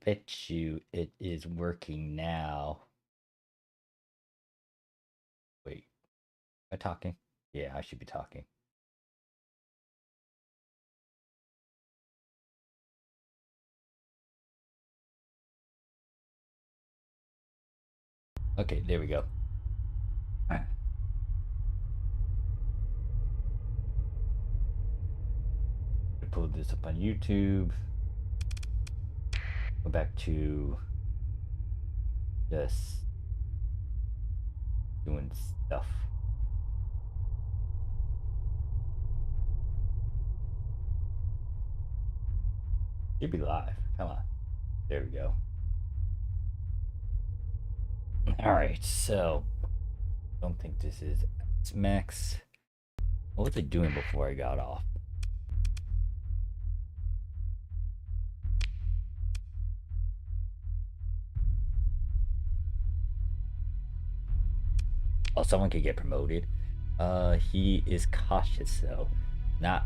bet you it is working now. Wait, am I talking? Yeah, I should be talking. Okay, there we go. Pull this up on YouTube. Go back to just doing stuff. Should be live. Come on. There we go. Alright, so don't think this is Max. What was I doing before I got off? Oh, someone could get promoted. He is cautious though. Not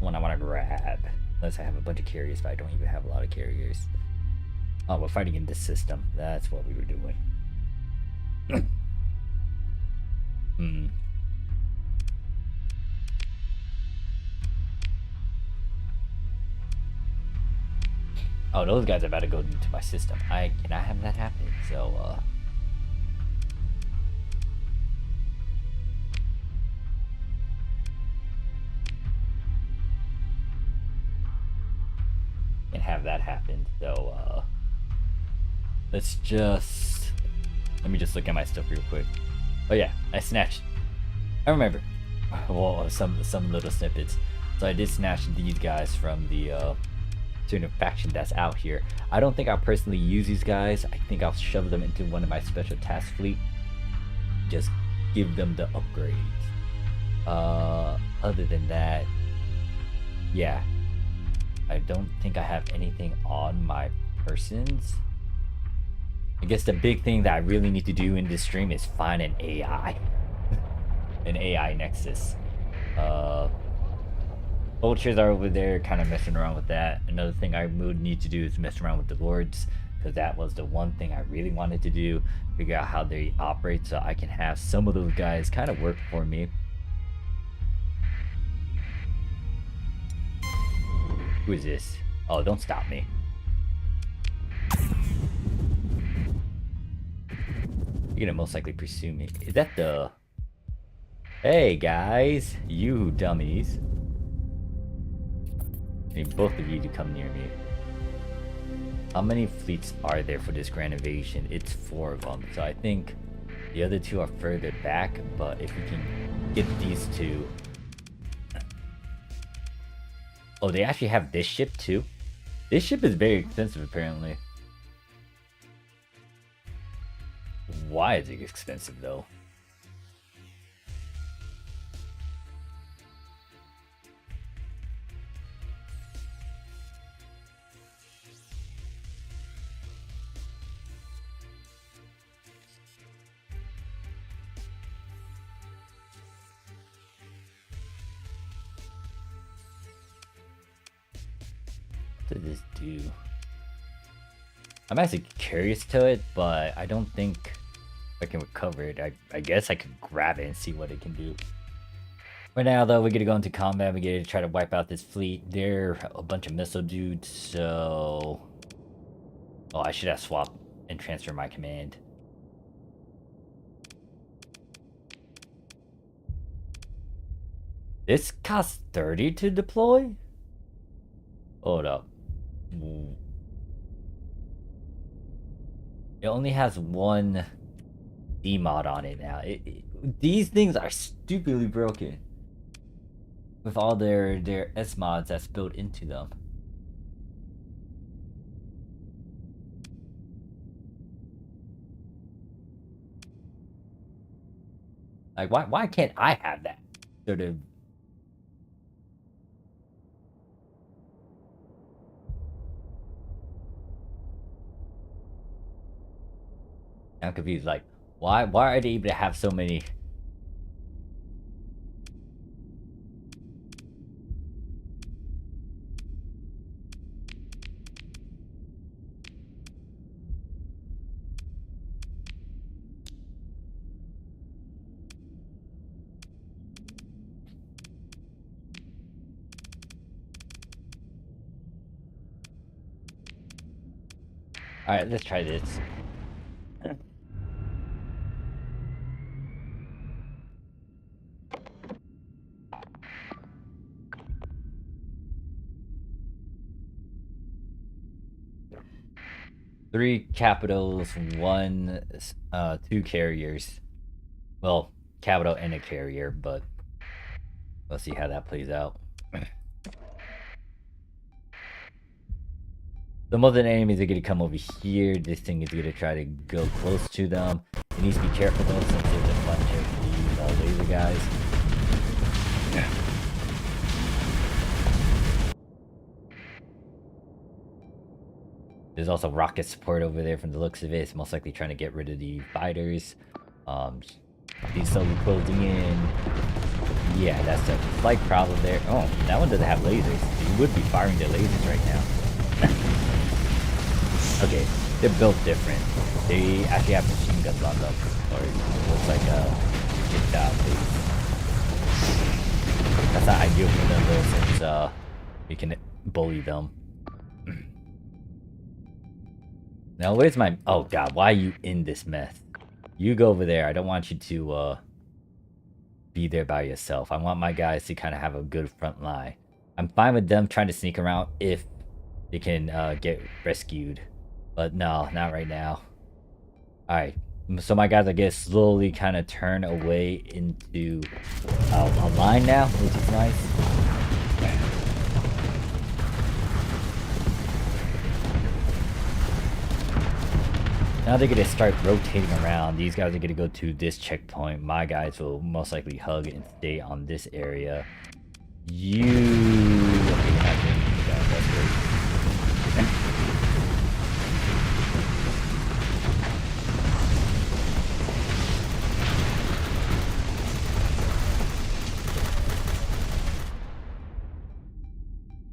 one I want to grab. Unless I have a bunch of carriers, but I don't even have a lot of carriers. Oh, we're fighting in this system. That's what we were doing. Hmm. Oh, those guys are about to go into my system. I cannot have that happen. So, can have that happen. So, let's just let me just look at my stuff real quick. Oh yeah, I snatched. I remember. Well, some little snippets. So I did snatch these guys from the student faction that's out here. I don't think I'll personally use these guys. I think I'll shove them into one of my special task fleet. Just give them the upgrades. Other than that, yeah. I don't think I have anything on my persons. I guess the big thing that I really need to do in this stream is find an AI. An AI nexus. Vultures are over there kind of messing around with that. Another thing I would need to do is mess around with the lords, because that was the one thing I really wanted to do. Figure out how they operate so I can have some of those guys kind of work for me. Who is this? Oh, don't stop me. You're gonna most likely pursue me. Is that the... Hey guys, you dummies. I need both of you to come near me. How many fleets are there for this grand invasion? It's 4 of them, so I think the other 2 are further back, but if we can get these 2... Oh, they actually have this ship too? This ship is very expensive apparently. Why is it expensive though? What does this do? I'm actually curious to it, but I don't think I can recover it. I guess I could grab it and see what it can do. Right now, though, we're gonna go into combat. We're gonna try to wipe out this fleet. They're a bunch of missile dudes, so... Oh, I should have swapped and transferred my command. This costs 30 to deploy? Hold up. It only has one D-mod on it now. These things are stupidly broken. With all their S-mods that's built into them. Like, why can't I have that sort of... I'm confused. Like, why are they able to have so many? Alright, let's try this. Three capitals, two carriers. Well, capital and a carrier, but let's see how that plays out. Some of the enemies are gonna come over here. This thing is gonna try to go close to them. It needs to be careful though, since there's a bunch of these laser guys. There's also rocket support over there from the looks of it. It's most likely trying to get rid of the fighters. He's slowly closing in. Yeah, that's a slight problem there. Oh, that one doesn't have lasers. He would be firing the lasers right now. Okay, they're built different. They actually have machine guns on them. Or it looks like a get job, please. That's not ideal for them though, since we can bully them. Now where's my... Oh god, why are you in this mess? You go over there. I don't want you to be there by yourself. I want my guys to kind of have a good front line. I'm fine with them trying to sneak around if they can get rescued. But no, not right now. Alright, so my guys are gonna slowly kind of turn away into a line now, which is nice. Now they're gonna start rotating around. These guys are gonna go to this checkpoint. My guys will most likely hug and stay on this area. You... Okay, you're not doing anything, guys. That's great.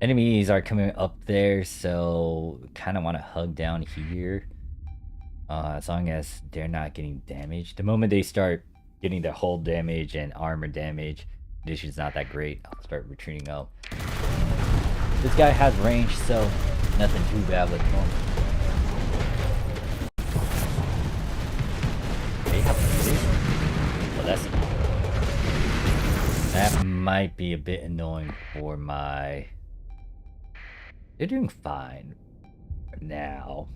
Enemies are coming up there, so kind of want to hug down here. As long as they're not getting damaged. The moment they start getting their hull damage and armor damage, condition's not that great. I'll start retreating up. This guy has range, so nothing too bad with him. They have lasers? Well, that might be a bit annoying for my... They're doing fine for now.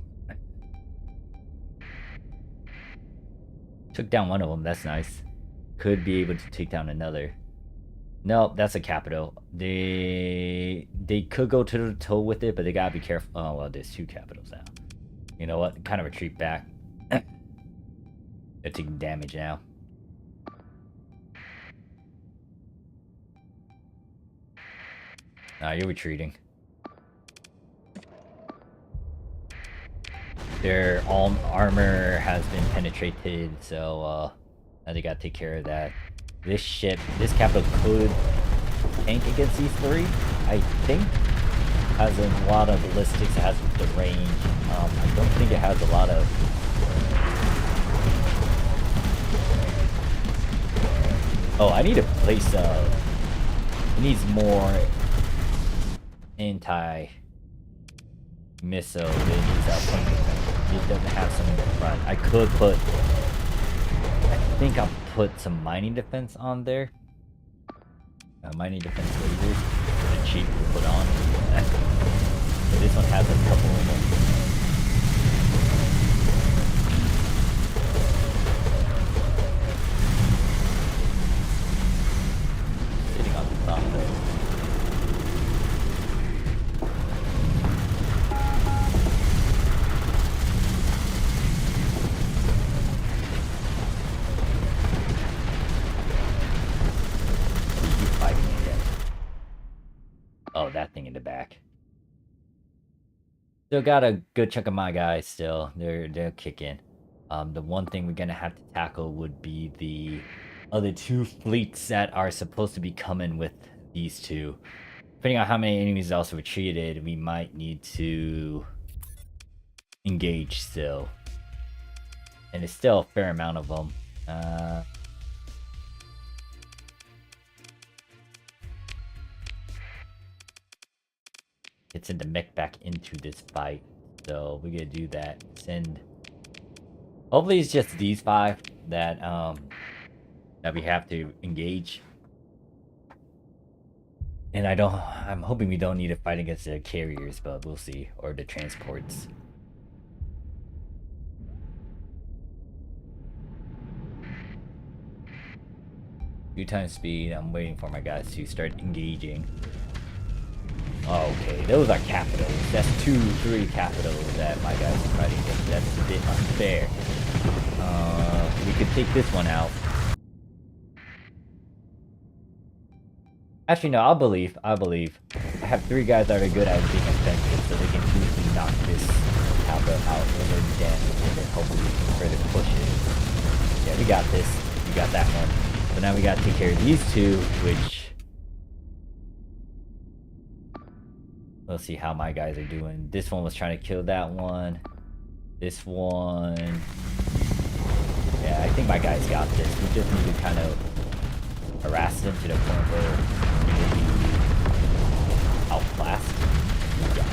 Took down one of them, that's nice. Could be able to take down another. No, that's a capital. They could go to the toe with it, but they gotta be careful. Oh, well, there's two capitals now. You know what? Kind of retreat back. They're taking damage now. Nah, you're retreating. Their all armor has been penetrated, so now they gotta take care of that. This capital could tank against these three, I think. Has a lot of ballistics, it has the range. I don't think it has a lot of... Oh, I need to place it needs more anti-missile. It needs it doesn't have some in the front. I think I'll put some mining defense on there. Mining defense lasers. The cheap to put on. But this one has a couple of them. Sitting on the top there. Oh, that thing in the back. Still got a good chunk of my guys still. They're kicking. The one thing we're gonna have to tackle would be the other two fleets that are supposed to be coming with these two. Depending on how many enemies also retreated, we might need to engage still. And it's still a fair amount of them. It's in the mech back into this fight. So we're gonna do that. Send. Hopefully it's just these 5 that that we have to engage. And I'm hoping we don't need to fight against the carriers, but we'll see. Or the transports. 2 times speed. I'm waiting for my guys to start engaging. Okay, those are capitals. That's 2, 3 capitals that my guys are fighting against. That's a bit unfair. We could take this one out. Actually, no, I believe. I have 3 guys that are good at being offensive, so they can easily knock this capital out with their damage, and then hopefully we can further push it. Yeah, we got this. We got that one. So now we gotta take care of these 2, which... We'll see how my guys are doing. This one was trying to kill that one. This one... Yeah, I think my guys got this. We just need to kind of harass them to the point where we will be outclassed. Yeah.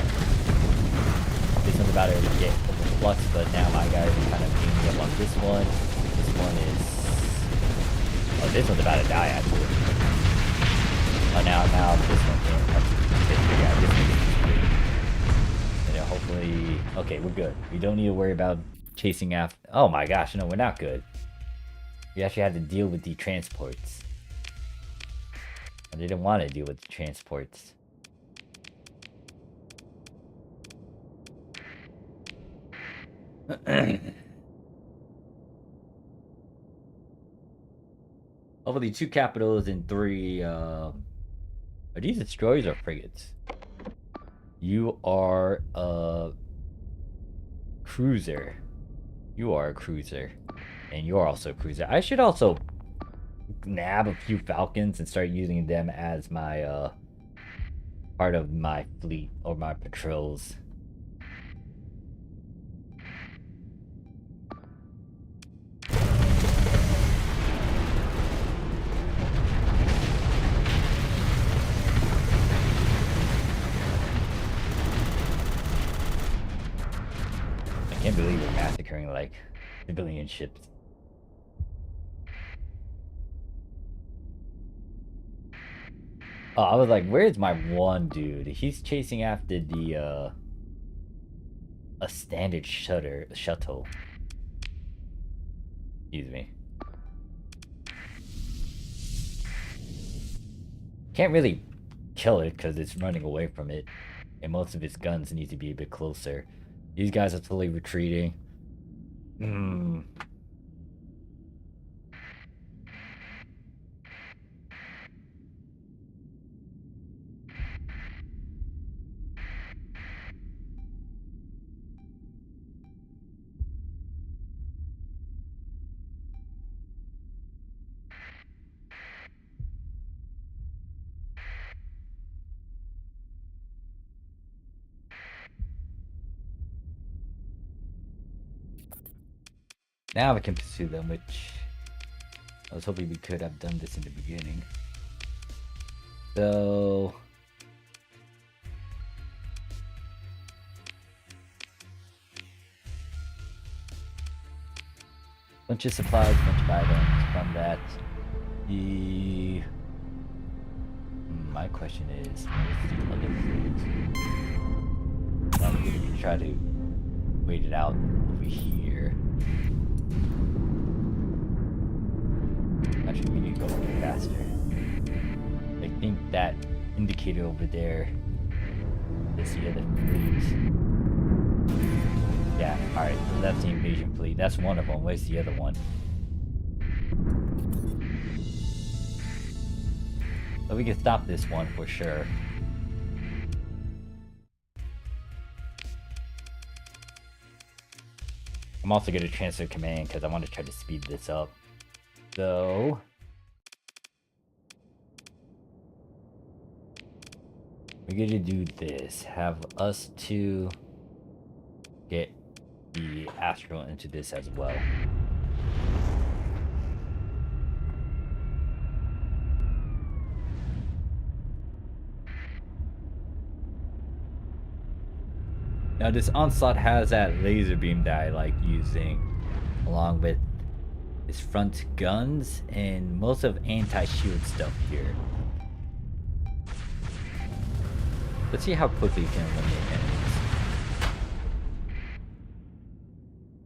This one's about to get overflux, but now my guys are kind of beating up on this one. This one is... Oh, this one's about to die, actually. Oh, now this one can't. Yeah, this one is great. And then hopefully... Okay, we're good. We don't need to worry about chasing after... Oh my gosh, no, we're not good. We actually had to deal with the transports. I didn't want to deal with the transports. Hopefully 2 capitals and 3, Are these destroyers or frigates? You are a cruiser. You are a cruiser. And you're also a cruiser. I should also nab a few falcons and start using them as my, part of my fleet or my patrols. I can't believe we're massacring like civilian ships. Oh, I was like, where's my one dude? He's chasing after the a standard shuttle. Excuse me. Can't really kill it because it's running away from it, and most of its guns need to be a bit closer. These guys are totally retreating. Now we can pursue them, which I was hoping we could have done this in the beginning. So... bunch of supplies, bunch of items from that. My question is, where's the other fleet? I'm gonna try to wait it out over here. Actually, we need to go a bit faster. I think that indicator over there is the other fleet. Yeah, alright, so that's the invasion fleet. That's one of them. Where's the other one? So we can stop this one for sure. I'm also going to transfer command because I want to try to speed this up. So... we're going to do this. Have us two get the Astral into this as well. Now this onslaught has that laser beam that I like using, along with his front guns and most of anti-shield stuff here. Let's see how quickly you can eliminate enemies.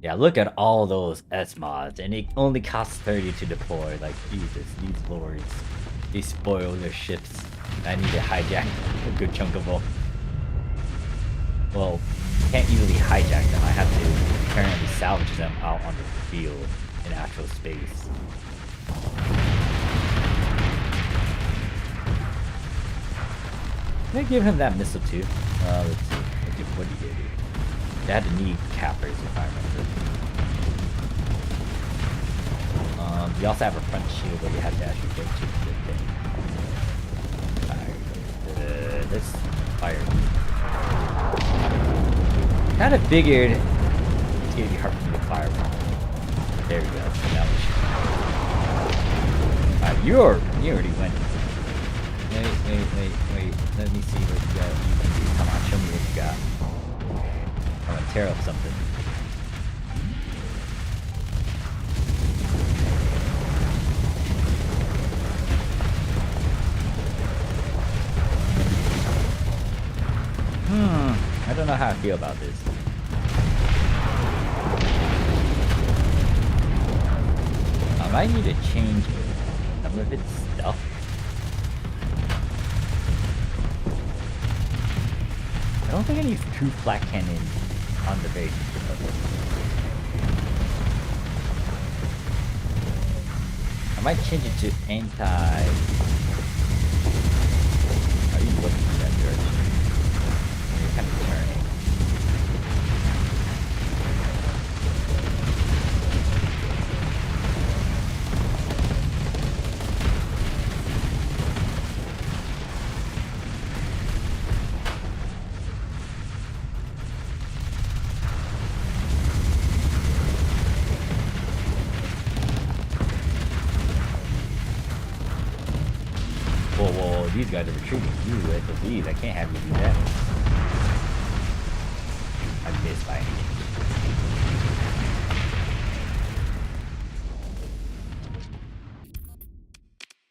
Yeah, look at all those S mods, and it only costs 30 to deploy. Like, Jesus, these lords, they spoil their ships. I need to hijack a good chunk of them. Well, can't easily hijack them. I have to currently salvage them out on the field in actual space. Can I give him that missile too? Let's see. What did he do? They had to need cappers if I remember. You also have a front shield where you have to actually get to the thing. Alright, let's fire. Kind of figured it's gonna be hard for me to fire from. There we go. That was alright, you already went. Wait. Let me see what you got. You can do. Come on, show me what you got. I'm gonna tear up something. I don't know how I feel about this. I might need to change some of its stuff. I don't think I need two flat cannons on the base. I might change it to anti. Are you looking in that direction? You're kind of turning. Whoa, these guys are retreating. You at the lead. I can't have you do that. I missed by any.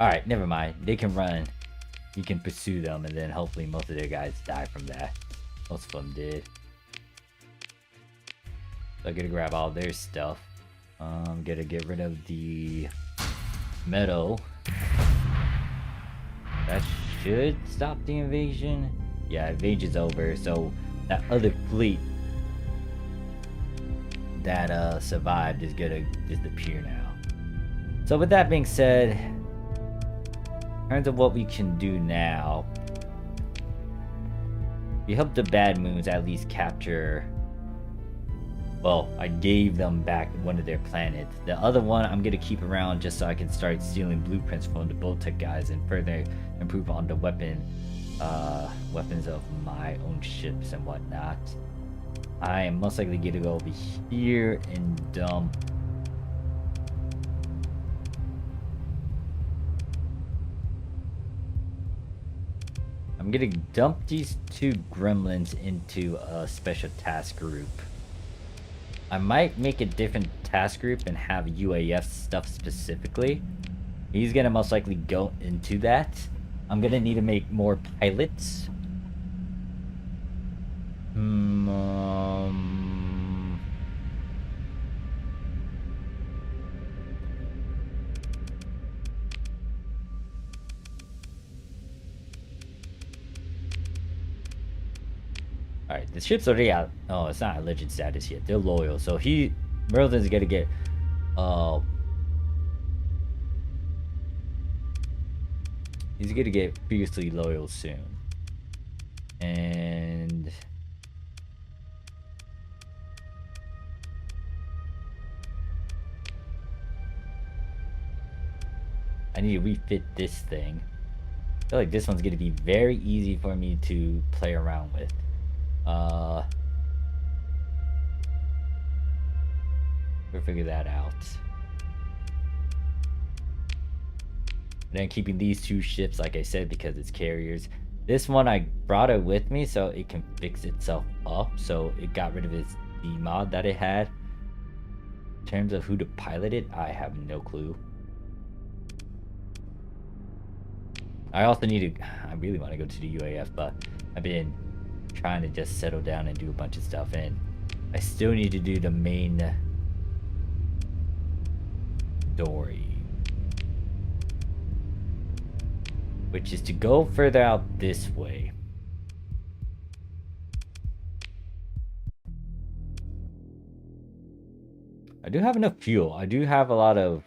Alright, never mind. They can run. You can pursue them, and then hopefully most of their guys die from that. Most of them did. So I gotta grab all their stuff. Gotta get rid of the metal. That should stop the invasion. Yeah, invasion's over. So that other fleet that survived is gonna disappear now. So with that being said, in terms of what we can do now, we help the Bad Moons at least capture. Well, I gave them back one of their planets. The other one I'm gonna keep around just so I can start stealing blueprints from the Boltec guys and further improve on the weapons of my own ships and whatnot. I am most likely gonna go over here and dump. I'm gonna dump these two gremlins into a special task group. I might make a different task group and have UAF stuff specifically. He's gonna most likely go into that. I'm gonna need to make more pilots. Alright, the ship's already out. Oh, it's not a legend status yet. They're loyal. So Merlin's gonna get he's gonna get fiercely loyal soon. And I need to refit this thing. I feel like this one's gonna be very easy for me to play around with. We'll figure that out. And then keeping these two ships, like I said, because it's carriers. This one I brought it with me so it can fix itself up. So it got rid of its mod that it had. In terms of who to pilot it, I have no clue. I also need to, I really want to go to the UAF, but I've been trying to just settle down and do a bunch of stuff, and I still need to do the main story, which is to go further out this way. I do have enough fuel. I do have a lot of...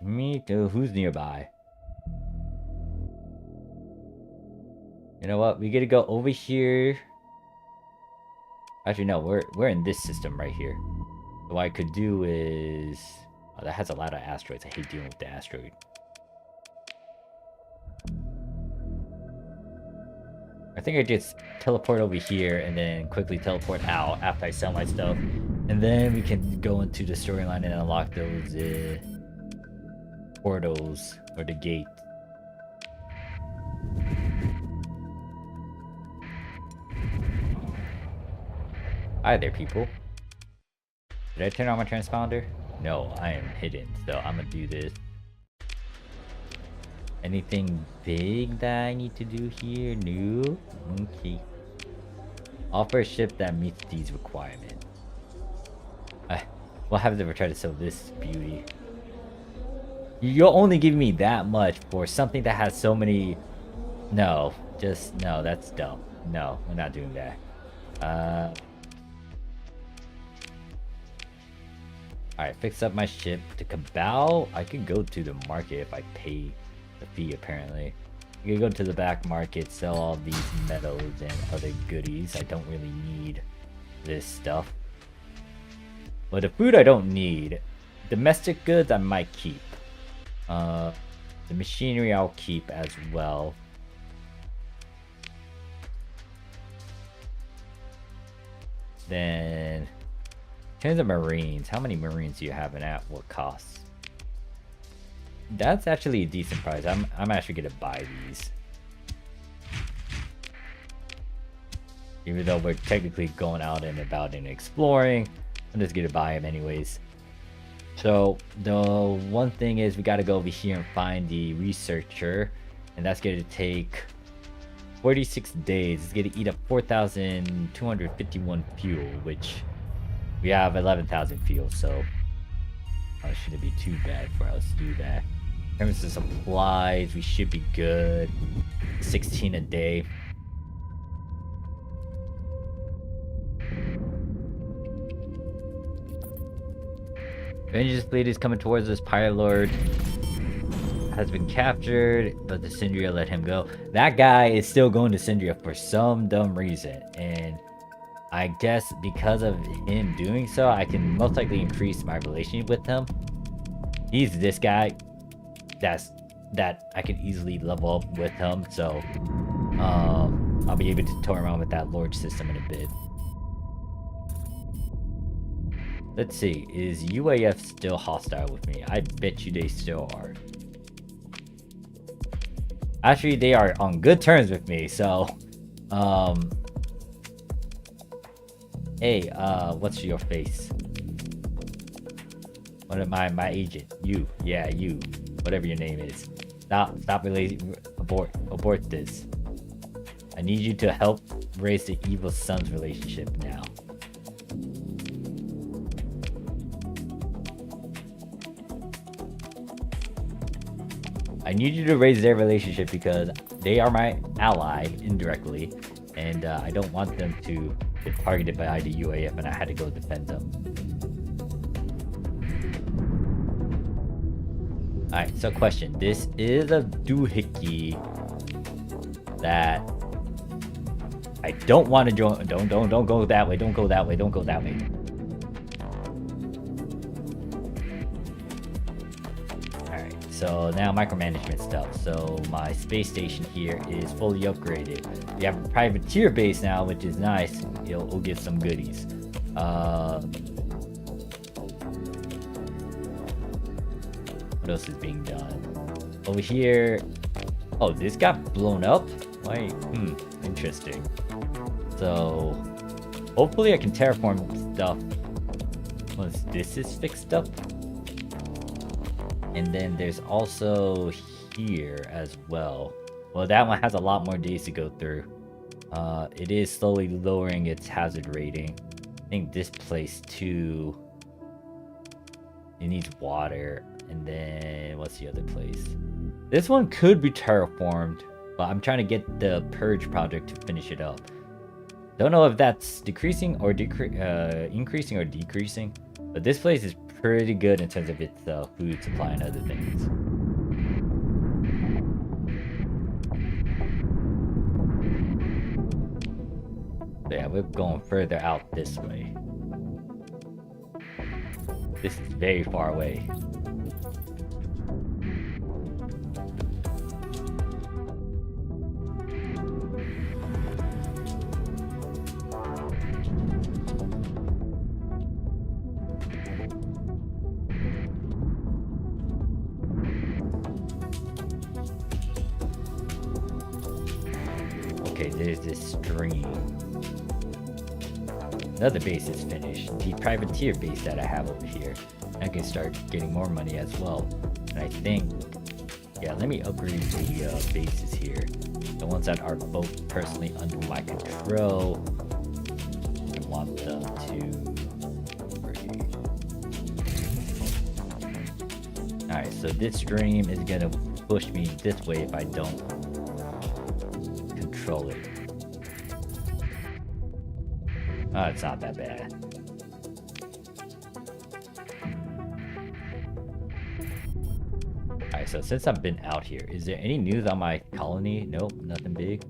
Me too. Who's nearby? You know what? We gotta go over here. Actually, no. We're in this system right here. So what I could do is... Oh, that has a lot of asteroids. I hate dealing with the asteroid. I think I just teleport over here and then quickly teleport out after I sell my stuff. And then we can go into the storyline and unlock those portals or the gate. Hi there, people. Did I turn on my transponder? No, I am hidden, so I'm gonna do this. Anything big that I need to do here? No? Okay. Offer a ship that meets these requirements. What happens if I try to sell this beauty? You'll only give me that much for something that has so many... No, just... No, that's dumb. No, we're not doing that. Alright, fix up my ship. To Cabal, I could go to the market if I pay the fee, apparently. You can go to the back market, sell all these metals and other goodies. I don't really need this stuff. But the food I don't need. Domestic goods I might keep. The machinery I'll keep as well. Then, in terms of Marines, how many Marines do you have and at what costs? That's actually a decent price. I'm actually gonna buy these. Even though we're technically going out and about and exploring, I'm just gonna buy them anyways. So the one thing is we gotta go over here and find the researcher, and that's gonna take 46 days. It's gonna eat up 4,251 fuel, which we have 11,000 fuel, so it shouldn't be too bad for us to do that. In terms of supplies, we should be good. 16 a day. Vengeance fleet is coming towards us. Pirate Lord has been captured, but the Syndria let him go. That guy is still going to Syndria for some dumb reason, and I guess because of him doing so, I can most likely increase my relationship with him. He's this guy that I can easily level up with him, so I'll be able to toy around with that Lord system in a bit. Let's see, is UAF still hostile with me? I bet you they still are. Actually, they are on good terms with me, so hey, what's your face? What am I? My agent. You. Yeah, you. Whatever your name is. Stop relating. Abort this. I need you to help raise the evil son's relationship now. I need you to raise their relationship because they are my ally indirectly, and I don't want them to get targeted by the UAF, and I had to go defend them. Alright, so question. This is a doohickey that I don't want to join. Don't go that way. Don't go that way. Don't go that way. Alright, so now micromanagement stuff. So my space station here is fully upgraded. We have a privateer base now, which is nice. It'll give some goodies. What else is being done? Over here, Oh, this got blown up? Why? Interesting. So, hopefully I can terraform stuff once this is fixed up. And then there's also here as well. Well, that one has a lot more days to go through. It is slowly lowering its hazard rating. I think this place too. It needs water. And then what's the other place? This one could be terraformed, but I'm trying to get the Purge project to finish it up. Don't know if that's decreasing or increasing or decreasing, but this place is pretty good in terms of its food supply and other things. So yeah, we're going further out this way. This is very far away. Okay, there's this stream. Another base is finished. The privateer base that I have over here. I can start getting more money as well. And I think, yeah, let me upgrade the bases here. The ones that are both personally under my control. I want them to upgrade. Alright, so this stream is gonna push me this way if I don't control it. Oh, it's not that bad. Alright, so since I've been out here, is there any news on my colony? Nope, nothing big.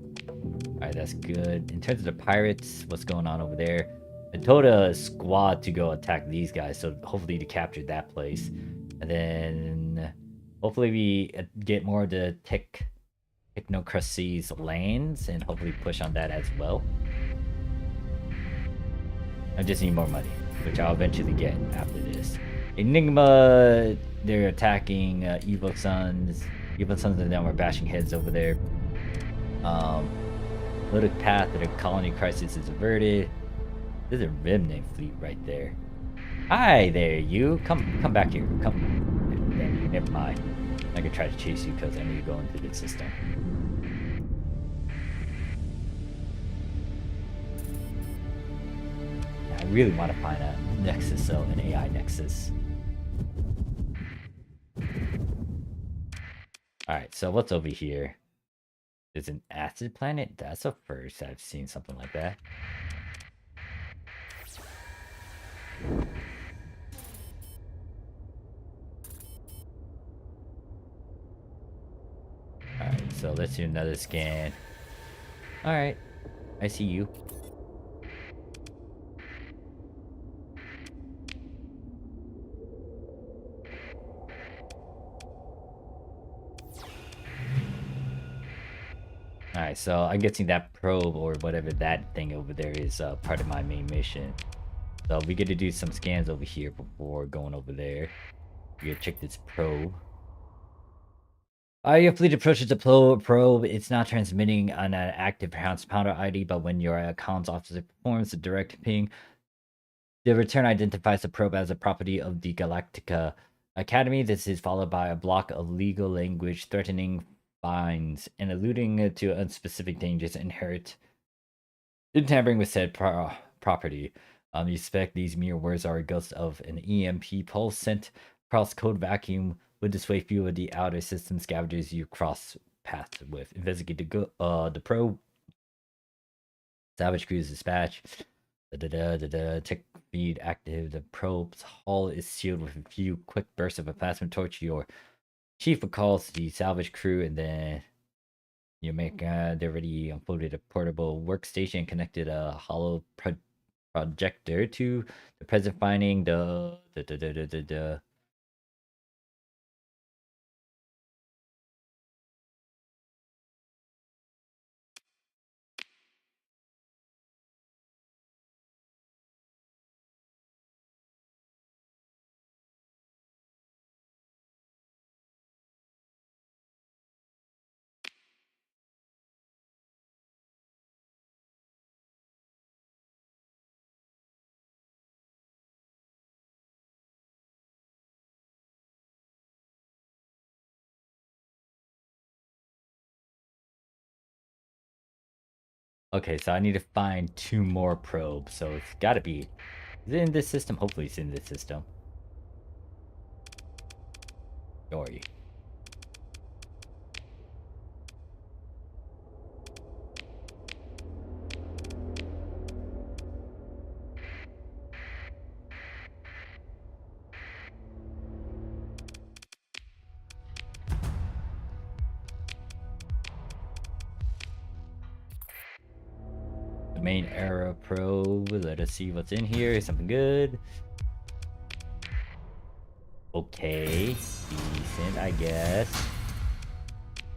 Alright, that's good. In terms of the pirates, what's going on over there? I told a squad to go attack these guys, so hopefully to capture that place. And then hopefully we get more of the technocracy's lands and hopefully push on that as well. I just need more money, which I'll eventually get after this. Enigma, they're attacking Evil Sons. Evil Sons and them are bashing heads over there. Little path to the colony crisis is averted. There's a remnant fleet right there. Hi there, you. Come back here. Come. Never mind. I could try to chase you because I need to go into the system. I really want to find a nexus, though, an AI nexus. Alright, so what's over here? There's an acid planet? That's a first I've seen something like that. Alright, so let's do another scan. Alright, I see you. Alright, so I'm guessing that probe or whatever that thing over there is part of my main mission. So we get to do some scans over here before going over there. We gotta check this probe. Your fleet approaches the probe. It's not transmitting on an active transponder ID, but when your comms officer performs a direct ping, the return identifies the probe as a property of the Galactica Academy. This is followed by a block of legal language threatening fines and alluding to unspecific dangers inherent in tampering with said property. You suspect these mere words are a ghost of an EMP pulse sent across code vacuum would dissuade few of the outer system scavengers you cross paths with. Investigate the probe. Salvage crews dispatch. Tech feed active. The probe's hull is sealed with a few quick bursts of a plasma torch. Your chief recalls the salvage crew, and then you make they already unfolded a portable workstation, connected a hollow projector to the present finding. Okay, so I need to find 2 more probes, so it's gotta be... Is it in this system? Hopefully it's in this system. Sorry. The main era probe. Let us see what's in here. Something good. Okay. Decent, I guess.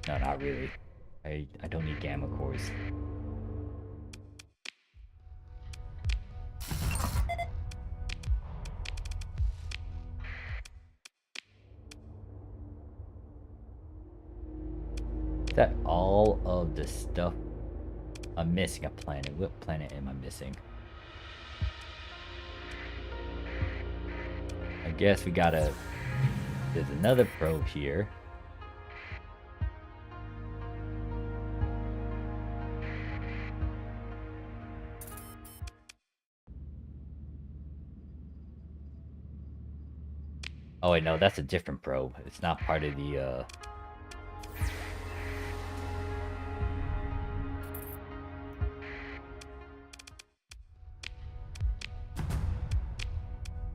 No, not really. I don't need gamma cores. Is that all of the stuff? I'm missing a planet. What planet am I missing? I guess we gotta... There's another probe here. Oh wait, no, that's a different probe. It's not part of the,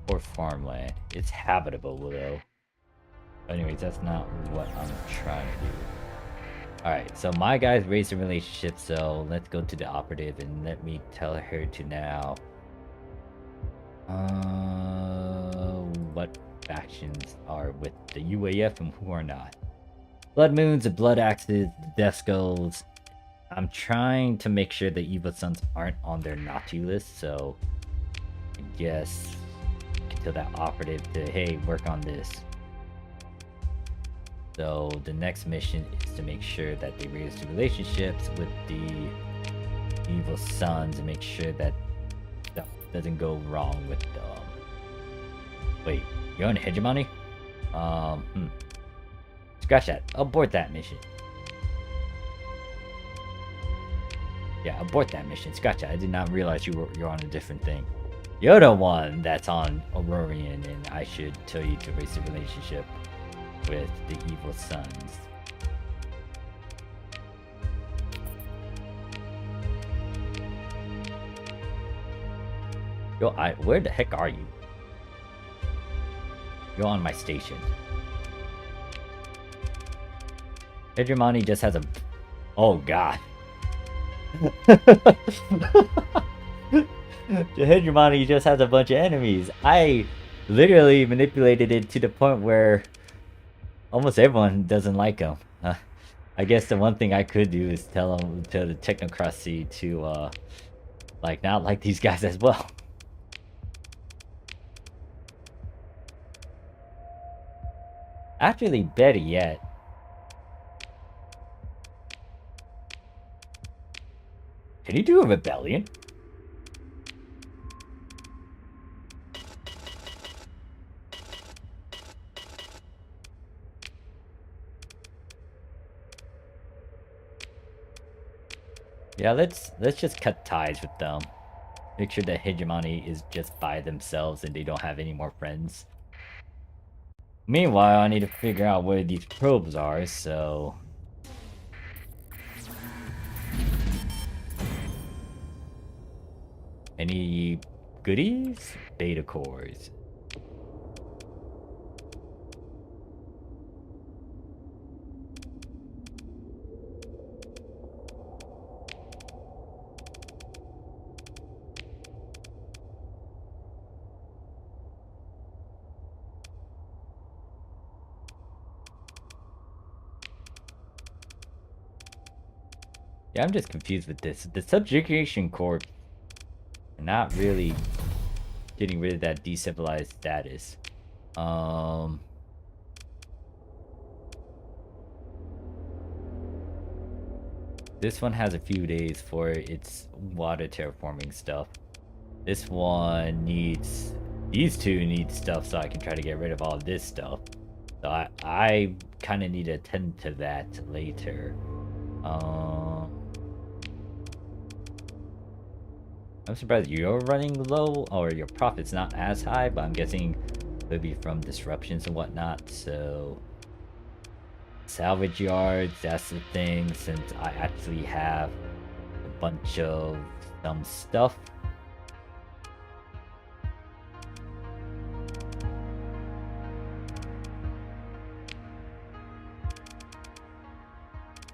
or farmland. It's habitable, though. Anyways, that's not what I'm trying to do. Alright, so my guy's raised a relationship, so let's go to the operative and let me tell her to now... what factions are with the UAF and who are not. Blood Moons, the Blood Axes, the Death Skulls. I'm trying to make sure the Evil Sons aren't on their naughty list, so I guess I can tell that operative to, hey, work on this. So the next mission is to make sure that they raise the relationships with the Evil Sons and make sure that stuff doesn't go wrong with them. Wait, you're on hegemony? Scratch that. Abort that mission. Yeah, abort that mission. Scratch that. I did not realize you're on a different thing. You're the one that's on Aurorian, and I should tell you to raise the relationship with the Evil Sons. Yo, where the heck are you? You're on my station. Hegemony just has a... Oh, God. The Hegemony just has a bunch of enemies. I literally manipulated it to the point where almost everyone doesn't like him. I guess the one thing I could do is tell them, to the Technocracy to, like, not like these guys as well. Actually, better yet. Can you do a rebellion? Yeah, let's just cut ties with them. Make sure that Hegemony is just by themselves and they don't have any more friends. Meanwhile, I need to figure out where these probes are, so... Any goodies? Beta cores. Yeah, I'm just confused with this. The Subjugation Corps are not really getting rid of that decentralized status. This one has a few days for its water terraforming stuff. This one needs... These two need stuff so I can try to get rid of all of this stuff. So I kind of need to attend to that later. I'm surprised you're running low, or your profit's not as high, but I'm guessing it could be from disruptions and whatnot, so... Salvage yards, that's the thing, since I actually have a bunch of some stuff.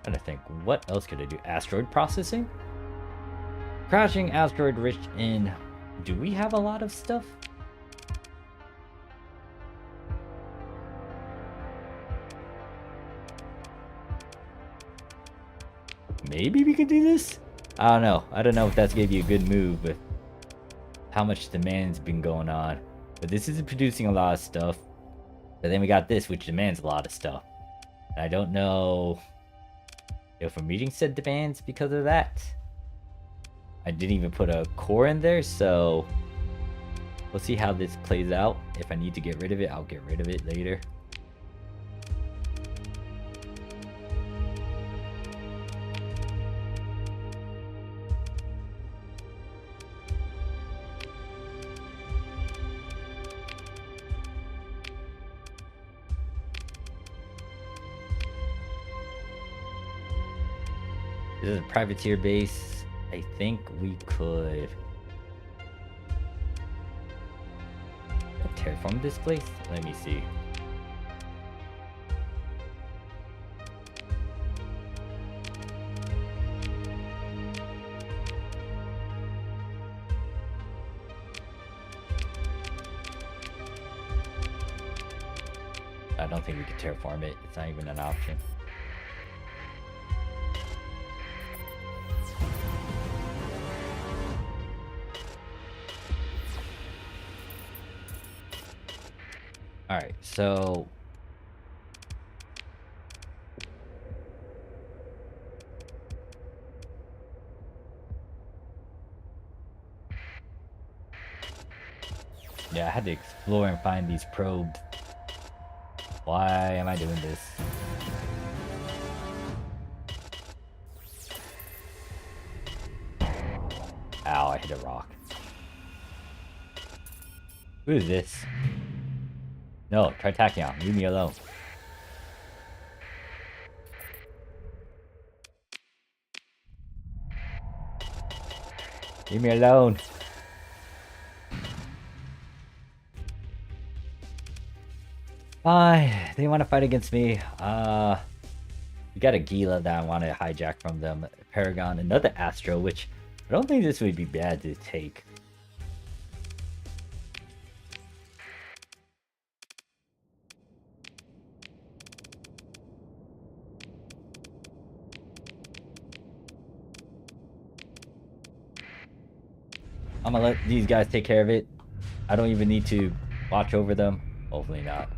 Trying to think, what else could I do? Asteroid processing? Crashing asteroid rich in... Do we have a lot of stuff? Maybe we could do this? I don't know. I don't know if that's gonna be a good move with how much demand's been going on. But this isn't producing a lot of stuff. But then we got this, which demands a lot of stuff. And I don't know if I'm meeting said demands because of that. I didn't even put a core in there, so we'll see how this plays out. If I need to get rid of it, I'll get rid of it later. This is a privateer base. I think we could terraform this place. Let me see. I don't think we could terraform it. It's not even an option. Alright, so... yeah, I had to explore and find these probes. Why am I doing this? Ow, I hit a rock. Who is this? No, Tritachyon, leave me alone. Leave me alone. Fine, they want to fight against me. We got a Gila that I want to hijack from them. Paragon, another Astro, which I don't think this would be bad to take. I'm gonna let these guys take care of it. I don't even need to watch over them. Hopefully not.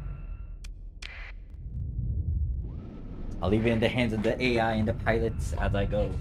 I'll leave it in the hands of the AI and the pilots as I go.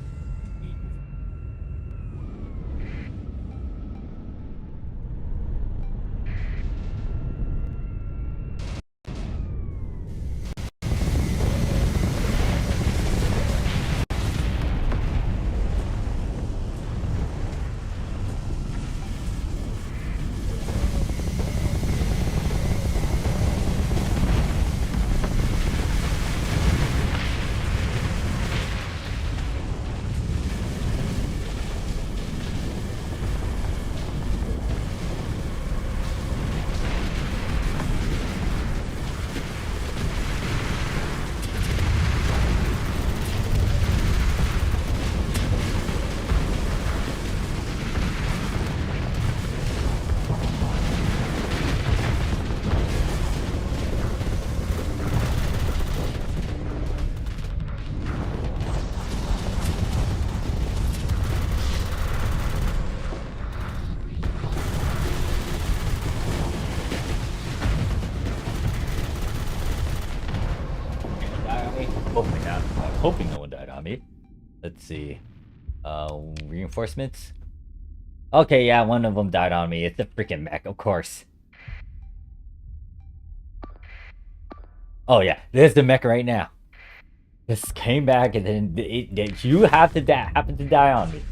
Hopefully not. I'm hoping no one died on me. Let's see. Reinforcements? Okay, yeah, one of them died on me. It's a freaking mech, of course. Oh yeah, there's the mech right now. This came back and then you have to happen to die on me.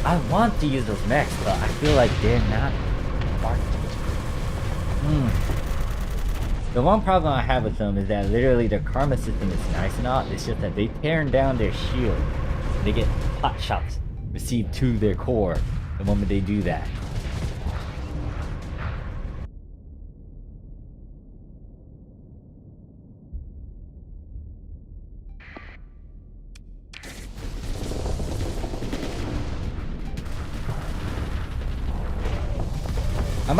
I want to use those mechs, but I feel like they're not marked. The one problem I have with them is that literally their karma system is nice and all. It's just that they tear down their shield. They get pot shots received to their core the moment they do that. I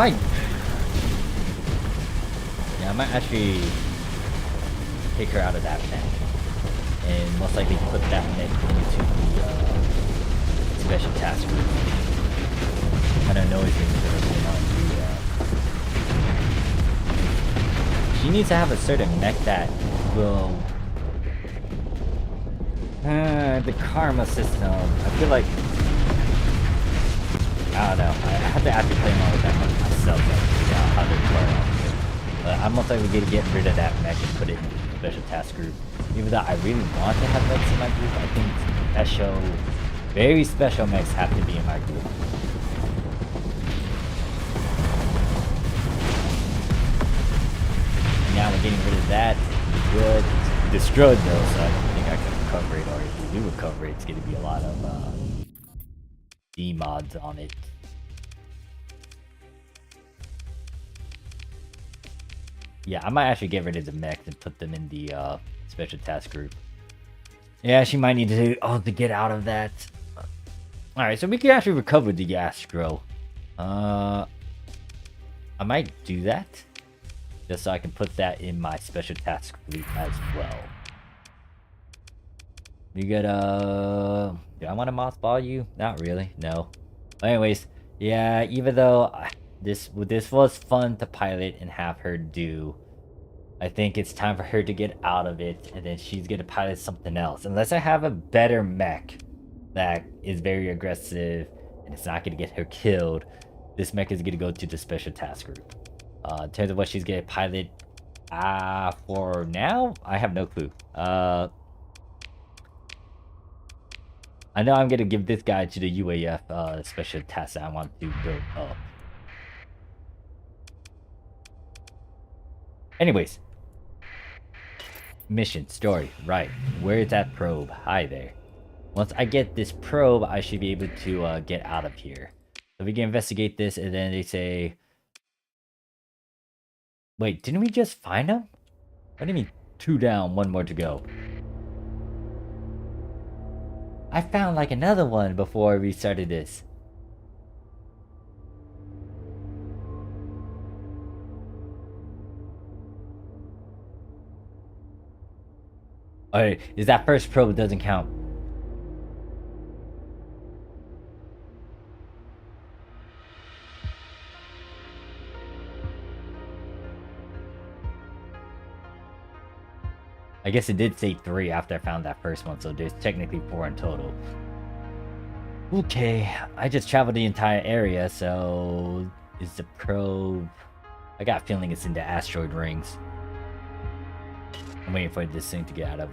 might actually take her out of that mech, and most likely put that mech into the special task group. Kind of noisy she needs to have a certain mech that will the karma system. I feel like I don't know. I have to actually play more with that mech myself. How they play. But I'm most likely going to get rid of that mech and put it in the special task group. Even though I really want to have mechs in my group, I think very special mechs have to be in my group. And now we're getting rid of that. Good. It's destroyed though, so I don't think I can recover it. Or if we do recover it, it's going to be a lot of D-mods on it. Yeah, I might actually get rid of the mechs and put them in the special task group. Yeah, she might need to get out of that. Alright, so we can actually recover the Astro. I might do that. Just so I can put that in my special task group as well. You gotta... Do I want to mothball you? Not really, no. But anyways, yeah, even though... This was fun to pilot and have her do. I think it's time for her to get out of it, and then she's gonna pilot something else. Unless I have a better mech that is very aggressive and it's not gonna get her killed, this mech is gonna go to the special task group. In terms of what she's gonna pilot, for now, I have no clue. I know I'm gonna give this guy to the UAF special task that I want to build up. Anyways, mission story, right? Where is that probe? Hi there. Once I get this probe, I should be able to get out of here. So we can investigate this, and then they say, wait, didn't we just find him? What do you mean 2 down, 1 more to go? I found like another one before we started this. Alright, is that first probe doesn't count. I guess it did say 3 after I found that first one, so there's technically 4 in total. Okay, I just traveled the entire area, so... Is the probe... I got a feeling it's in the asteroid rings. I'm waiting for this thing to get out of.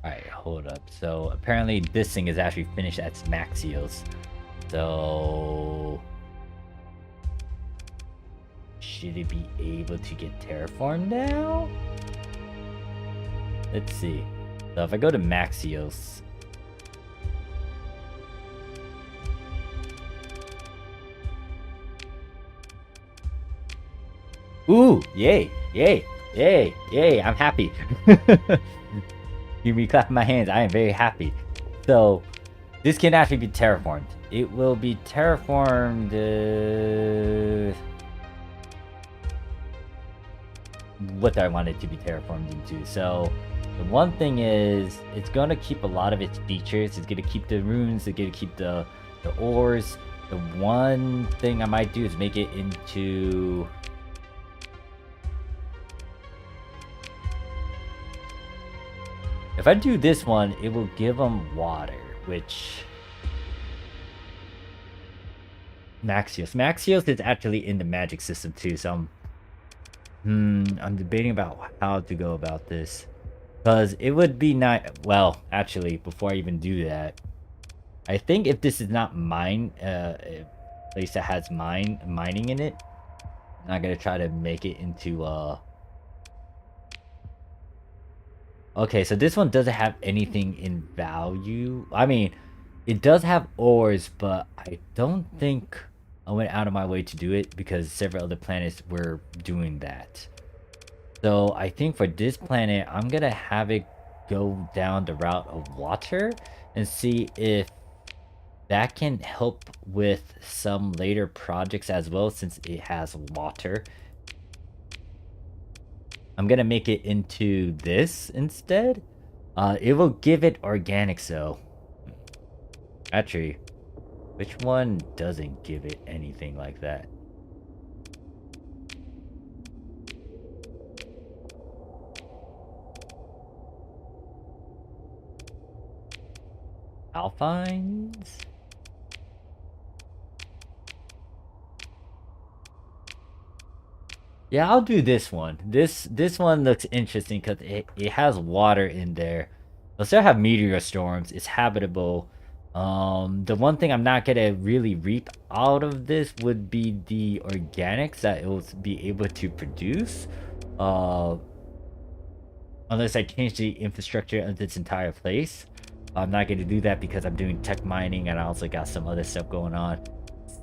Alright, hold up. So apparently this thing is actually finished at Maxios. So should it be able to get terraformed now? Let's see. So if I go to Maxios, ooh, yay, yay, yay, yay, I'm happy. Hear me clapping my hands, I am very happy. So, this can actually be terraformed. It will be terraformed... what do I want it to be terraformed into? So, the one thing is, it's going to keep a lot of its features. It's going to keep the runes, it's going to keep the ores. The one thing I might do is make it into... If I do this one, it will give them water, which... Maxios is actually in the magic system too, so I'm debating about how to go about this. Because it would be not... Well, actually, before I even do that, I think if this is not mine, a place that has mining in it, I'm not gonna try to make it into, Okay, so this one doesn't have anything in value. I mean, it does have ores, but I don't think I went out of my way to do it because several other planets were doing that. So I think for this planet, I'm gonna have it go down the route of water and see if that can help with some later projects as well, since it has water. I'm gonna make it into this instead. It will give it organics though. Actually, which one doesn't give it anything like that? Alphines? Yeah, I'll do this one. This one looks interesting because it has water in there. It'll still have meteor storms. It's habitable. The one thing I'm not gonna really reap out of this would be the organics that it will be able to produce. Unless I change the infrastructure of this entire place. I'm not gonna do that because I'm doing tech mining and I also got some other stuff going on.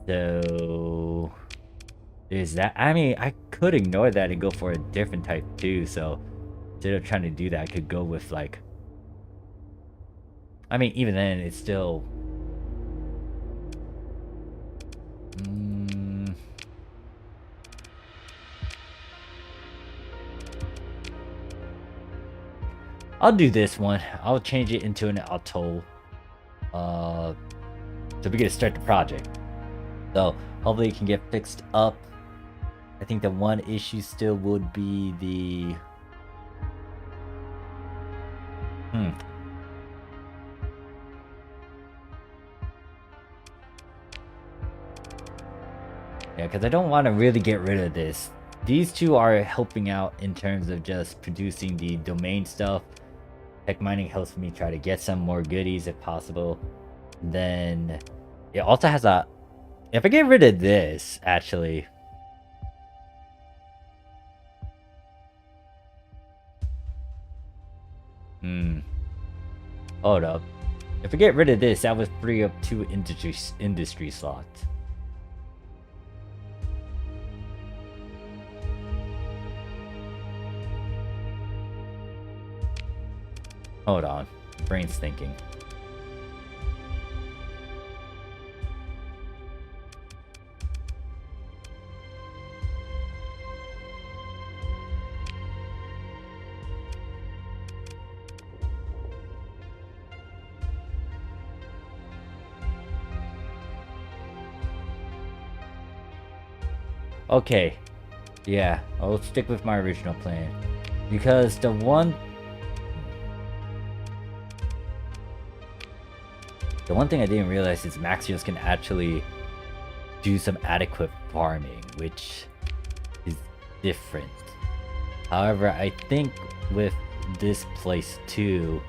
So... Is that... I mean, I could ignore that and go for a different type too, so... Instead of trying to do that, I could go with like... I mean, even then, it's still... I'll do this one. I'll change it into an atoll. So we can start the project. So, hopefully it can get fixed up. I think the one issue still would be the... Yeah, because I don't want to really get rid of this. These two are helping out in terms of just producing the domain stuff. Tech mining helps me try to get some more goodies if possible. Then it also has a... If I get rid of this, actually... Hold up. If I get rid of this, that would free up 2 industry slots. Hold on. Brain's thinking. Okay. Yeah, I'll stick with my original plan. Because the one thing I didn't realize is Maxios can actually do some adequate farming, which is different. However, I think with this place too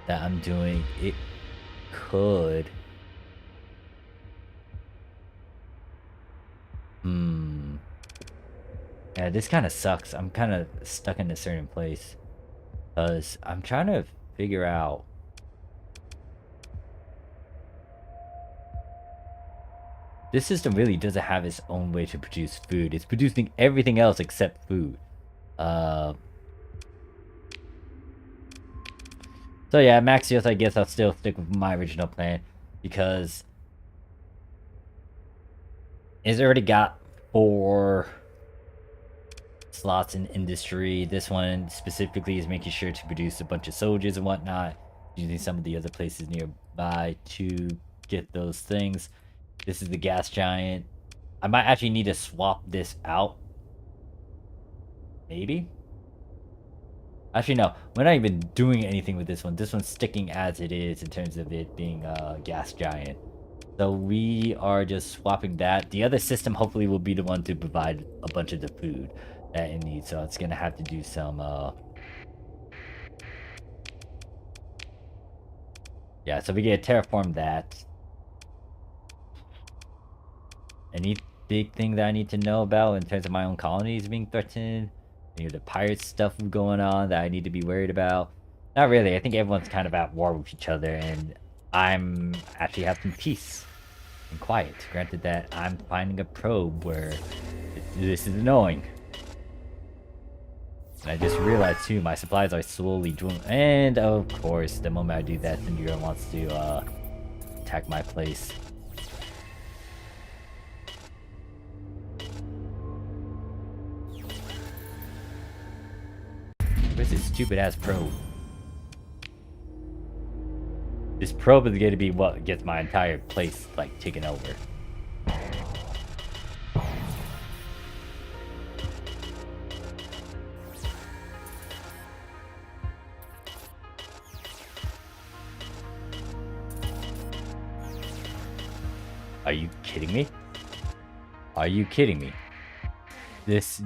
that I'm doing, it could... Yeah, this kind of sucks. I'm kind of stuck in a certain place. Because I'm trying to figure out... This system really doesn't have its own way to produce food. It's producing everything else except food. So yeah, Maxios, I guess I'll still stick with my original plan. Because... It's already got 4... slots in industry. This one specifically is making sure to produce a bunch of soldiers and whatnot, using some of the other places nearby to get those things. This is the gas giant. I might actually need to swap this out. Maybe? Actually, no. We're not even doing anything with this one. This one's sticking as it is in terms of it being a gas giant. So we are just swapping that. The other system hopefully will be the one to provide a bunch of the food that it needs. So it's gonna have to do some yeah, so we get terraform that. Any big thing that I need to know about in terms of my own colonies being threatened? Any of the pirate stuff going on that I need to be worried about? Not really. I think everyone's kind of at war with each other, and I'm actually have some peace and quiet. Granted that I'm finding a probe where this is annoying. And I just realized too, my supplies are slowly dwindling. And of course, the moment I do that, Syndra wants to attack my place. Where's this stupid ass probe? This probe is gonna be what gets my entire place like taken over. Are you kidding me? Are you kidding me? This.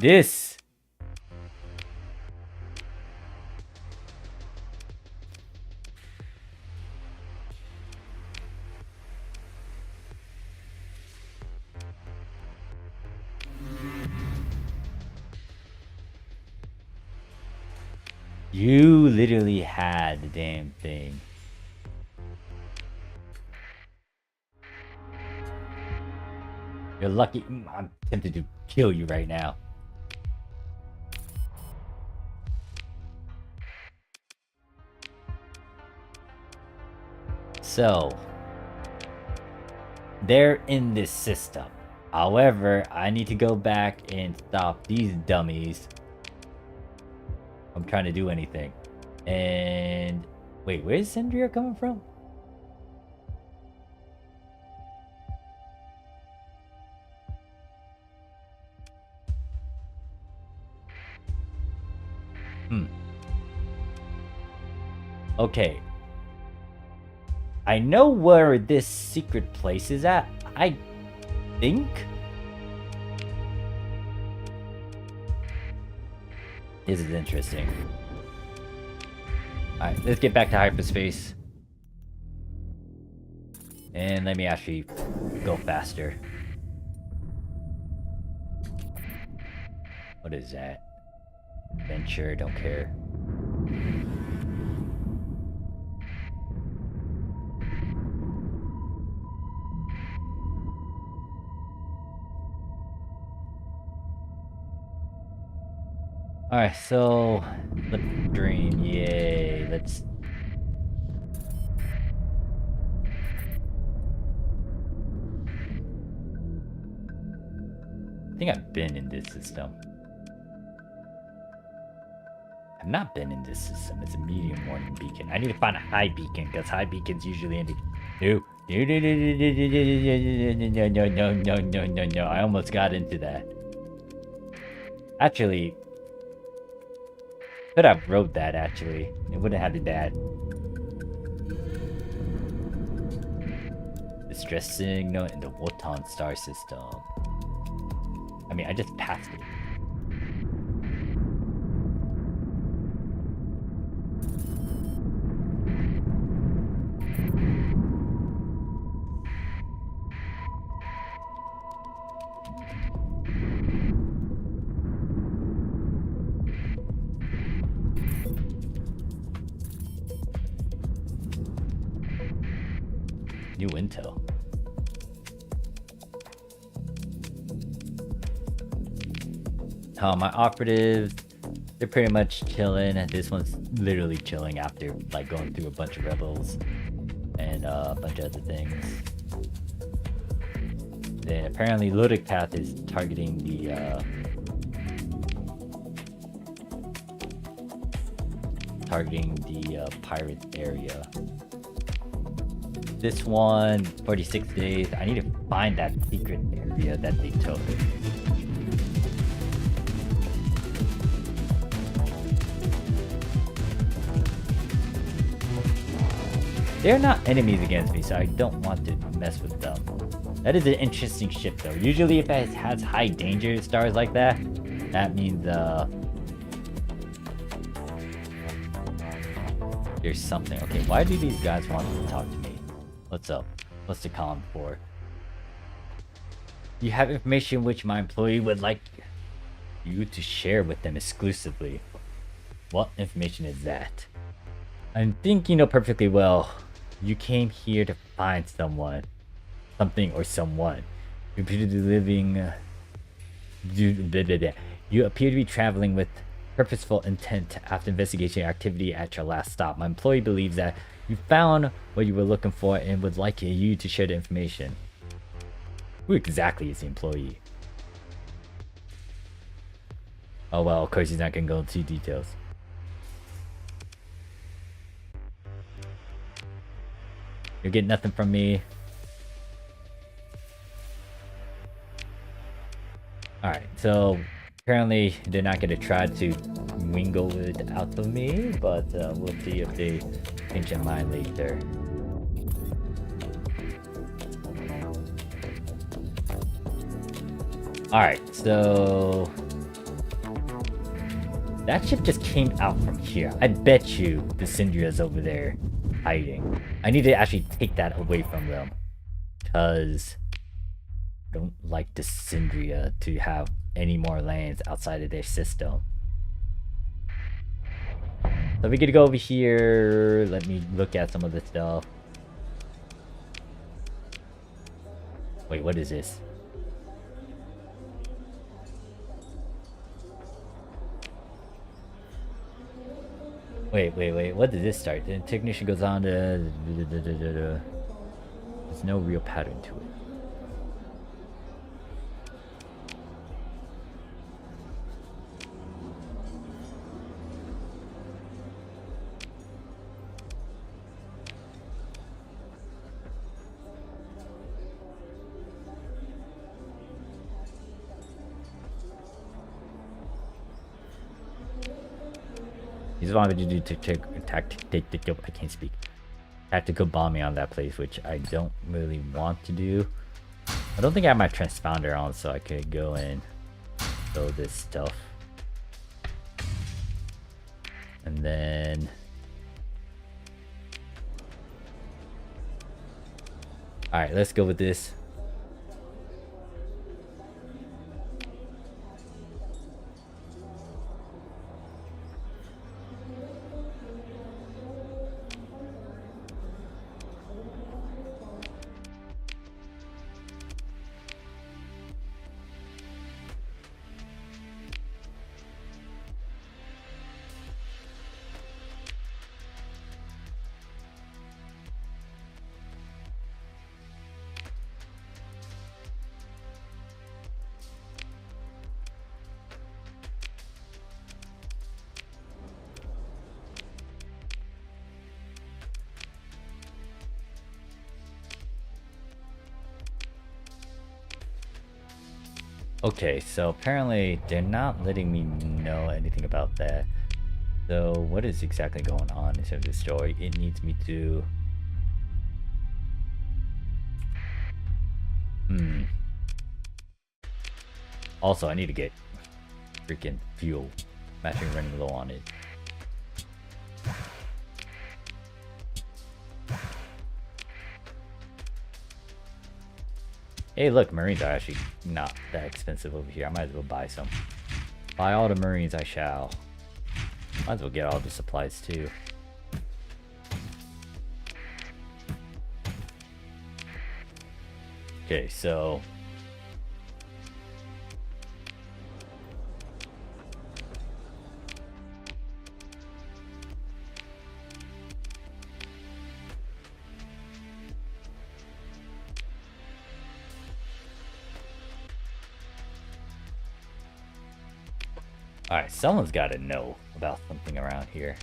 You literally had the damn thing. You're lucky. I'm tempted to kill you right now. So, they're in this system. However, I need to go back and stop these dummies. I'm trying to do anything. And wait, where's Syndra coming from? Okay. I know where this secret place is at, I think. This is interesting. Alright, let's get back to hyperspace. And let me actually go faster. What is that? Adventure, don't care. Alright, so the dream, yay, let's... I think I've been in this system. I've not been in this system. It's a medium warning beacon. I need to find a high beacon, because high beacons usually end No. No. I almost got into that. Actually, could have wrote that actually. It wouldn't have been bad. Distress signal in the Wotan star system. I mean, I just passed it. New intel. My operatives, they're pretty much chilling. This one's literally chilling after like going through a bunch of rebels and a bunch of other things. Then apparently Ludic Path is targeting the pirate area. this one, 46 days. I need to find that secret area that they took. They're not enemies against me, so I don't want to mess with them. That is an interesting ship, though. Usually if it has high danger stars like that, that means, there's something. Okay, why do these guys want to talk to me? What's up? What's the column for? You have information which my employee would like you to share with them exclusively. What information is that? I think you know perfectly well. You came here to find someone. Something or someone. You appear to be living... You appear to be traveling with purposeful intent after investigating activity at your last stop. My employee believes that you found what you were looking for and would like you to share the information. Who exactly is the employee? Oh well, of course he's not gonna go into details. You'll get nothing from me. Alright, so apparently they're not gonna try to wingle it out of me, but we'll see if they change their mind later. Alright, so that ship just came out from here. I bet you the Syndria's over there hiding. I need to actually take that away from them, because I don't like the Syndria to have any more lands outside of their system. So we get to go over here. Let me look at some of the stuff. Wait, what is this? Wait, what did this start? The technician goes on to... There's no real pattern to it. He's wanted to do tactical. I can't speak. Tactical bombing on that place, which I don't really want to do. I don't think I have my transponder on, so I could go and throw this stuff. And then, all right, let's go with this. Okay, so apparently they're not letting me know anything about that. So what is exactly going on in terms of the story? It needs me to... Also, I need to get freaking fuel. I'm actually running low on it. Hey, look, Marines are actually not that expensive over here. I might as well buy some. Buy all the Marines I shall. Might as well get all the supplies too. Okay, so... Alright, someone's got to know about something around here.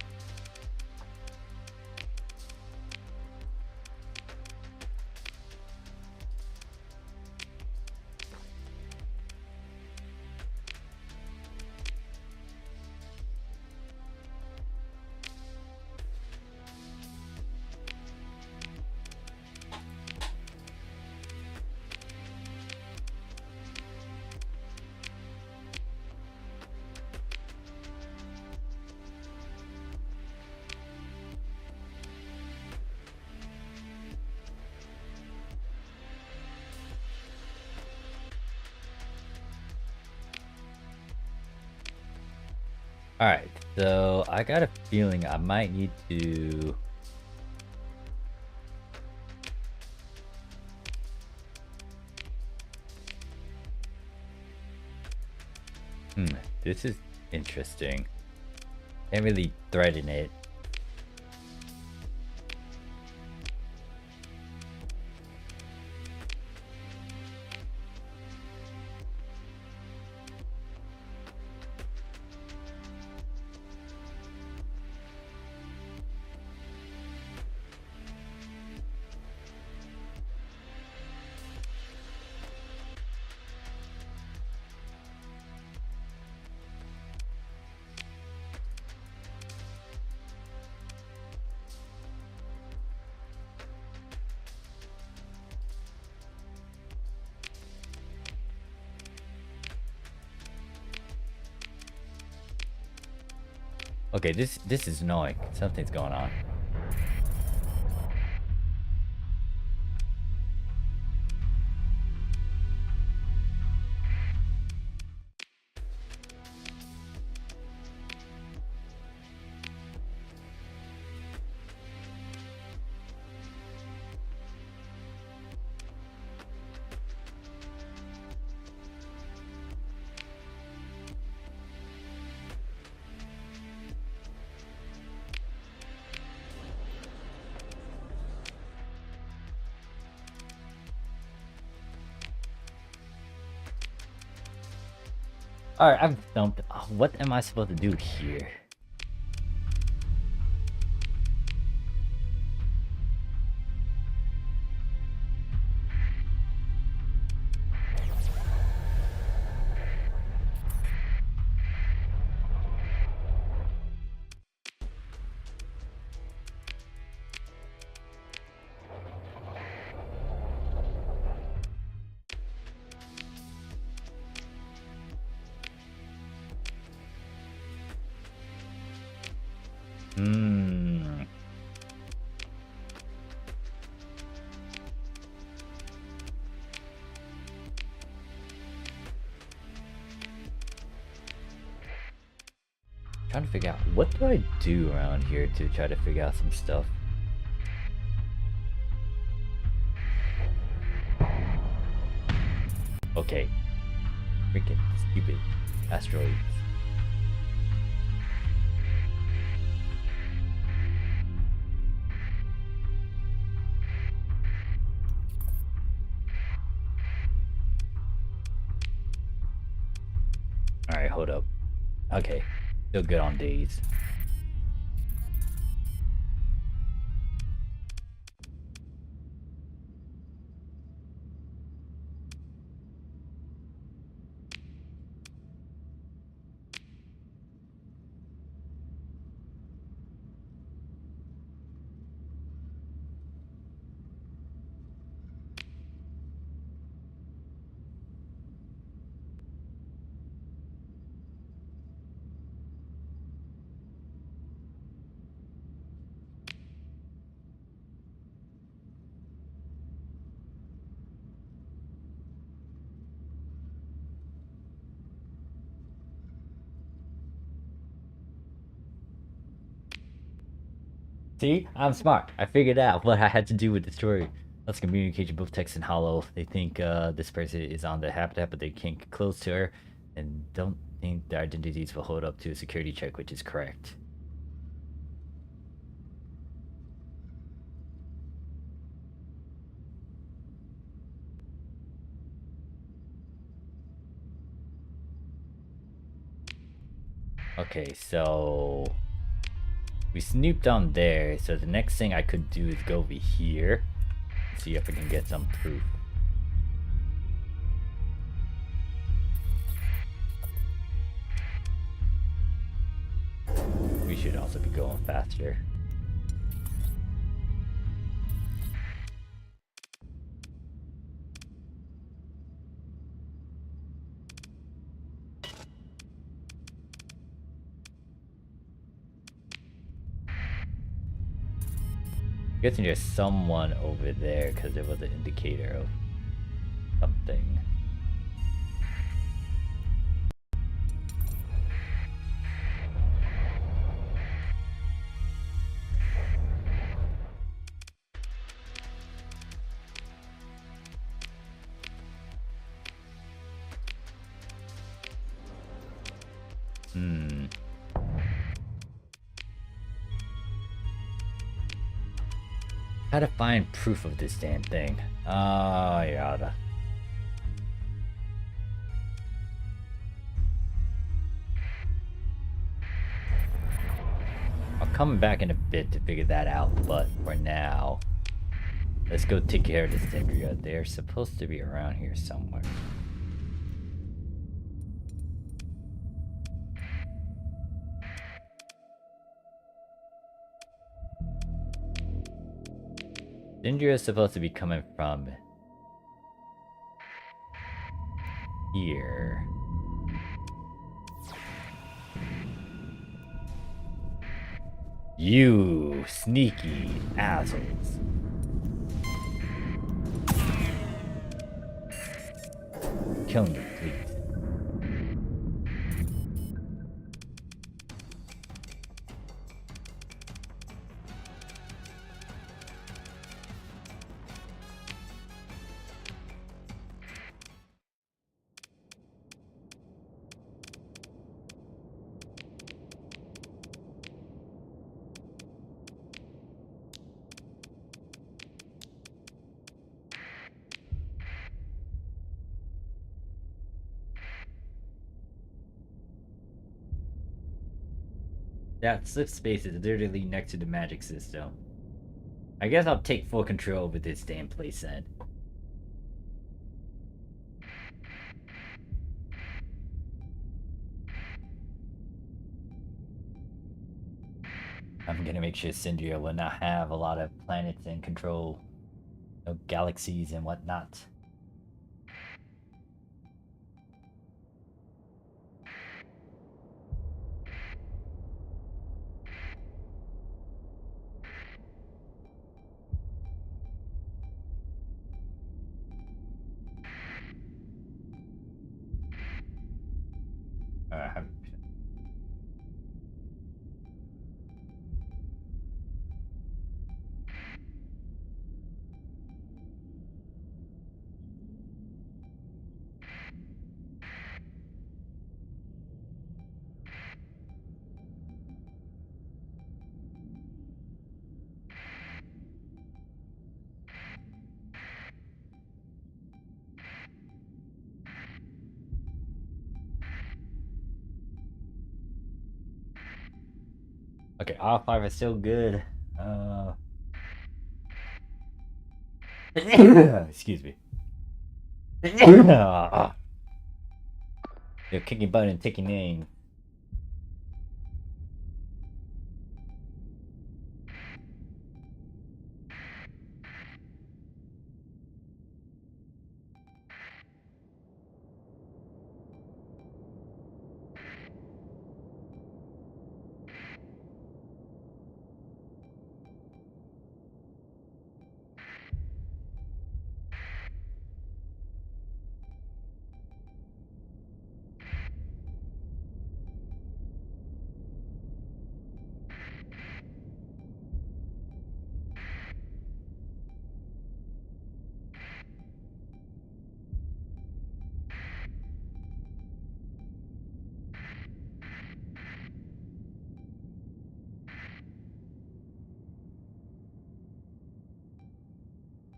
Alright, so I got a feeling I might need to... this is interesting. Can't really threaten it. Okay, this is annoying. Something's going on. Alright, I'm stumped. What am I supposed to do here? Trying to figure out what do I do around here to try to figure out some stuff. Okay. Freaking stupid asteroids. Alright, hold up. Okay. Still good on days. See? I'm smart. I figured out what I had to do with the story. Let's communicate both text and hollow. They think this person is on the habitat, but they can't get close to her, and don't think their identities will hold up to a security check, which is correct. Okay, so we snooped on there, so the next thing I could do is go over here and see if I can get some proof. We should also be going faster. Guessing there's someone over there because there was an indicator of something. Hmm. How to find proof of this damn thing? Oh, yada. I'll come back in a bit to figure that out, but for now, let's go take care of this Dendria. They're supposed to be around here somewhere. Dendria is supposed to be coming from here. You sneaky assholes. Kill me, please. That slip space is literally next to the magic system. I guess I'll take full control over this damn place then. I'm gonna make sure Syndria will not have a lot of planets and control, you know, galaxies and whatnot. Alright, okay, all 5 are still good. Excuse me. You're kicking butt and taking name.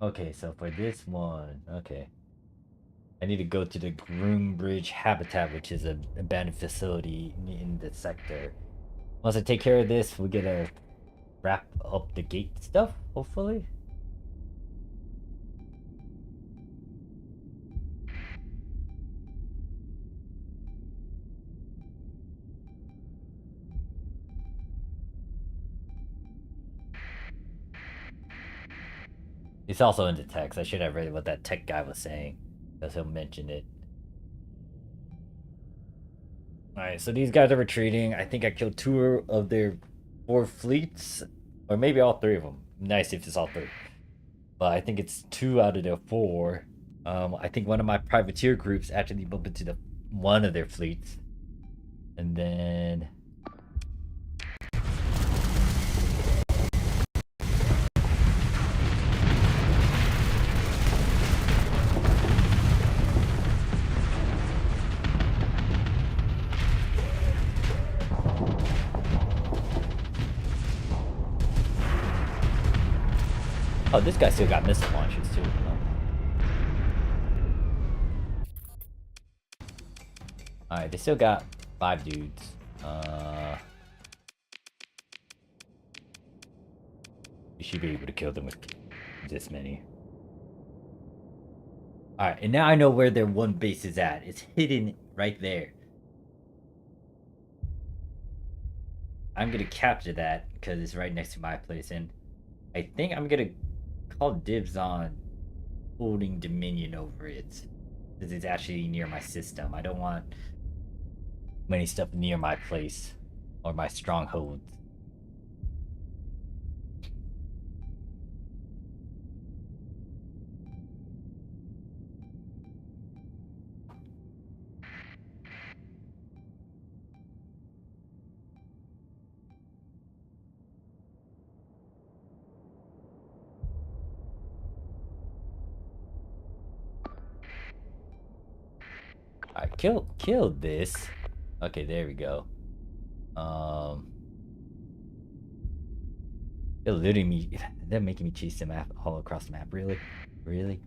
Okay, so for this one, okay. I need to go to the Groombridge Habitat, which is a abandoned facility in the sector. Once I take care of this, we're gonna wrap up the gate stuff, hopefully. It's also in the text. I should have read what that tech guy was saying, because he'll mention it. Alright, so these guys are retreating. I think I killed 2 of their 4 fleets, or maybe all 3 of them. Nice if it's all 3. But I think it's 2 out of their 4. I think one of my privateer groups actually bumped into one of their fleets. And then... Oh, this guy still got missile launchers too. Alright, they still got 5 dudes. You should be able to kill them with this many. Alright, and now I know where their one base is at. It's hidden right there. I'm gonna capture that because it's right next to my place, and I think I'm gonna call dibs on holding dominion over it. Because it's actually near my system. I don't want many stuff near my place or my strongholds. Alright, kill this. Okay, there we go. They're literally me. They're making me chase the map all across the map. Really? Really?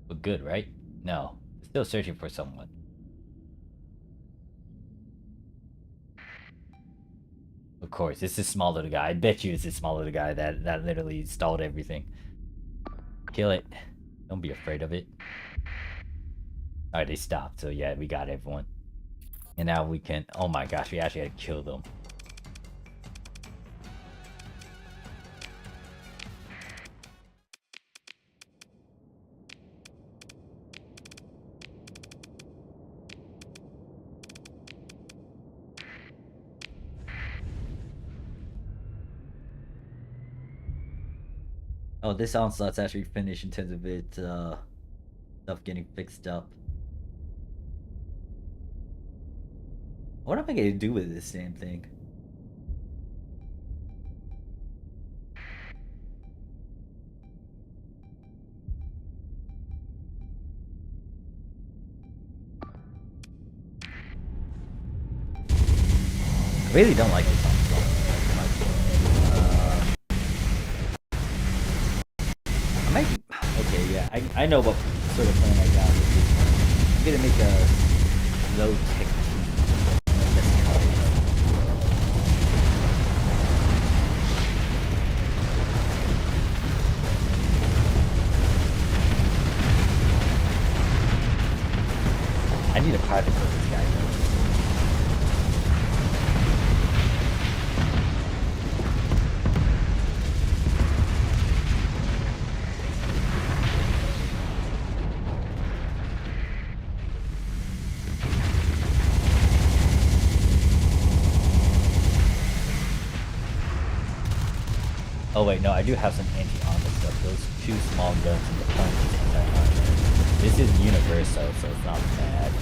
But good, right? No. Still searching for someone. Of course, it's this small little guy. I bet you it's this small little guy that literally stalled everything. Kill it. Don't be afraid of it. Alright, they stopped. So yeah, we got everyone. And now we can... Oh my gosh, we actually had to kill them. Oh, this onslaught's actually finished in terms of it, stuff getting fixed up. What am I gonna do with this damn thing? I really don't like this onslaught. I might... Okay, yeah, I know what sort of plan I got with this one. I'm gonna make a low-tech team. I need a private for this guy though. Oh wait, no, I do have some anti-armor stuff. Those 2 small guns in the front is anti-armor. This is universal, so it's not bad.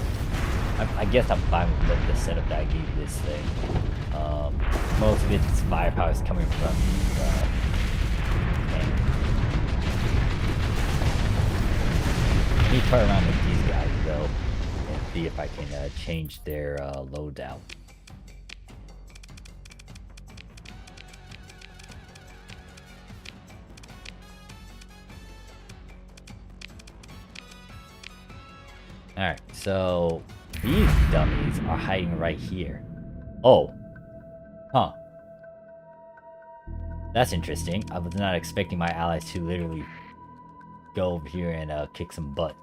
I guess I'm fine with the setup that I gave this thing. Most of its firepower is coming from I need to play around with these guys though, and see if I can change their loadout. Alright, so these dummies are hiding right here. Oh. Huh. That's interesting. I was not expecting my allies to literally go over here and kick some butt.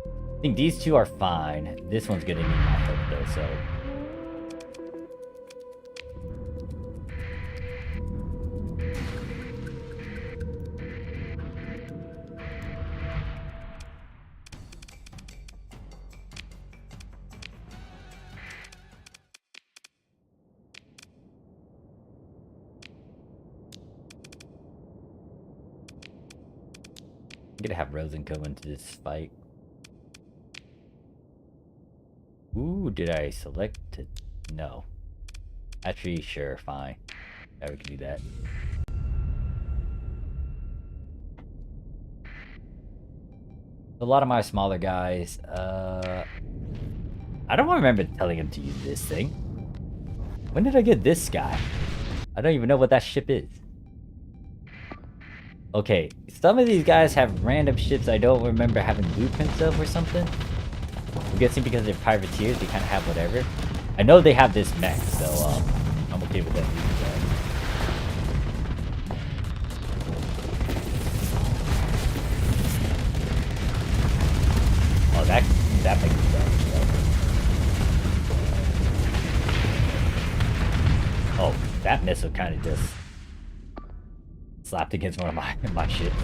I think these 2 are fine. This one's gonna need my help though, so... I'm gonna have Rosen go into this fight. Ooh, did I select it? No. Actually, sure, fine. Yeah, we can do that. A lot of my smaller guys, I don't remember telling him to use this thing. When did I get this guy? I don't even know what that ship is. Okay, some of these guys have random ships I don't remember having blueprints of or something. I'm guessing because they're privateers, they kind of have whatever. I know they have this mech, so I'm okay with that. Oh, that makes sense. Oh, that missile kind of just slapped against one of my ships.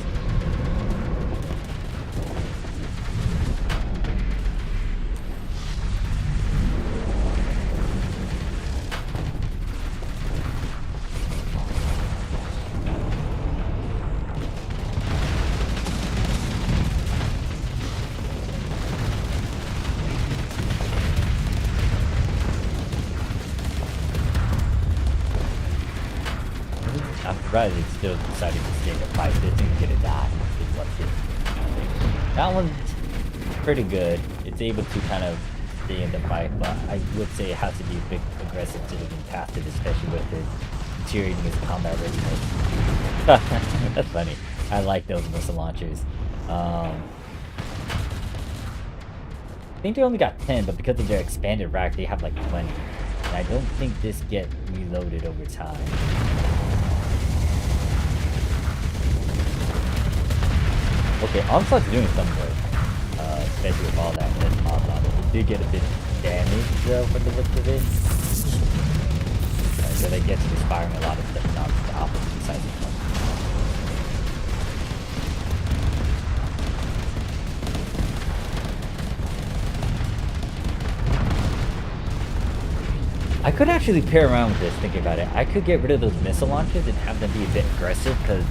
I'm surprised it's still deciding to stay in the fight. This thing's gonna die. It's what it is. That one's pretty good. It's able to kind of stay in the fight, but I would say it has to be a bit aggressive to even past it, especially with it deteriorating his combat readiness. That's funny. I like those missile launchers. I think they only got 10, but because of their expanded rack, they have like 20. And I don't think this gets reloaded over time. Okay, Onslaught's doing some work, especially with all that red mob on it. It did get a bit damaged though from the looks of it. So they get to just firing a lot of stuff non-stop besides the one. I could actually pair around with this, thinking about it. I could get rid of those missile launches and have them be a bit aggressive, because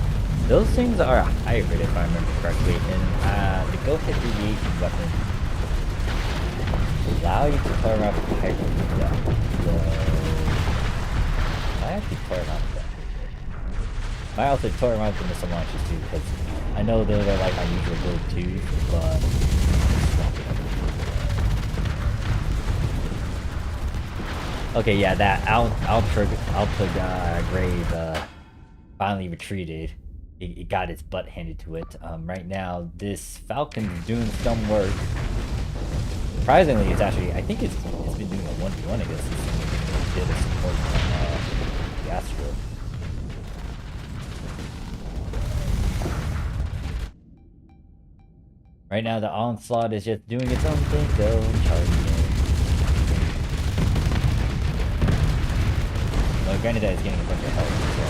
those things are a hybrid, if I remember correctly, and the ghost hit deviation weapon allow you to play around with the hybrid stuff. So I actually play around with that. I also toy around with the missile launches too, because I know those are like my usual go-tos, but okay, yeah, that Alpha Grave finally retreated. It got its butt handed to it. Right now, this Falcon's doing some work. Surprisingly, it's actually, I think it's been doing a 1v1 against this thing. Did a support from the Astro. Right now, the Onslaught is just doing its own thing, though, charging it. Well, granted that it's getting a bunch of health, so.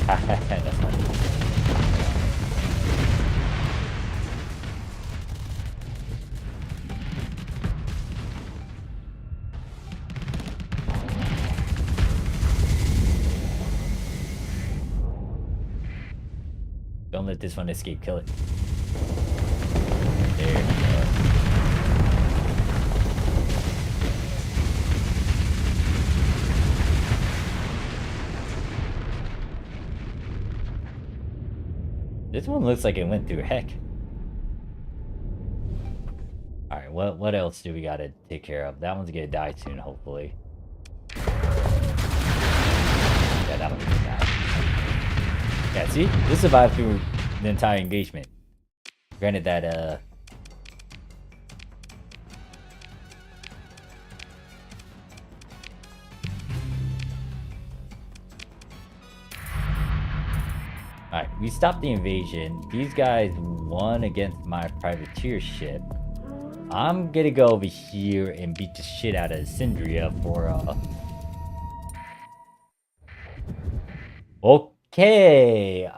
That's funny. Don't let this one escape, kill it. There we go. This one looks like it went through heck. Alright, what else do we gotta take care of? That one's gonna die soon, hopefully. Yeah, that one's gonna die. Yeah, see? This survived through the entire engagement. Granted that, Alright, we stopped the invasion. These guys won against my privateer ship. I'm gonna go over here and beat the shit out of Syndria for, Okay,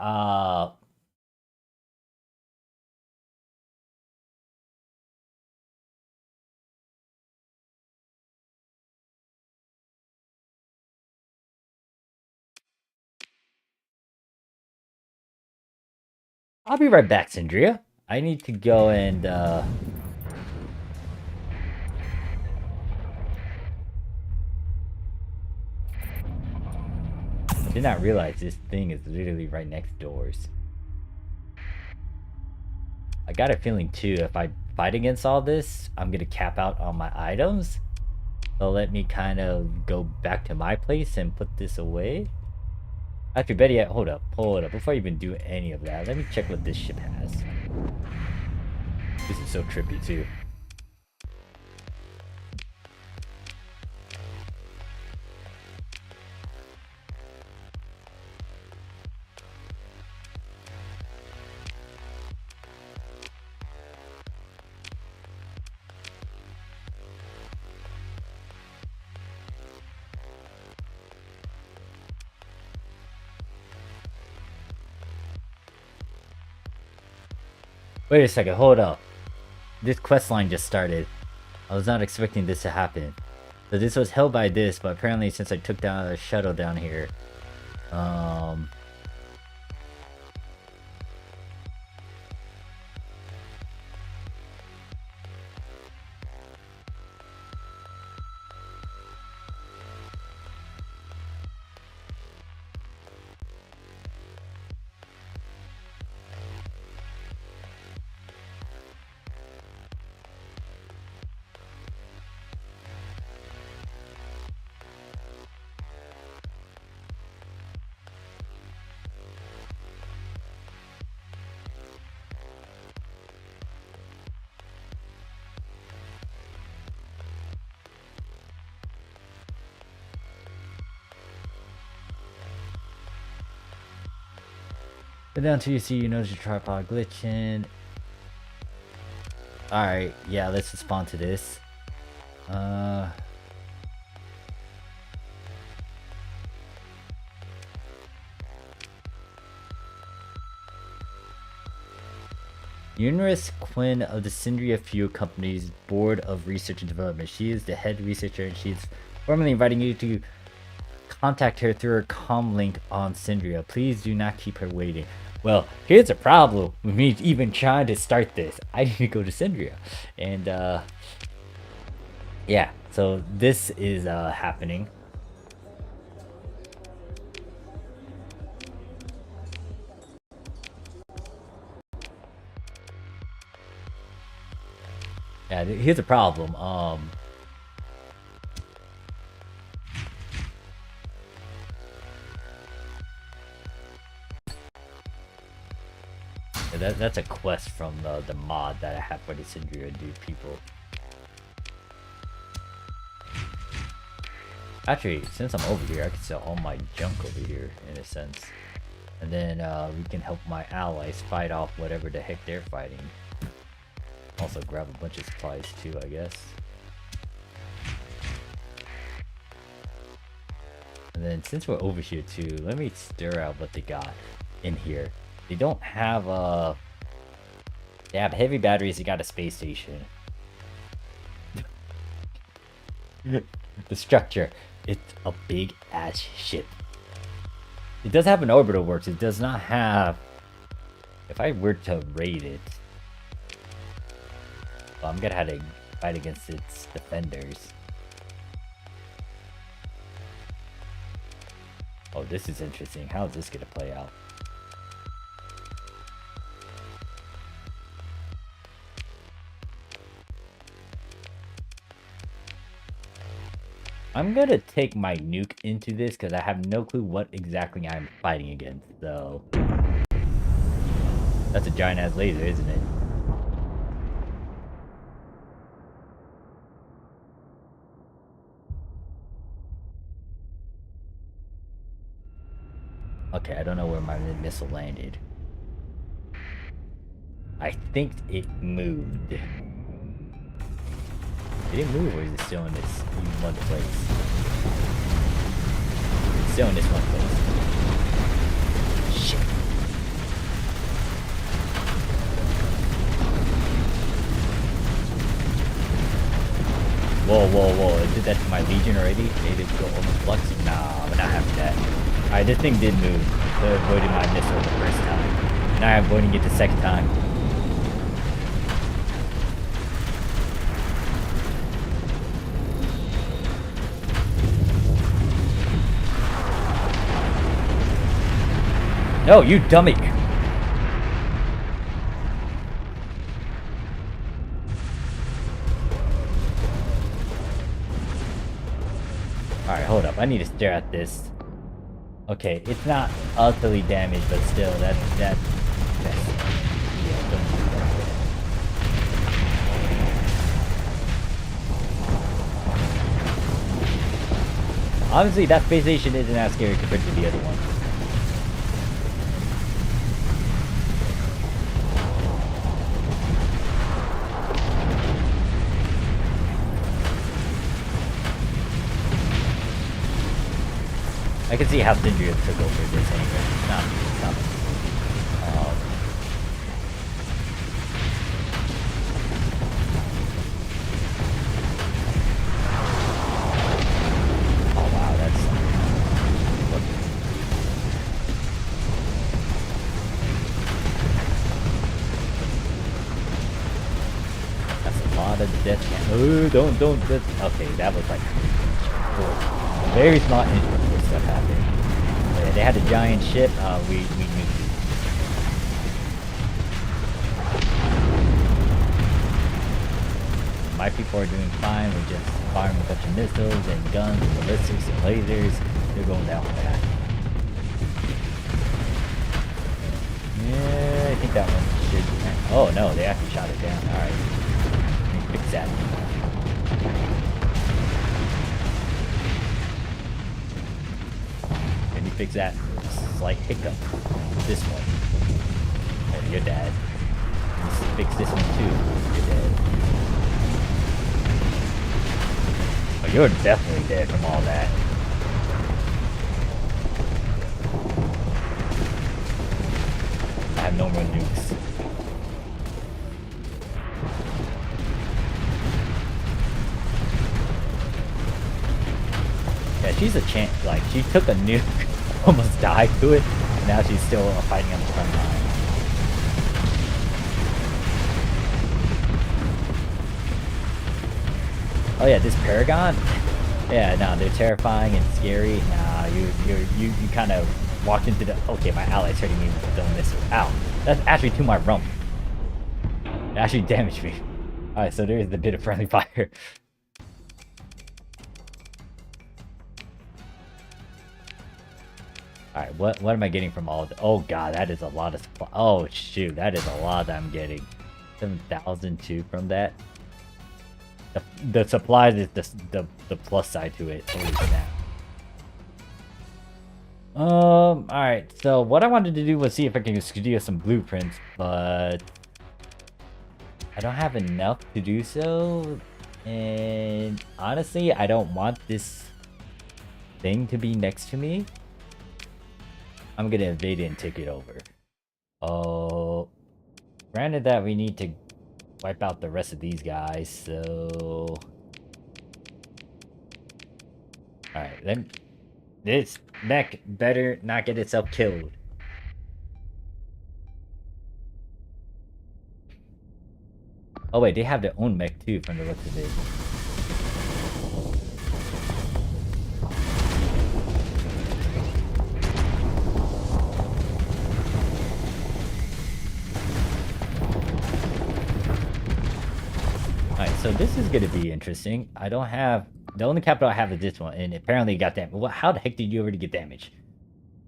I'll be right back, Syndria. I need to go and, I did not realize this thing is literally right next doors. I got a feeling too, if I fight against all this, I'm gonna cap out on my items. So let me kind of go back to my place and put this away. Actually, better yet, hold up. Before I even do any of that, let me check what this ship has. This is so trippy too. Wait a second, hold up. This quest line just started. I was not expecting this to happen. So this was held by this, but apparently since I took down a shuttle down here, go down till you see you notice your tripod glitching. Alright, yeah, let's respond to this. Uneris Quinn of the Syndria Fuel Company's Board of Research and Development. She is the head researcher and she's formally inviting you to contact her through her comm link on Syndria. Please do not keep her waiting. Well, here's a problem with me even trying to start this. I need to go to Syndria. And, yeah, so this is, happening. Yeah, here's a problem. That's a quest from the mod that I have for the Syndria dude people. Actually, since I'm over here, I can sell all my junk over here, in a sense. And then we can help my allies fight off whatever the heck they're fighting. Also grab a bunch of supplies too, I guess. And then since we're over here too, let me stir out what they got in here. They don't have they have heavy batteries, they got a space station. The structure, it's a big ass ship. It does have an orbital works, it does not have, if I were to raid it, well, I'm gonna have to fight against its defenders. Oh, this is interesting. How is this gonna play out? I'm gonna take my nuke into this because I have no clue what exactly I'm fighting against, so... That's a giant ass laser, isn't it? Okay, I don't know where my missile landed. I think it moved. Did it move or is it still in this one place? It's still in this one place. Shit. Whoa, whoa, whoa. I did that to my Legion already? Made it go almost flux? Nah, we're not having that. Alright, this thing did move. It avoided my missile the first time. Now I'm avoiding it the second time. No, you dummy! Alright, hold up. I need to stare at this. Okay, it's not utterly damaged, but still, that's yeah, don't do that. Honestly, that space station isn't as scary compared to the other one. I can see how Syndria took over this anyway. It's not. Oh wow, that's a lot of death. Oh, don't. Okay, that was like cool. Very small inch before stuff happened. Yeah, they had a giant ship. We knew. My people are doing fine. We're just firing a bunch of missiles and guns and ballistics and lasers. They're going down with that. Yeah, I think that one should. Oh no, they actually shot it down. All right, let me fix that. Fix that slight hiccup. This one. Oh, you're dead. Let's fix this one too. You're dead. Oh, you're definitely dead from all that. I have no more nukes. Yeah, she's a champ. Like, she took a nuke. Almost died to it, and now she's still fighting on the front line. Oh yeah, this Paragon? Yeah, no, they're terrifying and scary. Nah, you kind of walked into the. Okay, my allies hurting me with the missile. Ow, that's actually to my rump. It actually damaged me. All right, so there is a bit of friendly fire. Alright, what am I getting from all of the— oh god, that is a lot of supply. Oh shoot, that is a lot that I'm getting. 7,002 from that. The supplies is the plus side to it. Holy snap. Alright, so what I wanted to do was see if I can studio some blueprints, but I don't have enough to do so. And honestly, I don't want this thing to be next to me. I'm gonna invade it and take it over. Oh, granted that we need to wipe out the rest of these guys, so... Alright, then this mech better not get itself killed. Oh wait, they have their own mech too from the looks of it. So this is gonna be interesting. I don't have— the only capital I have is this one, and apparently it got damaged. Well, how the heck did you already get damaged?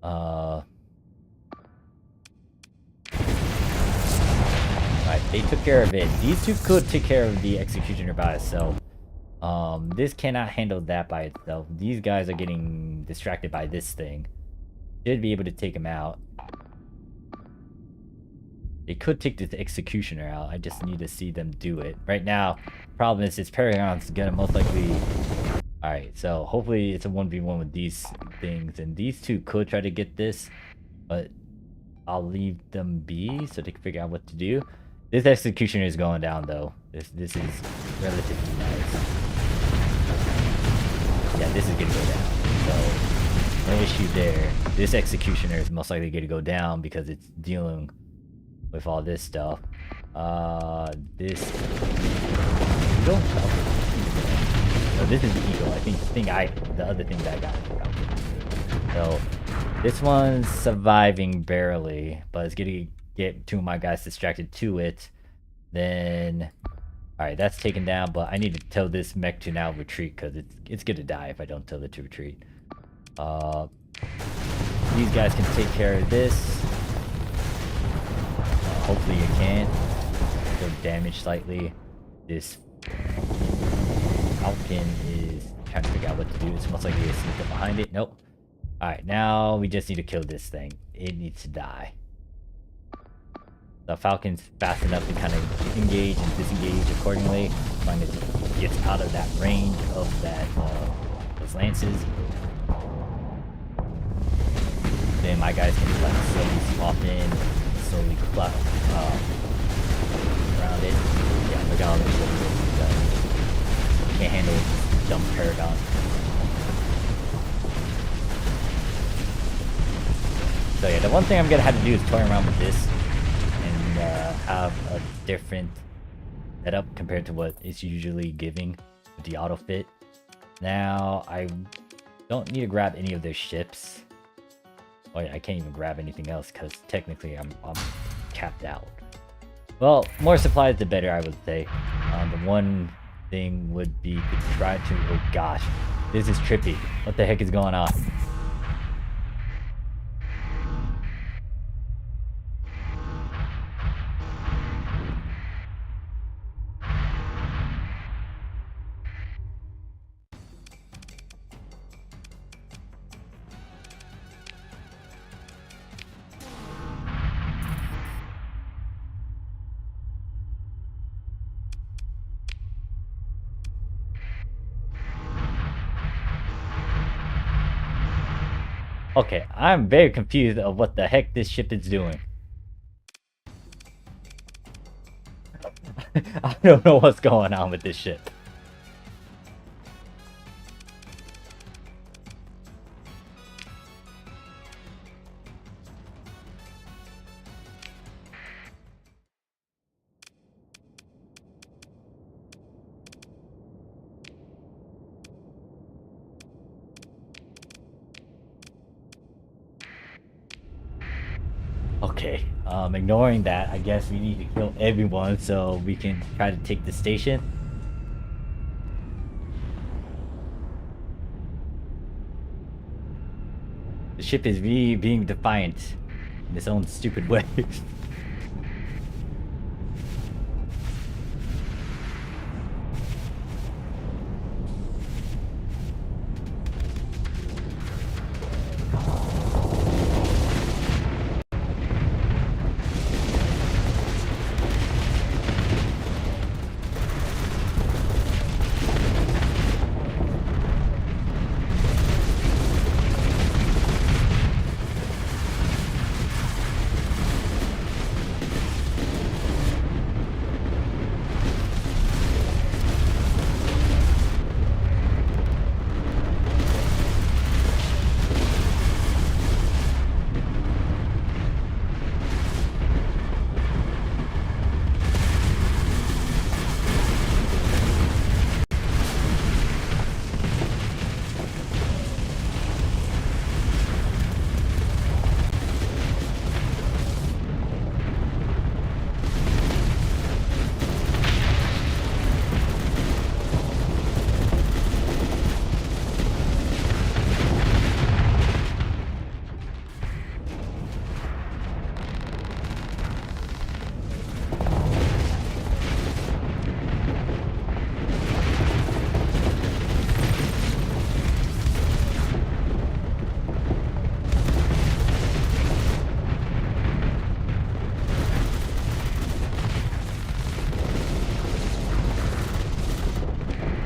Alright, they took care of it. These two could take care of the executioner by itself. This cannot handle that by itself. These guys are getting distracted by this thing. Should be able to take him out. They could take this executioner out. I just need to see them do it. Right now, problem is this Paragon's gonna most likely... Alright, so hopefully it's a 1v1 with these things. And these two could try to get this, but I'll leave them be so they can figure out what to do. This executioner is going down though. This is relatively nice. Yeah, this is gonna go down. So, no issue there. This executioner is most likely gonna go down because it's dealing with all this stuff. This Eagle? No, this is the Eagle. I think the other thing that I got. So this one's surviving barely, but it's gonna get two of my guys distracted to it. Then, all right, that's taken down. But I need to tell this mech to now retreat because it's gonna die if I don't tell it to retreat. These guys can take care of this. Hopefully you can. Still damaged slightly. This Falcon is trying to figure out what to do. It's most likely to sneak up behind it. Nope. Alright, now we just need to kill this thing. It needs to die. The Falcon's fast enough to kind of engage and disengage accordingly. As long as it gets out of that range of that those lances. Then my guys can like slowly swap in, slowly flap around it. Yeah, look at all the shit he's done. Can't handle it, dumb Paragon. So yeah, the one thing I'm gonna have to do is toy around with this and have a different setup compared to what it's usually giving with the auto fit. Now I don't need to grab any of their ships. Oh yeah, I can't even grab anything else because technically I'm capped out. Well, more supplies the better, I would say. The one thing would be to try to... Oh gosh, this is trippy. What the heck is going on? Okay, I'm very confused of what the heck this ship is doing. I don't know what's going on with this ship. Okay, ignoring that, I guess we need to kill everyone so we can try to take the station. The ship is really being defiant in its own stupid way.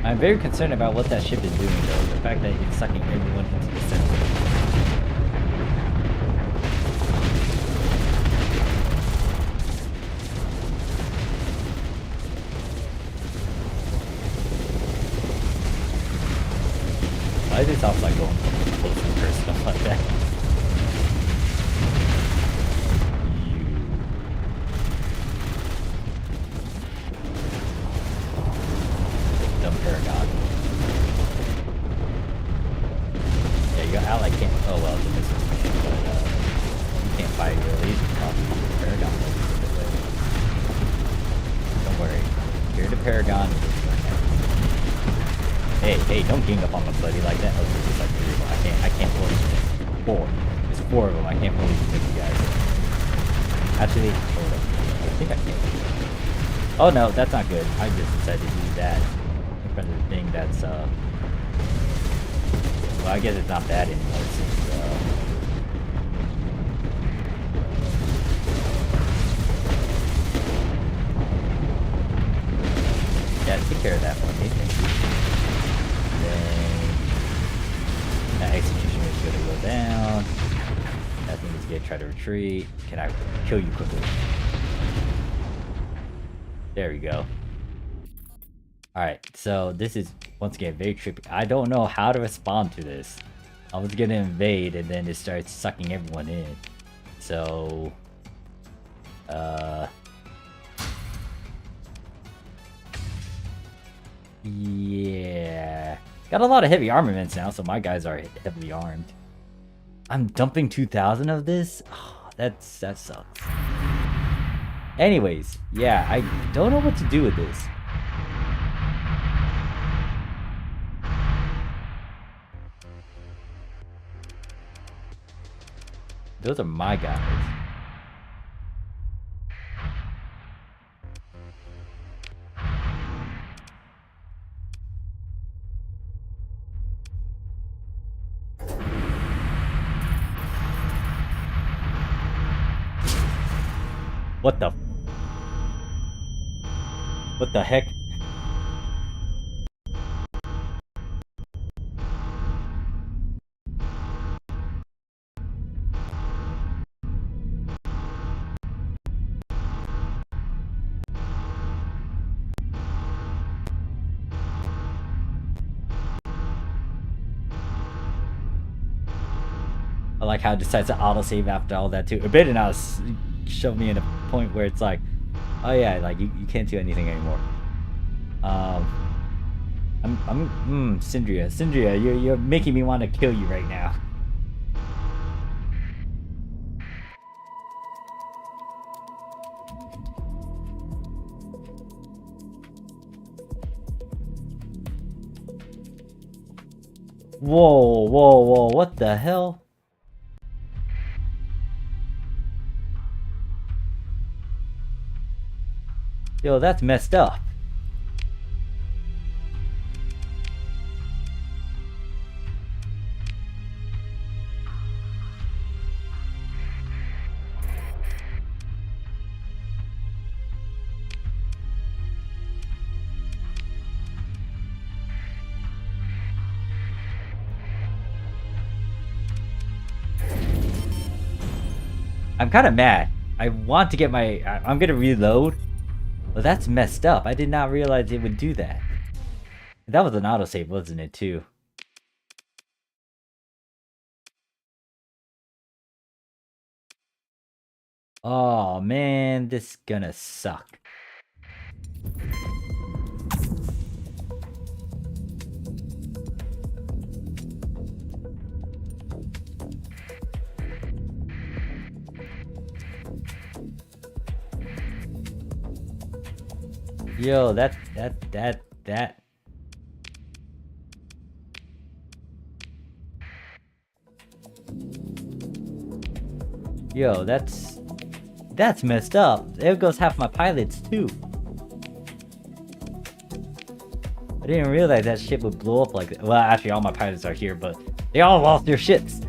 I'm very concerned about what that ship is doing though. The fact that it's sucking everyone into the center. Why is it sound like going close to first stuff like that? Hey, don't gang up on my buddy like that. Oh, there's like 3 of them. I can't believe this. 4. There's 4 of them. I can't believe you guys. Actually, hold up. I think I can. Oh no, that's not good. I just decided to do that in front of the thing that's well, I guess it's not bad anymore since yeah, take care of that one. Hey, thank you. Then that execution is gonna go down. That thing is gonna try to retreat. Can I kill you quickly? There we go. Alright, so this is once again very trippy. I don't know how to respond to this. I was gonna invade and then it starts sucking everyone in. So yeah. Got a lot of heavy armaments now, so my guys are heavily armed. I'm dumping 2,000 of this? Oh, that sucks. Anyways, yeah, I don't know what to do with this. Those are my guys. What the? What the heck? I like how it decides to autosave after all that too. It better not shove me in a point where it's like, oh yeah, like you can't do anything anymore. Syndria, you're making me want to kill you right now. Whoa, what the hell? Yo, that's messed up. I'm kind of mad. I want to get my... I'm gonna reload. But that's messed up. I did not realize it would do that. That was an autosave, wasn't it, too? Oh, man. This is gonna suck. Yo, that. Yo, that's messed up. There goes half my pilots too. I didn't realize that ship would blow up like that. Well, actually, all my pilots are here, but they all lost their ships.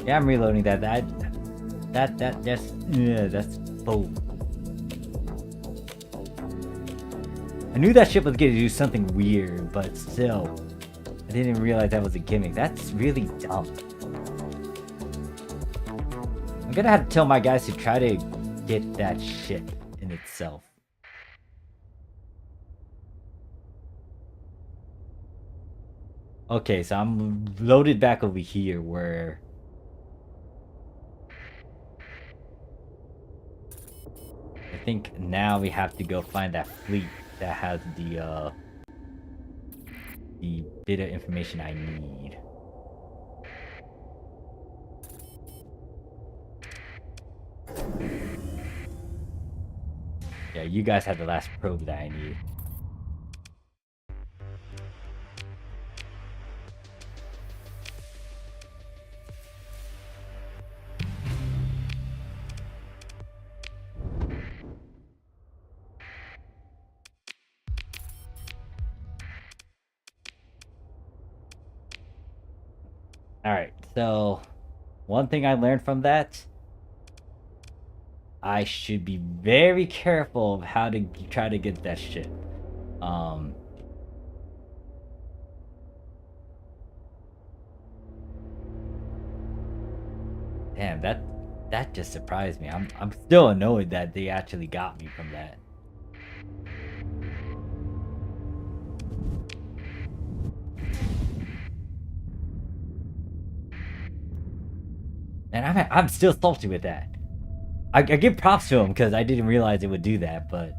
Yeah, I'm reloading that. That's bold. I knew that ship was gonna do something weird, but still, I didn't realize that was a gimmick. That's really dumb. I'm gonna have to tell my guys to try to get that ship in itself. Okay, so I'm loaded back over here where think now we have to go find that fleet that has the bit of information I need. Yeah, you guys have the last probe that I need. Alright, so one thing I learned from that, I should be very careful of how to try to get that shit. Damn, that just surprised me. I'm still annoyed that they actually got me from that. And I'm still salty with that. I give props to him because I didn't realize it would do that, but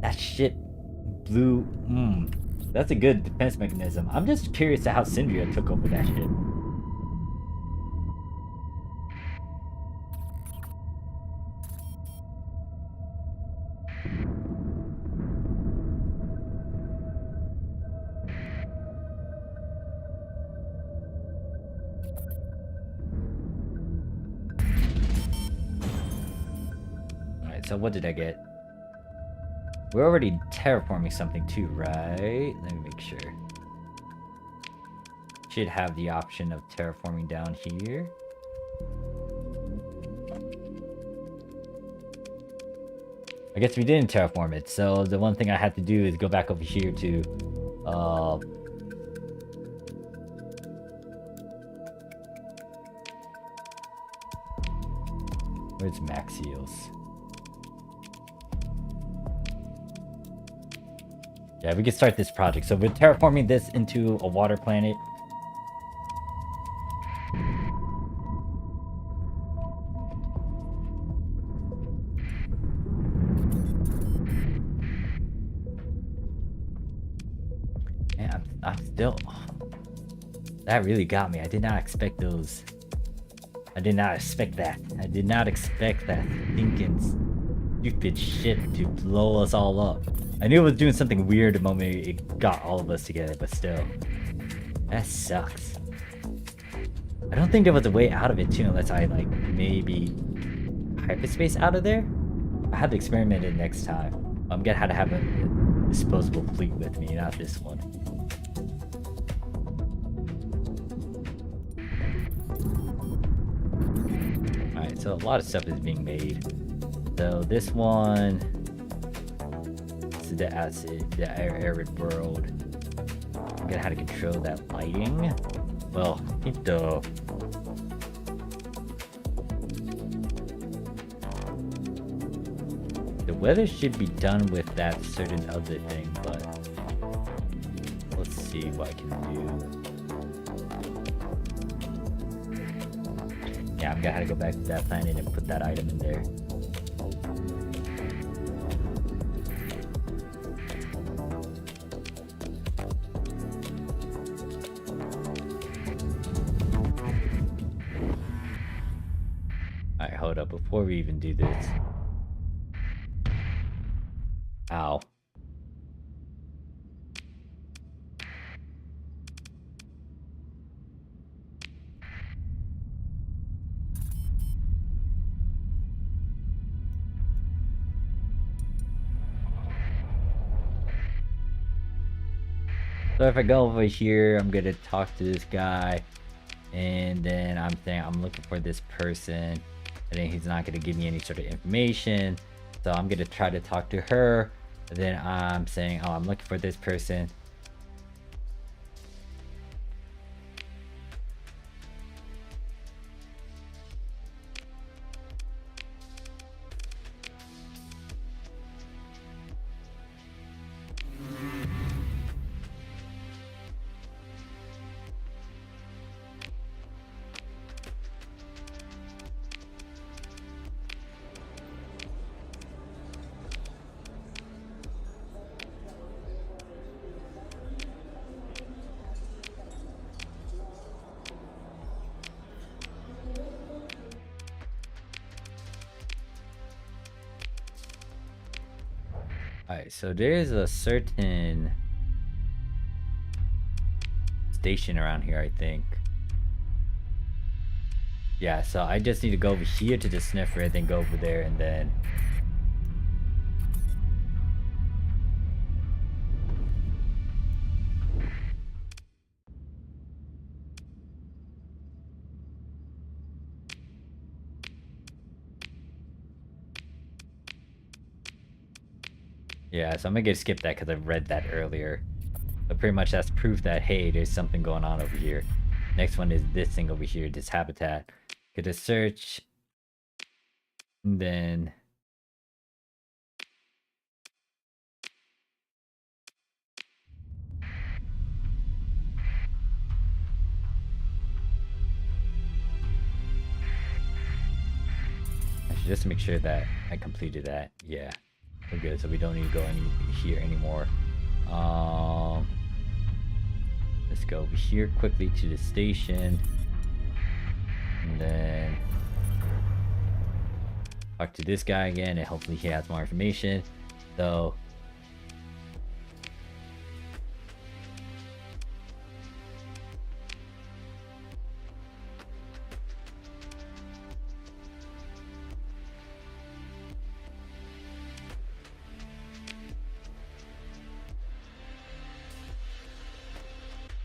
that shit blew. That's a good defense mechanism. I'm just curious to how Symbiote took over that shit. Alright, so what did I get? We're already terraforming something too, right? Let me make sure. Should have the option of terraforming down here. I guess we didn't terraform it, so the one thing I had to do is go back over here to, where's Maxios? Yeah, we can start this project. So we're terraforming this into a water planet. And I'm still... That really got me. I did not expect those. I did not expect that. I did not expect that thinking stupid shit to blow us all up. I knew it was doing something weird the moment it got all of us together, but still. That sucks. I don't think there was a way out of it too, unless I like maybe hyperspace out of there. I have to experiment it next time. I'm gonna have to have a disposable fleet with me, not this one. Alright, so a lot of stuff is being made. So this one, this is the acid, the arid world. I'm gonna have to control that lighting. Well, I think the weather should be done with that certain other thing, but let's see what I can do. Yeah, I'm gonna have to go back to that planet and put that item in there. Alright, hold up, before we even do this. Ow. So if I go over here, I'm gonna talk to this guy, and then I'm saying I'm looking for this person, and then he's not gonna give me any sort of information. So I'm gonna try to talk to her, and then I'm saying, oh, I'm looking for this person. Alright, so there is a certain station around here, I think. Yeah, so I just need to go over here to the sniffer, then go over there, and then... Yeah, so I'm gonna skip that because I read that earlier. But pretty much that's proof that, hey, there's something going on over here. Next one is this thing over here, this habitat. Get a search. And then... Actually, just to make sure that I completed that. Yeah, we're good. So we don't need to go here anymore. Let's go over here quickly to the station. And then talk to this guy again, and hopefully he has more information. So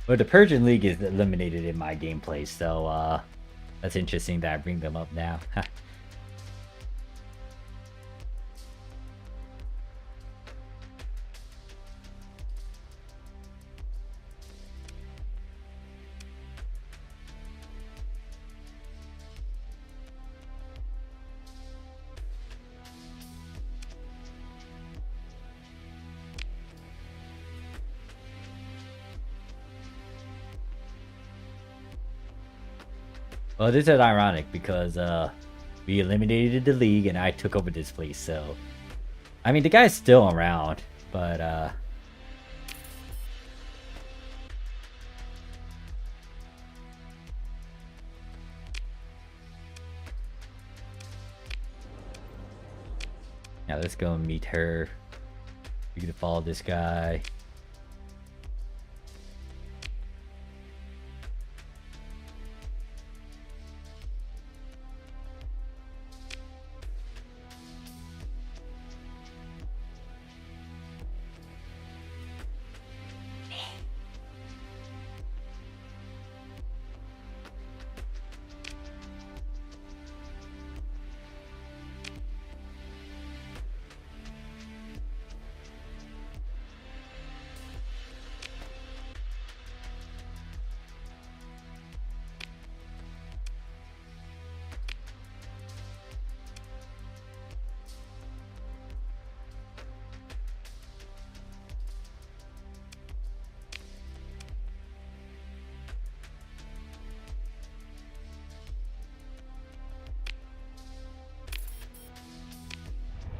well, the Persian League is eliminated in my gameplay, so that's interesting that I bring them up now. Well, this is ironic because we eliminated the league and I took over this place, so I mean the guy's still around, but yeah, let's go and meet her. We can follow this guy.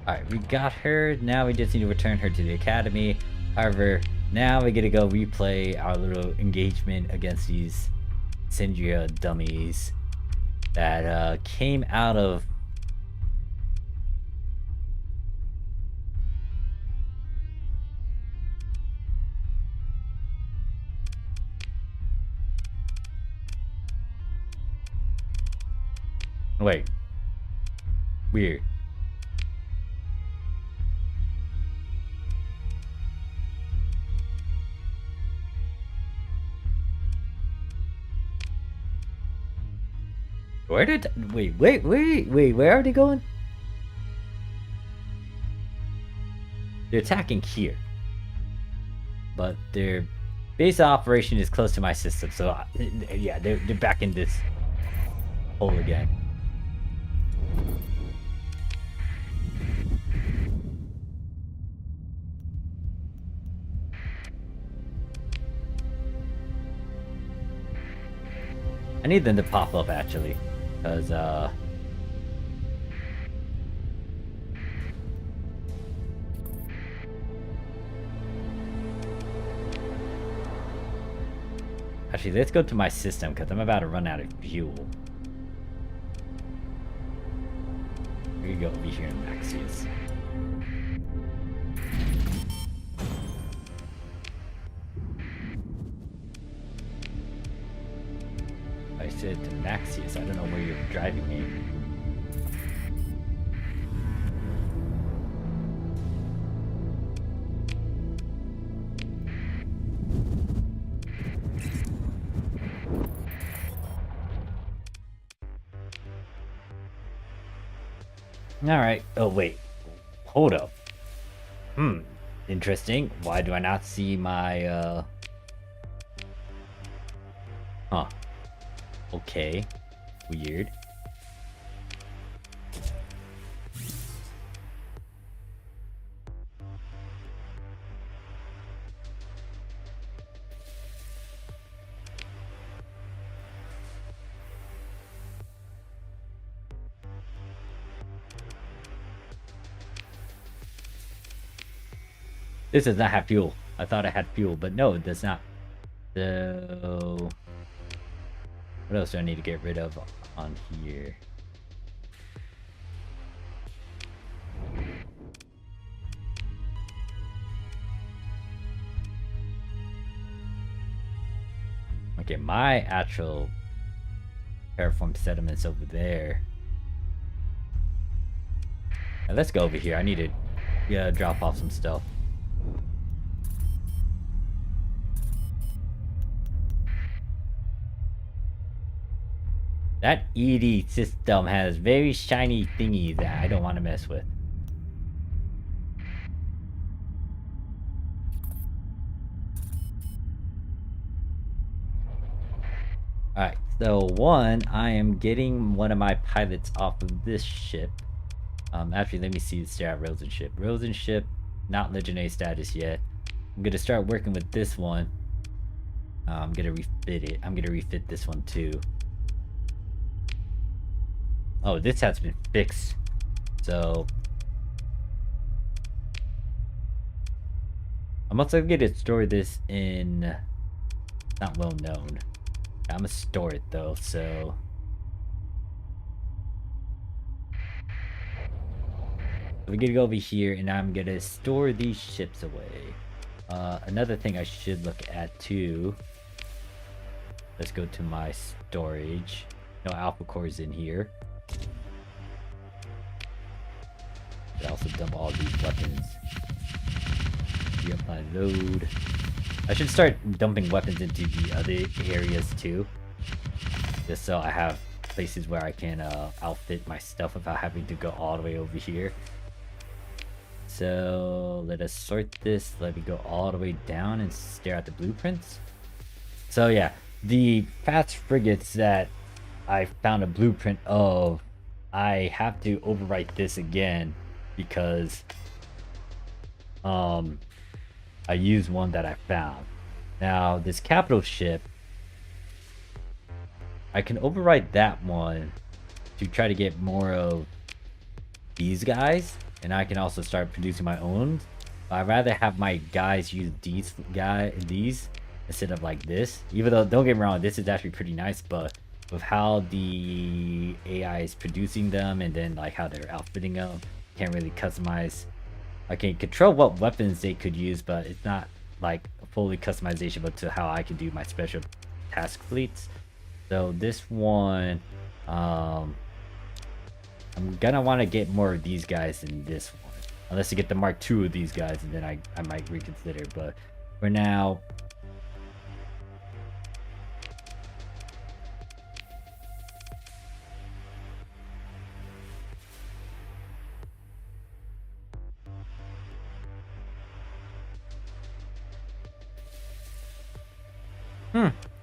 Alright, we got her. Now we just need to return her to the academy. However, now we get to go replay our little engagement against these Syndria dummies that came out of... Wait. Weird. Where did... Wait, where are they going? They're attacking here. But their base of operation is close to my system, so yeah, they're back in this hole again. I need them to pop up actually, because actually let's go to my system because I'm about to run out of fuel. We can go over here in Maxius. said to Maxius. I don't know where you're driving me. Alright. Oh, wait. Hold up. Interesting. Why do I not see my, Huh. Okay. Weird. This does not have fuel. I thought I had fuel, but no, it does not. So... what else do I need to get rid of on here? Okay, my actual terraform settlements over there. Now let's go over here. I need to drop off some stuff. That ED system has very shiny thingies that I don't want to mess with. Alright, so one, I am getting one of my pilots off of this ship. Actually, let me see the stare at Rosen ship. Rosen ship, not legendary status yet. I'm gonna start working with this one. I'm gonna refit it. I'm gonna refit this one too. Oh, this has been fixed. So I'm also gonna store this in not well known. I'm gonna store it though, so we're gonna go over here and I'm gonna store these ships away. Another thing I should look at too. Let's go to my storage. No alpha cores in here. I also dump all these weapons. Yep, my load. I should start dumping weapons into the other areas too. Just so I have places where I can outfit my stuff without having to go all the way over here. So let us sort this. Let me go all the way down and stare at the blueprints. So yeah, the fast frigates that I found a blueprint of, I have to overwrite this again because I used one that I found. Now this capital ship, I can overwrite that one to try to get more of these guys, and I can also start producing my own. I'd rather have my guys use these instead of like this. Even though, don't get me wrong, this is actually pretty nice, but with how the AI is producing them and then like how they're outfitting them, can't really customize. I can control what weapons they could use, but it's not like fully customization, but to how I can do my special task fleets. So this one, I'm gonna want to get more of these guys than this one, unless I get the Mark II of these guys, and then I might reconsider. But for now,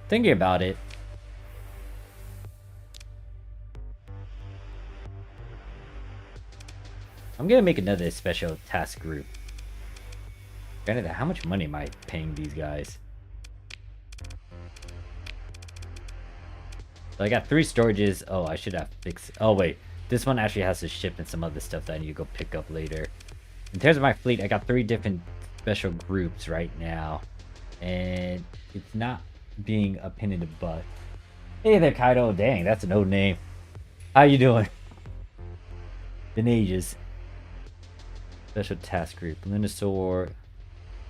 thinking about it, I'm gonna make another special task group. Granted, how much money am I paying these guys? So I got 3 storages. Oh, I should have fixed. Oh wait, this one actually has to ship and some other stuff that I need to go pick up later. In terms of my fleet, I got 3 different special groups right now, and it's not being a pain in the butt. Hey there, Kaido. Dang, that's an old name. How you doing? Been ages. Special task group: Lunosaur,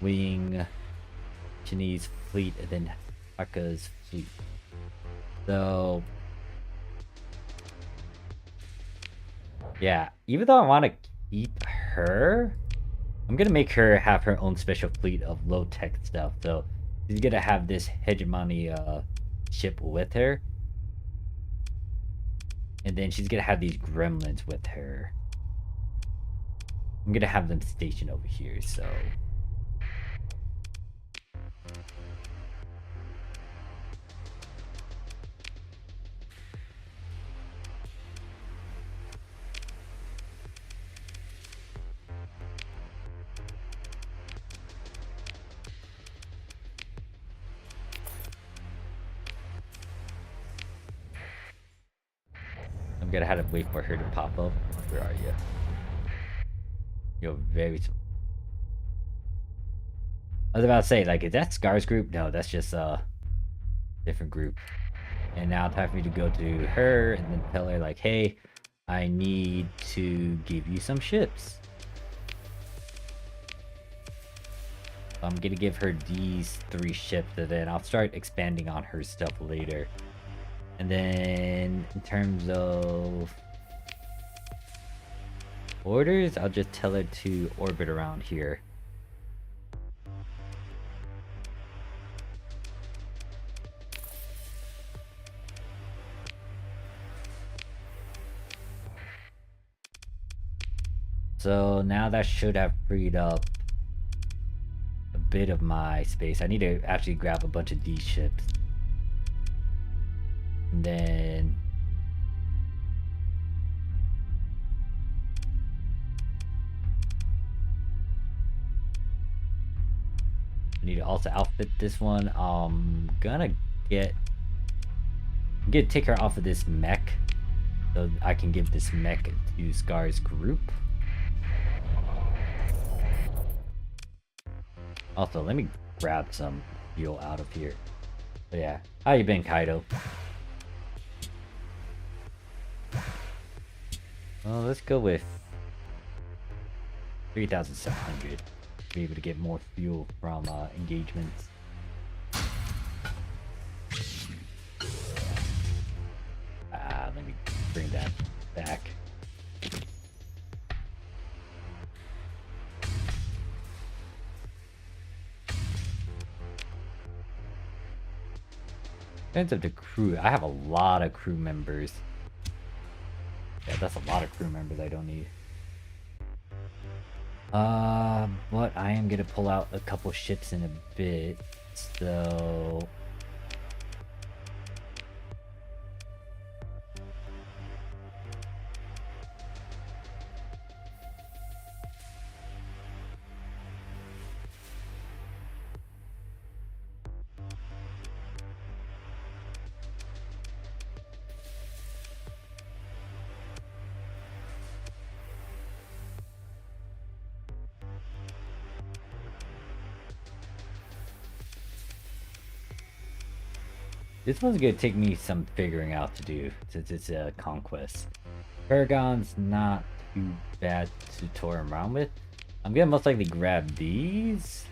Wing, Chinese fleet, and then Aka's fleet. So Yeah, even though I want to keep her, I'm gonna make her have her own special fleet of low-tech stuff. So she's gonna have this hegemony ship with her. And then she's gonna have these gremlins with her. I'm gonna have them stationed over here, so... I'm gonna have to wait for her to pop up. Where are you? You're very... I was about to say, like, is that Scar's group? No, that's just a different group. And now time for me to go to her and then tell her, like, hey, I need to give you some ships. I'm gonna give her these 3 ships, and then I'll start expanding on her stuff later. And then in terms of orders, I'll just tell her to orbit around here. So now that should have freed up a bit of my space. I need to actually grab a bunch of these ships. And then... I need to also outfit this one. I'm gonna take her off of this mech. So I can give this mech to Scar's group. Also, let me grab some fuel out of here. But yeah, how you been, Kaido? Well, let's go with 3,700. Be able to get more fuel from engagements. Let me bring that back. In terms of the crew, I have a lot of crew members. Yeah, that's a lot of crew members I don't need. But I am gonna pull out a couple ships in a bit, so... This one's gonna take me some figuring out to do, since it's a conquest. Paragon's not too bad to tour around with. I'm gonna most likely grab these.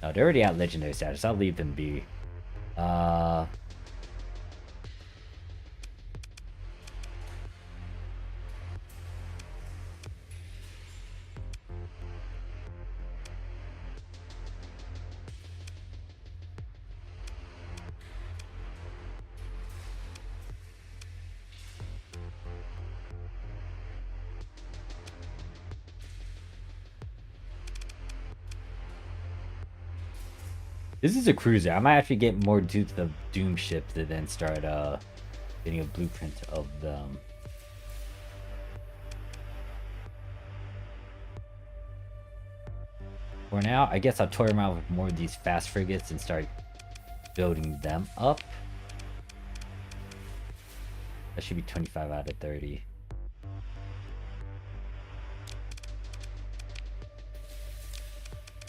No, they're already at legendary status. I'll leave them be. This is a cruiser. I might actually get more dudes of Doom ships to then start getting a blueprint of them. For now, I guess I'll toy around with more of these fast frigates and start building them up. That should be 25 out of 30.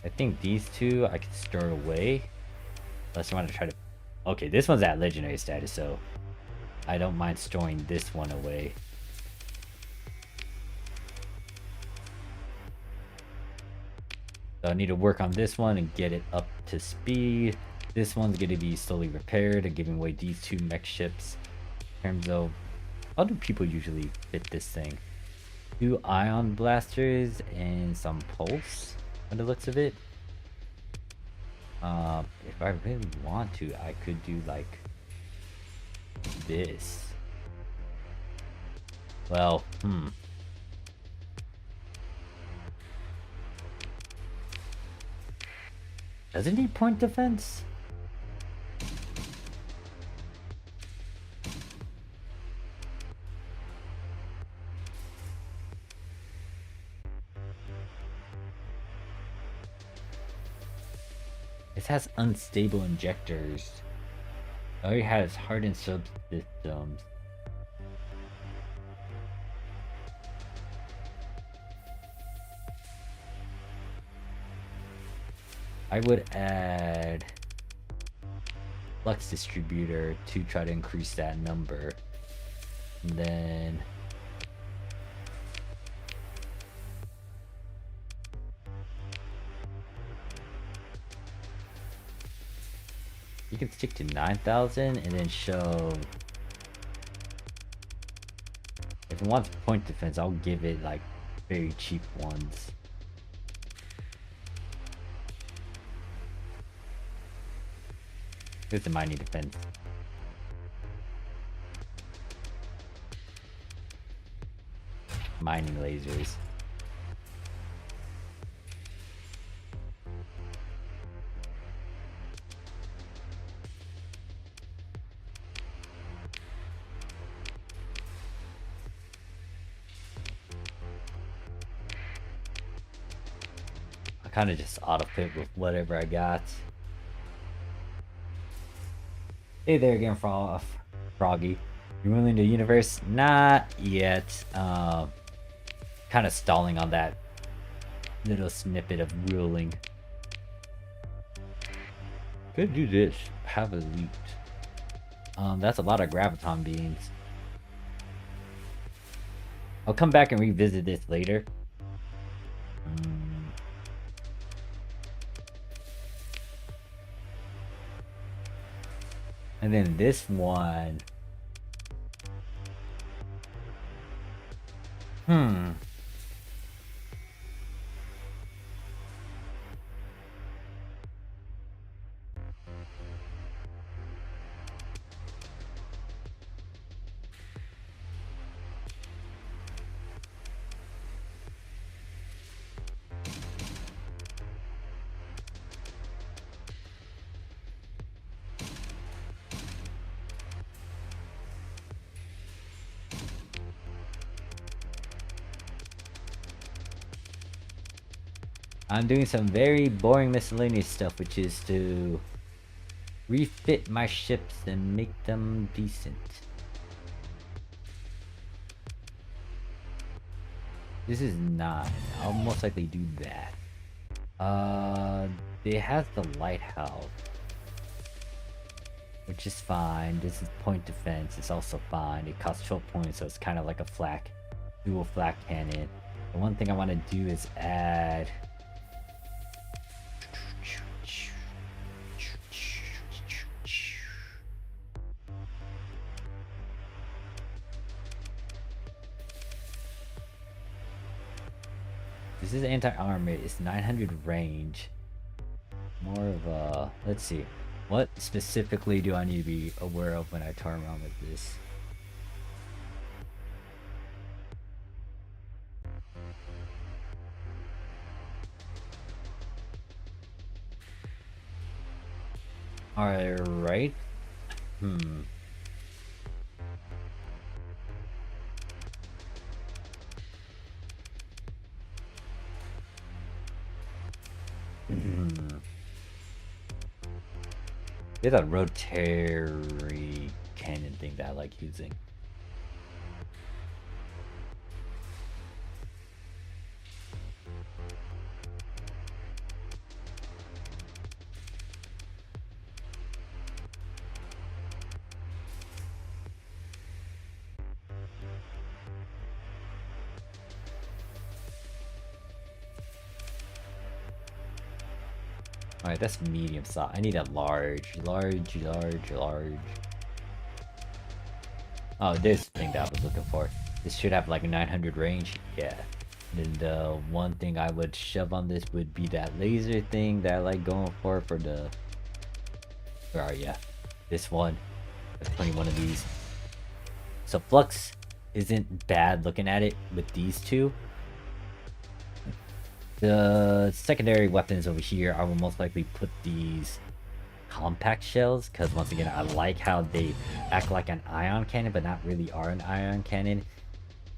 I think these two I can store away. Unless I want to try to... Okay, this one's at legendary status, so I don't mind storing this one away. So I need to work on this one and get it up to speed. This one's going to be slowly repaired and giving away these 2 mech ships. In terms of How do people usually fit this thing? 2 ion blasters and some pulse, by the looks of it. If I really want to, I could do like this. Well, does it need point defense? It has unstable injectors. It already has hardened subsystems. I would add flux distributor to try to increase that number. And then you can stick to 9,000 and then show. If it wants point defense, I'll give it like very cheap ones. This is mining defense. Mining lasers. I kind of just auto fit with whatever I got. Hey there again, Froggy. You ruling the universe? Not yet. Kind of stalling on that little snippet of ruling. Could do this. Have a leaked. That's a lot of graviton beams. I'll come back and revisit this later. And then this one. I'm doing some very boring miscellaneous stuff, which is to refit my ships and make them decent. This is 9. I'll most likely do that. It has the lighthouse, which is fine. This is point defense. It's also fine. It costs 12 points, so it's kind of like a flak, dual flak cannon. The one thing I want to do is add. This is anti-armor. It's 900 range. More of a. Let's see. What specifically do I need to be aware of when I turn around with this? Alright. There's a rotary cannon thing that I like using. Alright, that's medium size. I need a large. Oh, this thing that I was looking for. This should have like a 900 range. Yeah. Then the one thing I would shove on this would be that laser thing that I like going for the... Where are ya? This one. There's 21 of these. So Flux isn't bad looking at it with these two. The secondary weapons over here, I will most likely put these compact shells, because once again, I like how they act like an ion cannon, but not really are an ion cannon.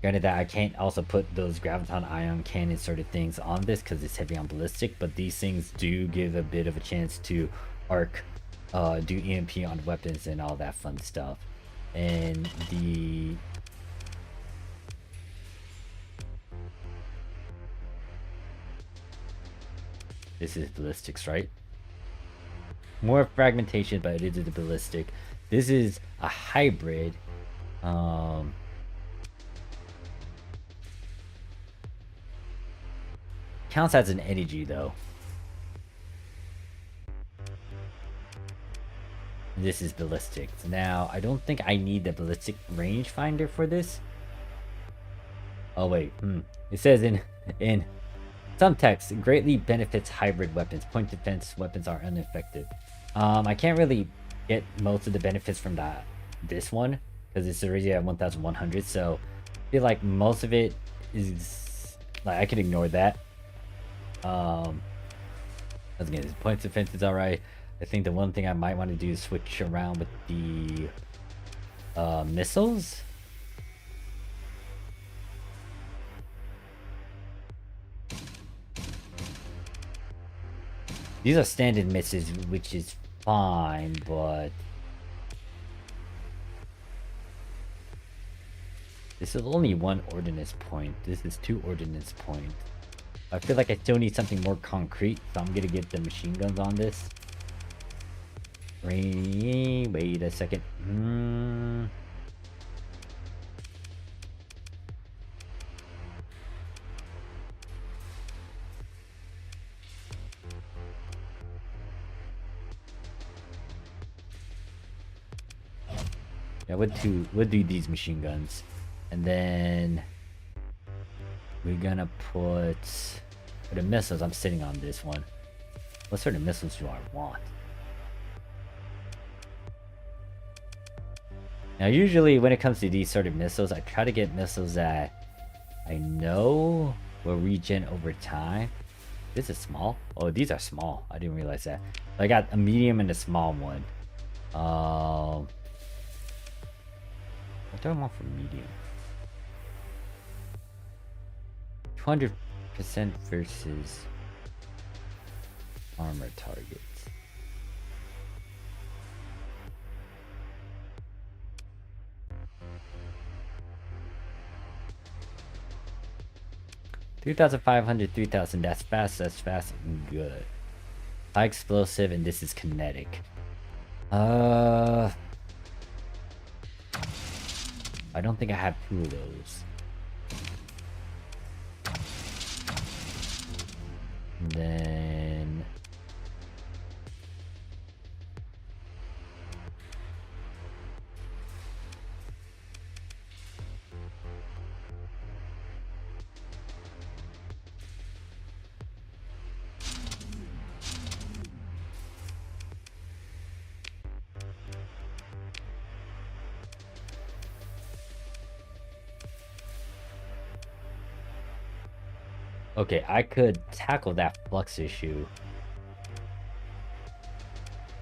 Granted that I can't also put those graviton ion cannon sort of things on this because it's heavy on ballistic, but these things do give a bit of a chance to arc, do EMP on weapons and all that fun stuff. And the... This is ballistics, right? More fragmentation, but it is a ballistic. This is a hybrid. Counts as an energy though. This is ballistic. Now, I don't think I need the ballistic rangefinder for this. Oh wait, it says in some text, it greatly benefits hybrid weapons. Point defense weapons are unaffected. I can't really get most of the benefits from this one because it's already at 1100. So I feel like most of it is like I could ignore that. Again, his point defense is alright. I think the one thing I might want to do is switch around with the missiles. These are standard missiles, which is fine, but this is only one ordnance point. This is 2 ordnance points. I feel like I still need something more concrete, so I'm gonna get the machine guns on this. Wait a second. Yeah, we'll do these machine guns, and then we're gonna put for the missiles. I'm sitting on this one. What sort of missiles do I want? Now, usually when it comes to these sort of missiles, I try to get missiles that I know will regen over time. This is small. Oh, these are small. I didn't realize that. I got a medium and a small one. What do I want for medium? 200% versus armor targets. $3,500, $3,000. That's fast. That's fast and good. High explosive, and this is kinetic. I don't think I have 2 of those. And then okay, I could tackle that flux issue.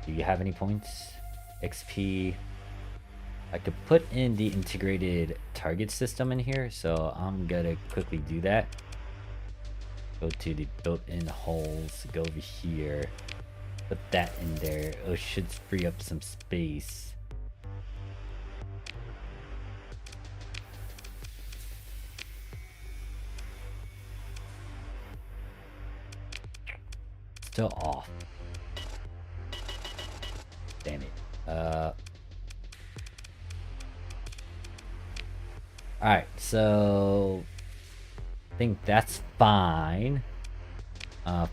Do you have any points? XP. I could put in the integrated target system in here, so I'm gonna quickly do that. Go to the built-in holes, go over here, put that in there. It should free up some space. Still off. Damn it. Alright, so I think that's fine.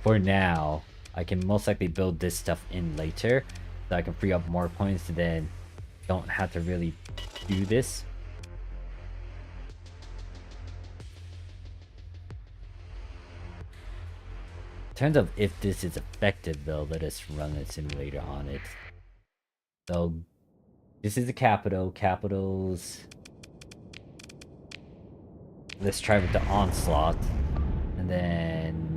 For now, I can most likely build this stuff in later, so I can free up more points and then don't have to really do this. terms of if this is effective, though, let us run a simulator on it. So, this is the capital. Capitals. Let's try with the onslaught. And then...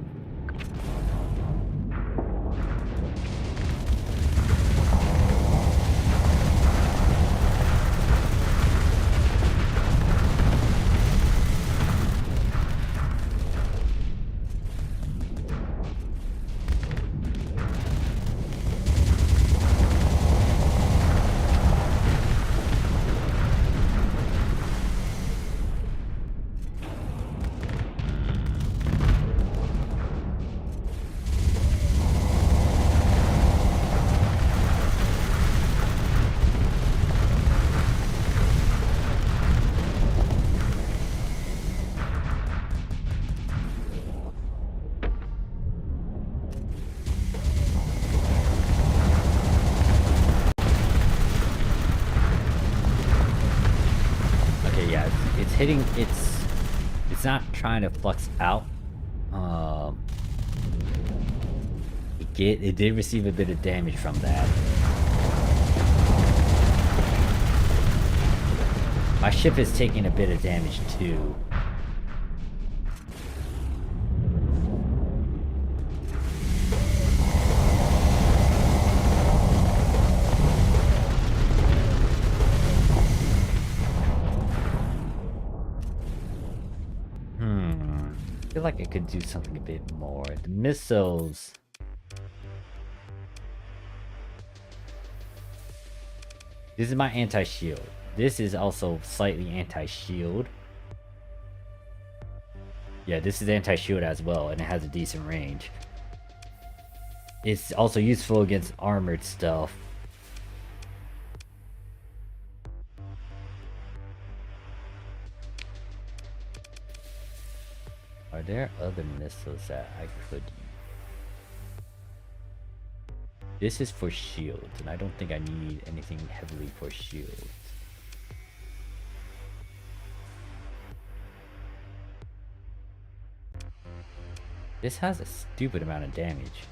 hitting it's not trying to flux out. It did receive a bit of damage from that. My ship is taking a bit of damage too. I feel like I could do something a bit more. The missiles. This is my anti-shield. This is also slightly anti-shield. Yeah, this is anti-shield as well, and it has a decent range. It's also useful against armored stuff. Are there other missiles that I could use? This is for shields, and I don't think I need anything heavily for shields. This has a stupid amount of damage.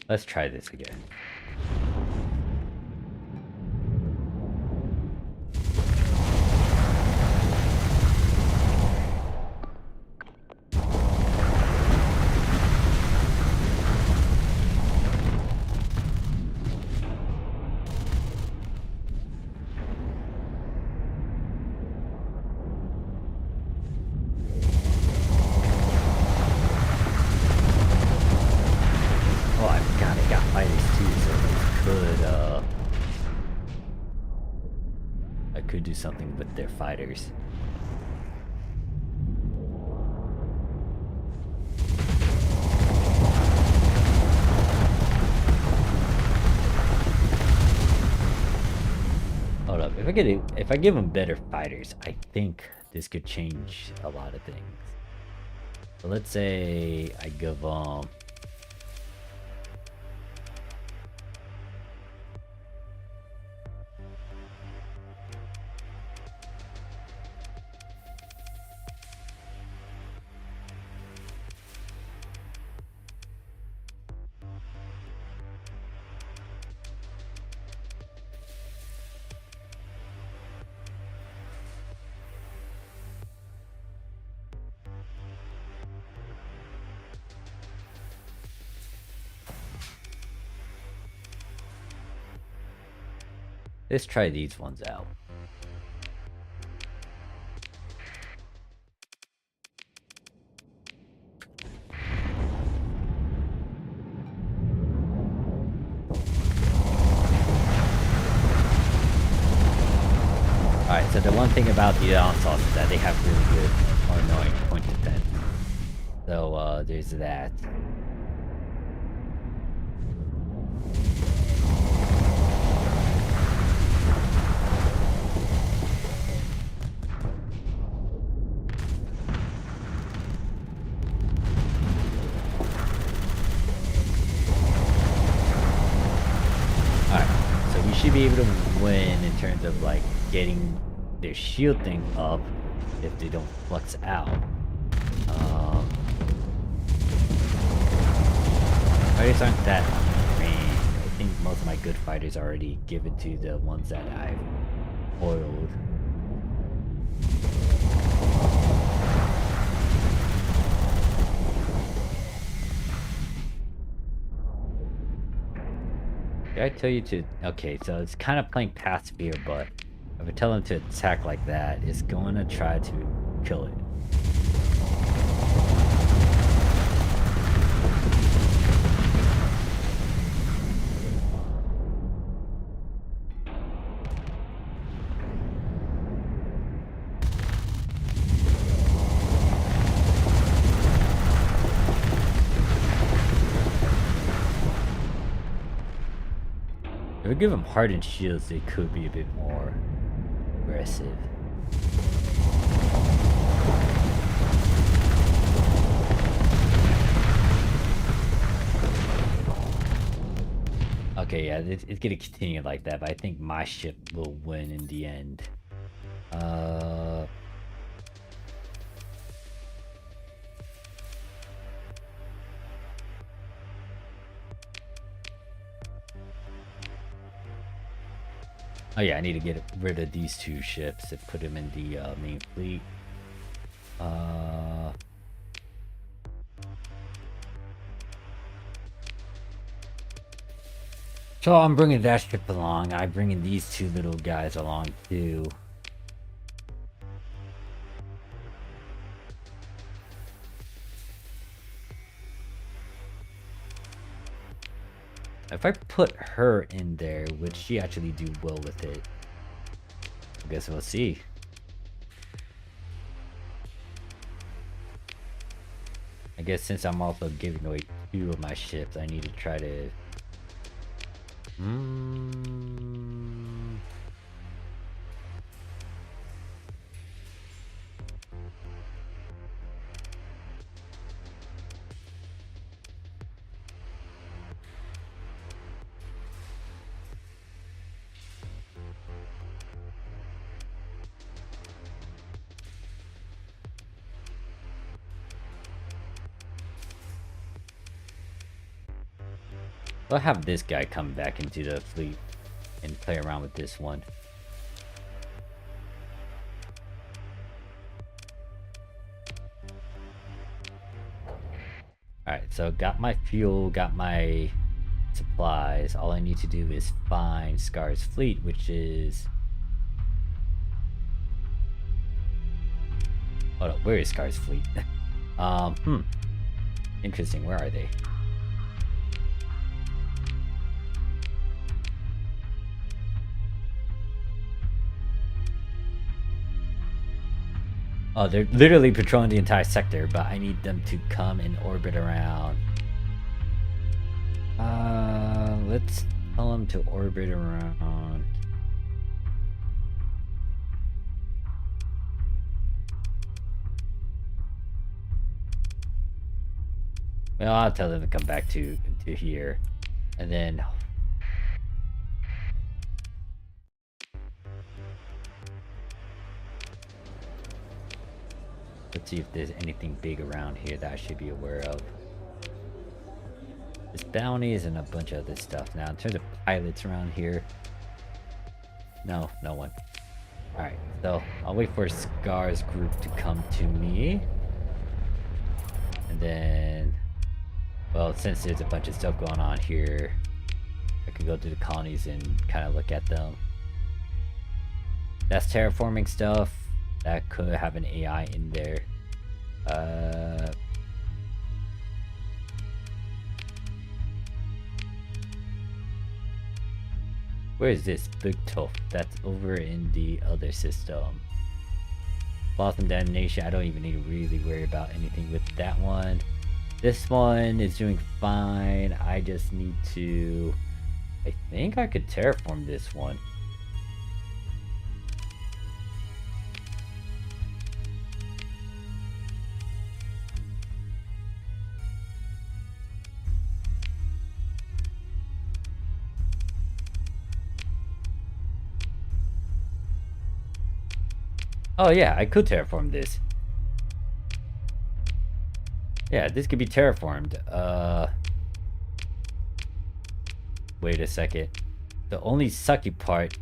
Let's try this again. Do something with their fighters. Hold up, if I give them better fighters, I think this could change a lot of things. So let's say I give them Let's try these ones out. Alright, so the one thing about the onslaughts is that they have really good or annoying point defense. So there's that. Should be able to win in terms of like getting their shield thing up if they don't flux out. Fighters aren't that trained. I think most of my good fighters are already given to the ones that I've foiled. Did I tell you to... Okay, so it's kind of playing passive here, but if I tell him to attack like that, it's going to try to kill it. If we give them hardened shields, they could be a bit more aggressive. Okay, yeah, it's gonna continue like that, but I think my ship will win in the end. Oh yeah, I need to get rid of these two ships and put them in the main fleet. So I'm bringing that ship along. I'm bringing these two little guys along too. If I put her in there, would she actually do well with it? I guess we'll see. I guess since I'm also giving away 2 of my ships, I need to try to... I'll have this guy come back into the fleet and play around with this one. Alright, so got my fuel, got my supplies. All I need to do is find Scar's fleet, which is... Hold up, where is Scar's fleet? Interesting, where are they? Oh, they're literally patrolling the entire sector, but I need them to come and orbit around. Let's tell them to orbit around. Well, I'll tell them to come back to here, and then... Let's see if there's anything big around here that I should be aware of. There's bounties and a bunch of other stuff. Now, in terms of pilots around here, no one. Alright, so I'll wait for Scar's group to come to me. And then, well, since there's a bunch of stuff going on here, I can go to the colonies and kind of look at them. That's terraforming stuff. That could have an AI in there. Where is this big tough? That's over in the other system. Loss and damnation. I don't even need to really worry about anything with that one. This one is doing fine. I just need to... I think I could terraform this one. Oh yeah, I could terraform this. Yeah, this could be terraformed. Wait a second. The only sucky part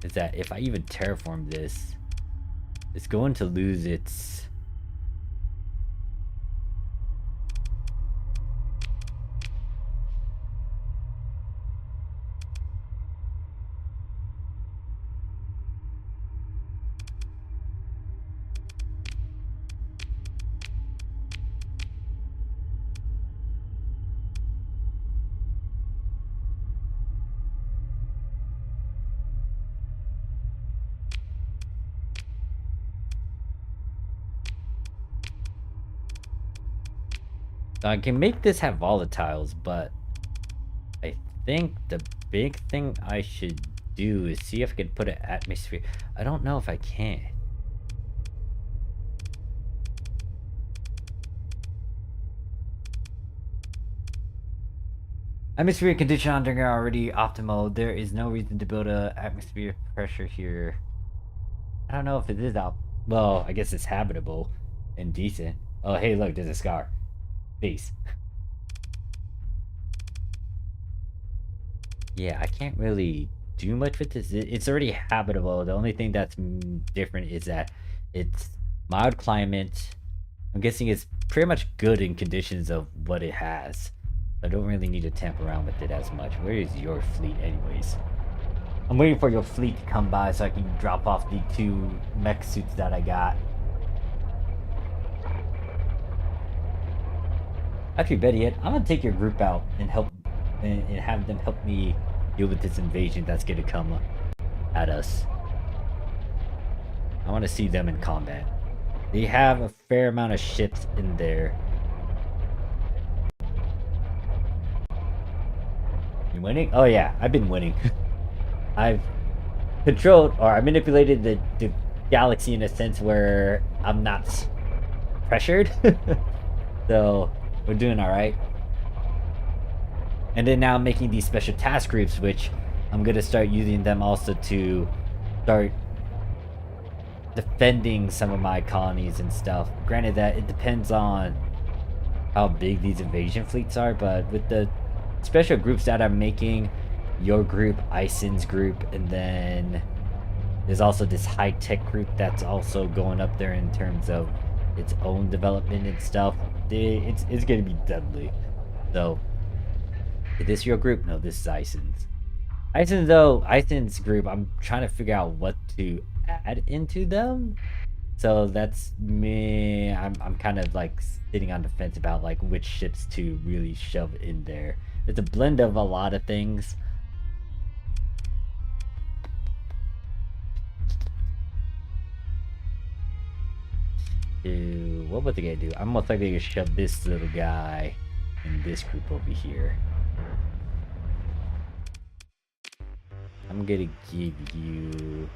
is that if I even terraform this, it's going to lose its... I can make this have volatiles, but I think the big thing I should do is see if I can put an atmosphere. I don't know if I can. Atmosphere condition underground are already optimal. There is no reason to build a atmosphere pressure here. I don't know if it is out. Well, I guess it's habitable and decent. Oh, hey, look, there's a scar. Peace. Yeah, I can't really do much with this. It's already habitable. The only thing that's different is that it's mild climate. I'm guessing it's pretty much good in conditions of what it has. I don't really need to tamp around with it as much. Where is your fleet anyways? I'm waiting for your fleet to come by so I can drop off the 2 mech suits that I got. Actually, better yet, I'm gonna take your group out and help and have them help me deal with this invasion that's gonna come at us. I want to see them in combat. They have a fair amount of ships in there. You winning? Oh yeah, I've been winning. I've controlled or I manipulated the galaxy in a sense where I'm not pressured. So we're doing alright. And then now I'm making these special task groups, which I'm gonna start using them also to start defending some of my colonies and stuff. Granted that it depends on how big these invasion fleets are, but with the special groups that I'm making, your group, Isin's group, and then there's also this high-tech group that's also going up there in terms of its own development and stuff. It's gonna be deadly. So, is this your group? No, this is Isin's. Isin's group, I'm trying to figure out what to add into them. So that's me. I'm kind of like sitting on the fence about like which ships to really shove in there. It's a blend of a lot of things. What was I gonna do? I'm most likely gonna shove this little guy in this group over here. I'm gonna give you...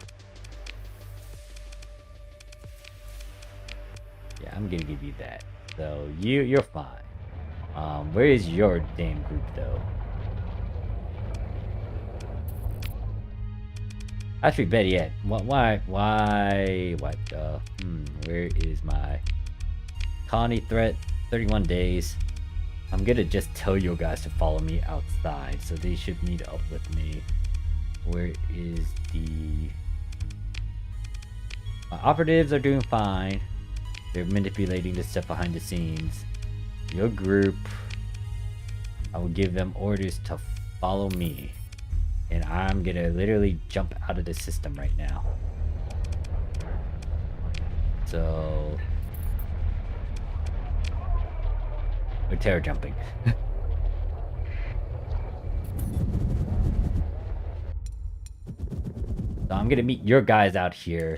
Yeah, I'm gonna give you that. So you're fine. Where is your damn group though? Actually, better yet, why, what the, where is my colony threat? 31 days. I'm gonna just tell you guys to follow me outside, so they should meet up with me. Where is the... My operatives are doing fine. They're manipulating the stuff behind the scenes. Your group, I will give them orders to follow me. And I'm gonna literally jump out of the system right now. So we're terror jumping. So I'm gonna meet your guys out here.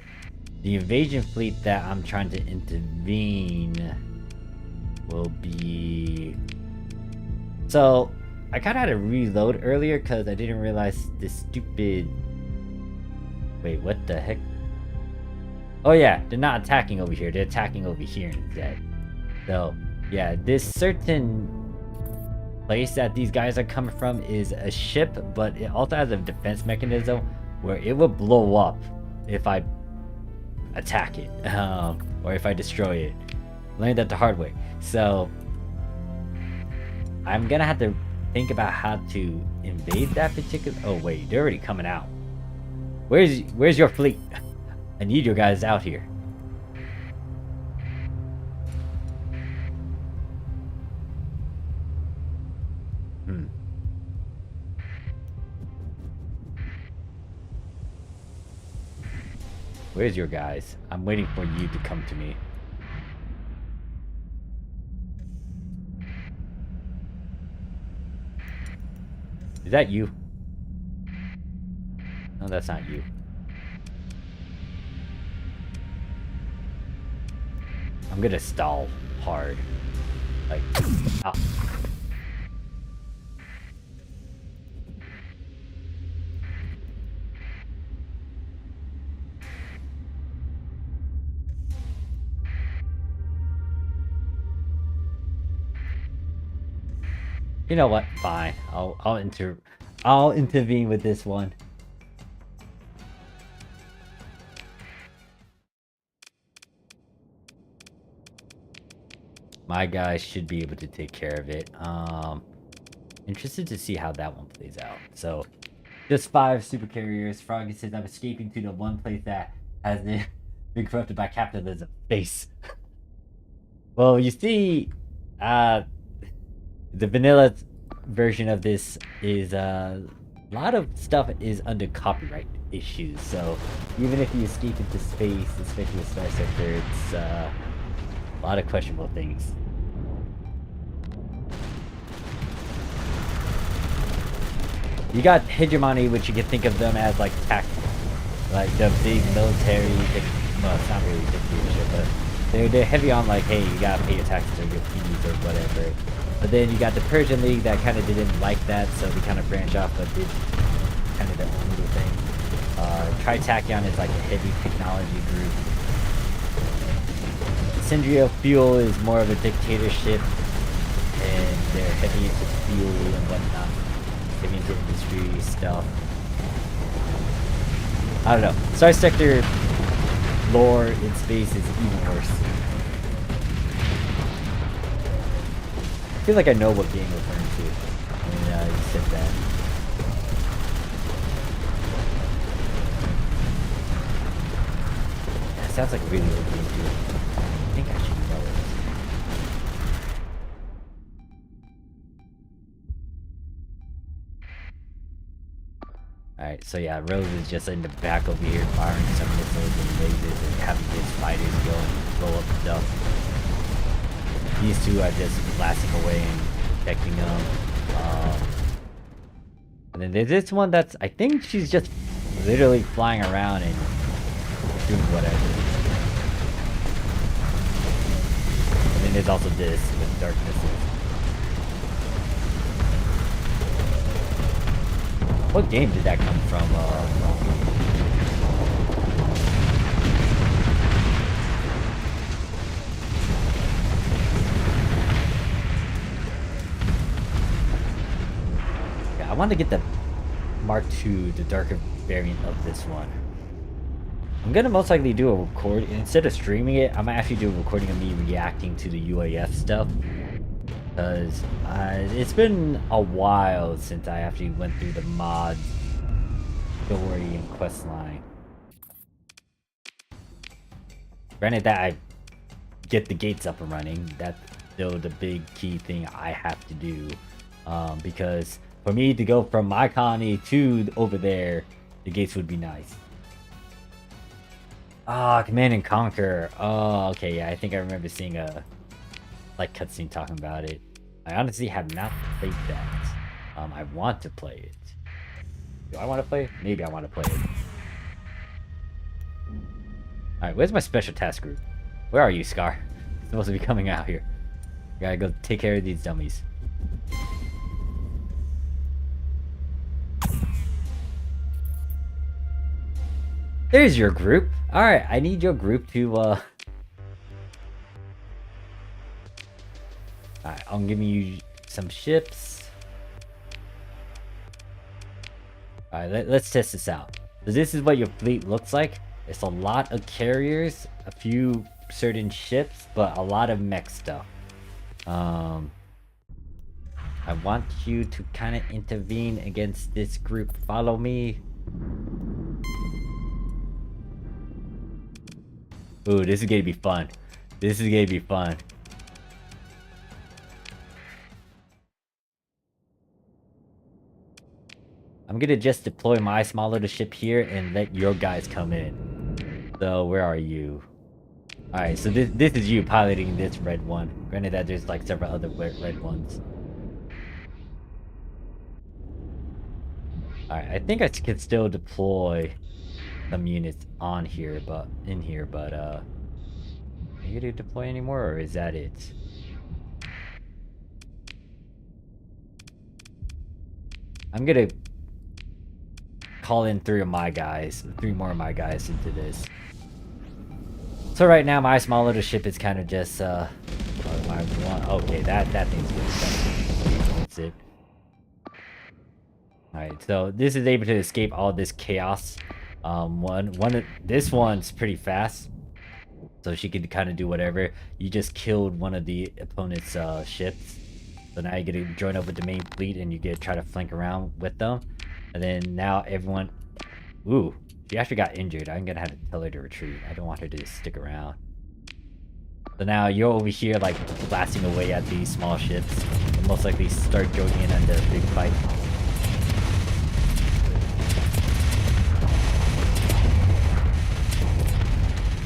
The invasion fleet that I'm trying to intervene will be... So I kind of had to reload earlier because I didn't realize this stupid... Wait, what the heck? Oh yeah, they're not attacking over here. They're attacking over here instead. So yeah, this certain place that these guys are coming from is a ship, but it also has a defense mechanism where it will blow up if I attack it, or if I destroy it. Learned that the hard way. So I'm gonna have to think about how to invade that particular... Oh wait, they're already coming out. Where's your fleet? I need your guys out here. Where's your guys? I'm waiting for you to come to me. Is that you? No, that's not you. I'm gonna stall hard. Like, ow. You know what? Fine. I'll intervene with this one. My guys should be able to take care of it. Interested to see how that one plays out. So, just 5 super carriers. Froggy says I'm escaping to the one place that has been corrupted by capitalism. Base. Well, you see, the vanilla version of this is a lot of stuff is under copyright issues. So even if you escape into space, especially with Starsector, it's a lot of questionable things. You got hegemony, which you can think of them as like like the big military. Well, it's not really dictatorship, but they're heavy on like, hey, you gotta pay your taxes or your fees or whatever. But then you got the Persian League that kind of didn't like that, so they kind of branched off, but did kind of their own little thing. Tritachyon is like a heavy technology group. Syndria Fuel is more of a dictatorship, and they're heavy into fuel and whatnot. Heavy into industry stuff. I don't know. Starsector lore in space is even worse. I feel like I know what game you're referring to when you said that. That sounds like a really old game too. I think I should know it. Alright, so yeah, Rose is just in the back over here firing some missiles and lasers and having his fighters go and blow up stuff. These two are just blasting away and protecting them. And then there's this one that's, I think she's just literally flying around and doing whatever. And then there's also this with dark missiles. What game did that come from? I want to get the Mark II, the darker variant of this one. I'm gonna most likely do a record instead of streaming it. I might actually do a recording of me reacting to the UAF stuff, because it's been a while since I actually went through the mod story and quest line. Granted that I get the gates up and running, that's still the big key thing I have to do. Because for me to go from my colony to over there, the gates would be nice. Ah, Command and Conquer. Oh, okay, yeah, I think I remember seeing a like cutscene talking about it. I honestly have not played that. I want to play it. Do I want to play it? Maybe I want to play it. Alright, where's my special task group? Where are you, Scar? You're supposed to be coming out here. We gotta go take care of these dummies. There's your group. Alright, I need your group to, Alright, I'm giving you some ships. Alright, let's test this out. So this is what your fleet looks like. It's a lot of carriers, a few certain ships, but a lot of mech stuff. I want you to kind of intervene against this group. Follow me. Ooh, this is gonna be fun. This is gonna be fun. I'm gonna just deploy my small little ship here and let your guys come in. So, where are you? Alright, so this is you piloting this red one. Granted that there's like several other red ones. Alright, I think I can still deploy some units on here, but are you gonna deploy anymore, or is that it? I'm gonna call in three more of my guys into this. So right now my small little ship is kind of just okay, that thing's good. That's it. Alright, so this is able to escape all this chaos. This one's pretty fast, so she could kind of do whatever. You just killed one of the opponent's ships, so now you get to join up with the main fleet and you get to try to flank around with them. And then now everyone, ooh, she actually got injured. I'm gonna have to tell her to retreat. I don't want her to just stick around. So now you're over here like blasting away at these small ships, and most likely start joining in on the big fight.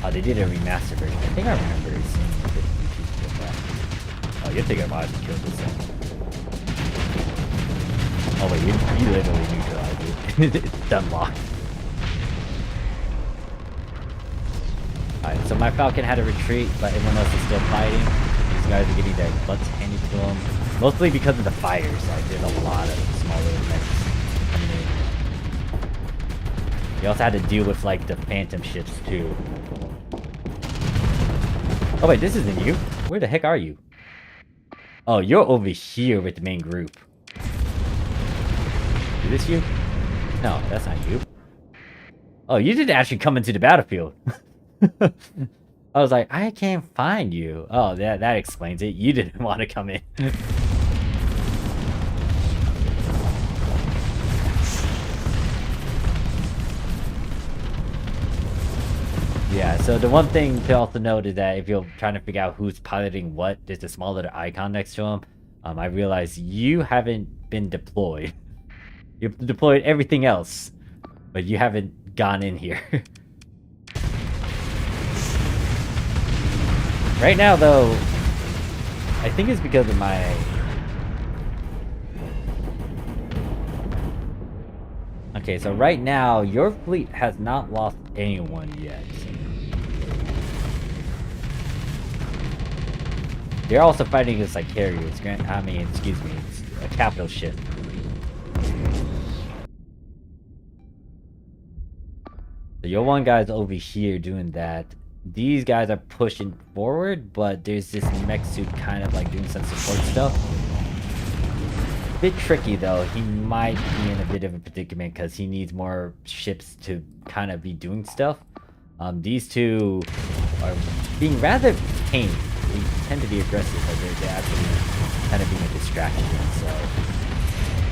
Oh, they did a remastered version. I think I remember seeing a bit of YouTube with that. Oh, you're thinking about to kill this thing. Oh wait, you literally neutralized it. It's done locked. Alright, so my Falcon had to retreat, but everyone else is still fighting. These guys are getting their butts handed to them. Mostly because of the fighters. Like, there's a lot of small little mechs coming in. You also had to deal with like the phantom ships too. Oh wait, this isn't you. Where the heck are you? Oh, you're over here with the main group. Is this you? No, that's not you. Oh, you didn't actually come into the battlefield. I was like, I can't find you. Oh, that explains it. You didn't want to come in. Yeah, so the one thing to also note is that if you're trying to figure out who's piloting what, there's a small little icon next to him. I realized you haven't been deployed. You've deployed everything else, but you haven't gone in here. Right now, though, I think it's because of my... Okay, so right now, your fleet has not lost anyone yet. They're also fighting against like carriers. Excuse me, it's a capital ship. So your one guy's over here doing that. These guys are pushing forward, but there's this mech suit kind of like doing some support stuff. Bit tricky though. He might be in a bit of a predicament because he needs more ships to kind of be doing stuff. These two are being rather tame. They tend to be aggressive, but they're actually kind of being a distraction. So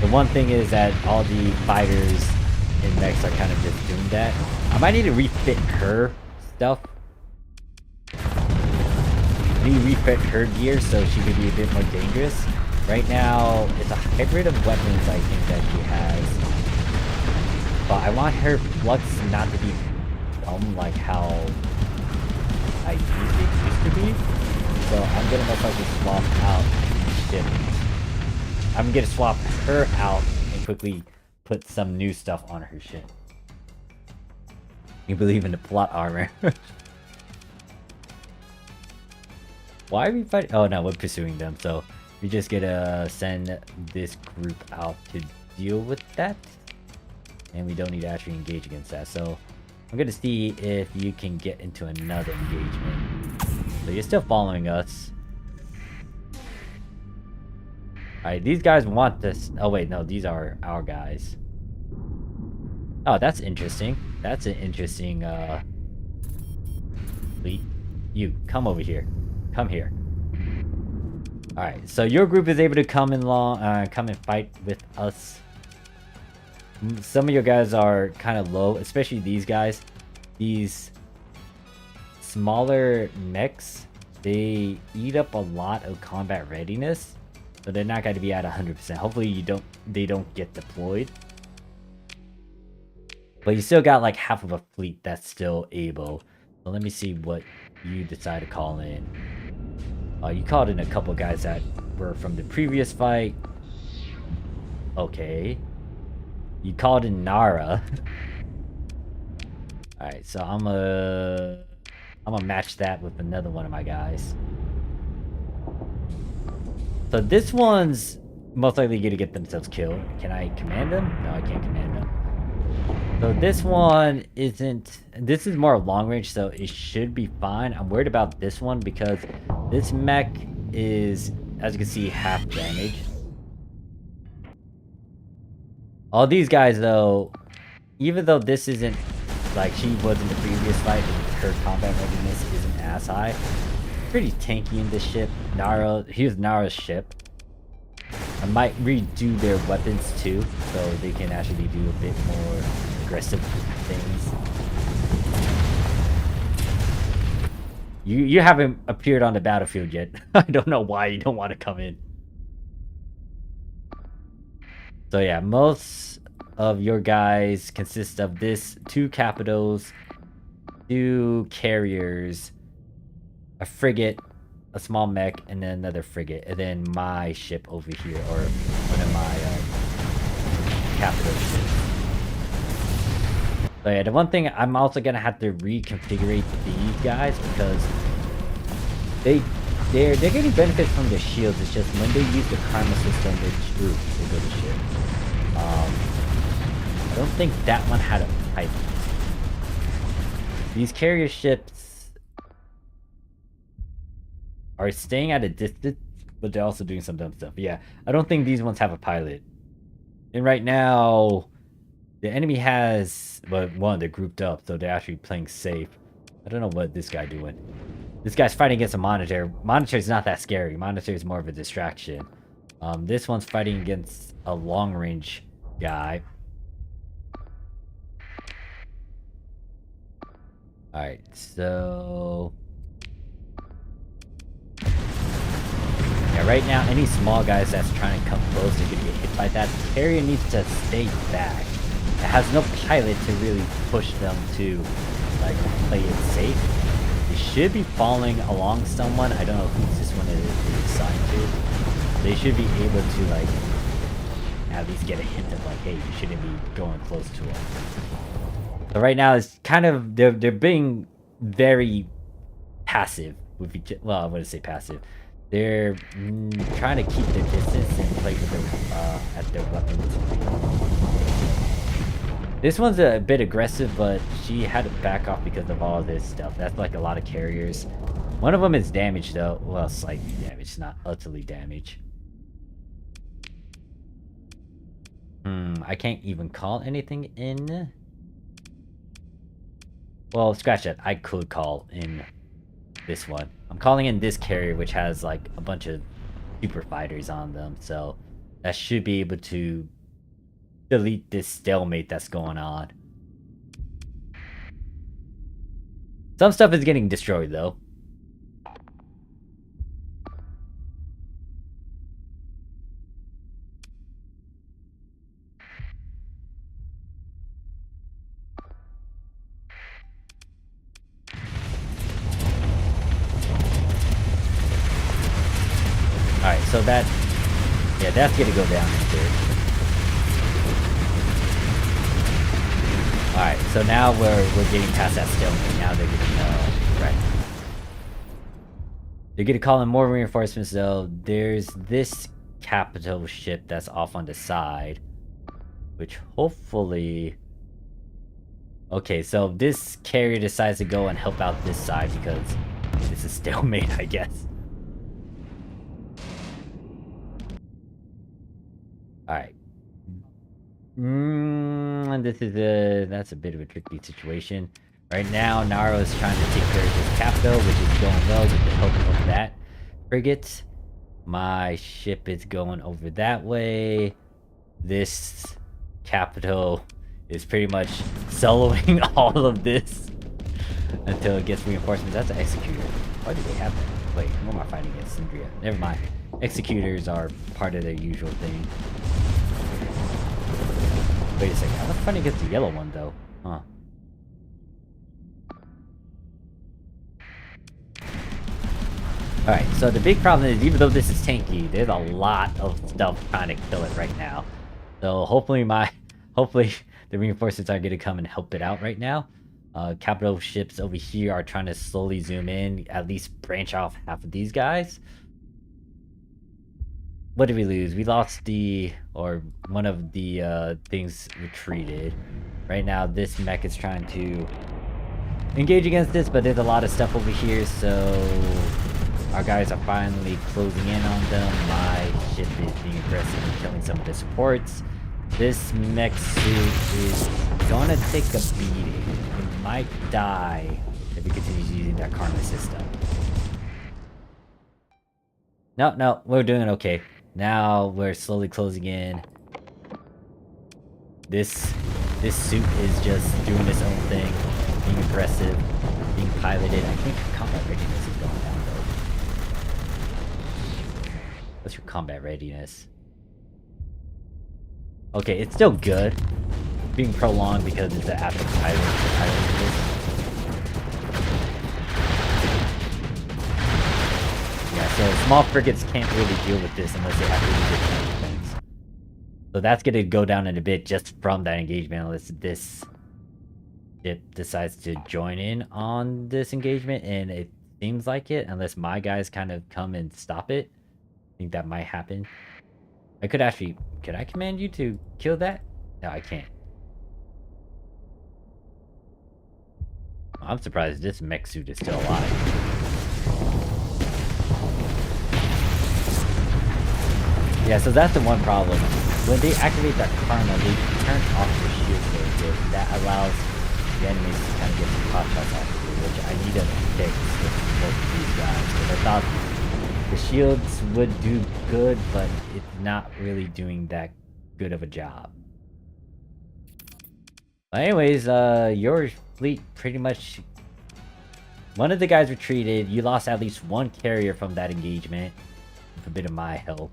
the one thing is that all the fighters in mechs are kind of just doing that. I might need to refit her stuff. Refit her gear so she could be a bit more dangerous. Right now, it's a hybrid of weapons I think that she has. But I want her flux not to be dumb like how it used to be. So I'm gonna most likely swap out ship. I'm gonna swap her out and quickly put some new stuff on her ship. You believe in the plot armor. Why are we fighting? Oh no, we're pursuing them, so we just gotta send this group out to deal with that. And we don't need to actually engage against that, so I'm gonna see if you can get into another engagement. So you're still following us. Alright, these guys want this. Oh wait, no, these are our guys. Oh, that's interesting. That's an interesting, fleet. You, come over here. Come here. Alright, so your group is able to come and fight with us. Some of your guys are kind of low, especially these guys. These smaller mechs, they eat up a lot of combat readiness. So they're not going to be at 100%. Hopefully they don't get deployed. But you still got like half of a fleet that's still able. So let me see what you decide to call in. You called in a couple guys that were from the previous fight. Okay. You called in Nara. Alright, so I'm gonna match that with another one of my guys. So this one's most likely gonna get themselves killed. Can I command them? No, I can't command them. So this one isn't... This is more long range, so it should be fine. I'm worried about this one because this mech is, as you can see, half damage. All these guys, though, even though this isn't like she was in the previous fight, her combat readiness isn't as high. Pretty tanky in this ship. Here's Nara's ship. I might redo their weapons too, so they can actually do a bit more aggressive things. You haven't appeared on the battlefield yet. I don't know why you don't want to come in. So yeah, most of your guys consist of this 2 capitals, 2 carriers, a frigate, a small mech, and then another frigate, and then my ship over here, or one of my capital ships. So yeah, the one thing I'm also gonna have to reconfigure these guys because they're getting benefits from their shields. It's just when they use the karma system, they go to shit. I don't think that one had a pipe. These carrier ships are staying at a distance, but they're also doing some dumb stuff. Yeah, I don't think these ones have a pilot. And right now, the enemy has... Well, one, they're grouped up, so they're actually playing safe. I don't know what this guy doing. This guy's fighting against a monitor. Monitor's not that scary. Monitor is more of a distraction. This one's fighting against a long-range guy. Alright, so... Yeah, right now, any small guys that's trying to come close are gonna get hit by that. The carrier needs to stay back. It has no pilot to really push them to, like, play it safe. They should be following along someone. I don't know who this one is assigned to. They should be able to, like, at least get a hint of, like, hey, you shouldn't be going close to them. So right now, it's kind of... They're being very passive with each... Well, I wouldn't say passive. They're trying to keep their distance and play with their, at their weapons. This one's a bit aggressive, but she had to back off because of all this stuff. That's like a lot of carriers. One of them is damaged, though. Well, slightly damaged, not utterly damaged. I can't even call anything in. Well, scratch that. I could call in this one. I'm calling in this carrier, which has like a bunch of super fighters on them, so that should be able to delete this stalemate that's going on. Some stuff is getting destroyed though. so that... Yeah, that's gonna go down in there. Alright, so now we're getting past that stalemate. Now they're gonna... right. They're gonna call in more reinforcements though. There's this capital ship that's off on the side. Which hopefully... Okay, so this carrier decides to go and help out this side because this is stalemate, I guess. Alright. That's a bit of a tricky situation. Right now, Naro is trying to take care of his capital, which is going well with the help of that frigate. My ship is going over that way. This capital is pretty much soloing all of this until it gets reinforcements. That's an executor. Why do they have that? Wait, what am I fighting against? Syndria. Never mind. Executors are part of their usual thing. Wait a second. I was fighting against the yellow one though. Huh. Alright, so the big problem is, even though this is tanky, there's a lot of stuff trying to kill it right now. So hopefully the reinforcements are gonna come and help it out right now. Capital ships over here are trying to slowly zoom in, at least branch off half of these guys. What did we lose? We lost one of the things retreated. Right now this mech is trying to engage against this, but there's a lot of stuff over here, so our guys are finally closing in on them. My ship is being aggressive and killing some of the supports. This mech suit is gonna take a beating. It might die if it continues using that karma system. No, we're doing okay. Now we're slowly closing in. This suit is just doing its own thing, being aggressive, being piloted. I think combat readiness is going down though. What's your combat readiness? Okay, it's still good. Being prolonged because it's an active pilot. Yeah, so small frigates can't really deal with this unless they have to use their defense. So that's gonna go down in a bit just from that engagement unless this ship decides to join in on this engagement, and it seems like it, unless my guys kind of come and stop it. I think that might happen. I could actually... Could I command you to kill that? No, I can't. I'm surprised this mech suit is still alive. Yeah, so that's the one problem. When they activate that karma, they turn off the shield for a bit. That allows the enemies to kind of get some pot shots off of you, which I need to fix with both of these guys. Because I thought the shields would do good, but it's not really doing that good of a job. But anyways, your fleet pretty much... One of the guys retreated. You lost at least one carrier from that engagement, with a bit of my help.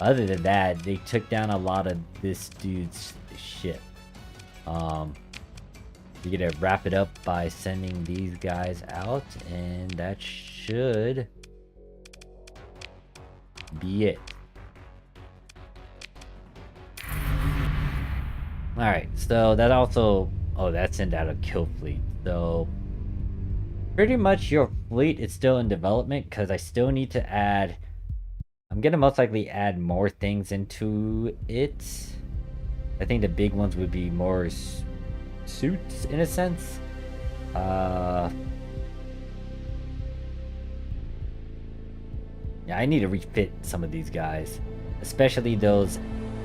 Other than that, they took down a lot of this dude's ship. We're gonna wrap it up by sending these guys out, and that should be it. Alright, so that also... Oh, that sent out a kill fleet. So, pretty much your fleet is still in development, because I still need to add... I'm gonna most likely add more things into it. I think the big ones would be more suits, in a sense. Yeah, I need to refit some of these guys. Especially those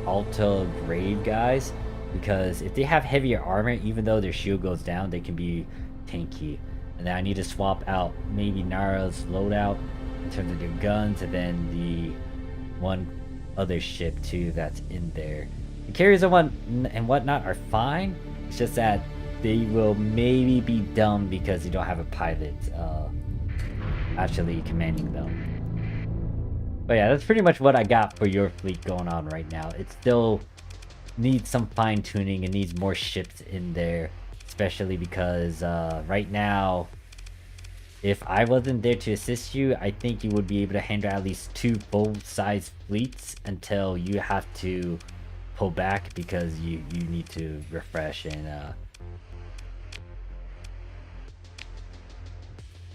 Alta Grave guys. Because if they have heavier armor, even though their shield goes down, they can be tanky. And then I need to swap out maybe Nara's loadout in terms of their guns, and then the one other ship too that's in there. The carriers and whatnot are fine. It's just that they will maybe be dumb because you don't have a pilot actually commanding them. But yeah, that's pretty much what I got for your fleet going on right now. It still needs some fine tuning. It needs more ships in there, especially because right now if I wasn't there to assist you, I think you would be able to handle at least 2 full-size fleets until you have to pull back because you need to refresh and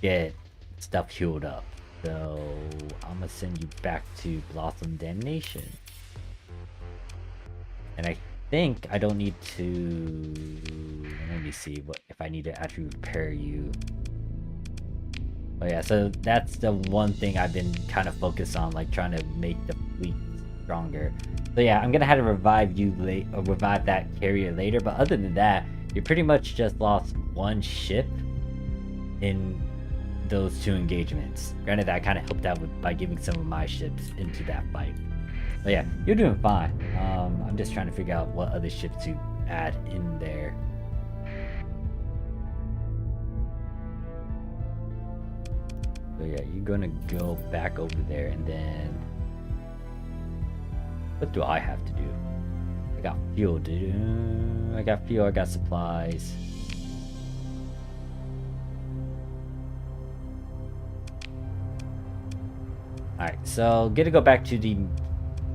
get stuff healed up. So I'm gonna send you back to Blossom Damnation. And I think I don't need to... Let me see what if I need to actually repair you. Oh yeah, so that's the one thing I've been kind of focused on, like trying to make the fleet stronger. So yeah, I'm gonna have to revive you or revive that carrier later. But other than that, you pretty much just lost 1 ship in those 2 engagements. Granted, that kind of helped out by giving some of my ships into that fight. But yeah, you're doing fine. I'm just trying to figure out what other ships to add in there. So yeah, you're gonna go back over there, and then what do I have to do? I got fuel, dude. I got fuel, I got supplies. Alright, so gonna go back to the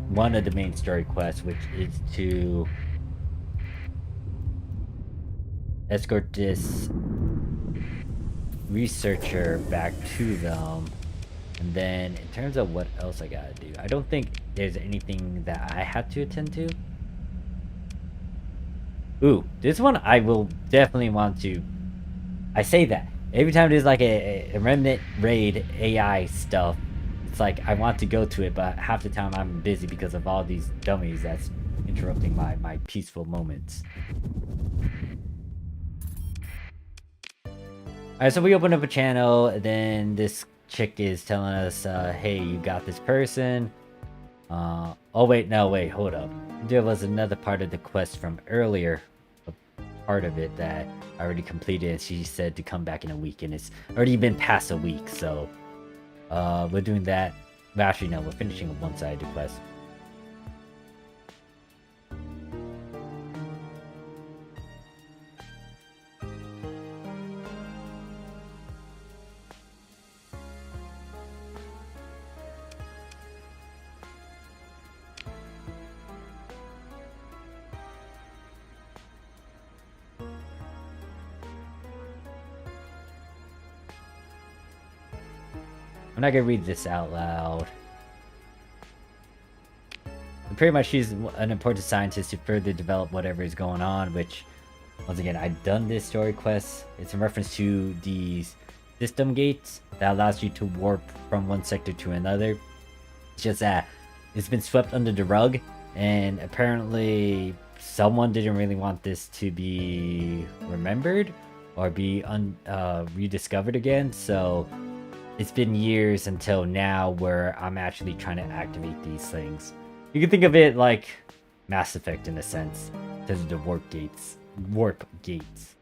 one of the main story quests, which is to escort this researcher back to them. And then in terms of what else I gotta do, I don't think there's anything that I have to attend to. Ooh, this one I will definitely want to. I say that every time there's like a remnant raid AI stuff, it's like I want to go to it, but half the time I'm busy because of all these dummies that's interrupting my peaceful moments. Alright, so we open up a channel, and then this chick is telling us, hey, you got this person. Oh wait, no, wait, hold up. There was another part of the quest from earlier, a part of it that I already completed, and she said to come back in a week, and it's already been past a week, so we're doing that. Well, actually, no, we're finishing a one-sided quest. I'm not gonna read this out loud. And pretty much she's an important scientist to further develop whatever is going on, which, once again, I've done this story quest. It's in reference to these system gates that allows you to warp from one sector to another. It's just that it's been swept under the rug, and apparently someone didn't really want this to be remembered or be rediscovered again, so it's been years until now where I'm actually trying to activate these things. You can think of it like Mass Effect in a sense, because of the warp gates.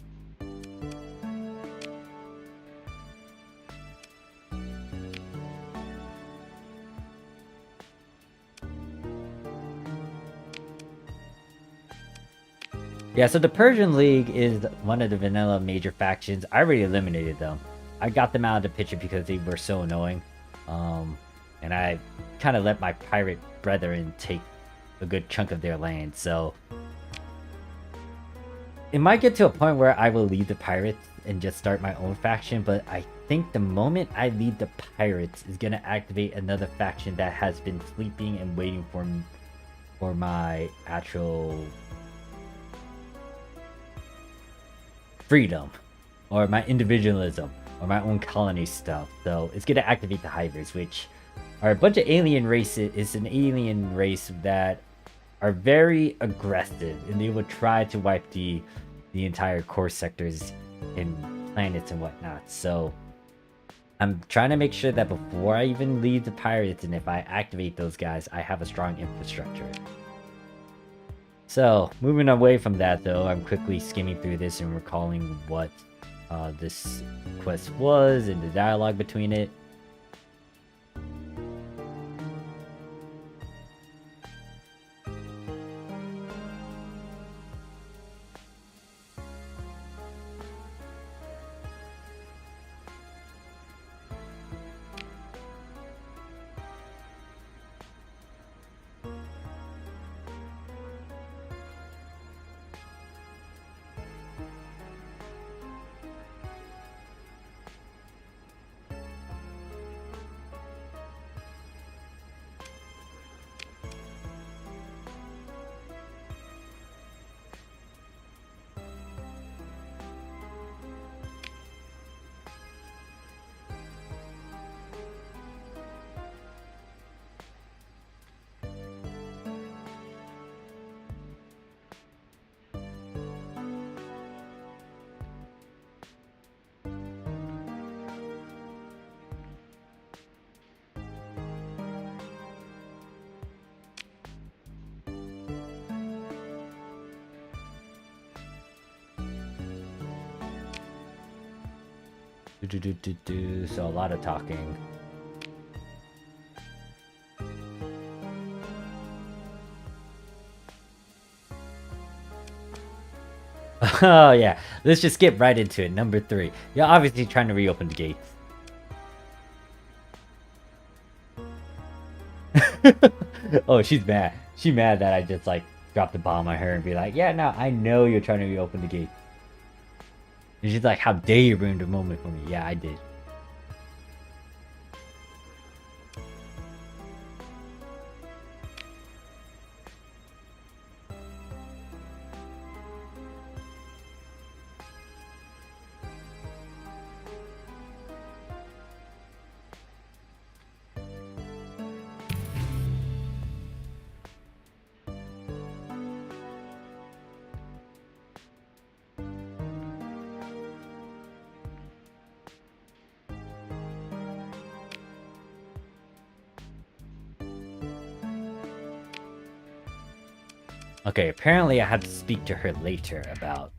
Yeah, so the Persian League is one of the vanilla major factions. I already eliminated them. I got them out of the picture because they were so annoying. And I kind of let my pirate brethren take a good chunk of their land, so it might get to a point where I will leave the pirates and just start my own faction, but I think the moment I leave the pirates is gonna activate another faction that has been sleeping and waiting for my actual freedom or my individualism or my own colony stuff. So it's gonna activate the Hivers, which are a bunch of alien races. It's an alien race that are very aggressive, and they will try to wipe the entire core sectors and planets and whatnot. So I'm trying to make sure that before I even leave the pirates, and if I activate those guys, I have a strong infrastructure. So moving away from that though, I'm quickly skimming through this and recalling what this quest was and the dialogue between it. So a lot of talking. Oh yeah, let's just get right into it. Number 3. You're obviously trying to reopen the gates. Oh, she's mad. She's mad that I just like dropped a bomb on her and be like, yeah, no, I know you're trying to reopen the gate. And she's like, how dare you ruin the moment for me? Yeah, I did. Okay, apparently I have to speak to her later about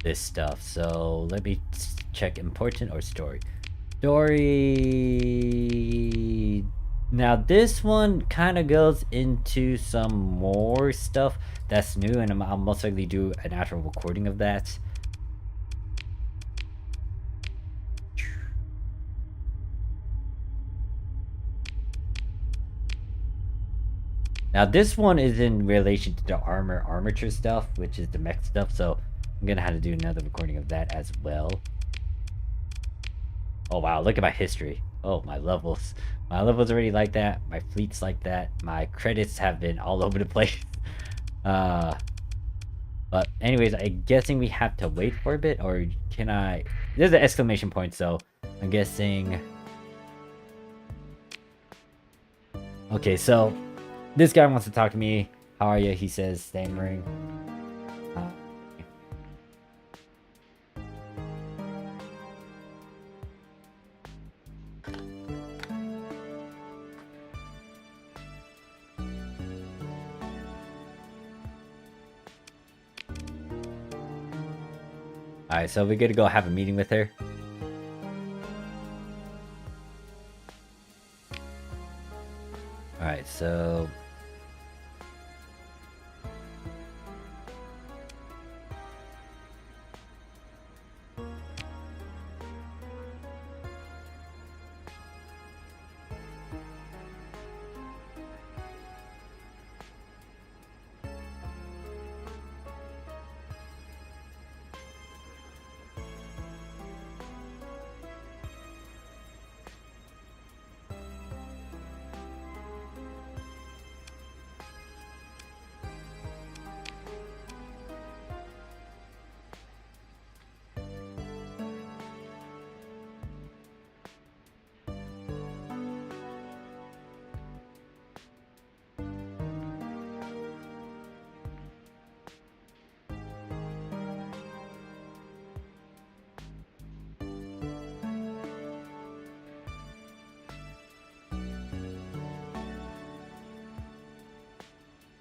this stuff. So let me check important or story. Story. Now this one kind of goes into some more stuff that's new, and I'll most likely do an actual recording of that. Now this one is in relation to the armature stuff, which is the mech stuff, so I'm gonna have to do another recording of that as well. Oh wow, look at my history. Oh, my levels. My levels already like that, my fleet's like that, my credits have been all over the place. But anyways, I'm guessing we have to wait for a bit, or can I... There's an exclamation point, so I'm guessing... Okay, so this guy wants to talk to me. How are you? He says, stammering. Alright, so we're gonna go have a meeting with her. Alright, so...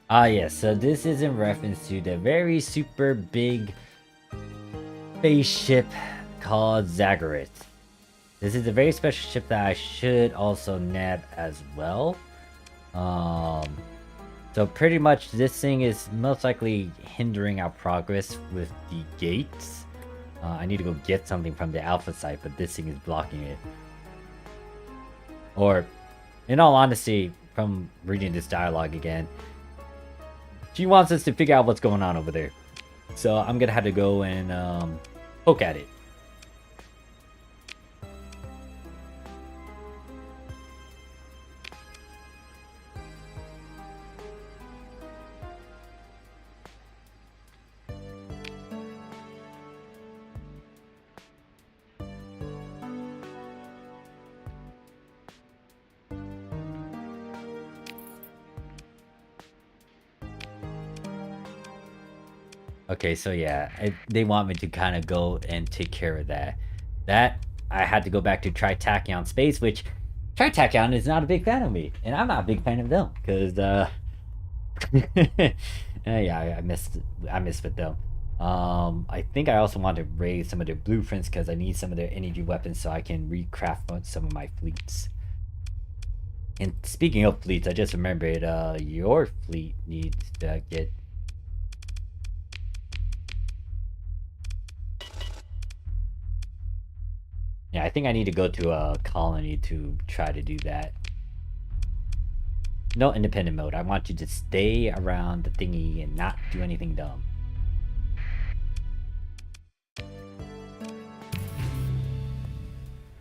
Ah yes, so this is in reference to the very super big spaceship called Zagreus. This is a very special ship that I should also nab as well. So pretty much this thing is most likely hindering our progress with the gates. I need to go get something from the alpha site, but this thing is blocking it. Or, in all honesty, from reading this dialogue again, she wants us to figure out what's going on over there. So I'm gonna have to go and poke at it. Okay, so yeah, they want me to kind of go and take care of that. I had to go back to Tritachyon Space, which Tritachyon is not a big fan of me, and I'm not a big fan of them because yeah, I missed with them. I think I also want to raise some of their blueprints because I need some of their energy weapons so I can recraft some of my fleets. And speaking of fleets, I just remembered your fleet needs to get... Yeah, I think I need to go to a colony to try to do that. No independent mode. I want you to stay around the thingy and not do anything dumb.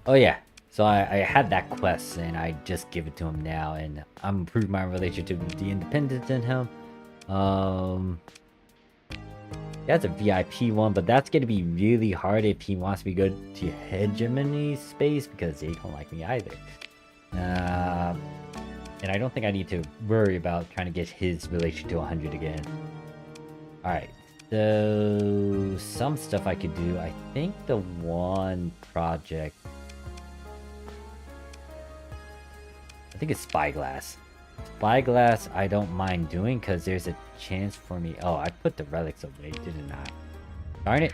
Oh yeah, so I had that quest and I just give it to him now, and I'm improving my relationship with the independents and him. That's a VIP one, but that's gonna be really hard if he wants me to go to hegemony space because they don't like me either. And I don't think I need to worry about trying to get his relation to 100 again. Alright, so some stuff I could do. I think the one project... I think it's Spyglass. Spyglass I don't mind doing because there's a chance for me... Oh, I put the relics away, didn't I? Darn it.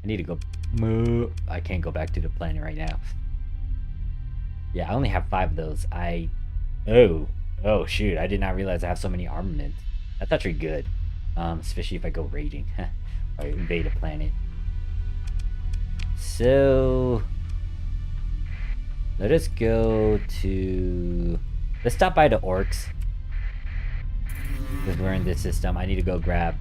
I need to go... Move. I can't go back to the planet right now. Yeah, I only have 5 of those. Oh shoot, I did not realize I have so many armaments. That's actually good. Especially if I go raiding. Or invade a planet. So... let us go to... Let's stop by the orcs. Because we're in this system. I need to go grab...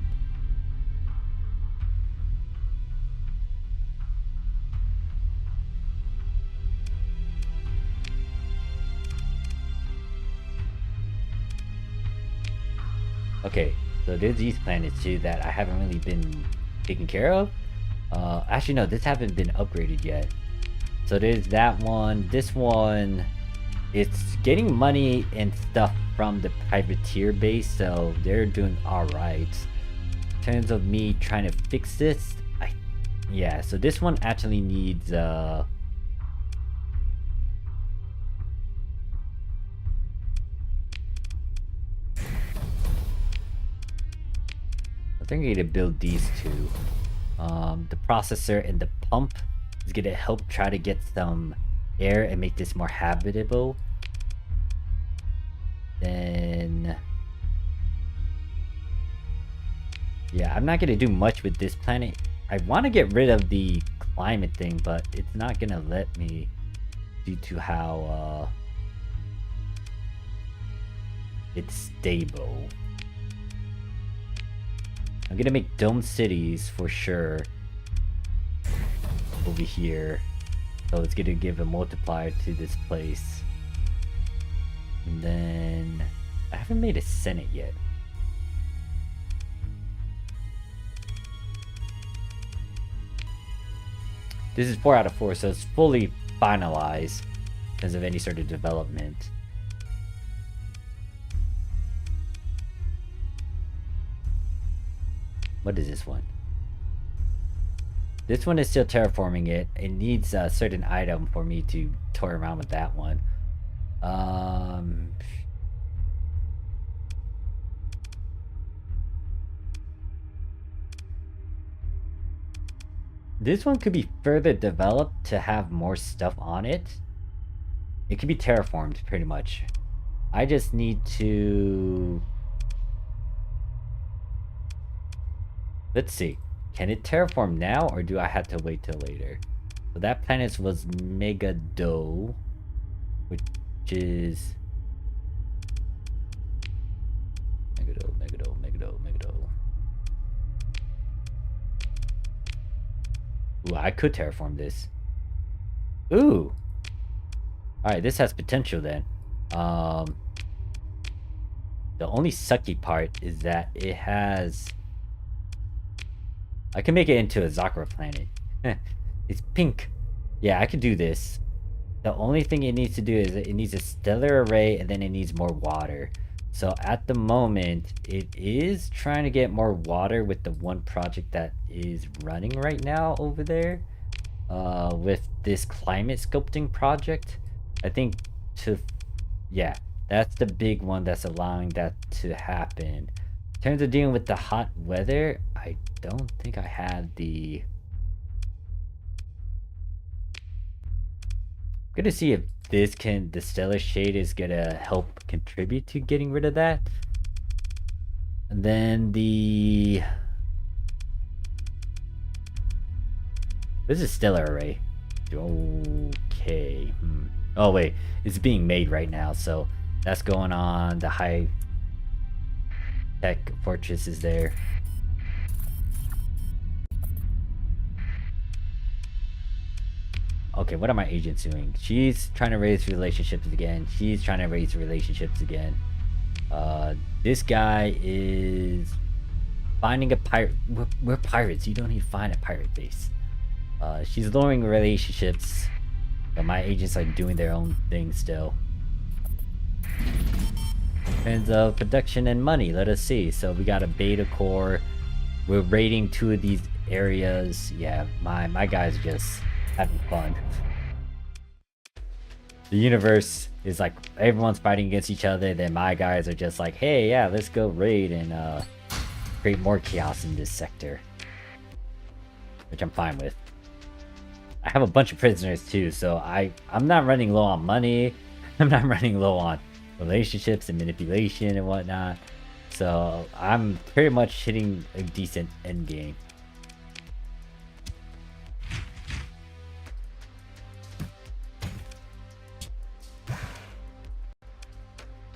Okay, so there's these planets too that I haven't really been taking care of. Actually no, this haven't been upgraded yet. So there's that one. This one, it's getting money and stuff from the privateer base, so they're doing alright. In terms of me trying to fix this, yeah, so this one actually needs I think I need to build these two. The processor and the pump is gonna help try to get some air and make this more habitable. Then... yeah, I'm not gonna do much with this planet. I want to get rid of the climate thing, but it's not gonna let me due to how it's stable. I'm gonna make dome cities for sure over here, so it's gonna give a multiplier to this place. And then I haven't made a senate yet. This is 4 out of 4, so it's fully finalized because of any sort of development. What is this one? This one is still terraforming it. It needs a certain item for me to toy around with that one. This one could be further developed to have more stuff on it. It could be terraformed pretty much. I just need to... let's see. Can it terraform now or do I have to wait till later? So that planet was Megado, which is... Megado. Ooh, I could terraform this. Ooh! Alright, this has potential then. The only sucky part is that it has... I can make it into a Zakra planet. It's pink. Yeah, I could do this. The only thing it needs to do is it needs a stellar array and then it needs more water. So at the moment, it is trying to get more water with the one project that is running right now over there. With this climate sculpting project. I think to... yeah, that's the big one that's allowing that to happen. In terms of dealing with the hot weather, I don't think I had the... I'm gonna see if this can... the stellar shade is gonna help contribute to getting rid of that. And then the... this is stellar array. Okay. Oh wait, it's being made right now, so that's going on. The high tech fortress is there. Okay, what are my agents doing? She's trying to raise relationships again. She's trying to raise relationships again. This guy is finding a pirate. We're pirates. You don't need to find a pirate base. She's lowering relationships, but my agents are doing their own thing still. Depends on production and money. Let us see. So we got a beta core. We're raiding 2 of these areas. Yeah, my guys are just having fun. The universe is like everyone's fighting against each other. Then my guys are just like, hey, yeah, let's go raid and create more chaos in this sector, which I'm fine with. I have a bunch of prisoners too, so I'm not running low on money. I'm not running low on relationships and manipulation and whatnot. So I'm pretty much hitting a decent end game.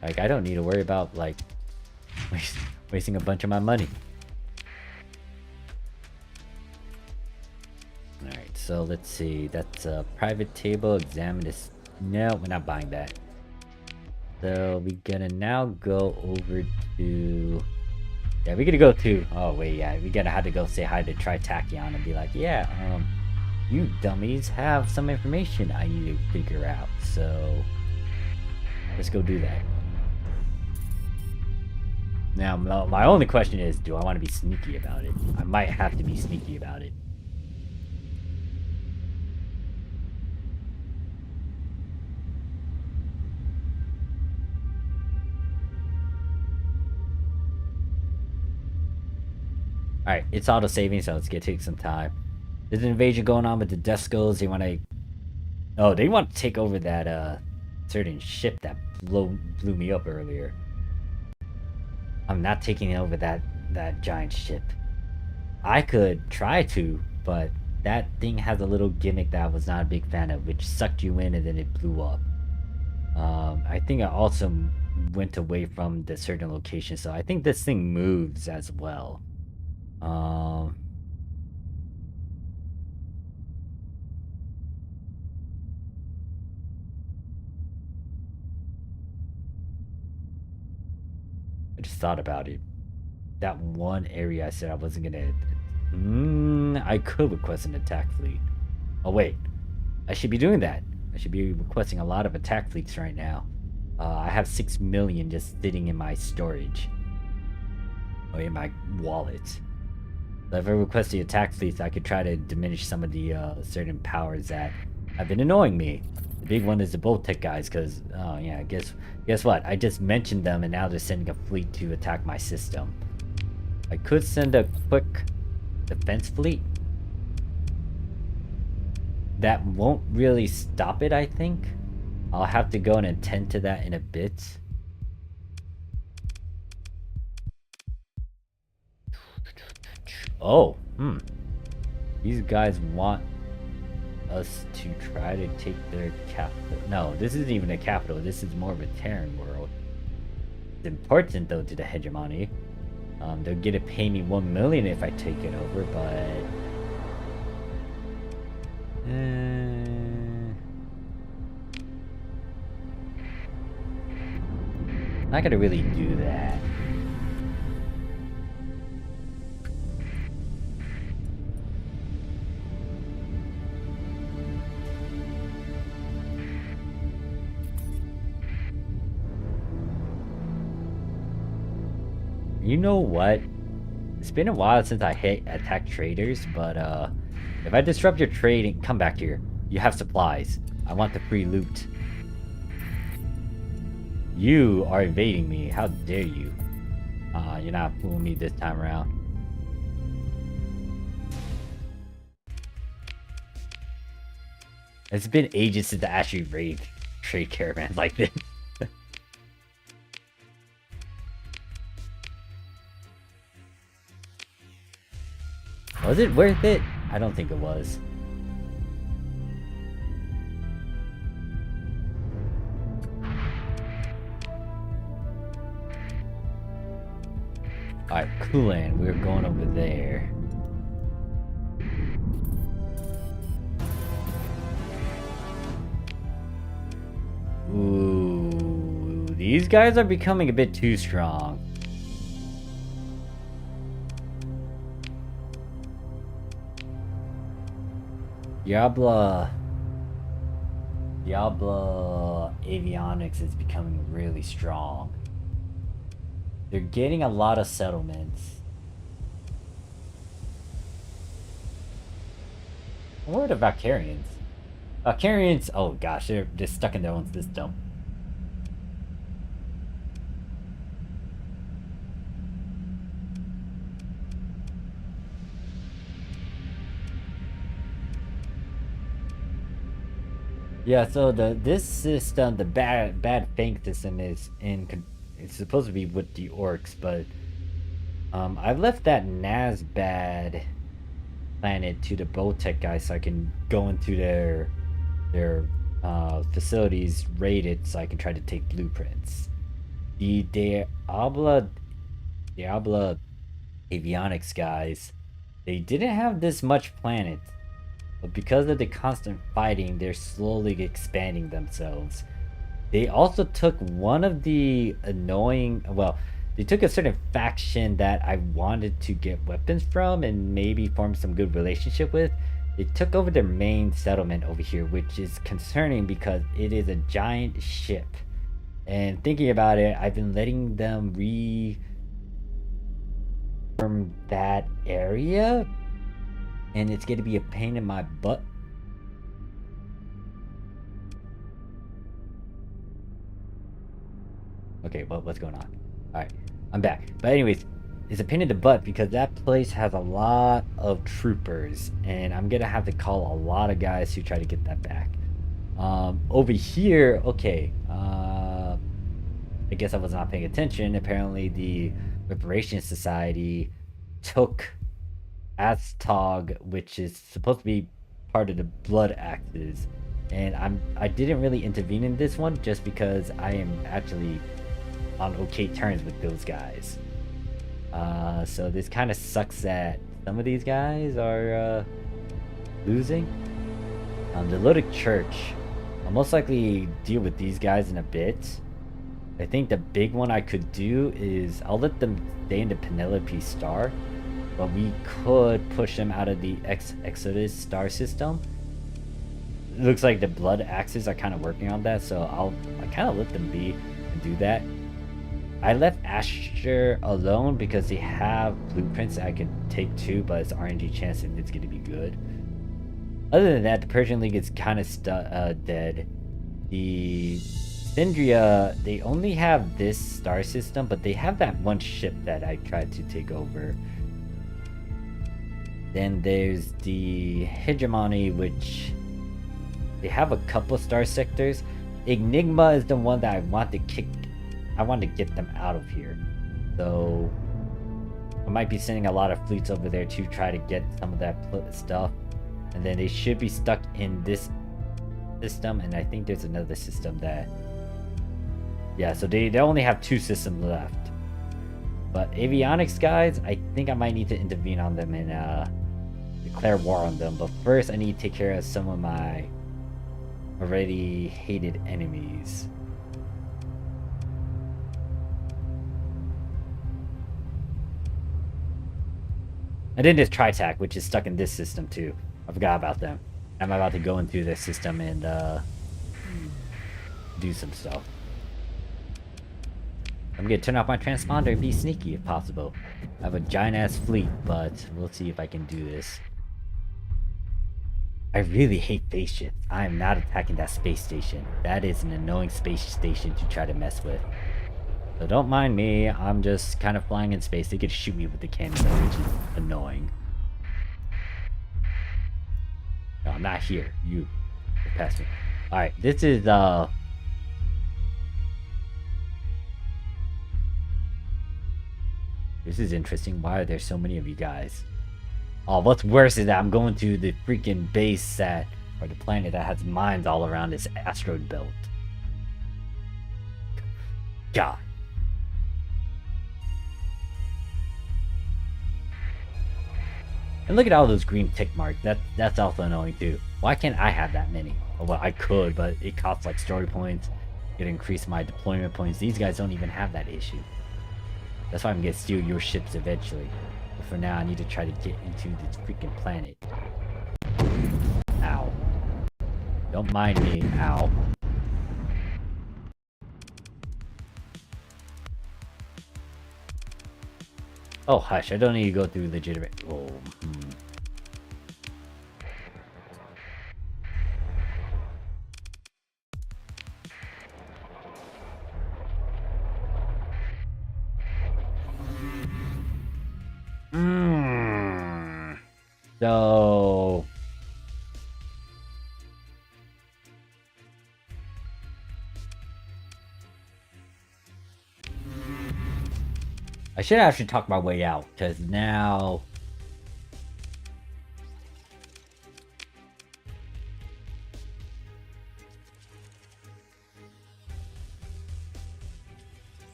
Like, I don't need to worry about like wasting a bunch of my money. Alright, so let's see. That's a private table. Examine this. No, we're not buying that. So we're gonna now go over to... yeah, we're gonna go to... oh wait, yeah, we're gonna have to go say hi to Tritachyon and be like, yeah, you dummies have some information I need to figure out. So let's go do that. Now, my only question is, do I want to be sneaky about it? I might have to be sneaky about it. Alright, it's auto-saving, so it's gonna take some time. There's an invasion going on with the Descos. They want to... oh, they want to take over that, certain ship that blew me up earlier. I'm not taking over that giant ship. I could try to, but that thing has a little gimmick that I was not a big fan of, which sucked you in and then it blew up. I think I also went away from the certain location, so I think this thing moves as well. I just thought about it. That one area I said I wasn't gonna... I could request an attack fleet. Oh wait, I should be doing that. I should be requesting a lot of attack fleets right now. I have 6 million just sitting in my storage. Or in my wallet. So if I request the attack fleets, I could try to diminish some of the certain powers that have been annoying me. The big one is the Boltec guys, because, oh yeah, guess what? I just mentioned them and now they're sending a fleet to attack my system. I could send a quick defense fleet. That won't really stop it, I think. I'll have to go and attend to that in a bit. Oh, these guys want us to try to take their capital. No, this isn't even a capital. This is more of a Terran world. It's important, though, to the hegemony. They're gonna pay me 1 million if I take it over, but... not gonna really do that. You know what? It's been a while since I hit attack traders, but if I disrupt your trading, come back here. You have supplies. I want the free loot. You are invading me. How dare you? You're not fooling me this time around. It's been ages since I actually raided trade caravans like this. Was it worth it? I don't think it was. Alright, Kulan, we're going over there. Ooh, these guys are becoming a bit too strong. Diablo Avionics is becoming really strong. They're getting a lot of settlements. What are the Valkyrians? Valkyrians, oh gosh, they're just stuck in their own system. Yeah, so this system, the bad Fang system, is it's supposed to be with the orcs, but I left that Nazbad planet to the Botech guys so I can go into their facilities, raid it, so I can try to take blueprints. The Diablo Avionics guys, they didn't have this much planet. But because of the constant fighting, they're slowly expanding themselves. They also took one of the annoying... Well, they took a certain faction that I wanted to get weapons from and maybe form some good relationship with. They took over their main settlement over here, which is concerning because it is a giant ship. And thinking about it, I've been letting them reform that area. And it's going to be a pain in my butt. Okay, well, what's going on? Alright, I'm back. But anyways, it's a pain in the butt because that place has a lot of troopers. And I'm going to have to call a lot of guys to try to get that back. Over here, okay. I guess I was not paying attention. Apparently the Reparation Society took Aztog, which is supposed to be part of the Blood Axes, and I didn't really intervene in this one just because I am actually on okay terms with those guys. So this kind of sucks that some of these guys are losing. The Ludic Church, I'll most likely deal with these guys in a bit. I think the big one I could do is I'll let them stay in the Penelope Star. But we could push them out of the Exodus star system. It looks like the Blood Axes are kind of working on that, so I kind of let them be and do that. I left Asher alone because they have blueprints that I could take too, but it's RNG chance and it's going to be good. Other than that, the Persian League is kind of dead. The Syndria, they only have this star system, but they have that one ship that I tried to take over. Then there's the Hegemony, which they have a couple star sectors. Enigma is the one that I want to kick. I want to get them out of here. So I might be sending a lot of fleets over there to try to get some of that stuff. And then they should be stuck in this system. And I think there's another system that... Yeah, so they only have 2 systems left. But Avionics guys, I think I might need to intervene on them and declare war on them. But first I need to take care of some of my already hated enemies. And then there's Tritac, which is stuck in this system too. I forgot about them. I'm about to go into this system and do some stuff. I'm gonna turn off my transponder and be sneaky if possible. I have a giant ass fleet, but we'll see if I can do this. I really hate spaceships. I am not attacking that space station. That is an annoying space station to try to mess with. So don't mind me, I'm just kind of flying in space. They could shoot me with the cannon, which is annoying. No, I'm not here. You. Get past me. Alright, this is, This is interesting. Why are there so many of you guys? Oh, what's worse is that I'm going to the freaking base that, or the planet that has mines all around this asteroid belt. God. And look at all those green tick marks. That's also annoying too. Why can't I have that many? Well, I could, but it costs like story points. It increase my deployment points. These guys don't even have that issue. That's why I'm gonna steal your ships eventually. But for now, I need to try to get into this freaking planet. Ow. Don't mind me. Ow. Oh, hush. I don't need to go through legitimate... Oh, So... I should actually talk my way out, because now...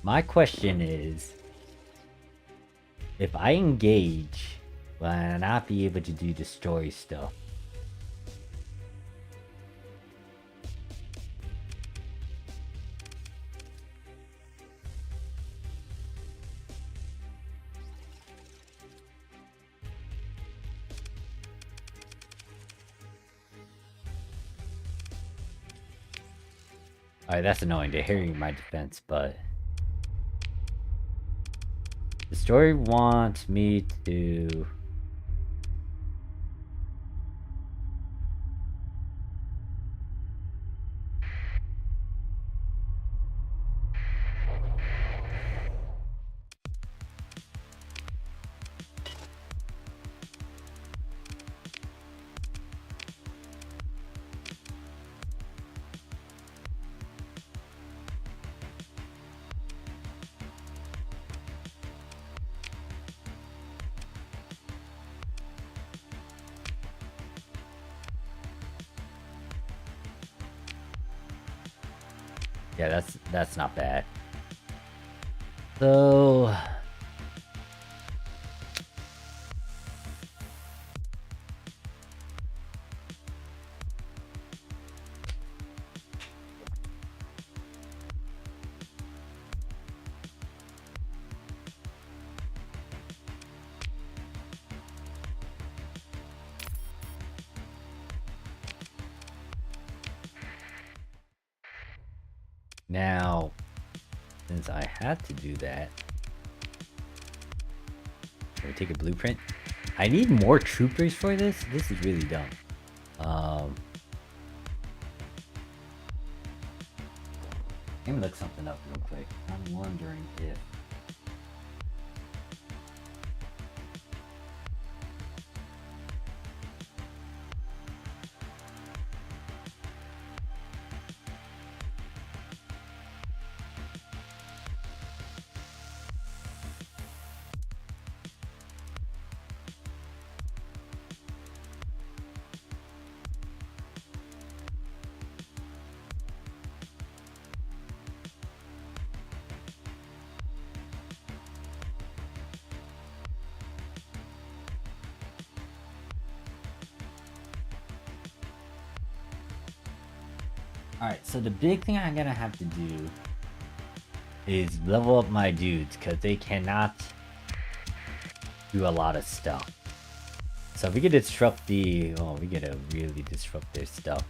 My question is, if I engage, will I not be able to do the story stuff? Alright, that's annoying to hear my defense, but... The story wants me to... Yeah, that's not bad. So... Now, since I had to do that, can we take a blueprint? I need more troopers for this? This is really dumb. Let me look something up real quick. I'm wondering if... Alright, so the big thing I'm gonna have to do is level up my dudes, because they cannot do a lot of stuff. So if we could disrupt the... Oh, we gotta really disrupt their stuff.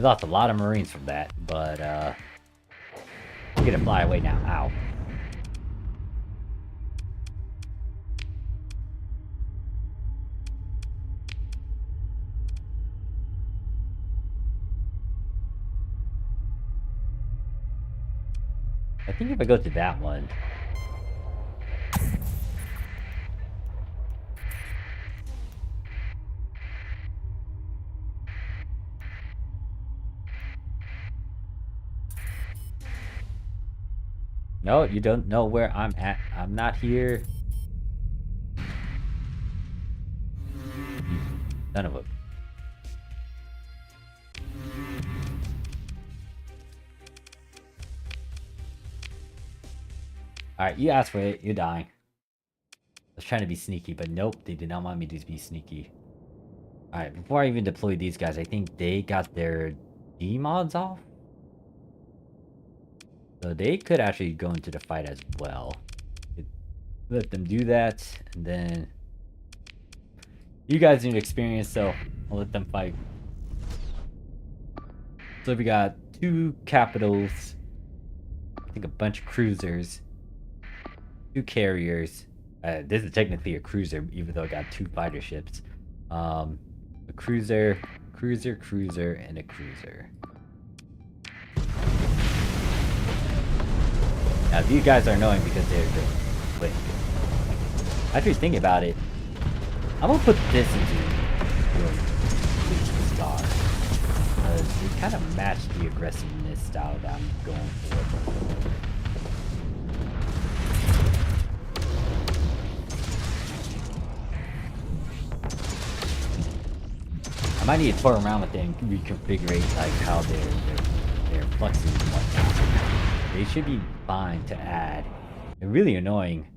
lost a lot of Marines from that, but we're gonna fly away now. Ow. I think if I go to that one. No, you don't know where I'm at. I'm not here. None of it. Alright, you asked for it. You're dying. I was trying to be sneaky, but nope, they did not want me to be sneaky. Alright, before I even deploy these guys, I think they got their D-mods off. So they could actually go into the fight as well. Let them do that, and then... You guys need experience, so I'll let them fight. So we got 2 capitals, I think a bunch of cruisers, 2 carriers. This is technically a cruiser, even though I got 2 fighter ships. A cruiser, and a cruiser. Now these guys are annoying because they're quick. After thinking about it, I'm gonna put this into your star. Because it kind of matched the aggressiveness style that I'm going for. I might need to toy around with it and reconfigure like how they're fluxing and whatnot. They should be fine to add. They're really annoying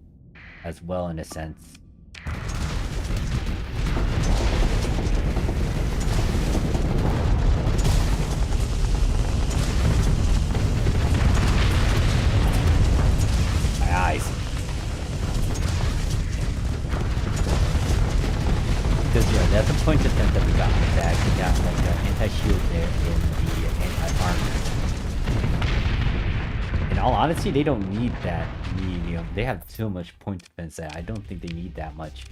as well in a sense. My eyes. Because yeah, that's a point of defense that we got. That we got like an anti-shield there in the anti-armor. In all honesty, they don't need that medium. They have so much point defense that I don't think they need that much.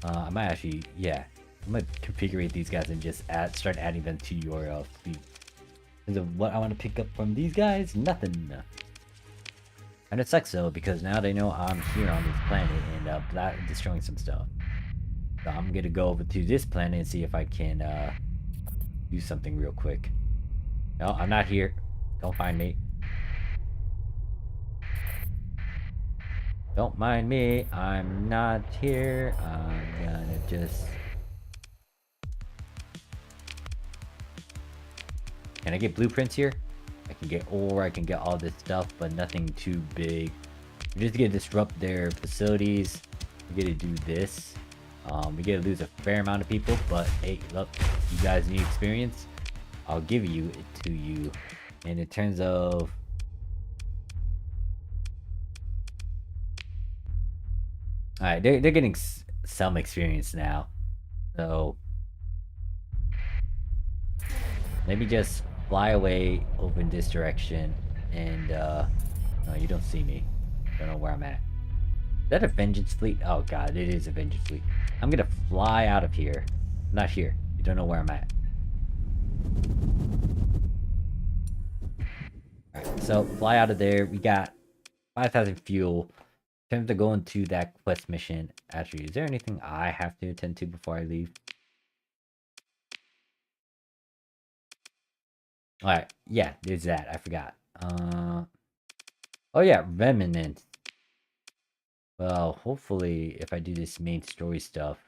I might actually, yeah, I might configure these guys and just start adding them to your fleet. Because of what I want to pick up from these guys, nothing. And it sucks though, because now they know I'm here on this planet and destroying some stuff. So I'm gonna go over to this planet and see if I can do something real quick. No, I'm not here. Don't find me. Don't mind me. I'm not here. I'm gonna just... Can I get blueprints here? I can get ore, I can get all this stuff, but nothing too big. We're just gonna disrupt their facilities. We're gonna do this. We get to lose a fair amount of people, but hey, look, you guys need experience. I'll give you it to you. And in terms of... Alright, they're getting some experience now. So... Maybe just fly away over in this direction and, no, you don't see me. Don't know where I'm at. Is that a vengeance fleet? Oh god, it is a vengeance fleet. I'm gonna fly out of here. I'm not here. You don't know where I'm at. Alright, so fly out of there. We got 5,000 fuel. Time to go into that quest mission. Actually, is there anything I have to attend to before I leave? Alright, yeah, there's that. I forgot. Oh yeah, Remnant. Well, hopefully, if I do this main story stuff,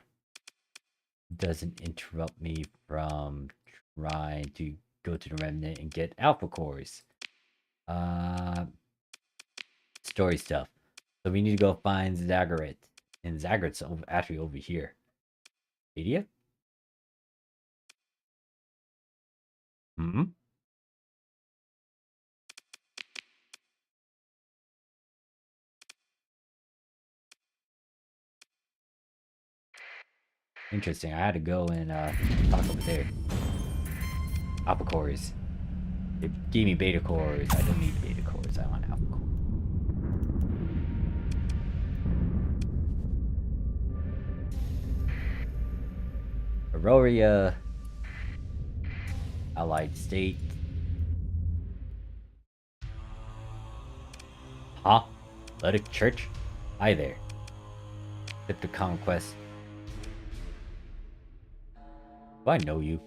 it doesn't interrupt me from trying to go to the Remnant and get Alpha Cores. Story stuff. So we need to go find Zagreus. And Zagreus actually over here. Idiot? Hmm? Interesting. I had to go and talk over there. Alpha Cores. It gave me beta cores. I don't need beta cores. I want alpha core. Aurora. Allied State. Huh? Athletic Church? Hi there. Crypto Conquest. Do I know you?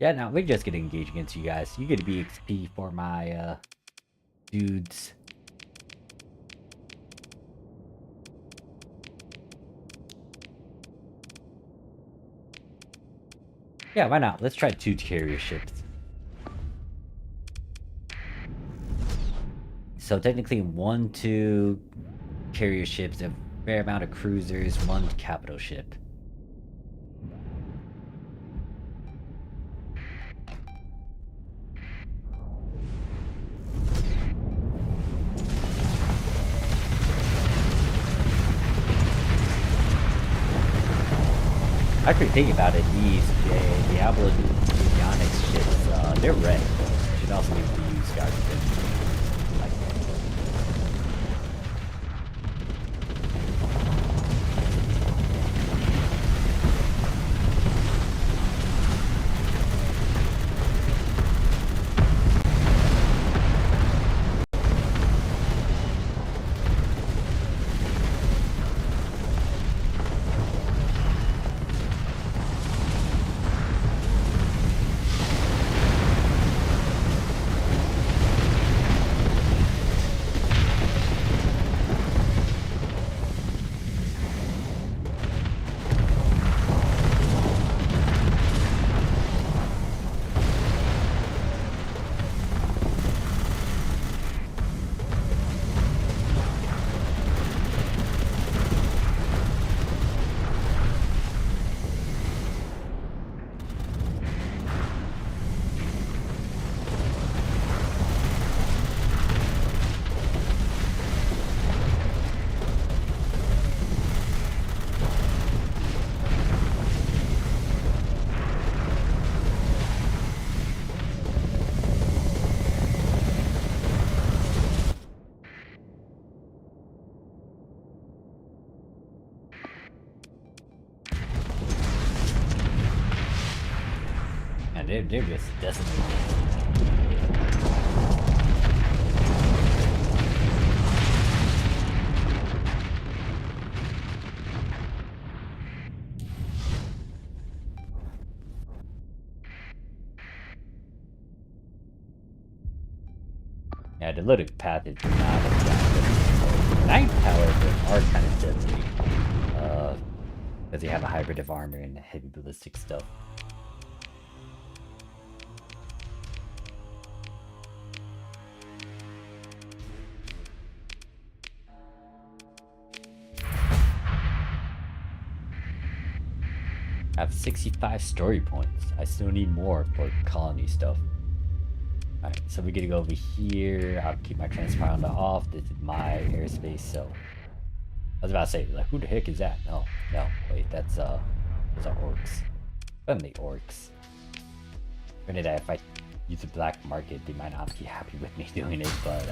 Yeah, no, we're just gonna engage against you guys. You get to be XP for my dudes. Yeah, why not? Let's try 2 carrier ships. So technically 1, 2 carrier ships, a fair amount of cruisers, 1 capital ship. Actually, think about it, these Diablo Onyx ships, they're red. Should also be used, guys. Like, man, they're just decimating. Yeah, the loaded path is not exactly. Knights, however, are kind of deadly. Because they have a hybrid of armor and heavy ballistic stuff. I have 65 story points. I still need more for colony stuff. Alright, so we get to go over here. I'll keep my transponder off. This is my airspace, so... I was about to say, like, who the heck is that? No, wait, that's, those are orcs. Friendly orcs. Granted, if I use the black market, they might not be happy with me doing it, but,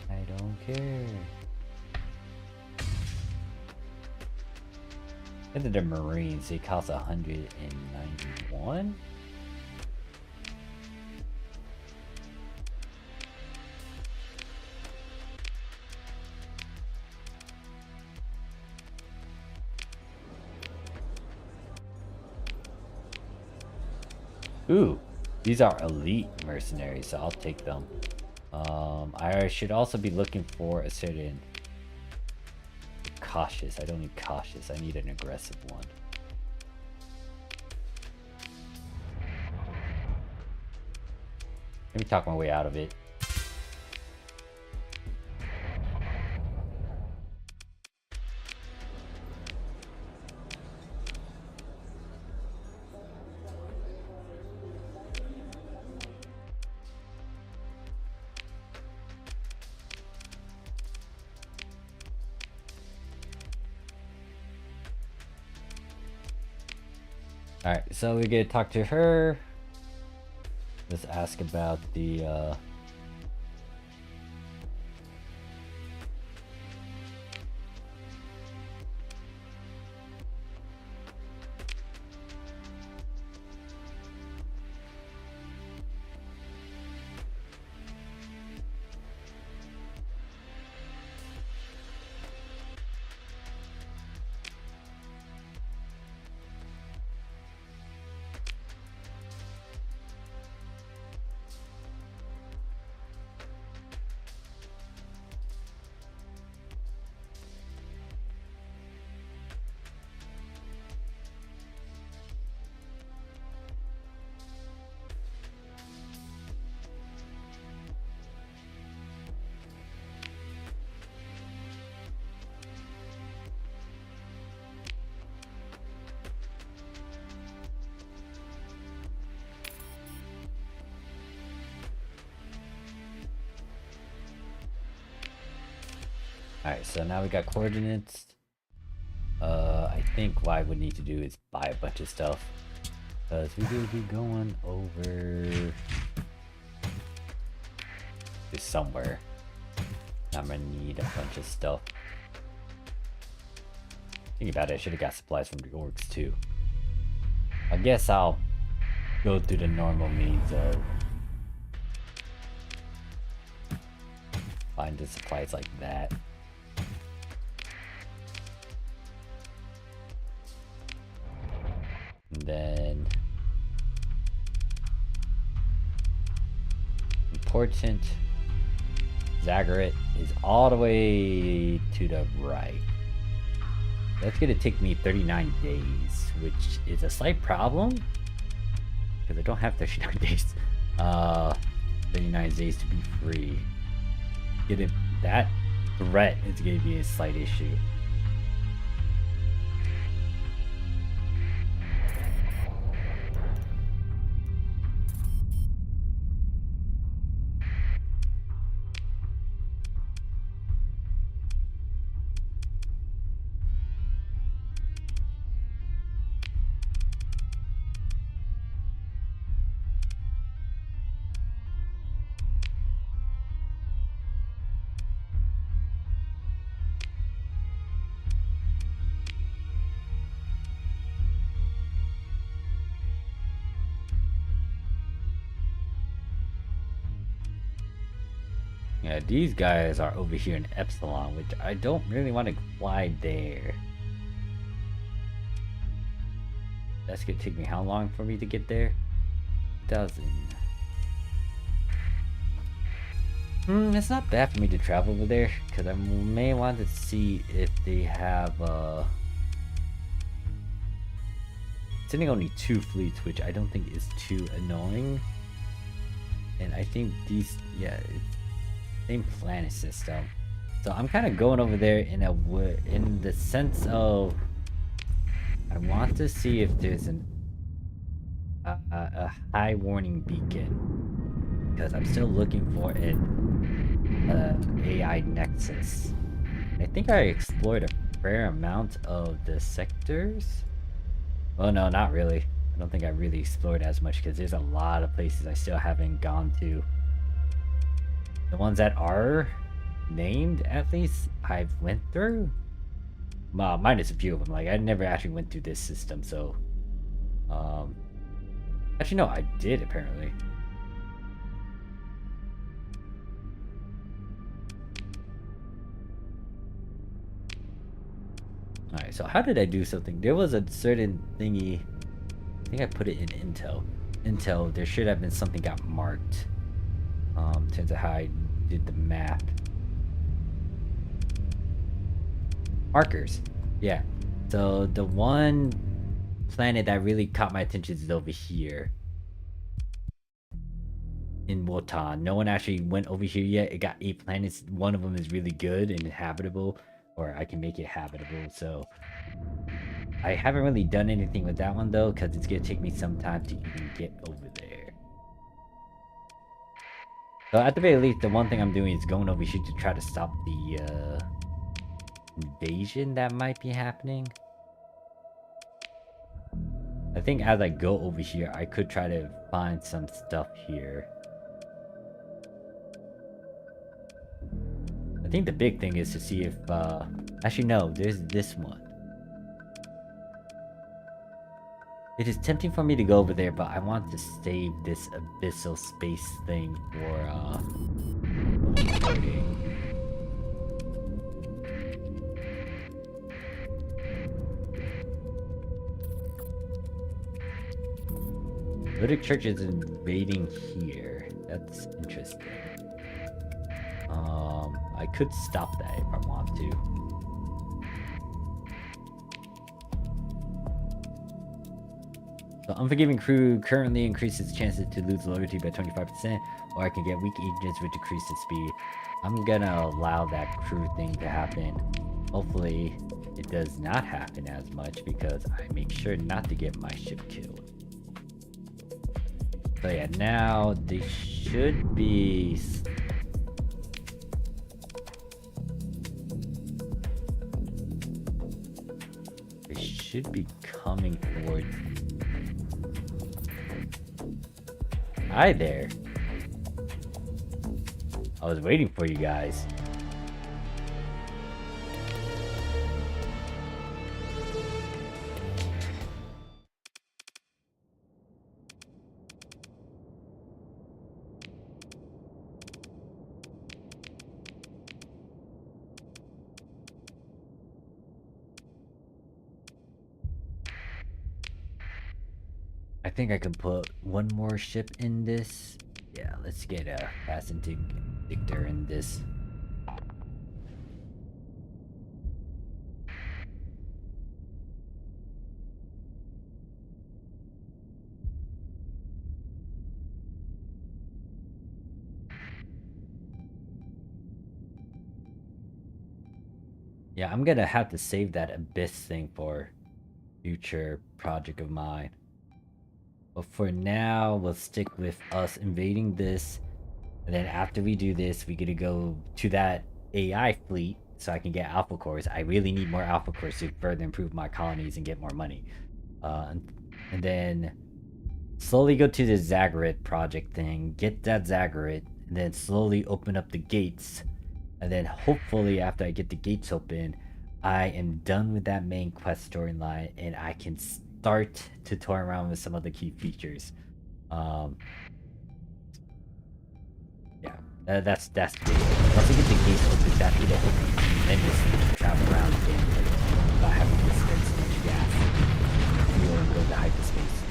I don't care. And the Marines, they cost 191? Ooh, these are elite mercenaries, so I'll take them. I should also be looking for a certain cautious. I don't need cautious. I need an aggressive one. Let me talk my way out of it. Alright, so we get to talk to her. Let's ask about the Alright, so now we got coordinates. I think what I would need to do is buy a bunch of stuff. Because we will be going over to somewhere. I'm gonna need a bunch of stuff. Think about it, I should have got supplies from the orcs too. I guess I'll go through the normal means of finding supplies like that. And then important, Zagreus is all the way to the right. That's gonna take me 39 days, which is a slight problem because I don't have 39 days. 39 days to be free. That threat is gonna be a slight issue. Yeah, these guys are over here in Epsilon, which I don't really want to fly there. That's gonna take me how long for me to get there? Dozen. It's not bad for me to travel over there, because I may want to see if they have, sending only 2 fleets, which I don't think is too annoying. And I think these, yeah, it's same planet system. So I'm kind of going over there in the sense of I want to see if there's a high warning beacon, because I'm still looking for an AI nexus. I think I explored a fair amount of the sectors. Well, no, not really. I don't think I really explored as much because there's a lot of places I still haven't gone to. The ones that are named, at least, I've went through. Well, minus a few of them. Like, I never actually went through this system, so... Actually, no, I did, apparently. Alright, so how did I do something? There was a certain thingy... I think I put it in Intel. Intel, there should have been something got marked. Turns out how I did the math. Markers. Yeah. So the one planet that really caught my attention is over here. In Wotan. No one actually went over here yet. It got 8 planets. One of them is really good and habitable. Or I can make it habitable. So I haven't really done anything with that one though, because it's gonna take me some time to even get over there. So at the very least, the one thing I'm doing is going over here to try to stop the invasion that might be happening. I think as I go over here, I could try to find some stuff here. I think the big thing is to see if, actually no, there's this one. It is tempting for me to go over there, but I want to save this abyssal space thing for, recording. Lytic Church is invading here. That's interesting. I could stop that if I want to. The Unforgiving Crew currently increases chances to lose loyalty by 25%, or I can get weak agents with decreased speed. I'm gonna allow that crew thing to happen. Hopefully, it does not happen as much because I make sure not to get my ship killed. So yeah, now they should be... They should be coming towards... Hi there. I was waiting for you guys. I think I can put one more ship in this. Yeah, let's get a fast interdictor in this. Yeah, I'm gonna have to save that abyss thing for future project of mine. But for now, we'll stick with us invading this. And then after we do this, we get to go to that AI fleet so I can get alpha cores. I really need more alpha cores to further improve my colonies and get more money. And then slowly go to the Zagreus project thing, get that Zagreus, and then slowly open up the gates. And then hopefully after I get the gates open, I am done with that main quest storyline and I can start to toy around with some of the key features. Yeah, that's the big thing. Once I get the gates open, that it'll open tremendously to travel around the game without having to spend so much gas. Fuel and go to hyperspace.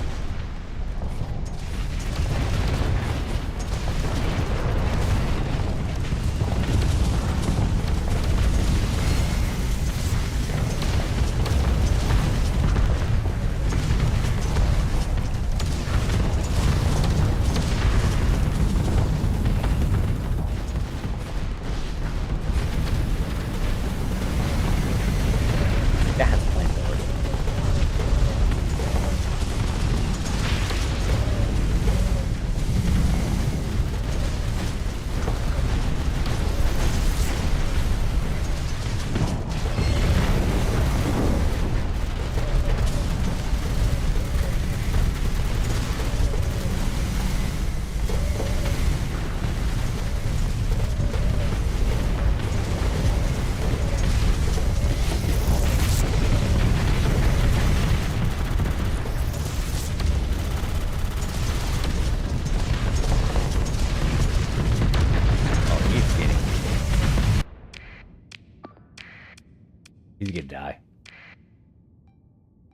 He's gonna die.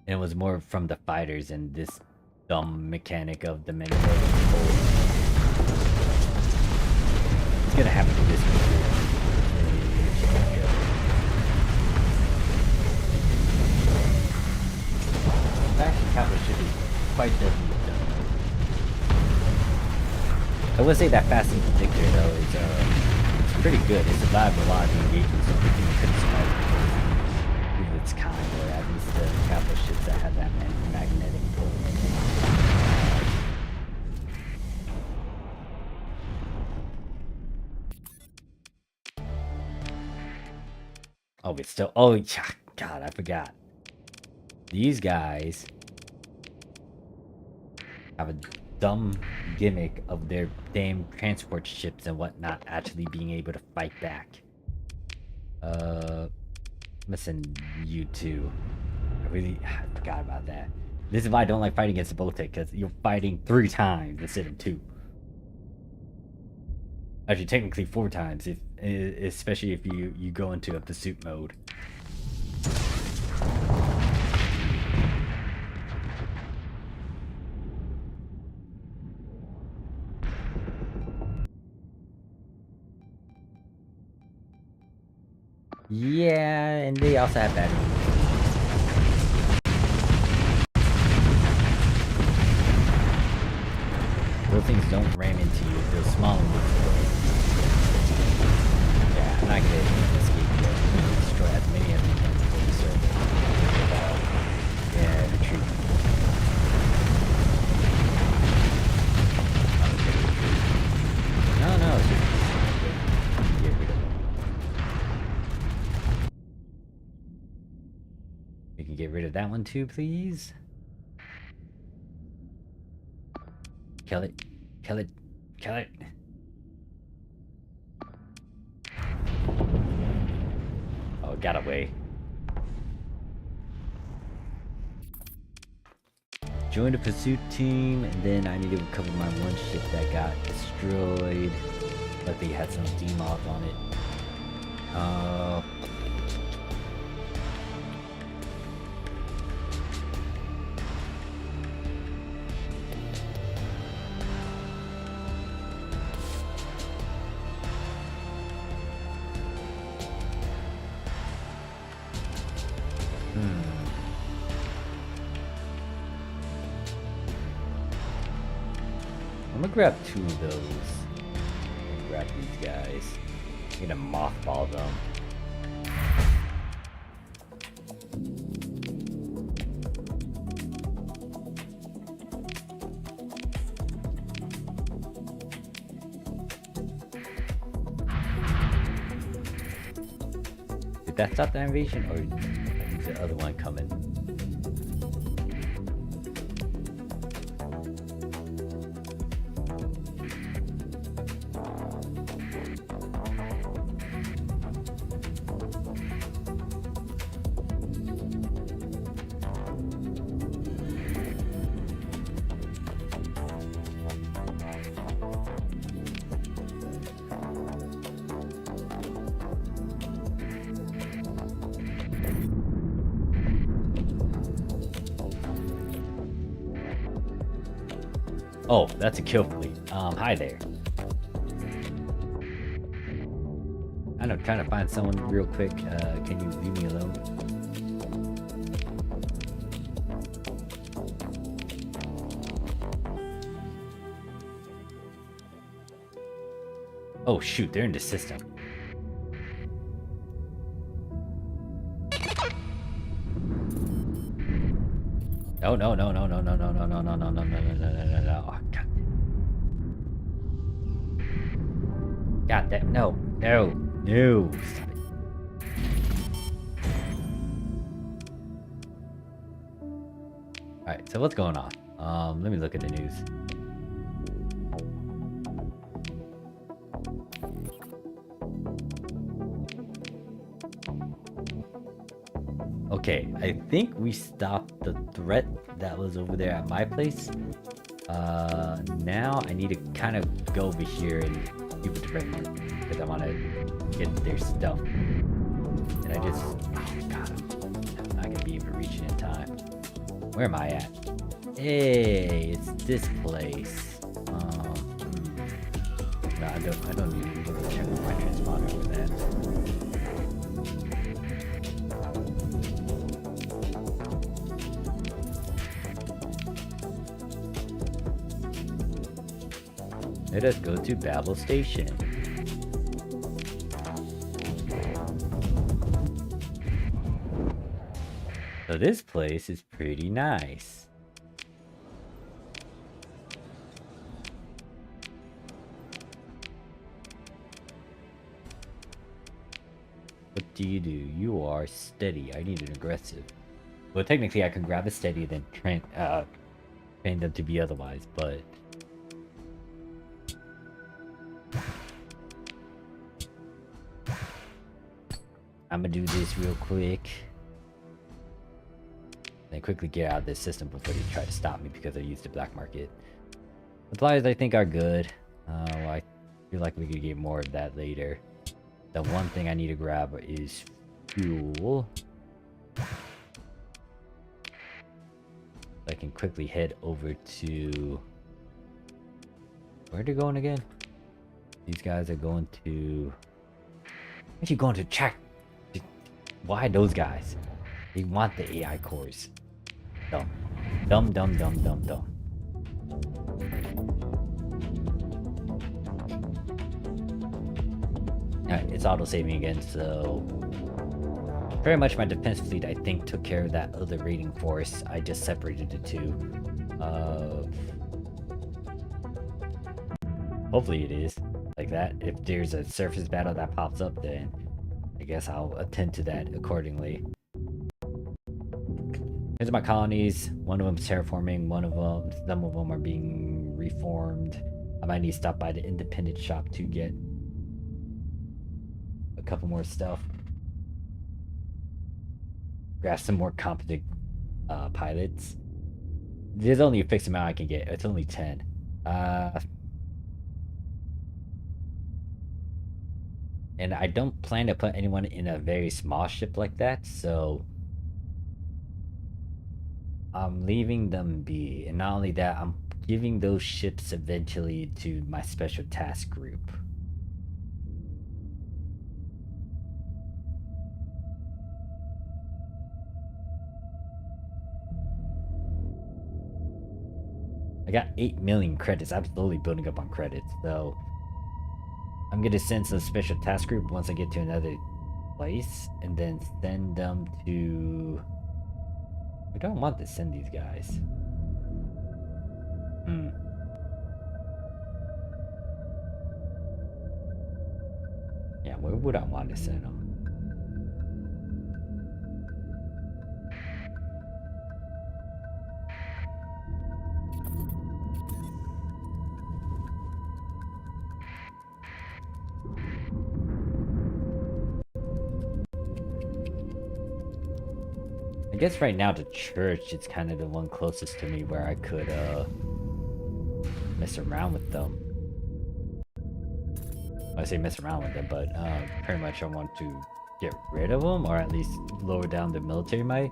And it was more from the fighters and this dumb mechanic of the many. It's gonna happen to this one. Actually, Countless should be quite definitely done. I would say that fast interdictor though is it's pretty good. It survived a lot of the engagements, so everything it couldn't survive of its kind, or at least the capital ships that had that magnetic pull. Oh, it's still. Oh, yeah. God, I forgot. These guys have a dumb gimmick of their damn transport ships and whatnot actually being able to fight back. I'm gonna send you two. I forgot about that. This is why I don't like fighting against the Baltic, because you're fighting 3 times instead of 2. Actually, technically 4 times, especially if you go into a pursuit mode. Yeah, and they also have batteries. Those things don't ram into you, those small ones. Yeah, I'm not gonna escape yet. I'm gonna destroy as many as we can before we start. Yeah, retreat. No, it's just get rid of them. We can get rid of that one too, please. Kill it. Kill it. Kill it. Oh, it got away. Join the pursuit team, and then I need to recover my one ship that got destroyed. Luckily, it had some demoth on it. I'm gonna grab 2 of those. And grab these guys. I'm gonna mothball them. Did that stop the invasion, or is the other one coming? Oh, that's a kill fleet. Hi there. I'm trying to find someone real quick. Can you leave me alone? Oh shoot, they're in the system. No. Oh, God damn, no. Stop it. Alright, so what's going on? Let me look at the news. Okay, I think we stopped the threat that was over there at my place. Now I need to kind of go over here and give it to Redmond because I want to get their stuff. And I just, oh god, I'm not gonna be able to reach it in time. Where am I at? Hey, it's this place. No, I don't need to go check on my transponder with that. Let us go to Babel Station. So this place is pretty nice. What do? You are steady. I need an aggressive. Well, technically I can grab a steady then train them to be otherwise, but I'm gonna do this real quick. Then quickly get out of this system before they try to stop me because I used the black market. Supplies I think are good. Well, I feel like we could get more of that later. The one thing I need to grab is fuel. I can quickly head over to... Where are they going again? These guys are going to... Why are you going to check? Why those guys? They want the AI cores. Dumb. Dumb, dumb, dumb, dumb, dumb. Alright, it's auto-saving again, so... Very much my defense fleet, I think, took care of that other raiding force. I just separated the two. Hopefully it is like that. If there's a surface battle that pops up, then I guess I'll attend to that accordingly. Here's my colonies. One of them's terraforming. Some of them are being reformed. I might need to stop by the independent shop to get a couple more stuff. Grab some more competent pilots. There's only a fixed amount I can get. It's only 10. And I don't plan to put anyone in a very small ship like that, so I'm leaving them be. And not only that, I'm giving those ships eventually to my special task group. I got 8 million credits. I'm slowly building up on credits, so I'm gonna send some special task group once I get to another place, and then send them to... I don't want to send these guys. Yeah, where would I want to send them? I guess right now the church is kind of the one closest to me where I could mess around with them. I say mess around with them, but pretty much I want to get rid of them, or at least lower down the military might.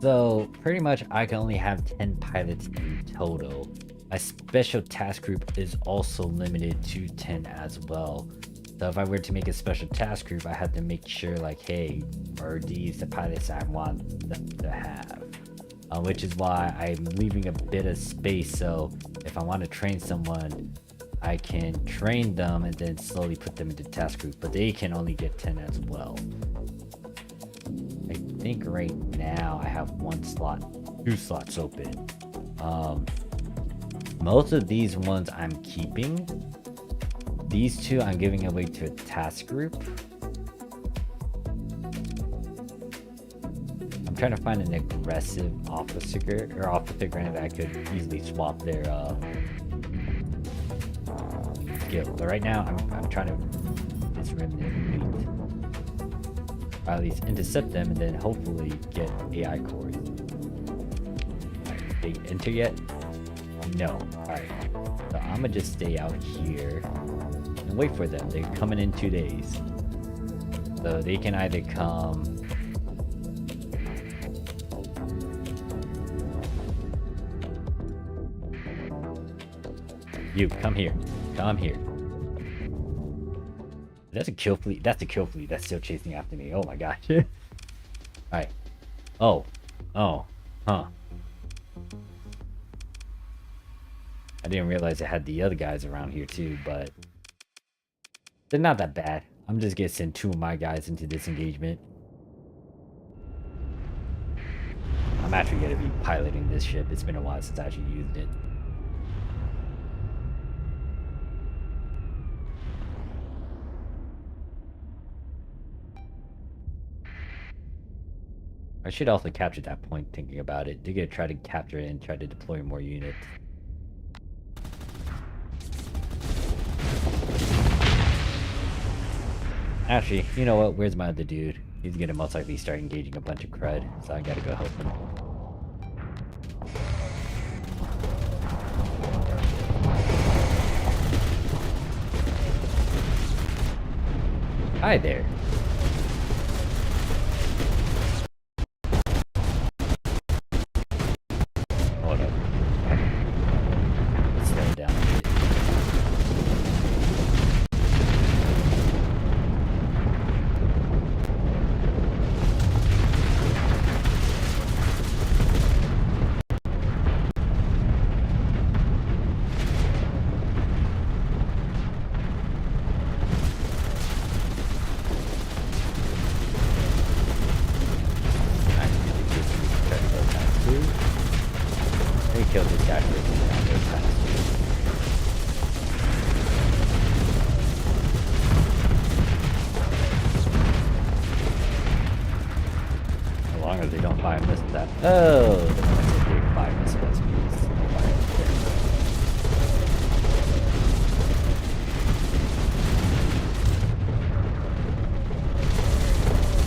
So pretty much I can only have 10 pilots in total. My special task group is also limited to 10 as well. So if I were to make a special task group, I have to make sure like, hey, are these the pilots I want them to have? Which is why I'm leaving a bit of space, so if I want to train someone, I can train them and then slowly put them into task group, but they can only get 10 as well. I think right now I have 2 slots open. Most of these ones I'm keeping. These 2 I'm giving away to a task group. I'm trying to find an aggressive officer granted that I could easily swap their skill. But right now I'm trying to disrim their fleet. Or at least intercept them and then hopefully get AI cores. Alright, they enter yet? No. Alright. So I'm gonna just stay out here and wait for them. They're coming in 2 days. So they can either come... You, come here. Come here. That's a kill fleet. That's a kill fleet. That's still chasing after me. Oh my gosh. Alright. Oh. Oh. Huh. I didn't realize I had the other guys around here too, but they're not that bad. I'm just gonna send 2 of my guys into this engagement. I'm actually gonna be piloting this ship. It's been a while since I actually used it. I should also capture that point thinking about it. They're gonna try to capture it and try to deploy more units. Actually, you know what? Where's my other dude? He's gonna most likely start engaging a bunch of crud, so I gotta go help him. Hi there. Hold up. Let's slow it down a bit. Kill this guy for around those times. As long as they don't fire missiles that. Oh, the ones that do fire missiles means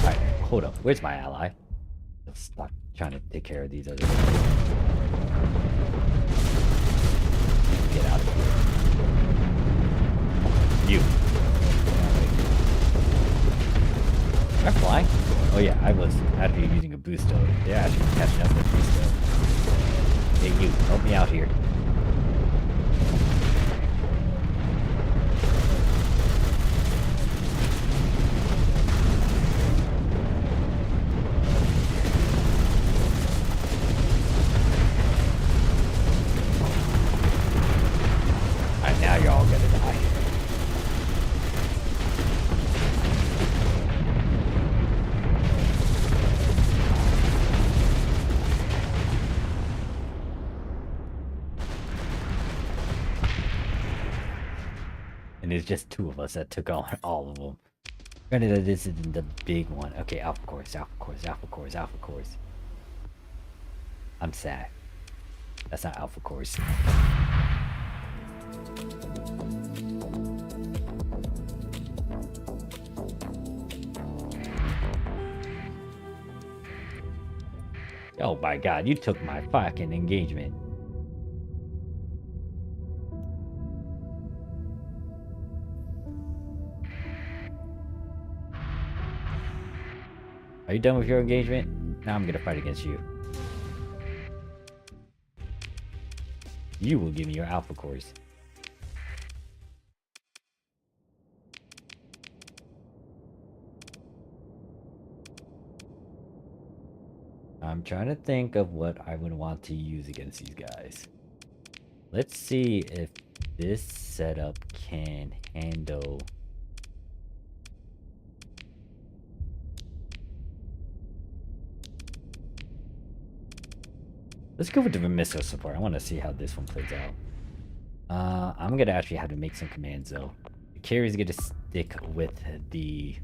Alright, hold up. Where's my ally? Let's stop trying to take care of these other guys. Get out of here. You. Am I flying? Oh yeah, I was actually using a boost though. They're actually catching up with me still. Hey you, help me out here. Now you're all gonna die. And there's just two of us that took on all of them. Granted that this isn't the big one. Okay, Alpha Course, Alpha Course, Alpha Course, Alpha Course. I'm sad. That's not Alpha Course. Oh my god, you took my fucking engagement. Are you done with your engagement? Now I'm gonna fight against you. You will give me your Alpha Course. I'm trying to think of what I would want to use against these guys. Let's see if this setup can handle... Let's go with the missile support. I want to see how this one plays out. I'm going to actually have to make some commands though. The carrier's going to stick with the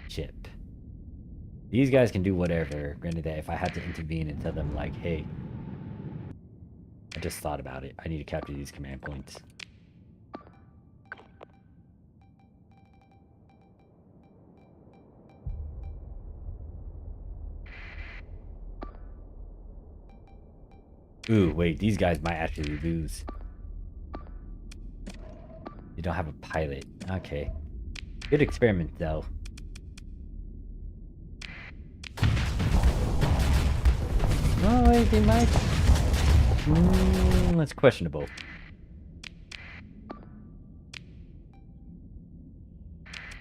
ship. These guys can do whatever. Granted that if I had to intervene and tell them like, hey, I just thought about it. I need to capture these command points. Ooh, wait, these guys might actually lose. They don't have a pilot. Okay. Good experiment though. Oh, wait, they might. That's questionable.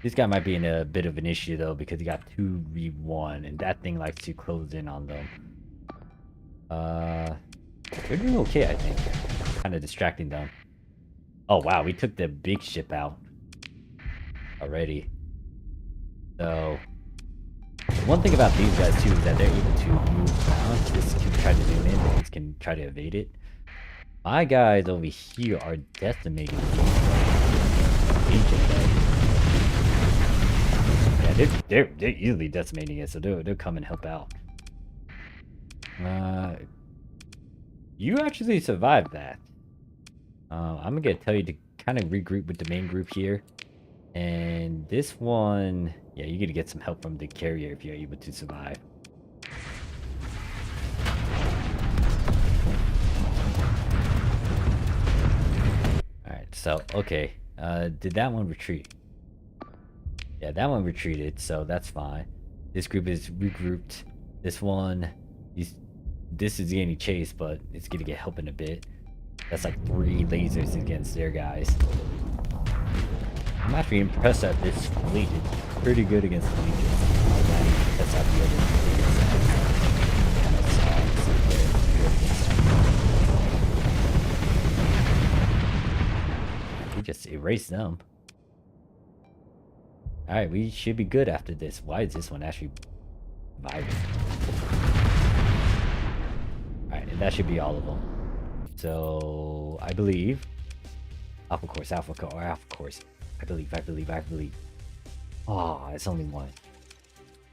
This guy might be in a bit of an issue though because he got 2v1 and that thing likes to close in on them. They're doing okay, I think. Kind of distracting them. Oh wow, we took the big ship out already. So one thing about these guys too is that they're able to move around. This can try to zoom in, this can try to evade it. My guys over here are decimating yeah, they're easily decimating it, so they'll come and help out. You actually survived that. I'm gonna tell you to kind of regroup with the main group here. And this one, yeah, you're gonna get some help from the carrier if you're able to survive. Alright, so, okay. Did that one retreat? Yeah, that one retreated, so that's fine. This group is regrouped. This one, this is getting chased, but it's gonna get help in a bit. That's like 3 lasers against their guys. I'm actually impressed that this fleet is pretty good against the Legions. That's out the other things that kind of sucks if they're good against them. We just erased them. Alright, we should be good after this. Why is this one actually vibing? Alright, and that should be all of them. So, I believe... Alpha course. I believe. Oh, it's only one.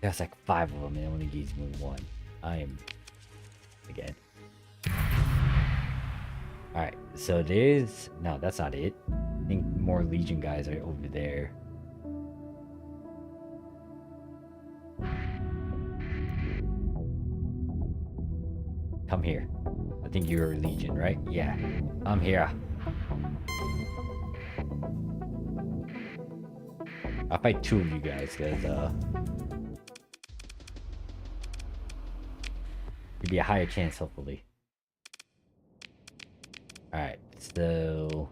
There's like 5 of them and it only gives me 1. I am... Again. Alright, so there's... No, that's not it. I think more Legion guys are over there. Come here. I think you're a Legion, right? Yeah. I'm here. I'll fight 2 of you guys, because, it'd be a higher chance, hopefully. Alright, so...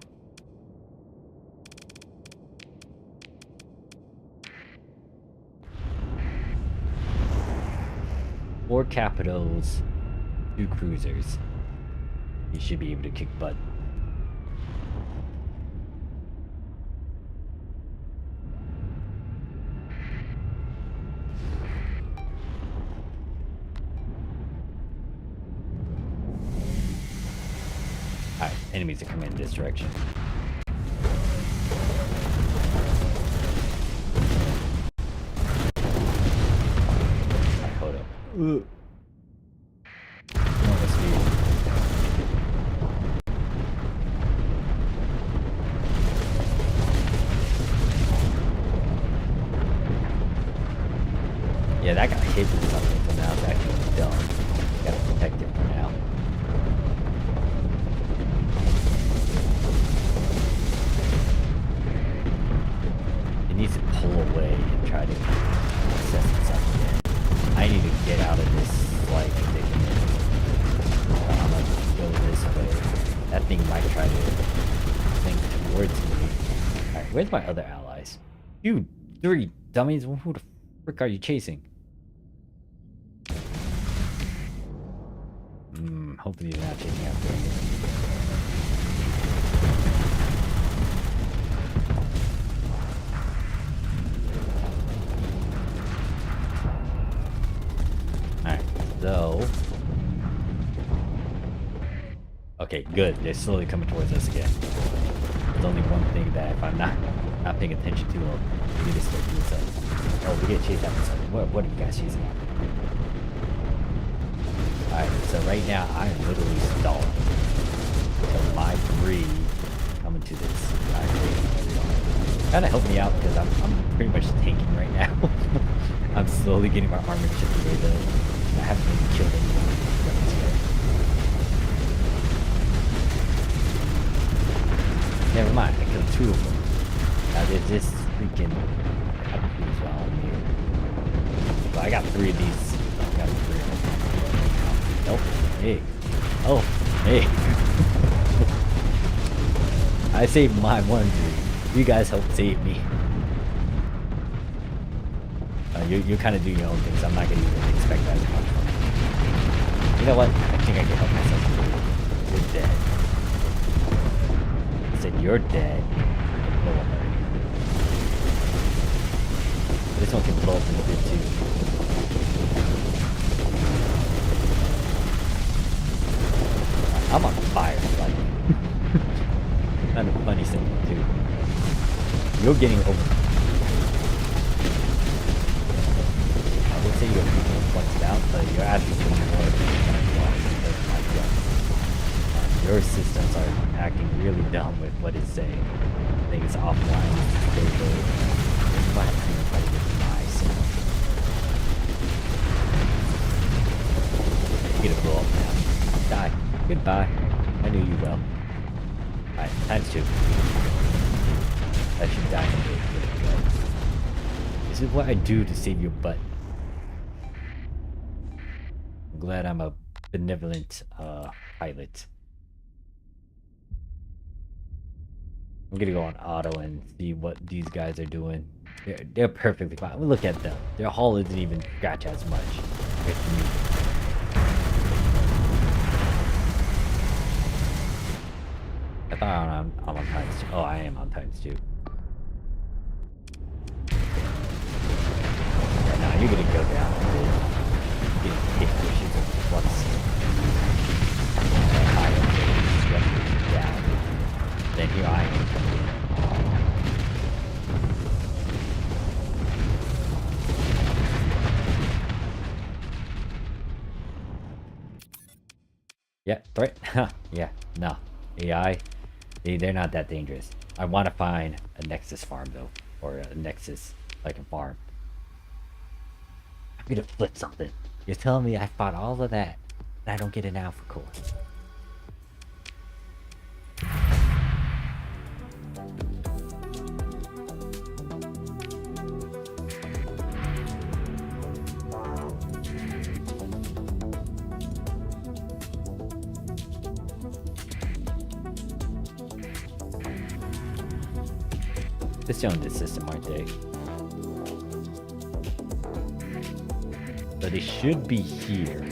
Four Capitals, 2 cruisers. You should be able to kick butt. Alright, enemies are coming in this direction. Alright, hold up. Yeah, that got hit with something, so now it's actually done. Gotta protect it for now. It needs to pull away and try to assess itself again. I need to get out of this flight predicament. I'm gonna go this way. That thing might try to think towards me. Alright, where's my other allies? You 3 dummies, who the frick are you chasing? Hopefully you're not chasing after me. Alright, so... Okay, good. They're slowly coming towards us again. There's only one thing that if I'm not paying attention to them, we just start doing something. Oh, we get chased after something. What are you guys chasing after? Alright, so right now I am literally stalled. So my 3 coming to this. Kind of help me out because I'm pretty much tanking right now. I'm slowly getting my armor chipped away though. I haven't even killed anyone yet. Never mind, I killed 2 of them. Now there's this freaking cruise on here. So I got 3 of these. I got 3 of them. Nope. Hey. Oh. Hey. I saved my 1 dude. You guys helped save me. You kind of do your own things. I'm not going to even expect that much from you. You know what? I think I can help myself. You're dead. I said you're dead. Blow up already. This one can blow up in a bit too. I'm on fire, like. Kind of funny thing too. You're getting over. I would say you're being points down, but you're actually putting more. say. I think it's offline. But I'm trying to get myself. You're gonna blow up now. Die. Goodbye. I knew you well. Alright, times 2. I should die from it. This is what I do to save your butt. I'm glad I'm a benevolent pilot. I'm gonna go on auto and see what these guys are doing. They're perfectly fine. Look at them. Their hull isn't even scratch as much. I thought I'm on times 2. Oh, I am on times 2. Yeah, nah, you're gonna go down. Get hit pushes of once. Down. Then here I am coming in. Yeah, threat. Yeah, no. AI, they're not that dangerous. I want to find a Nexus farm though, or a Nexus I can farm. I'm gonna flip something. You're telling me I fought all of that, and I don't get an alpha core. They're still in this system, aren't they? So they should be here.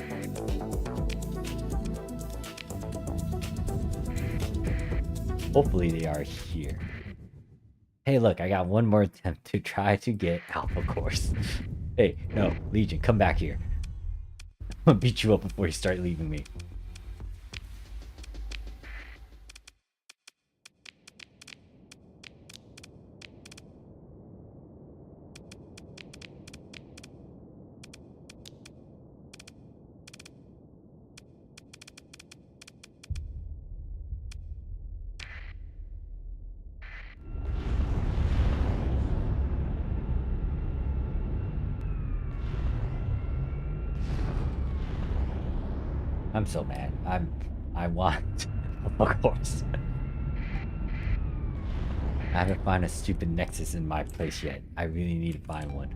Hopefully they are here. Hey look, I got one more attempt to try to get alpha cores. Hey, no, Legion, come back here. I'm gonna beat you up before you start leaving me. I'm so mad. I want of course. I haven't found a stupid Nexus in my place yet. I really need to find one.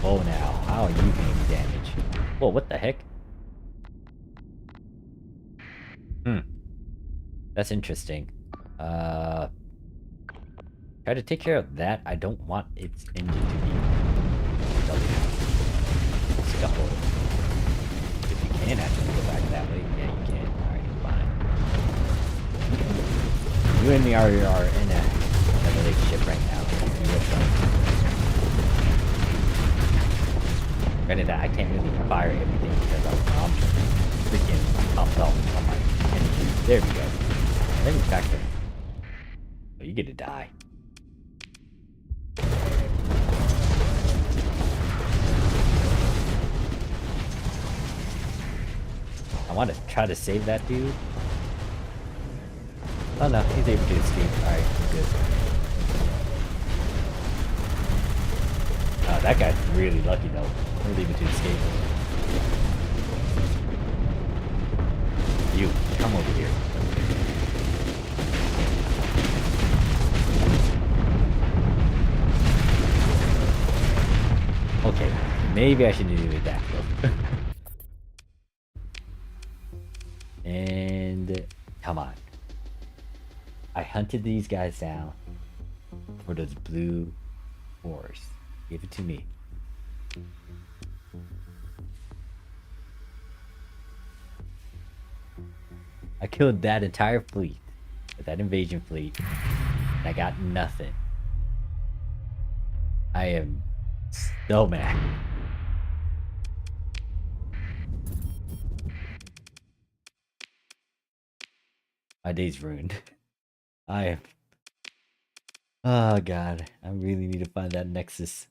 Oh now, how are you doing damage? Whoa, what the heck? That's interesting. Try to take care of that. I don't want its engine to be scuffled. If you can actually go back that way, yeah, you can. Alright, fine. You and me are in a relationship right now. Granted that I can't really fire everything because I'm freaking pumped up on my energy. There we go. Let me back there. Oh, you get to die. I want to try to save that dude. Oh no, he's able to escape. Alright, good. Oh, that guy's really lucky though. We're able to escape. You, come over here. Okay, maybe I should do that though. And come on. I hunted these guys down for those blue ores. Give it to me. I killed that entire fleet, that invasion fleet, and I got nothing. I am so mad. My day's ruined. I... Oh god, I really need to find that nexus.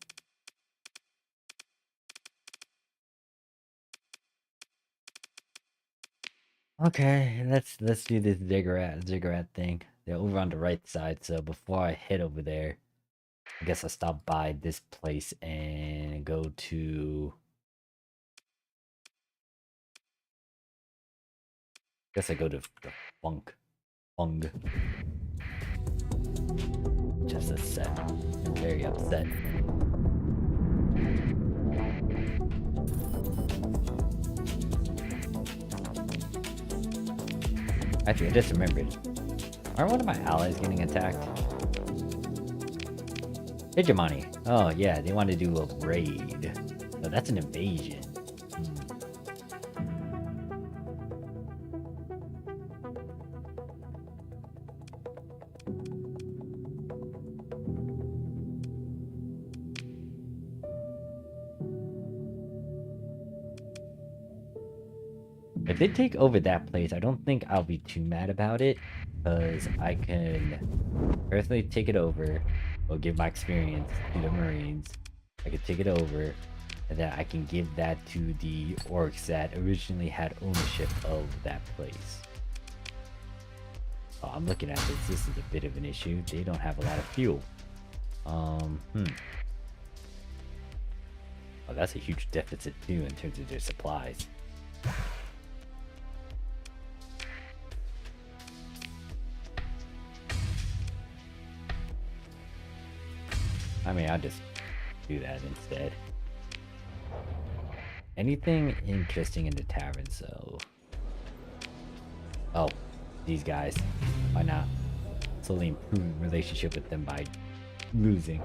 Okay, let's do this ziggurat thing. They're over on the right side, so before I head over there, I guess I'll stop by this place and go to... Guess I go to the Fung. Just upset. I'm very upset. Actually, I just remembered. Aren't one of my allies getting attacked? Hegemony. Oh yeah, they want to do a raid. Oh, that's an invasion. If they take over that place, I don't think I'll be too mad about it, because I can personally take it over, or give my experience to the Marines. I can take it over, and then I can give that to the orcs that originally had ownership of that place. Oh, I'm looking at this. This is a bit of an issue. They don't have a lot of fuel. Oh, that's a huge deficit too in terms of their supplies. I mean, I'll just do that instead. Anything interesting in the tavern, so... Oh, these guys. Why not? Slowly improve relationship with them by losing.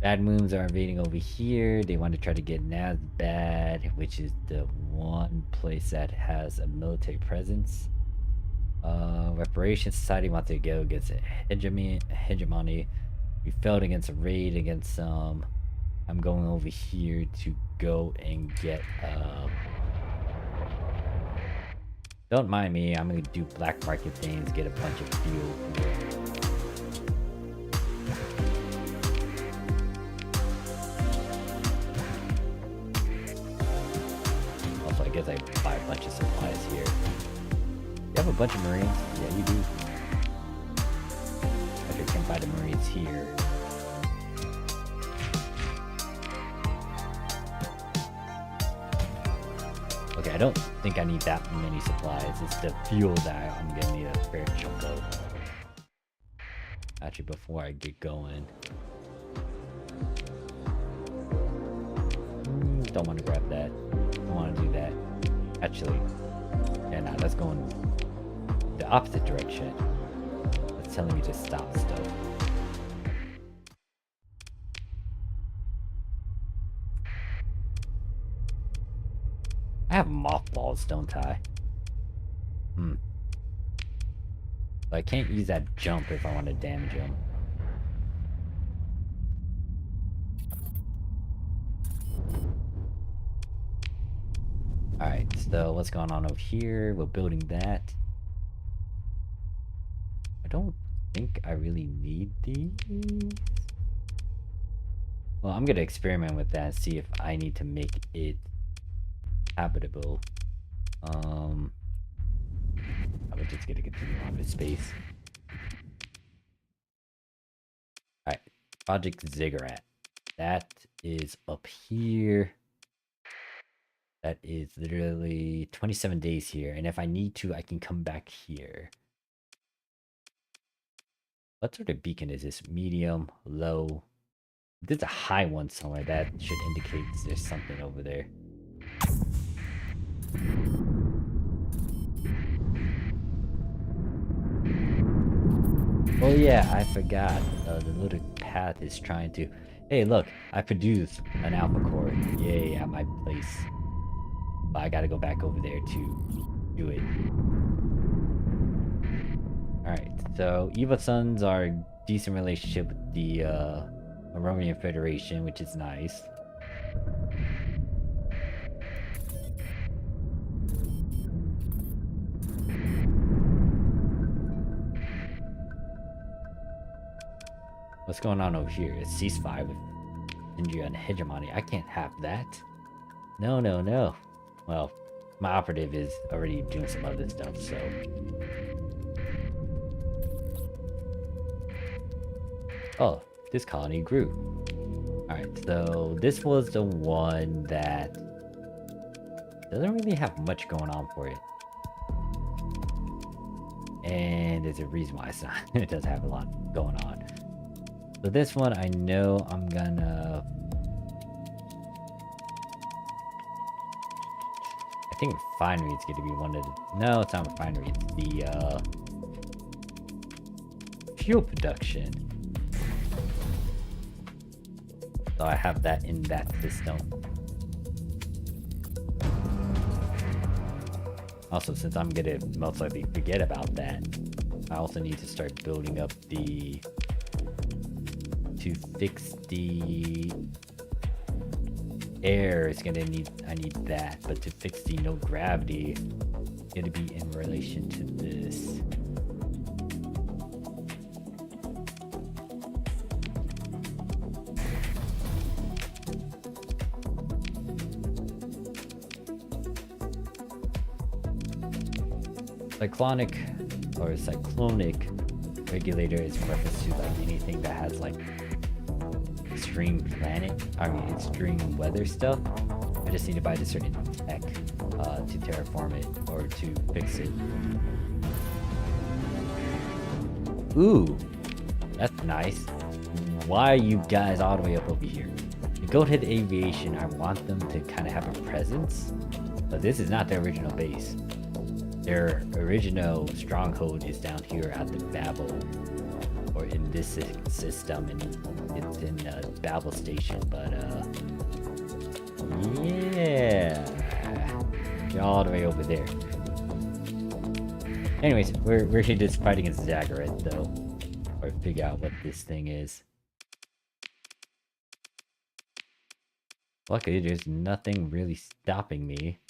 Bad Moons are invading over here. They want to try to get Nazbad, which is the one place that has a military presence. Reparation Society wants to go against hegemony. We failed against a raid against some. I'm going over here to go and get don't mind me, I'm gonna do black market things, get a bunch of fuel. Also, I guess I buy a bunch of supplies here. You have a bunch of Marines? Yeah, you do. Okay, I can buy the Marines here. Okay, I don't think I need that many supplies. It's the fuel that I'm gonna need a fair chunk of. Actually, before I get going. Don't want to grab that. Don't want to do that. Actually, yeah, nah, let's go in the opposite direction. It's telling me to stop stuff. I have mothballs, don't I? But I can't use that jump if I want to damage them. Alright, so what's going on over here? We're building that. I don't think I really need these. Well, I'm gonna experiment with that and see if I need to make it habitable. I'm just gonna continue on with space. Alright, Project Ziggurat. That is up here. That is literally 27 days here, and if I need to, I can come back here. What sort of beacon is this? Medium, low? If there's a high one somewhere, that should indicate there's something over there. Oh yeah, I forgot. The little path is trying to... Hey look, I produced an alpha core. Yay, at my place. But I gotta go back over there to do it. Alright, so Eva Sons are a decent relationship with the Romanian Federation, which is nice. What's going on over here? A ceasefire with India and hegemony. I can't have that. No, no, no. Well, my operative is already doing some other stuff, so... Oh, this colony grew. Alright, so this was the one that doesn't really have much going on for it. And there's a reason why it's not. It does have a lot going on. So this one, I know I'm gonna... I think refinery is gonna be one of the... No, it's not refinery. It's the, fuel production. So I have that in that system. Also, since I'm gonna most likely forget about that, I also need to start building up the... To fix the... air is gonna need... I need that, but to fix the no gravity, it's gonna be in relation to this. Cyclonic regulator is in reference to like anything that has like extreme extreme weather stuff. I just need to buy the certain tech to terraform it or to fix it. Ooh, that's nice. Why are you guys all the way up over here? The Goathead Aviation, I want them to kind of have a presence, but this is not their original base. Their original stronghold is down here at the Babel, or in this system, and it's in Babel Station. But yeah, you're all the way over there. Anyways, we're here just fighting against Zagreus, though, or figure out what this thing is. Luckily, there's nothing really stopping me.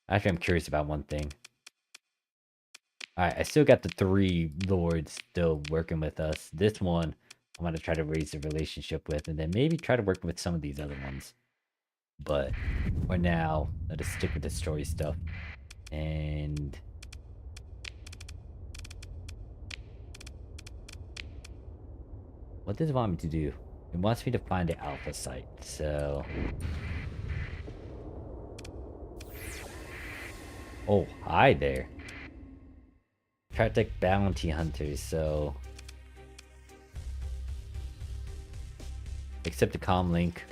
Actually, I'm curious about one thing. Alright, I still got the 3 lords still working with us. This one, I'm gonna try to raise the relationship with, and then maybe try to work with some of these other ones. But for now, let us stick with the story stuff. And... what does it want me to do? It wants me to find the alpha site, so... Oh, hi there. Practic bounty hunters, so... accept the comm link.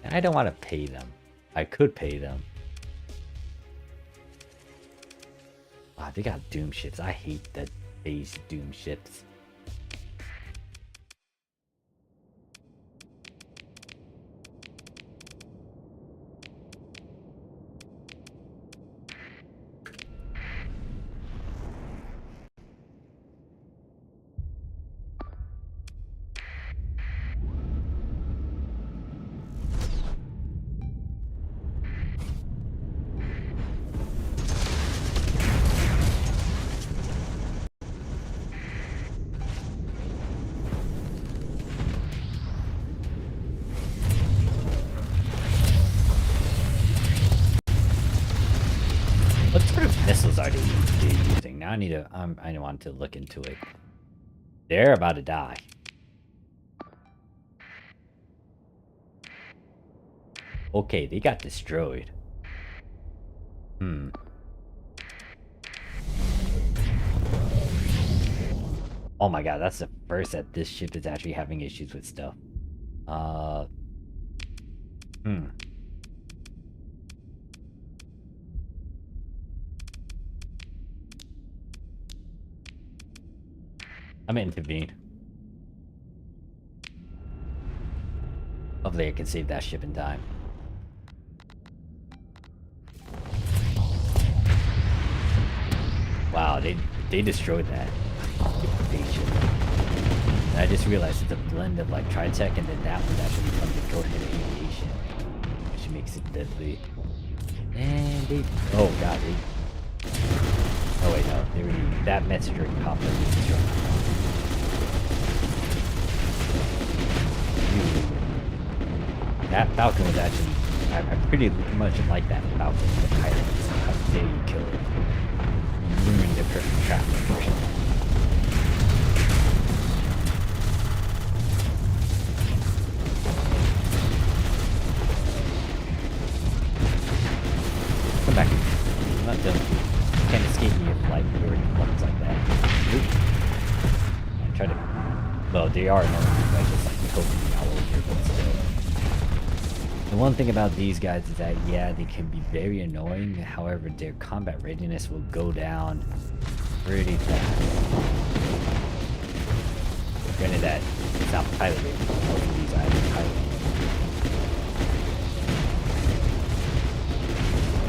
And I don't want to pay them. I could pay them. Wow, they got doom ships. I hate that base doom ships. What sort of missiles are they using? Now I want to look into it. They're about to die. Okay, they got destroyed. Oh my god, that's the first that this ship is actually having issues with stuff. I'm gonna intervene. Hopefully I can save that ship in time. Wow, they destroyed that. Station. And I just realized it's a blend of like Tritech and then that one actually becomes a go-ahead aviation. Which makes it deadly. And they... Oh god, they... Oh wait, no. They already... That messenger popped up and destroyed. That Falcon was actually... I pretty much like that Falcon, the pilot. How dare you kill it? Ruined the perfect traffic version. Come back. I'm not done. You can't escape me if like you're in ones like that. Oop. I try to... Well, they are annoying. I just like poking me all over, but still. The one thing about these guys is that, yeah, they can be very annoying. However, their combat readiness will go down pretty fast. Granted that it's not pilot rated. Most of these are pilot rated.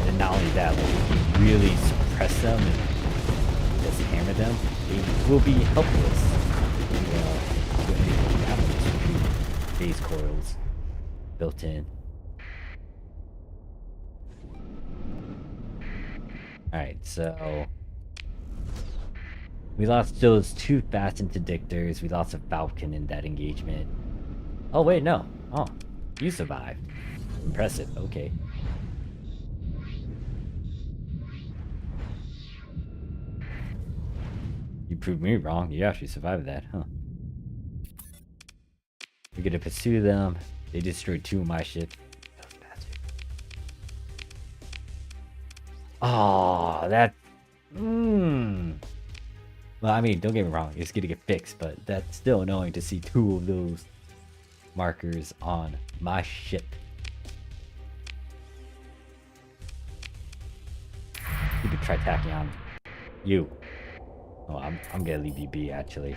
And not only that, like, if you really suppress them and just hammer them, they will be helpless. Phase coils built in. Alright, so we lost those two fast interdictors. We lost a Falcon in that engagement. Oh wait, no. Oh, you survived. Impressive, okay. You proved me wrong. You actually survived that, huh? We're gonna pursue them. They destroyed two of my ships. Oh, that... Well, I mean, don't get me wrong. It's gonna get fixed, but that's still annoying to see two of those markers on my ship. You could try tacking on you. Oh, I'm gonna leave you be, actually.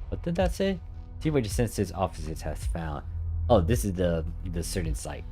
What did that say? See what your sensors officers has found. Oh, this is the certain site.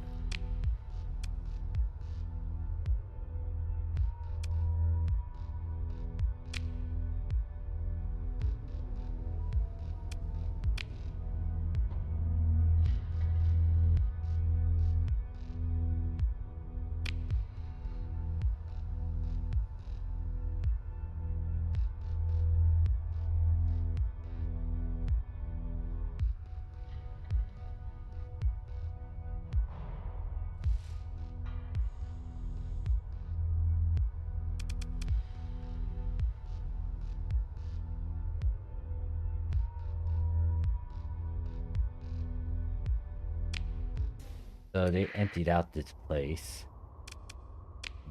So they emptied out this place.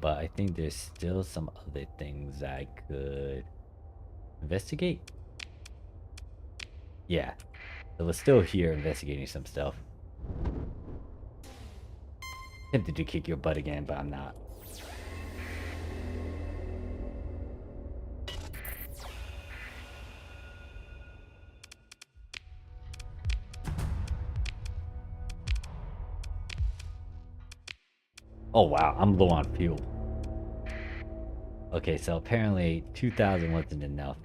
But I think there's still some other things I could investigate. Yeah. So we're still here investigating some stuff. Tempted to kick your butt again, but I'm not. Oh wow, I'm low on fuel. Okay, so apparently 2,000 wasn't enough.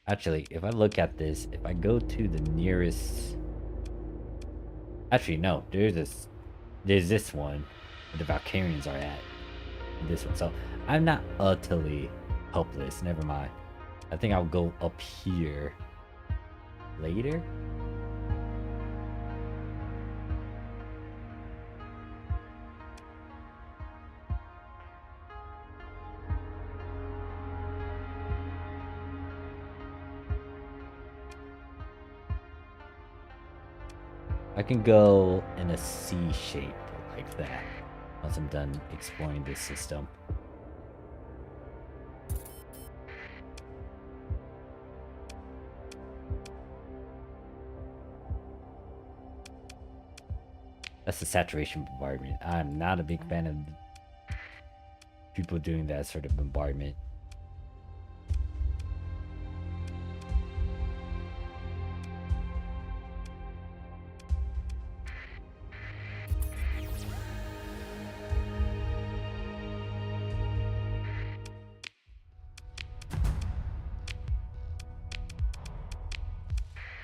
Actually, if I look at this, if I go to the nearest... Actually, no, there's this one where the Valkyrians are at. This one, so I'm not utterly helpless. Never mind. I think I'll go up here later. I can go in a C shape like that once I'm done exploring this system. That's the saturation bombardment. I'm not a big fan of people doing that sort of bombardment.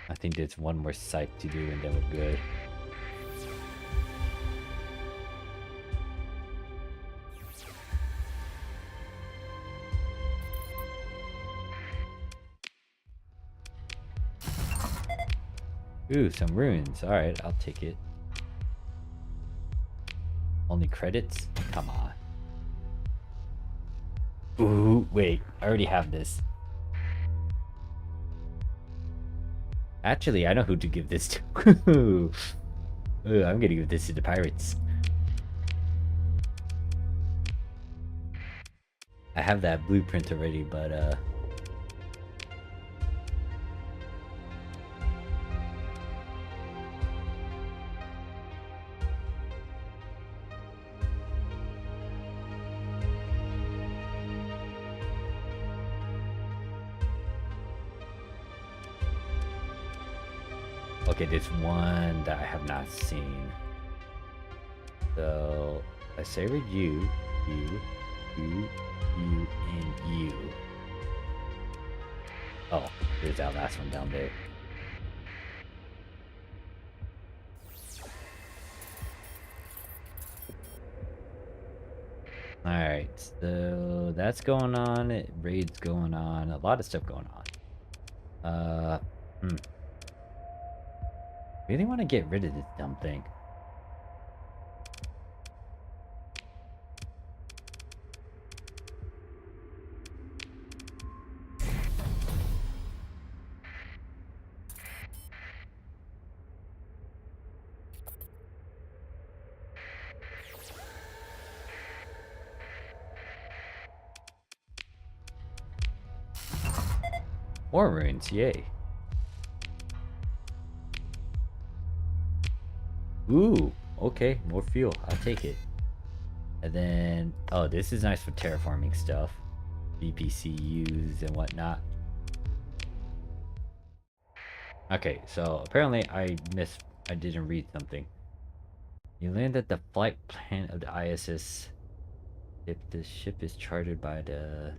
I think there's one more site to do and then we're good. Ooh, some runes. Alright, I'll take it. Only credits? Come on. Ooh, wait. I already have this. Actually, I know who to give this to. Ooh, I'm gonna give this to the pirates. I have that blueprint already, but okay, there's one that I have not seen. So I favored you, and you. Oh, there's that last one down there. Alright, so that's going on. Raid's going on. A lot of stuff going on. Really want to get rid of this dumb thing. More runes, yay. Ooh, okay, more fuel. I'll take it. And then, oh, this is nice for terraforming stuff. VPCUs and whatnot. Okay, so apparently I didn't read something. You land at the flight plan of the ISS. If the ship is chartered by the...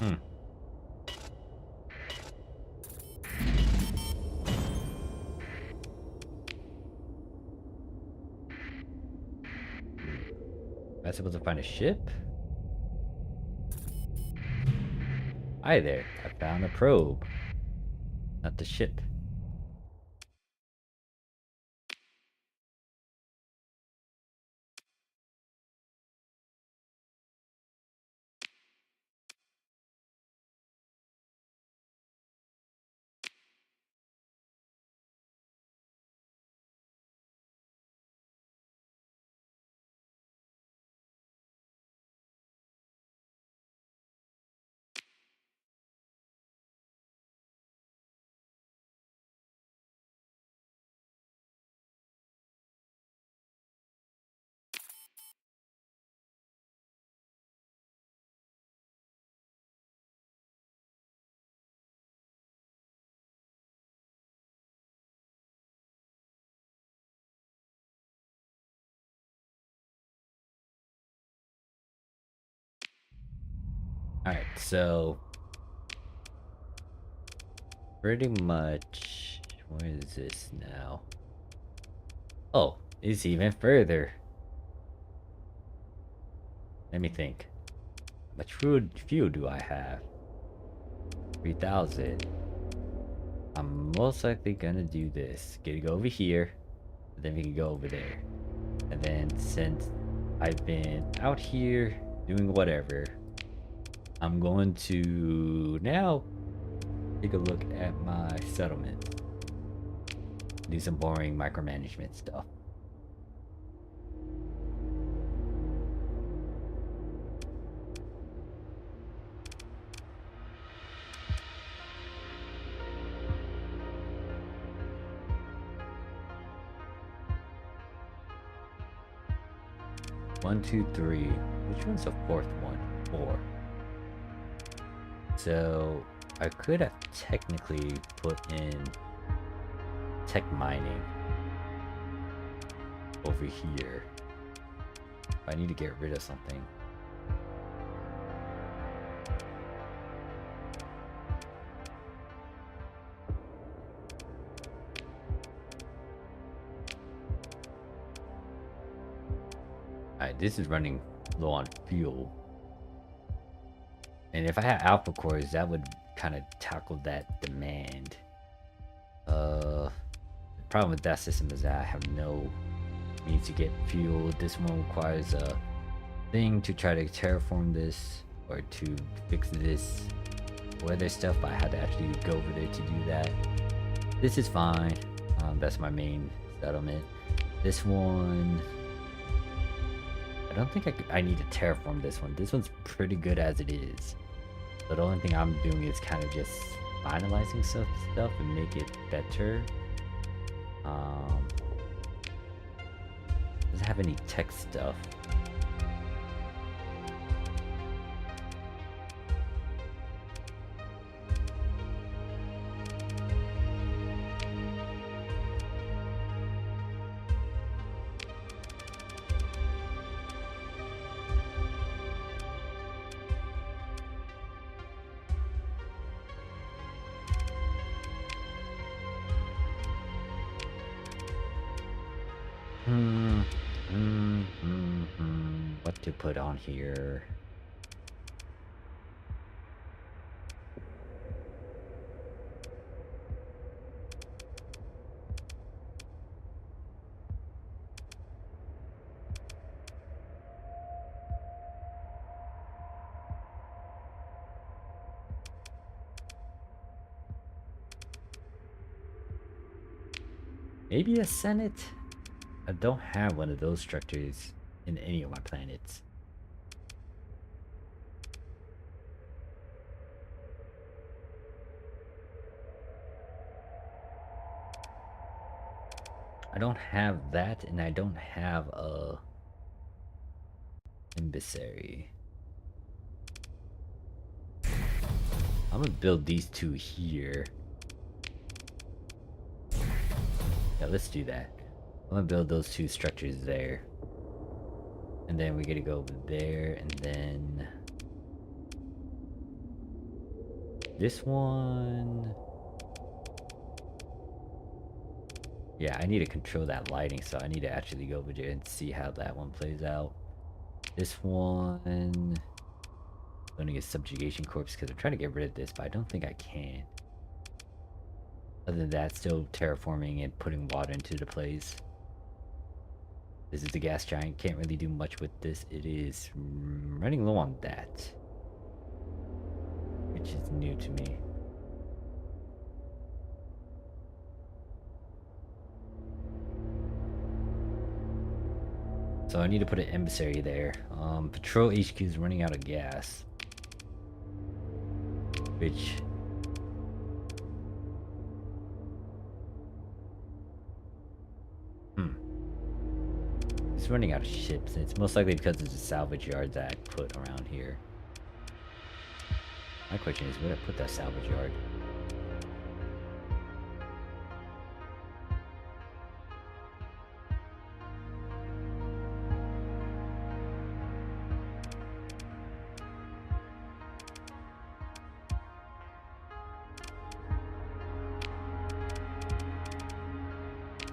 Am I supposed to find a ship? Hi there, I found a probe. Not the ship. Alright, so... pretty much... where is this now? Oh, it's even further. Let me think. How much fuel do I have? 3,000. I'm most likely gonna do this. Gonna go over here, then we can go over there. And then since I've been out here doing whatever, I'm going to now take a look at my settlement. Do some boring micromanagement stuff. 1, 2, 3. Which one's the fourth one? 4. So I could have technically put in tech mining over here. I need to get rid of something. Alright, this is running low on fuel. And if I had alpha cores, that would kind of tackle that demand. The problem with that system is that I have no means to get fuel. This one requires a thing to try to terraform this or to fix this weather stuff, but I had to actually go over there to do that. This is fine. That's my main settlement. This one, I don't think I need to terraform this one. This one's pretty good as it is. So the only thing I'm doing is kind of just finalizing stuff and make it better. Doesn't have any tech stuff. What to put on here? Maybe a Senate? I don't have one of those structures in any of my planets. I don't have that, and I don't have a emissary. I'm gonna build these two here. Yeah, let's do that. I'm gonna build those two structures there. And then we gotta go over there, and then this one. Yeah, I need to control that lighting, so I need to actually go over there and see how that one plays out. This one, building a subjugation corpse because I'm trying to get rid of this, but I don't think I can. Other than that, still terraforming and putting water into the place. This is the gas giant. Can't really do much with this. It is running low on that, which is new to me. So I need to put an emissary there. Patrol HQ is running out of gas, which it's running out of ships. It's most likely because it's a salvage yard that I put around here. My question is, where did I put that salvage yard?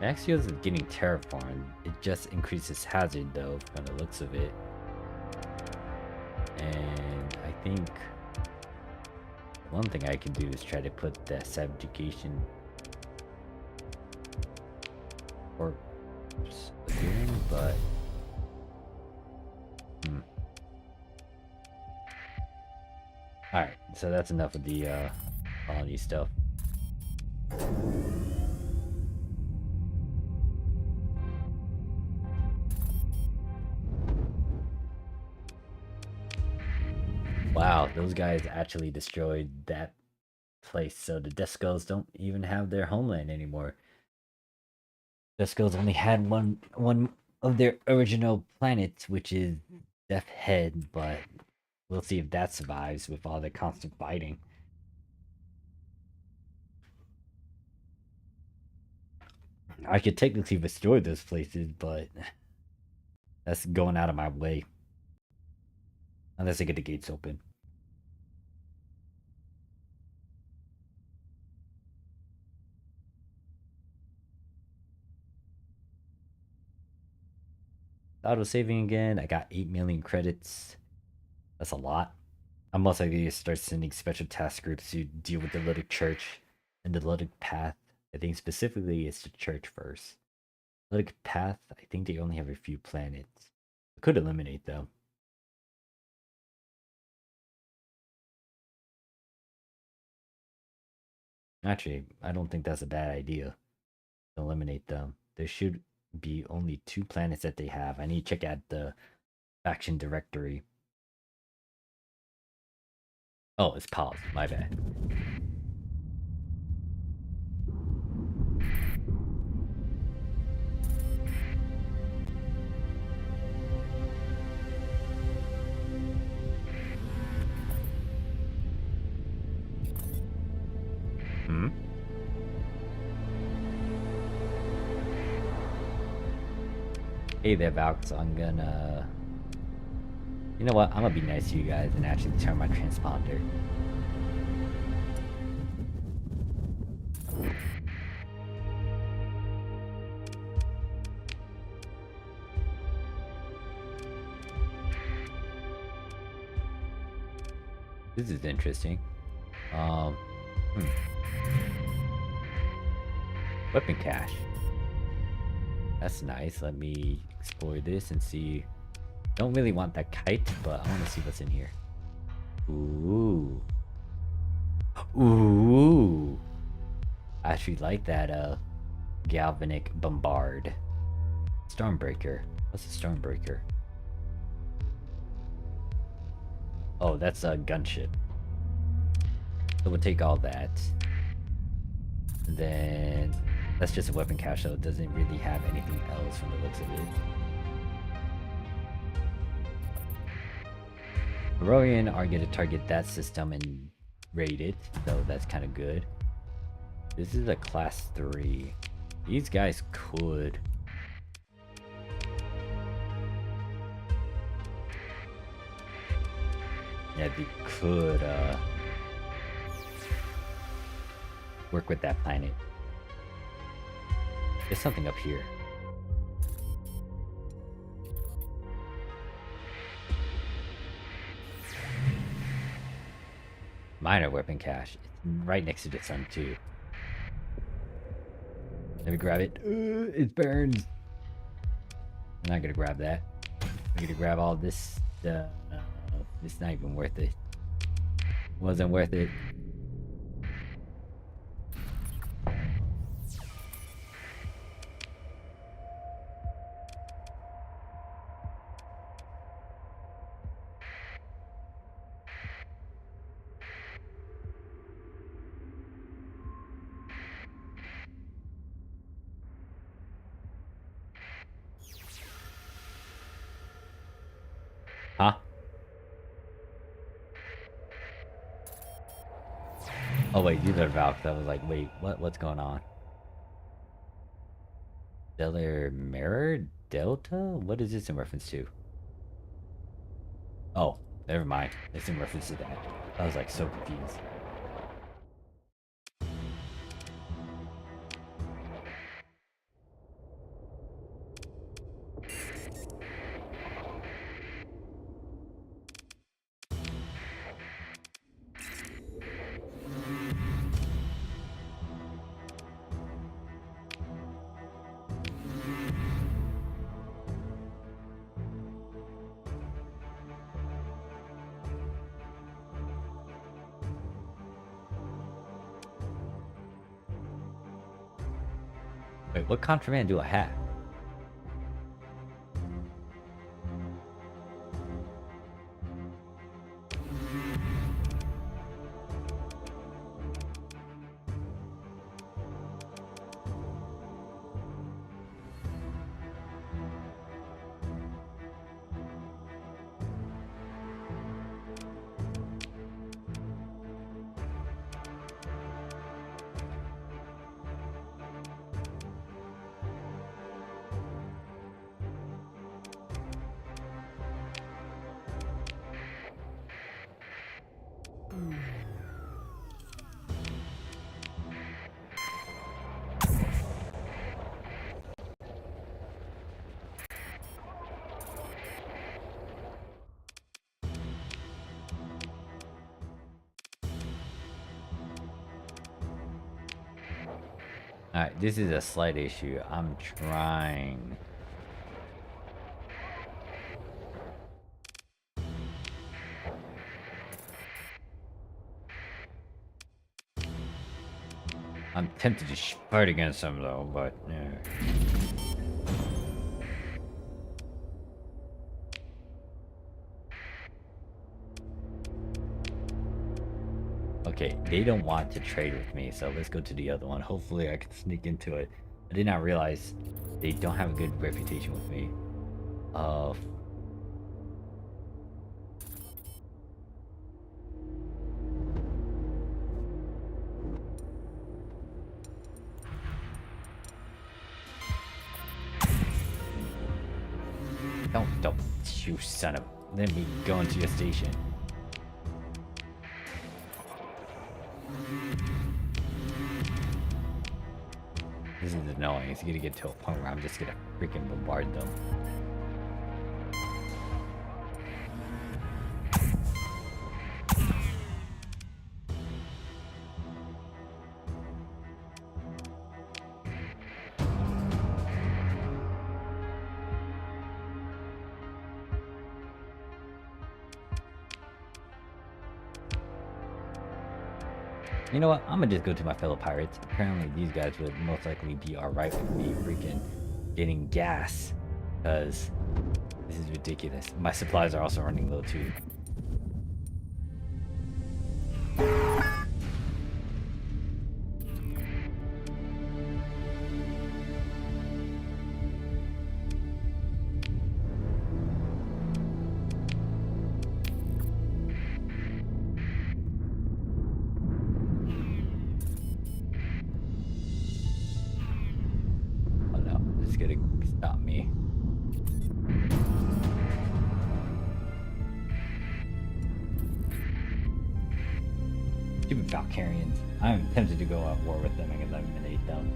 Axios is getting terraformed. It just increases hazard though, from the looks of it. And I think one thing I can do is try to put the subjugation corpse again, but alright, so that's enough of the colony stuff. Wow, those guys actually destroyed that place, so the Descos don't even have their homeland anymore. Descos only had one of their original planet, which is Death Head, but we'll see if that survives with all the constant fighting. I could technically restore those places, but that's going out of my way. Unless I get the gates open. Auto saving again. I got 8 million credits. That's a lot. I'm most likely to start sending special task groups to deal with the Ludic Church and the Ludic Path. I think specifically it's the church first. Ludic Path, I think they only have a few planets. I could eliminate them. Actually, I don't think that's a bad idea. Eliminate them. There should be only 2 planets that they have. I need to check out the faction directory. Oh, it's paused. My bad. Hmm? Hey there, Valks. I'm gonna... You know what? I'm gonna be nice to you guys and actually turn my transponder. This is interesting. Hmm. Weapon cache. That's nice. Let me explore this and see. Don't really want that kite, but I want to see what's in here. Ooh. Ooh. I actually like that galvanic bombard. Stormbreaker. What's a Stormbreaker? Oh, that's a gunship. So we'll take all that. And then that's just a weapon cache, so it doesn't really have anything else from the looks of it. Aurorian are going to target that system and raid it, so that's kind of good. This is a class 3. These guys could... Yeah, they could work with that planet. There's something up here. Minor weapon cache. It's right next to the sun too. Let me grab it. It burns. I'm not gonna grab that. I'm gonna grab all this. It's not even worth it. Wasn't worth it. Huh? Oh wait, these are Valks. I was like, wait, what's going on? Stellar Mirror Delta? What is this in reference to? Oh, never mind. It's in reference to that. I was like so confused. Wait, what contraband do I have? Alright, this is a slight issue. I'm trying. I'm tempted to fight against them though, but yeah. Okay, they don't want to trade with me, so let's go to the other one. Hopefully I can sneak into it. I did not realize they don't have a good reputation with me. Don't, you son of... Let me go into your station. This is annoying. It's gonna get to a point where I'm just gonna freaking bombard them. You know what? I'm gonna just go to my fellow pirates. Apparently these guys would most likely be alright with me freaking getting gas. Because this is ridiculous. My supplies are also running low too. Stop me. Stupid Valkyrians. I'm tempted to go at war with them and eliminate them.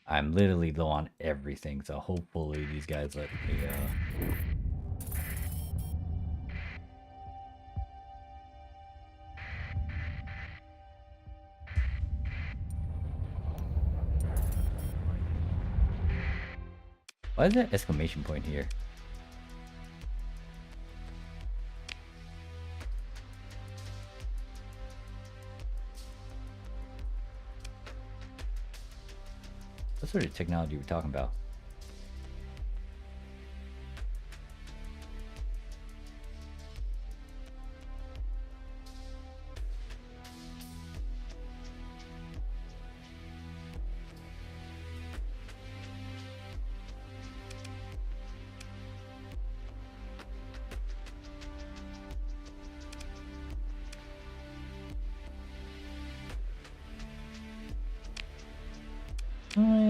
I'm literally low on everything, so hopefully these guys let me Why is there an exclamation point here? What sort of technology are we talking about?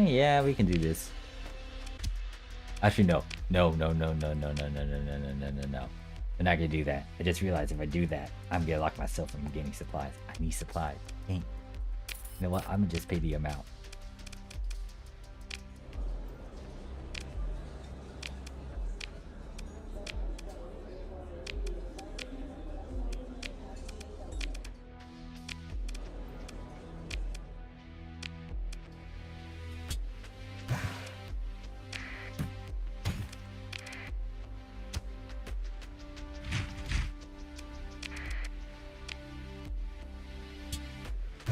Yeah, we can do this. Actually, no. No. We're not gonna do that. I just realized if I do that, I'm gonna lock myself from getting supplies. I need supplies. Dang. You know what? I'm gonna just pay the amount.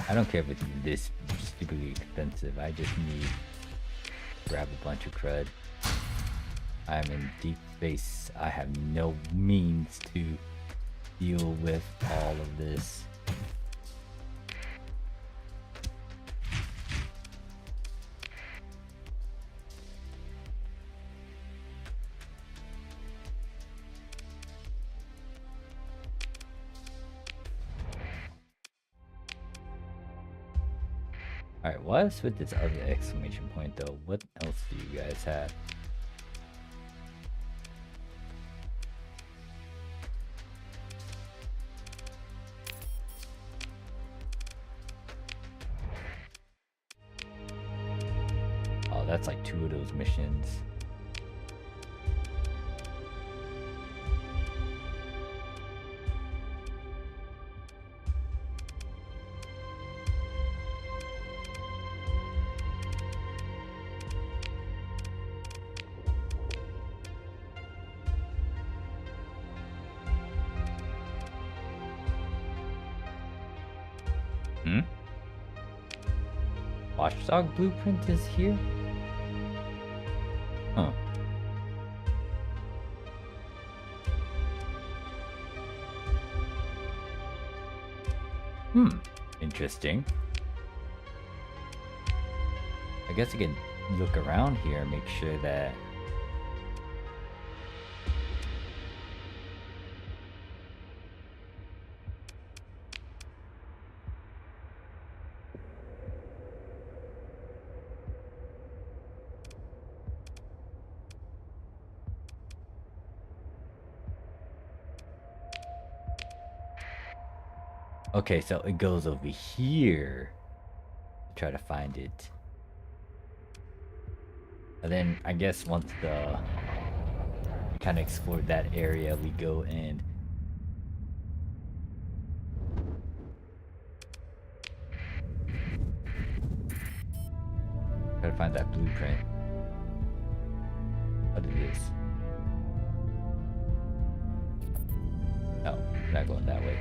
I don't care if it's this stupidly expensive. I just need to grab a bunch of crud. I'm in deep space. I have no means to deal with all of this. Alright, what's with this other exclamation point though? What else do you guys have? Oh, that's like 2 of those missions. Watchdog blueprint is here? Huh. Interesting. I guess I can look around here and make sure that... Okay, so it goes over here. Try to find it. And then I guess once we kind of explored that area, we go and try to find that blueprint. What is this? No, we're not going that way.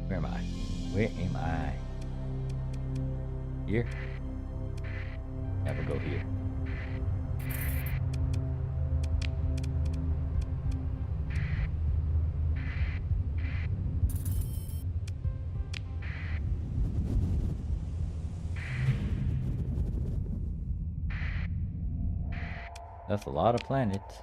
Where am I? Where am I? Here? Never go here. That's a lot of planets.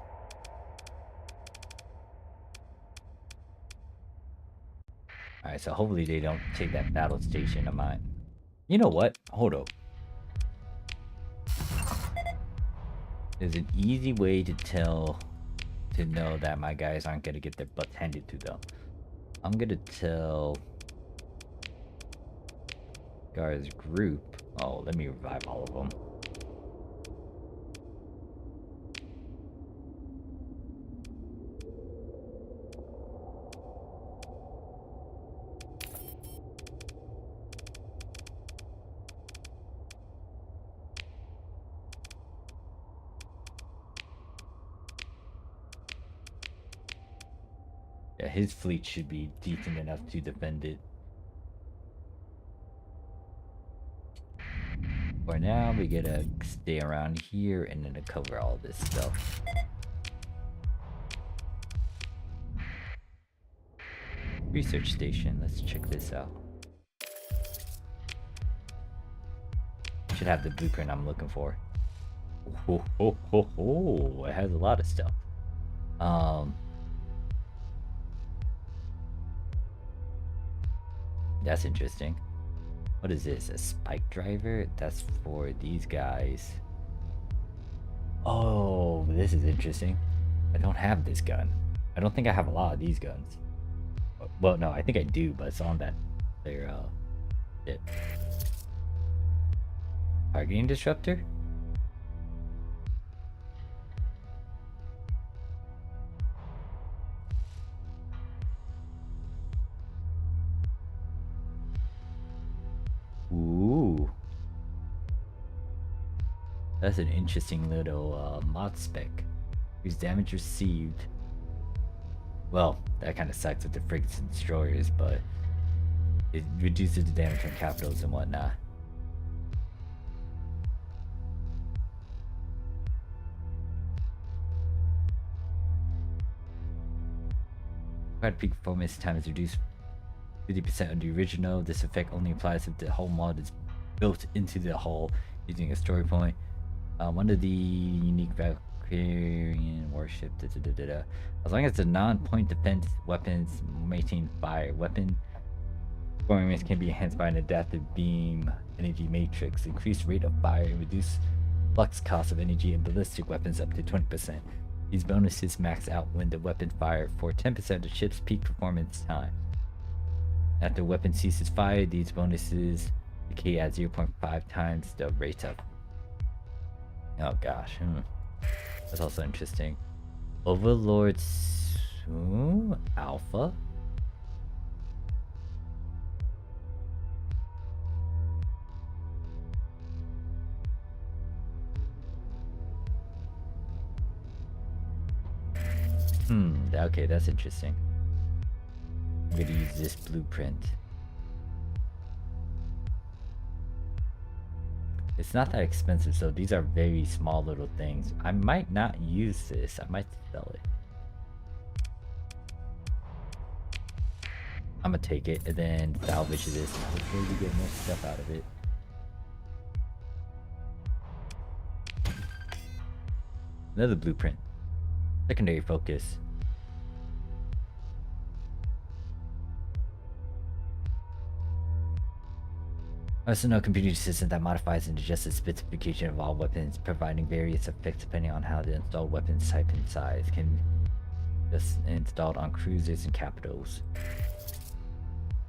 Alright, so hopefully they don't take that battle station of mine. You know what? Hold up. There's an easy way to know that my guys aren't gonna get their butts handed to them. I'm gonna tell Gar's group. Oh, let me revive all of them. Yeah, his fleet should be decent enough to defend it. For now, we gotta stay around here and then cover all this stuff. Research station, let's check this out. Should have the blueprint I'm looking for. Oh, oh, oh, oh, it has a lot of stuff. That's interesting. What is this? A spike driver? That's for these guys. Oh, this is interesting. I don't have this gun. I don't think I have a lot of these guns. Well, no, I think I do, but it's on that their shit. Targeting disruptor? Ooh. That's an interesting little mod spec. Whose damage received. Well, that kind of sucks with the frigates and destroyers, but it reduces the damage on capitals and whatnot. Required peak performance time is reduced 50% on the original. This effect only applies if the whole mod is built into the hull using a story point. One of the unique Valkyrian warship. As long as the non-point defense weapons maintain fire. Weapon performance can be enhanced by an adaptive beam energy matrix. Increased rate of fire, reduce flux cost of energy, and ballistic weapons up to 20%. These bonuses max out when the weapon fire for 10% of the ship's peak performance time. After the weapon ceases fire, these bonuses decay at 0.5 times the rate of... Oh gosh, that's also interesting. Overlord Alpha? Okay, that's interesting. I'm gonna use this blueprint. It's not that expensive, so these are very small little things. I might not use this. I might sell it. I'm gonna take it and then salvage this. Hopefully we get more stuff out of it. Another blueprint. Secondary focus. Arsenal computer system that modifies and adjusts the specification of all weapons, providing various effects depending on how the installed weapon's type and size. Can just installed on cruisers and capitals.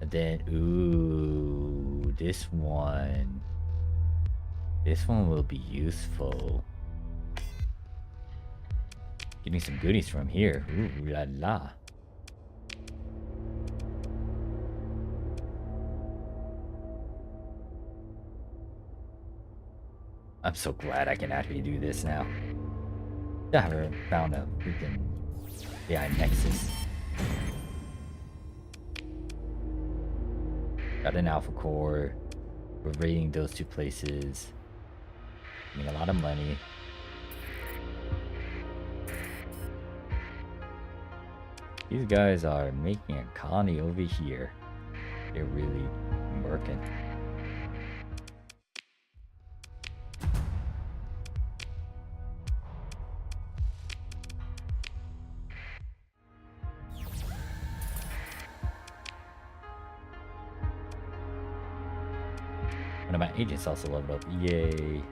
And then, ooh, this one will be useful. Getting some goodies from here. Ooh la la. I'm so glad I can actually do this now. I haven't found a freaking AI Nexus. Got an Alpha Core. We're raiding those two places. I mean, a lot of money. These guys are making a colony over here. They're really working. One of my agents also leveled up. Yay.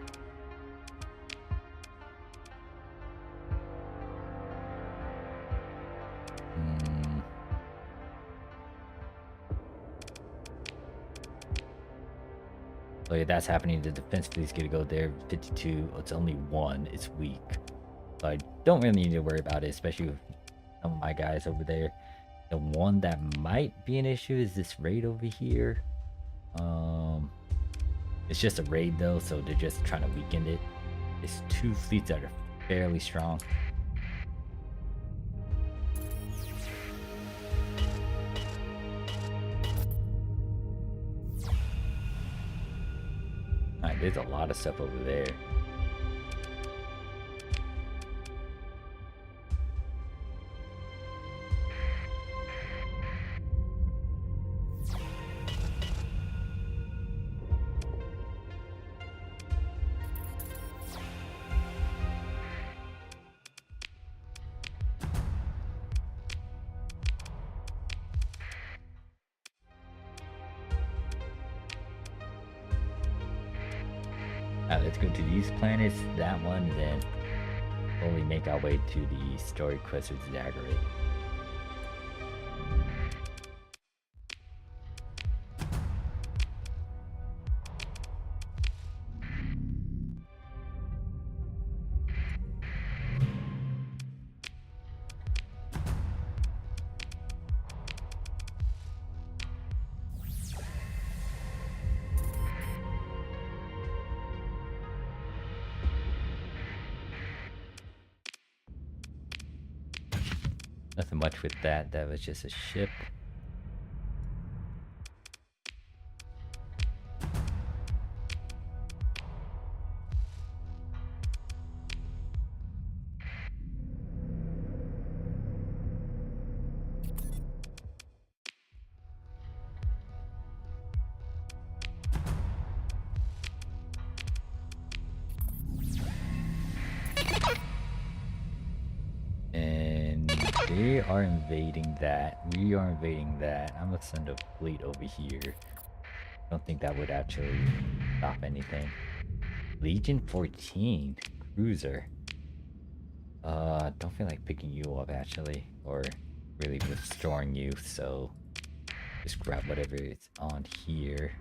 So yeah, that's happening. The defense fleet's gonna go there. 52. It's only one. It's weak. So I don't really need to worry about it, especially with some of my guys over there. The one that might be an issue is this raid over here. It's just a raid though, so they're just trying to weaken it. It's two fleets that are fairly strong. Alright, there's a lot of stuff over there. Alright, let's go to these planets, that one, then slowly make our way to the story quest with Zagreus. Nothing much with that. That was just a ship. They are invading that. We are invading that. I'm gonna send a fleet over here. Don't think that would actually stop anything. Legion 14 cruiser. Don't feel like picking you up actually, or really restoring you. So just grab whatever is on here.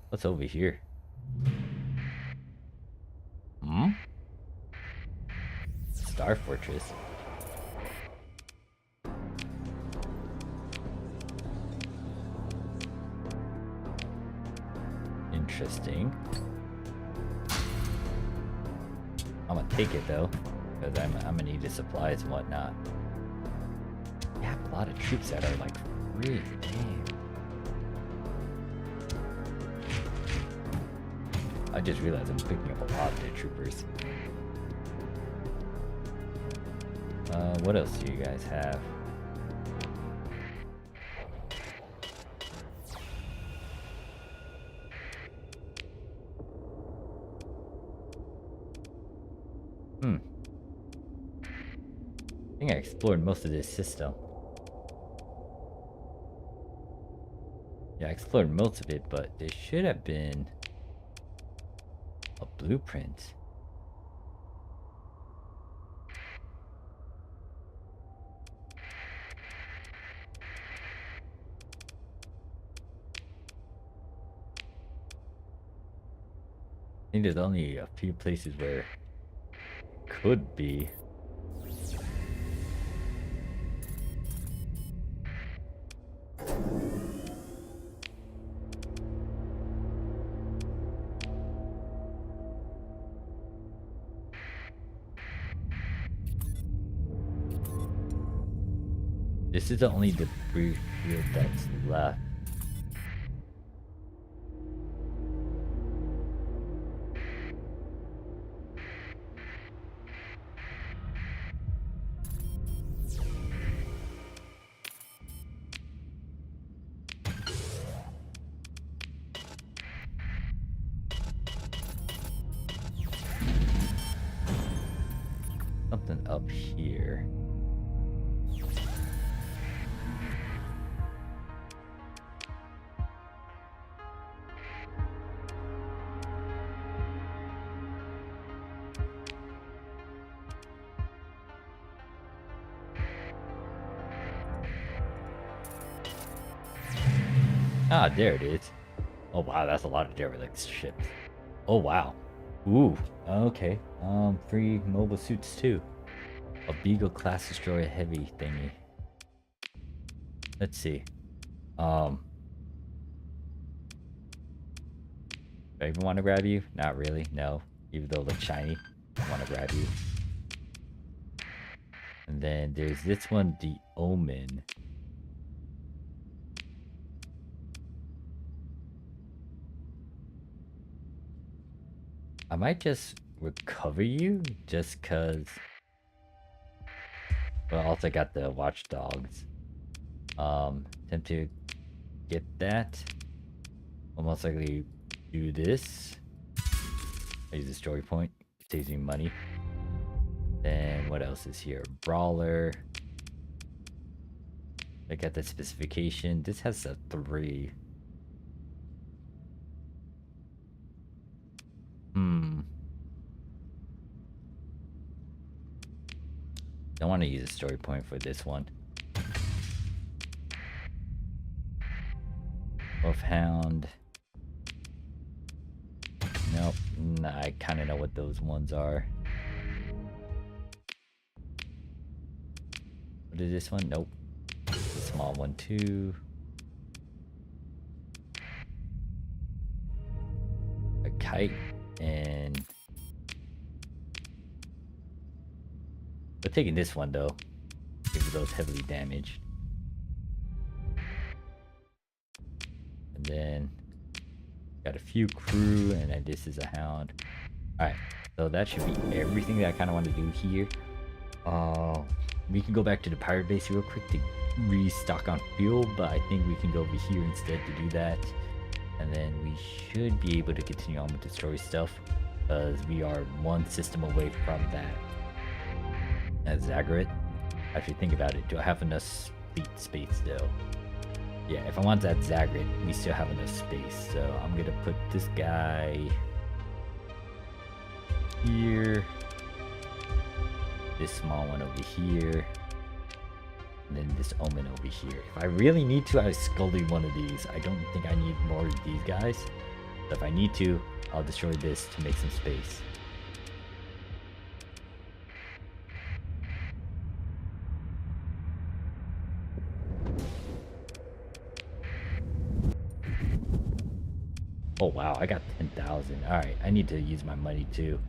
What's over here? Star Fortress. Interesting. I'm gonna take it though, because I'm gonna need the supplies and whatnot. We have a lot of troops that are like free. Damn. I just realized I'm picking up a lot of the troopers. What else do you guys have? I think I explored most of this system. Yeah, I explored most of it, but there should have been a blueprint. I think there's only a few places where it could be. This is the only debris field that's left. Something up here. Ah, there it is. Oh wow, that's a lot of derelict ships. Oh wow. Ooh, okay. Free mobile suits too. A Beagle class destroyer heavy thingy. Let's see. Do I even want to grab you? Not really, no. Even though it looks shiny, I want to grab you. And then there's this one, the Omen. I might just recover you, just cause. Well, I also got the watchdogs. Attempt to get that. I'll most likely do this. I use the story point. It saves me money. Then what else is here? Brawler. I got the specification. This has a 3. Don't want to use a story point for this one. Wolfhound. Nope. Nah, I kind of know what those ones are. What is this one? Nope. It's a small one too. A kite and... We're taking this one though. Give those heavily damaged. And then got a few crew, and then this is a hound. Alright, so that should be everything that I kinda want to do here. We can go back to the pirate base real quick to restock on fuel, but I think we can go over here instead to do that. And then we should be able to continue on with the story stuff, because we are one system away from that. Zagreus. Actually, think about it. Do I have enough fleet space though? Yeah, if I want that Zagreus, we still have enough space. So I'm gonna put this guy here, this small one over here, and then this Omen over here. If I really need to, I scully one of these. I don't think I need more of these guys. But if I need to, I'll destroy this to make some space. Oh wow, I got 10,000. All right, I need to use my money too.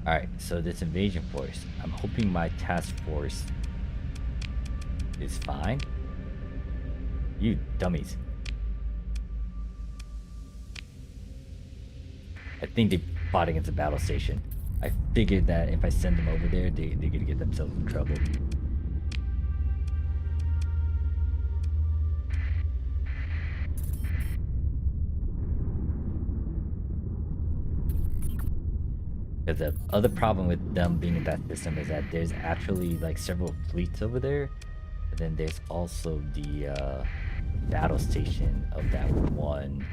All right, so this invasion force. I'm hoping my task force is fine. You dummies. I think they fought against a battle station. I figured that if I send them over there, they're gonna get themselves in trouble. Because the other problem with them being in that system is that there's actually like several fleets over there. And then there's also the battle station of that one.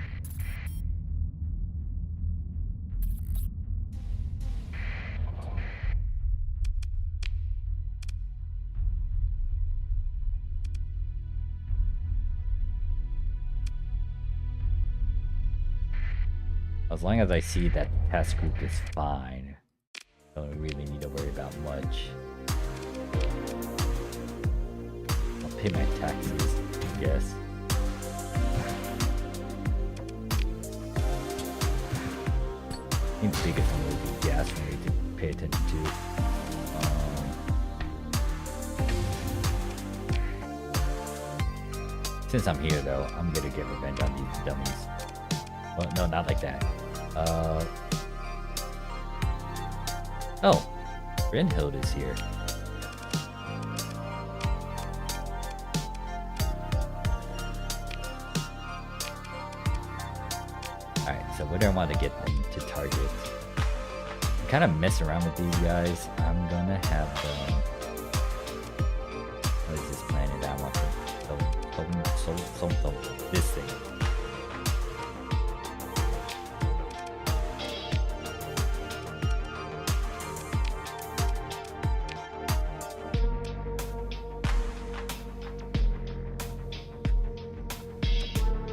As long as I see that the task group is fine, I don't really need to worry about much. I'll pay my taxes, I guess. I think the biggest one would be gas for me to pay attention to. Since I'm here though, I'm gonna get revenge on these dummies. Well, no, not like that. Oh, Brynhild is here. Alright, so where do I want to get them to target? Kind of mess around with these guys. I'm gonna have them. What is this planet I want them? This thing.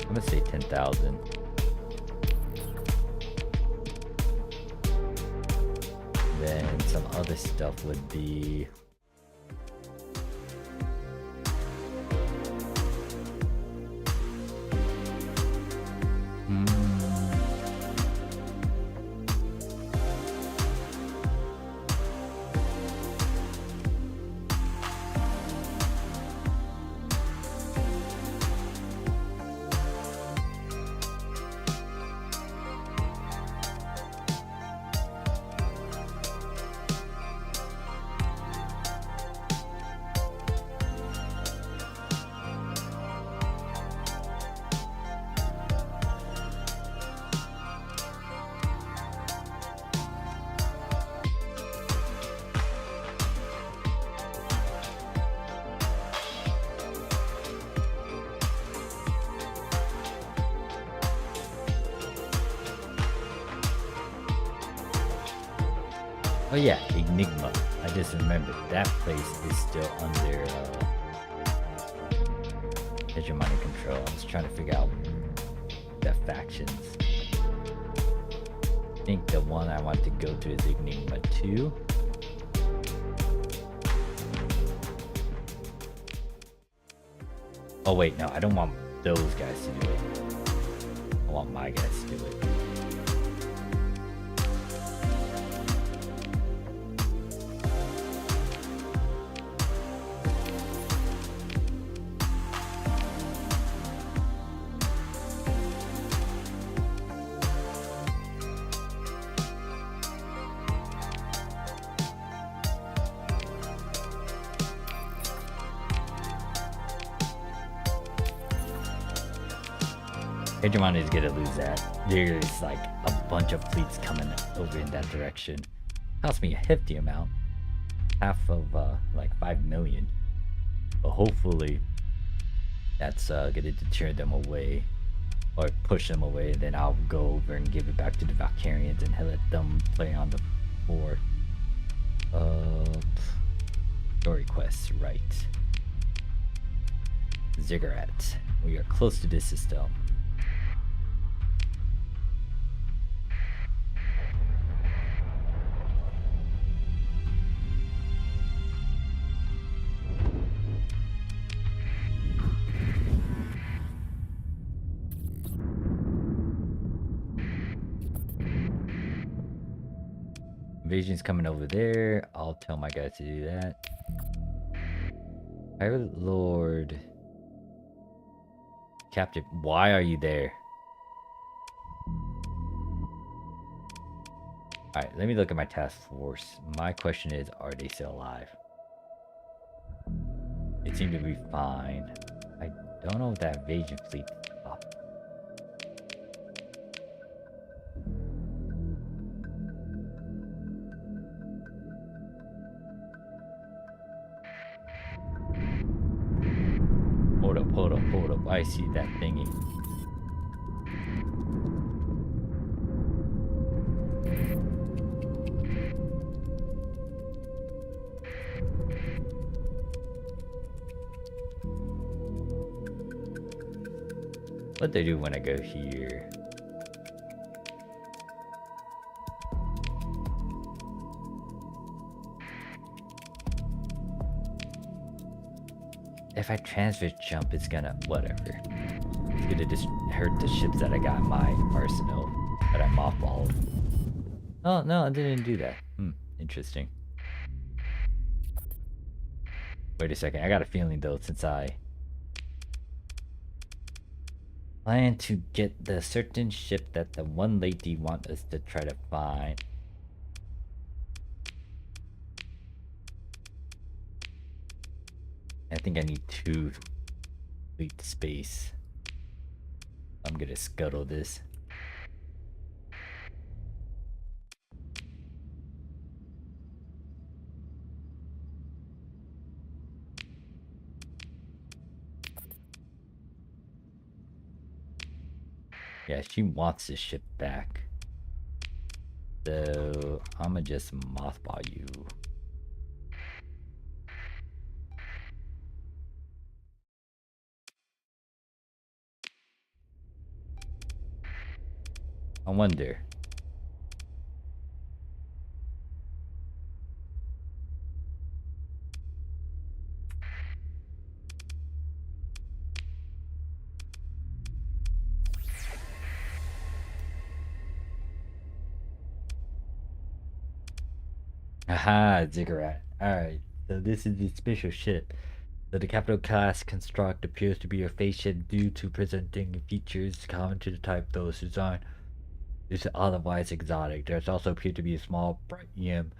I'm gonna say 10,000. Then some other stuff would be oh yeah, Enigma. I just remembered that place is still under hegemony control. I was trying to figure out the factions. I think the one I want to go to is Enigma 2. Oh wait, no, I don't want those guys to do it. I want my guys to do it. Hegemony is gonna lose that. There's like a bunch of fleets coming over in that direction. Cost me a hefty amount. Half of like 5 million. But hopefully that's gonna deter them away. Or push them away. Then I'll go over and give it back to the Valkyrians and let them play on the board. Story quests, right. Ziggurat. We are close to this system. Invasion's coming over there. I'll tell my guys to do that. Pirate Lord. Captain, why are you there? Alright, let me look at my task force. My question is, are they still alive? They seem to be fine. I don't know if that invasion fleet is up. Hold up. I see that thingy. What they do when I go here? If I transfer jump, it's gonna whatever. It's gonna just hurt the ships that I got in my arsenal that I mothballed. Oh no, I didn't do that. Interesting. Wait a second, I got a feeling though, since I plan to get the certain ship that the one lady want us to try to find. I think I need 2 fleet space. I'm gonna scuttle this. Yeah, she wants this ship back. So I'ma just mothball you. I wonder. Aha, Ziggurat. Alright, so this is the special ship. So the capital class construct appears to be a face ship due to presenting features common to the type those designed. This is otherwise exotic. There's also appeared to be a small bright EM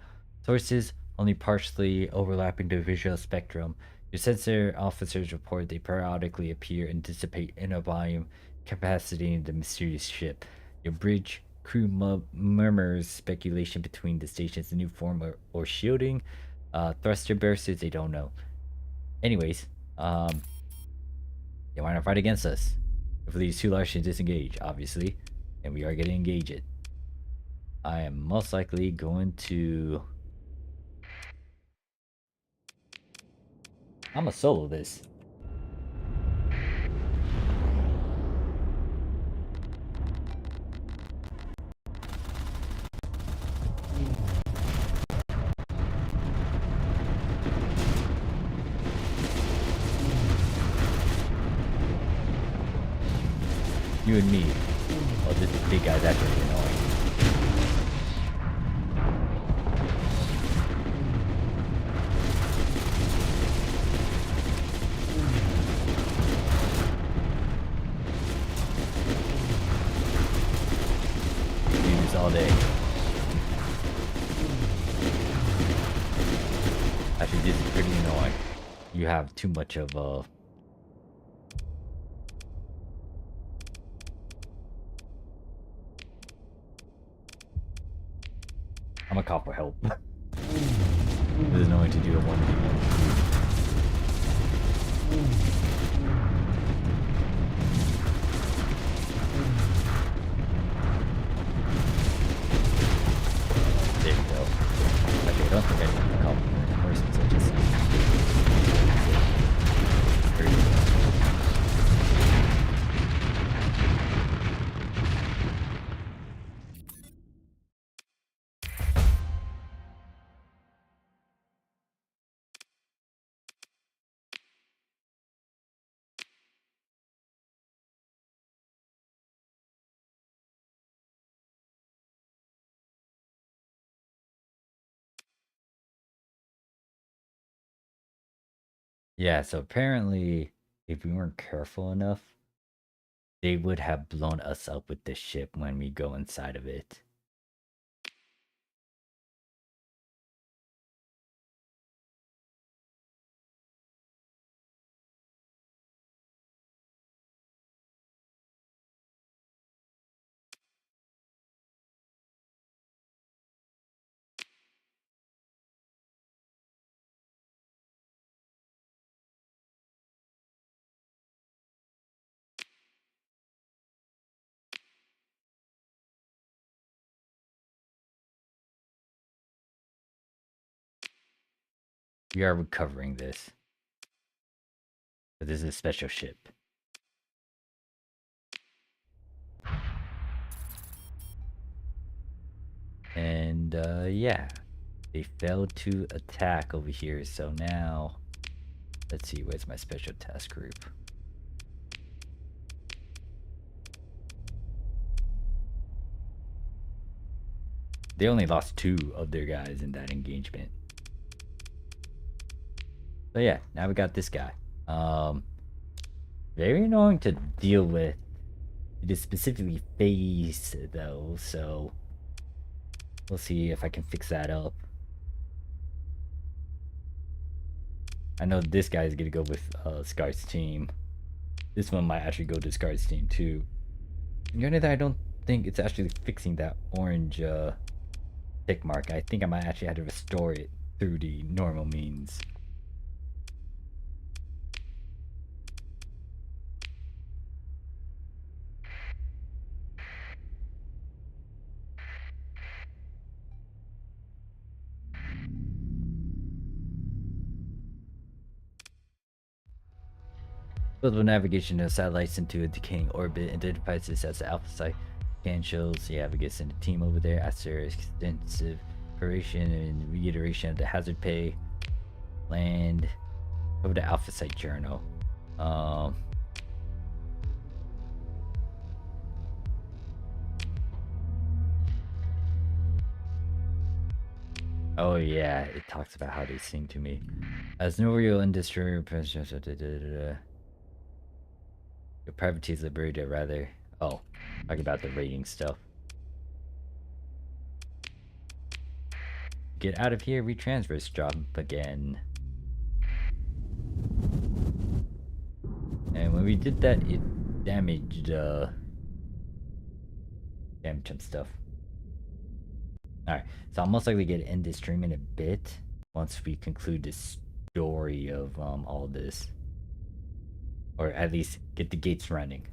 sources, only partially overlapping the visual spectrum. Your sensor officers report they periodically appear and dissipate inner volume, capacitating the mysterious ship. Your bridge crew murmurs speculation between the station's new form or shielding. Thruster bursts, they don't know. Anyways, they want to fight against us. If these 2 large ships disengage, obviously, and we are going to engage it. I am most likely going to... I'm gonna solo this. You and me. Oh, this big guy's actually annoying. Do this all day. Actually, this is pretty annoying. You have too much of a... I'm gonna call for help. This is annoying to do a 1v1. There you go. Okay, I don't think I need to call for reinforcements. I just... There you go. Yeah, so apparently, if we weren't careful enough, they would have blown us up with the ship when we go inside of it. We are recovering this. But this is a special ship. And yeah, they failed to attack over here. So now, let's see, where's my special task group? They only lost 2 of their guys in that engagement. But yeah, now we got this guy. Very annoying to deal with. It is specifically phase though, so we'll see if I can fix that up. I know this guy is gonna go with Scar's team. This one might actually go to Scar's team too. The only thing I don't think it's actually fixing that orange tick mark. I think I might actually have to restore it through the normal means. Global navigation of satellites into a decaying orbit identifies this as the alpha site. Scan shows, yeah, we get sent a team over there after extensive preparation and reiteration of the hazard pay. Land over the alpha site journal. Oh yeah, it talks about how they sing to me. As no real industry, your privacy is liberated, rather. Oh, talking about the rating stuff. Get out of here, retransfer, drop again. And when we did that, it damaged some stuff. Alright, so I'll most likely get end this stream in a bit once we conclude the story of all this. Or at least get the gates running.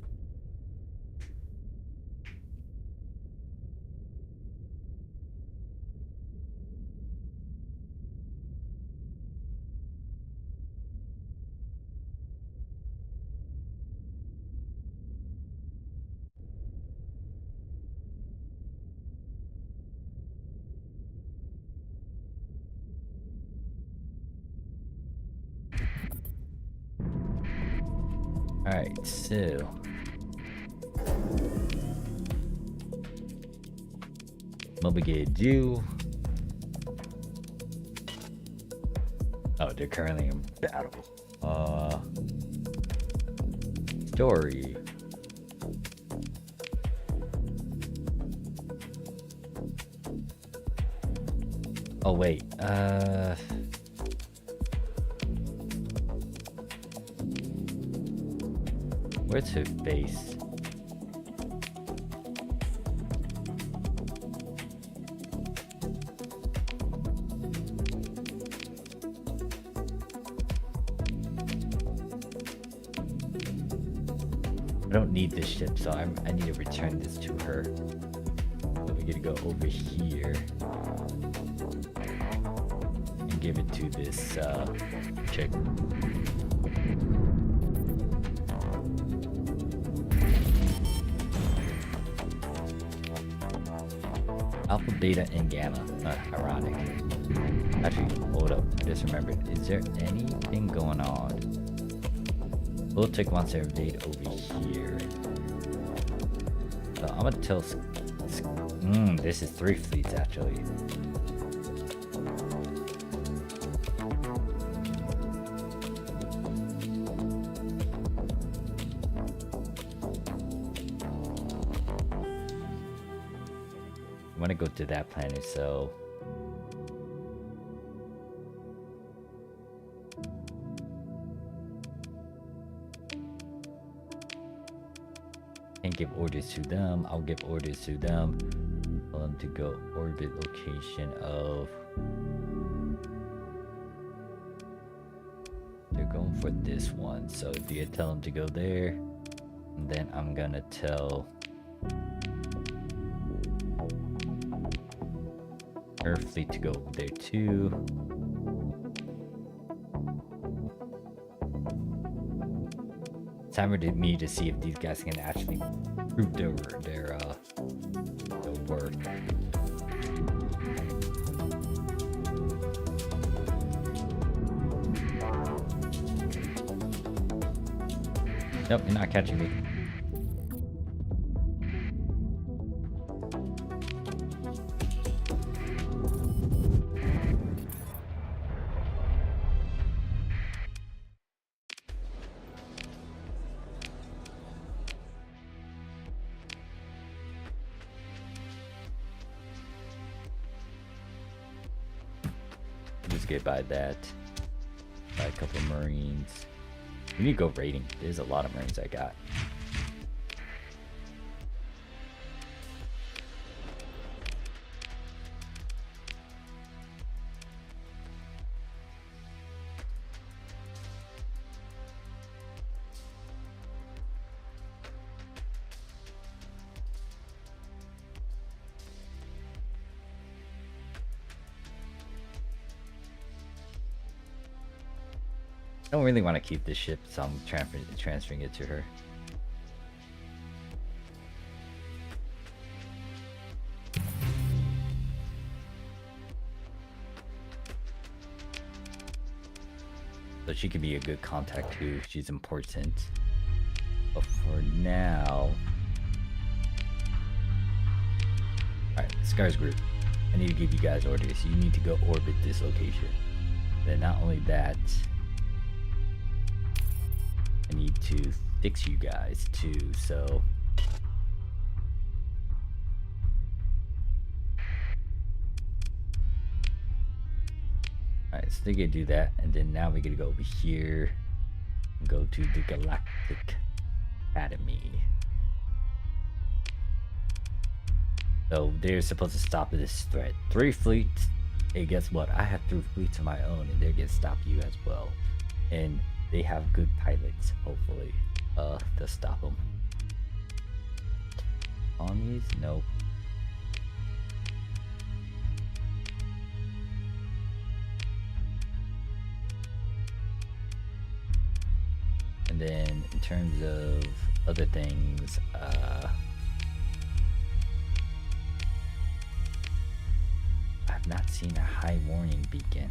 Alright, so what we gonna do? Oh, they're currently in battle. Story. Oh wait, where's her base? I don't need this ship, so I need to return this to her. So we gotta go over here and give it to this chick. Alpha, beta, and gamma. Ironic. Actually, hold up. I just remembered. Is there anything going on? Voltic wants to invade over here. So I'm gonna tell. This is 3 fleets actually. want to go to that planet, so can't give orders to them. I'll give orders to them. Tell them to go orbit location of. They're going for this one, so if you tell them to go there, and then I'm gonna tell her fleet to go over there too. Time for me to see if these guys can actually prove their worth. Nope, you're not catching me. Just get by that. By a couple of Marines. We need to go raiding. There's a lot of Marines I got. I don't really want to keep this ship, so I'm transferring it to her. So she could be a good contact too. She's important. But for now... Alright, Scars Group. I need to give you guys orders. You need to go orbit this location. Then not only that... I need to fix you guys too, so... Alright, so they can do that, and then now we gotta go over here and go to the Galactic Academy. So they're supposed to stop this threat. 3 fleets. Hey, guess what? I have 3 fleets of my own, and they're gonna stop you as well. And they have good pilots, hopefully. To stop them. Colonies? Nope. And then in terms of other things, I've not seen a high warning beacon.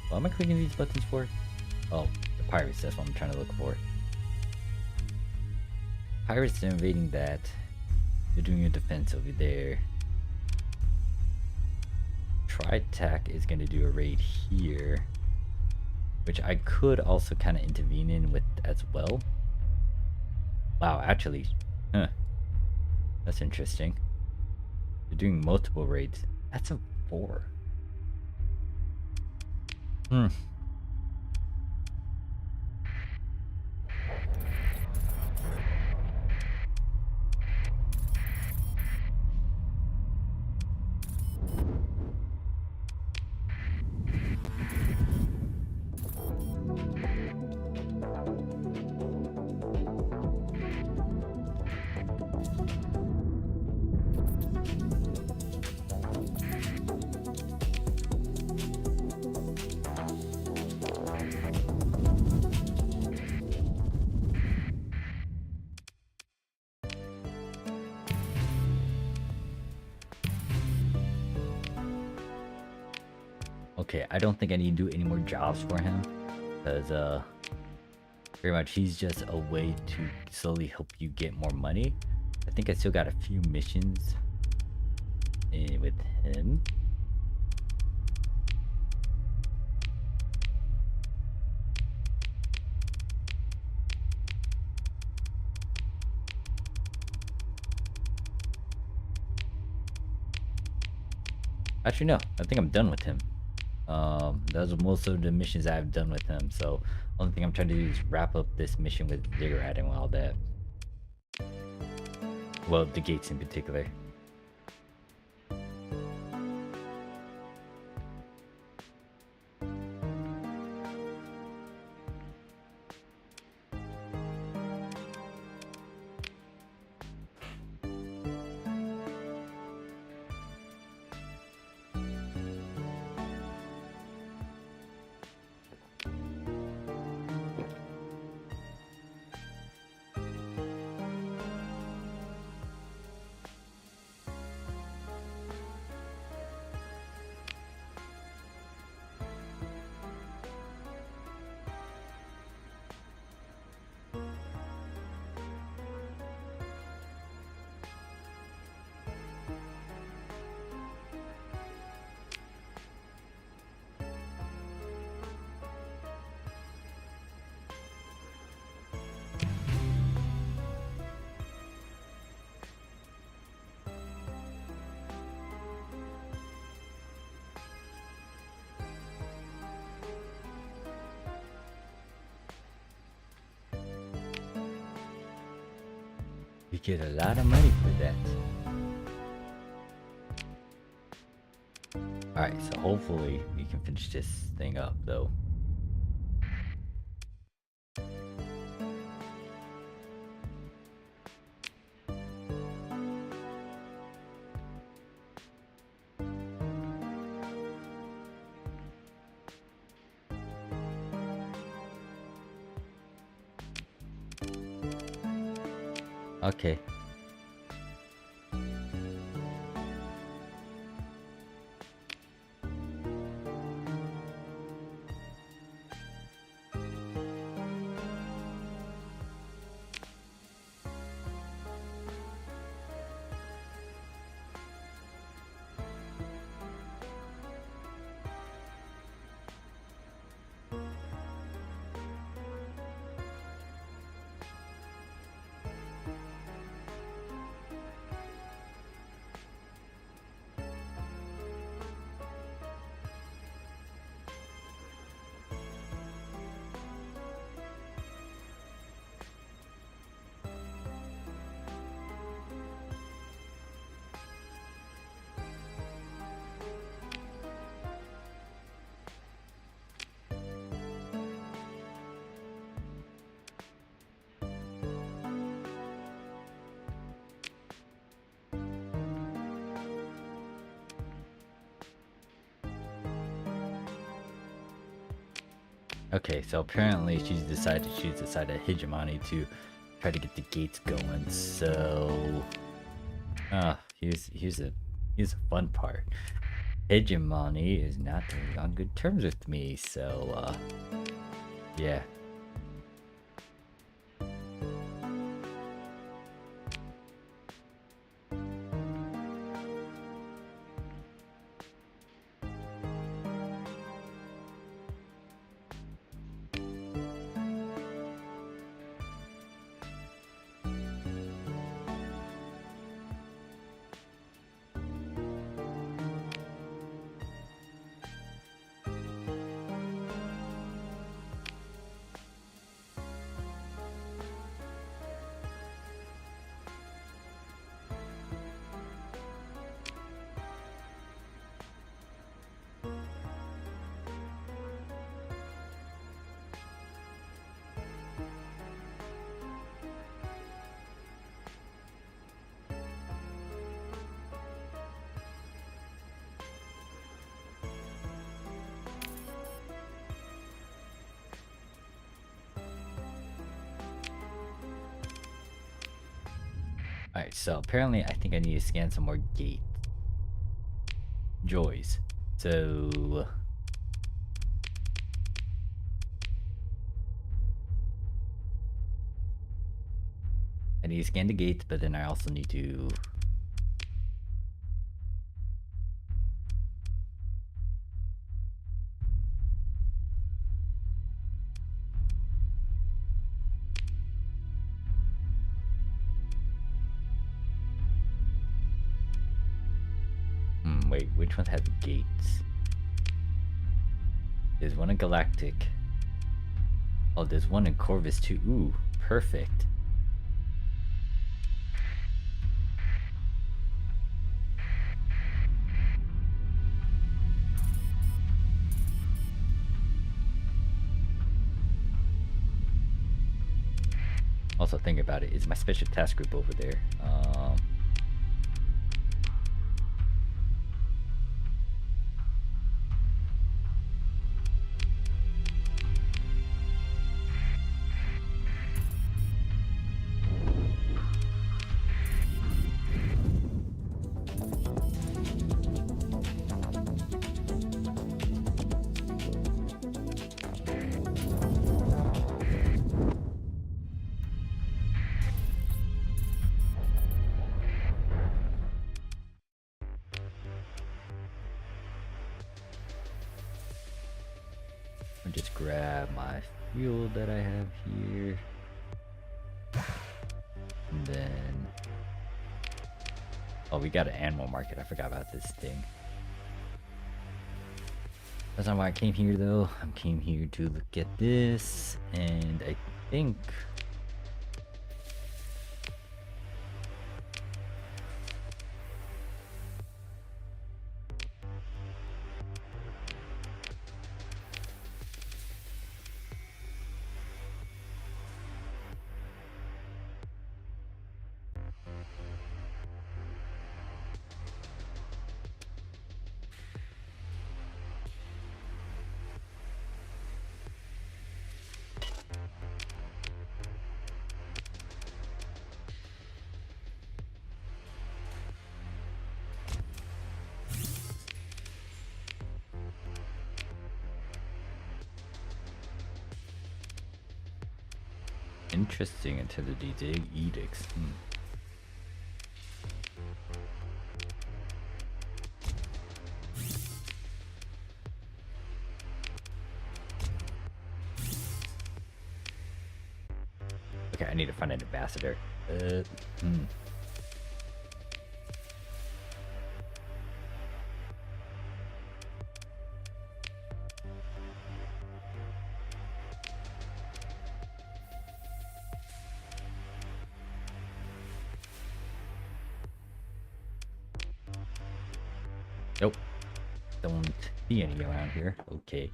What am I clicking these buttons for? Oh, the pirates, that's what I'm trying to look for. Pirates are invading that. They're doing a defense over there. Tri-Tac is going to do a raid here, which I could also kind of intervene in with as well. Wow, actually, that's interesting. They're doing multiple raids. That's a 4. Okay, I don't think I need to do any more jobs for him, because pretty much he's just a way to slowly help you get more money. I think I still got a few missions with him. Actually, no. I think I'm done with him. Those are most of the missions I've done with him. So, only thing I'm trying to do is wrap up this mission with Ziggurat and all that. Well, the gates in particular. You get a lot of money for that. Alright, so hopefully we can finish this thing up though. Okay. Okay, so apparently she's decided to choose the side of hegemony to try to get the gates going. So, here's a fun part. Hegemony is not on good terms with me, so yeah. Alright, so apparently I think I need to scan some more gate joys. So I need to scan the gates, but then I also need to Wait, which one has gates? There's one in Galactic. Oh, there's one in Corvus too. Ooh, perfect. Also, think about it. Is my special task group over there? I'll just grab my fuel that I have here. And then... Oh, we got an animal market. I forgot about this thing. That's not why I came here though. I came here to look at this, and I think... Interesting into the DJ edicts. Okay, I need to find an ambassador. Nope. Don't see any around here. Okay.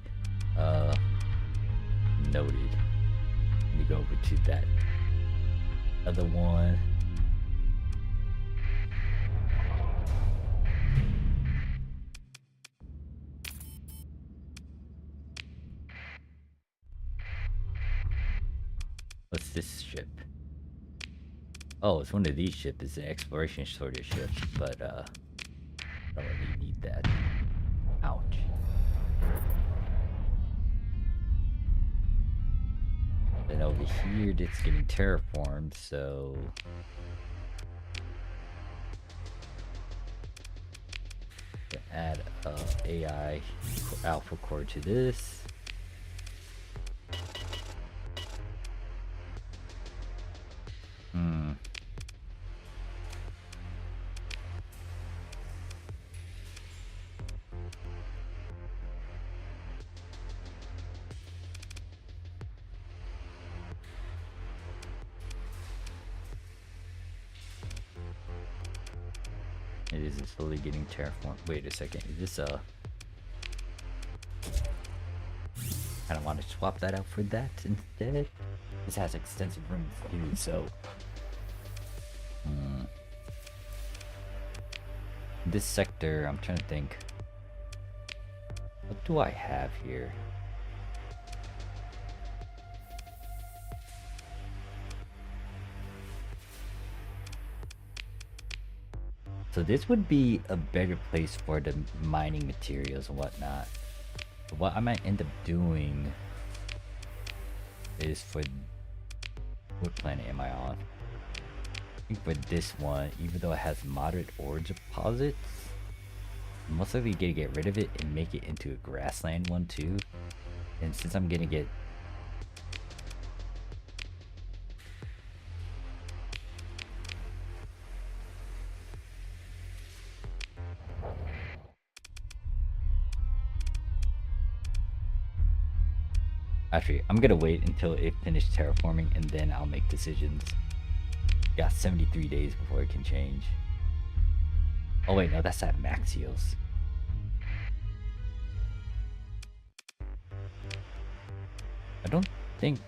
Noted. Let me go over to that other one. What's this ship? Oh, it's one of these ships. It's an exploration sort of ship, but I don't really need that. Ouch. Then over here, it's getting terraformed, so... add AI alpha core to this. It is slowly getting terraformed. Wait a second, is this kind of want to swap that out for that instead? This has extensive room too, so... This sector, I'm trying to think. What do I have here? So this would be a better place for the mining materials and whatnot. But what I might end up doing is for... What planet am I on? I think for this one, even though it has moderate ore deposits, I'm most likely gonna get rid of it and make it into a grassland one too. And since I'm gonna get... Actually, I'm gonna wait until it finished terraforming and then I'll make decisions. Got 73 days before it can change. Oh wait, no, that's at Maxios. I don't think...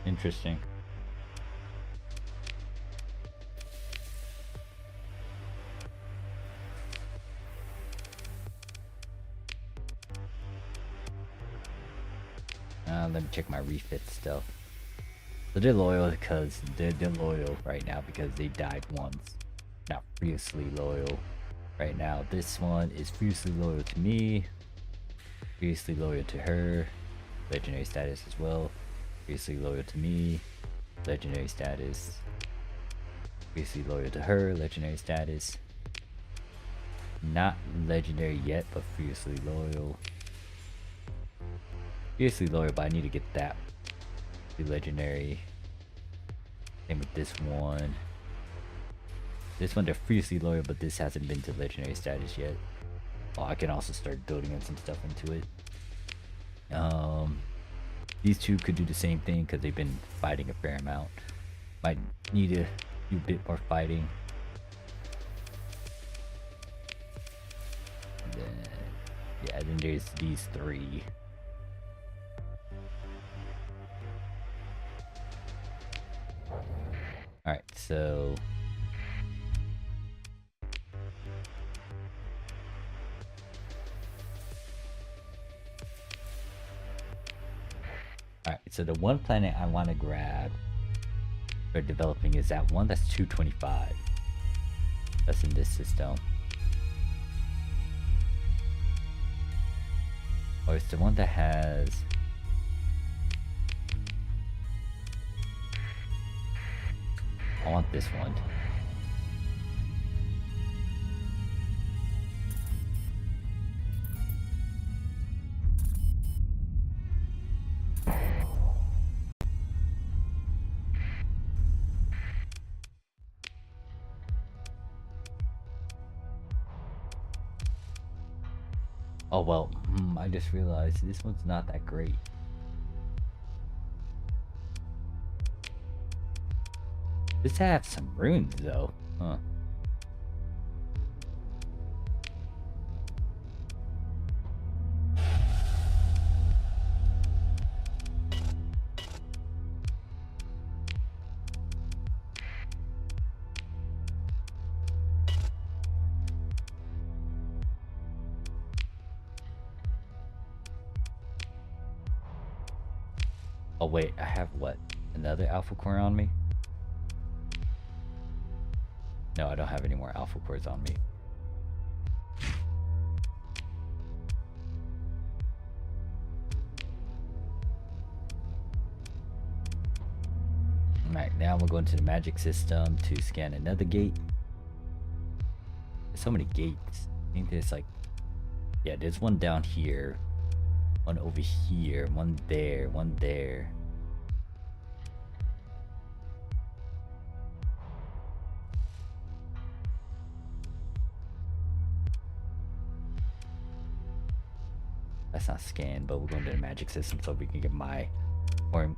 interesting. Let me check my refit stuff. So they're loyal because they're loyal right now because they died once. Not fiercely loyal right now. This one is fiercely loyal to me. Fiercely loyal to her. Legendary status as well. Fiercely loyal to me. Legendary status. Fiercely loyal to her. Legendary status. Not legendary yet, but fiercely loyal. Fiercely loyal, but I need to get that. The legendary. Same with this one. This one they're fiercely loyal, but this hasn't been to legendary status yet. Oh, I can also start building in some stuff into it. These two could do the same thing because they've been fighting a fair amount. Might need to do a bit more fighting. And then, yeah, then there's these three. Alright, so... Alright, so the one planet I want to grab for developing is that one that's 225. That's in this system. Or it's the one that has... I want this one. Oh well, I just realized this one's not that great. This has some runes though, huh? Oh wait, I have what? Another alpha core on me? No, I don't have any more alpha cores on me. Alright, now we'll go into the magic system to scan another gate. There's so many gates. I think there's like... Yeah, there's one down here. One over here. One there. One there. That's not scanned, but we're going to the magic system so we can get my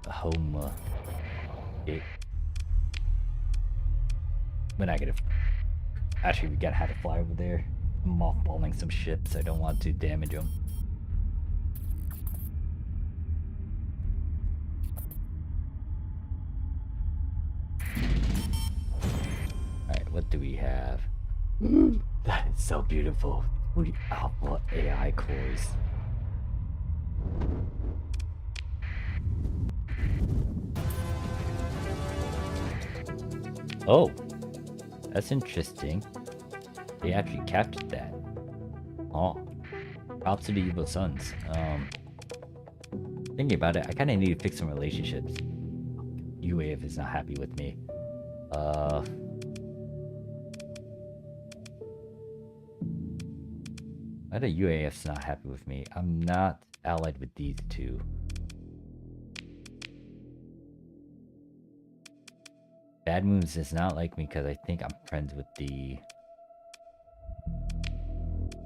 home gate. We're not gonna... Actually, we gotta have to fly over there. I'm mothballing some ships. I don't want to damage them. Alright, what do we have? That is so beautiful. 40 alpha AI cores. Oh, that's interesting. They actually captured that. Oh, props to the evil sons. Thinking about it, I kind of need to fix some relationships. UAF is not happy with me. Why the UAF's not happy with me? I'm not allied with these two. Bad Moves does not like me because I think I'm friends with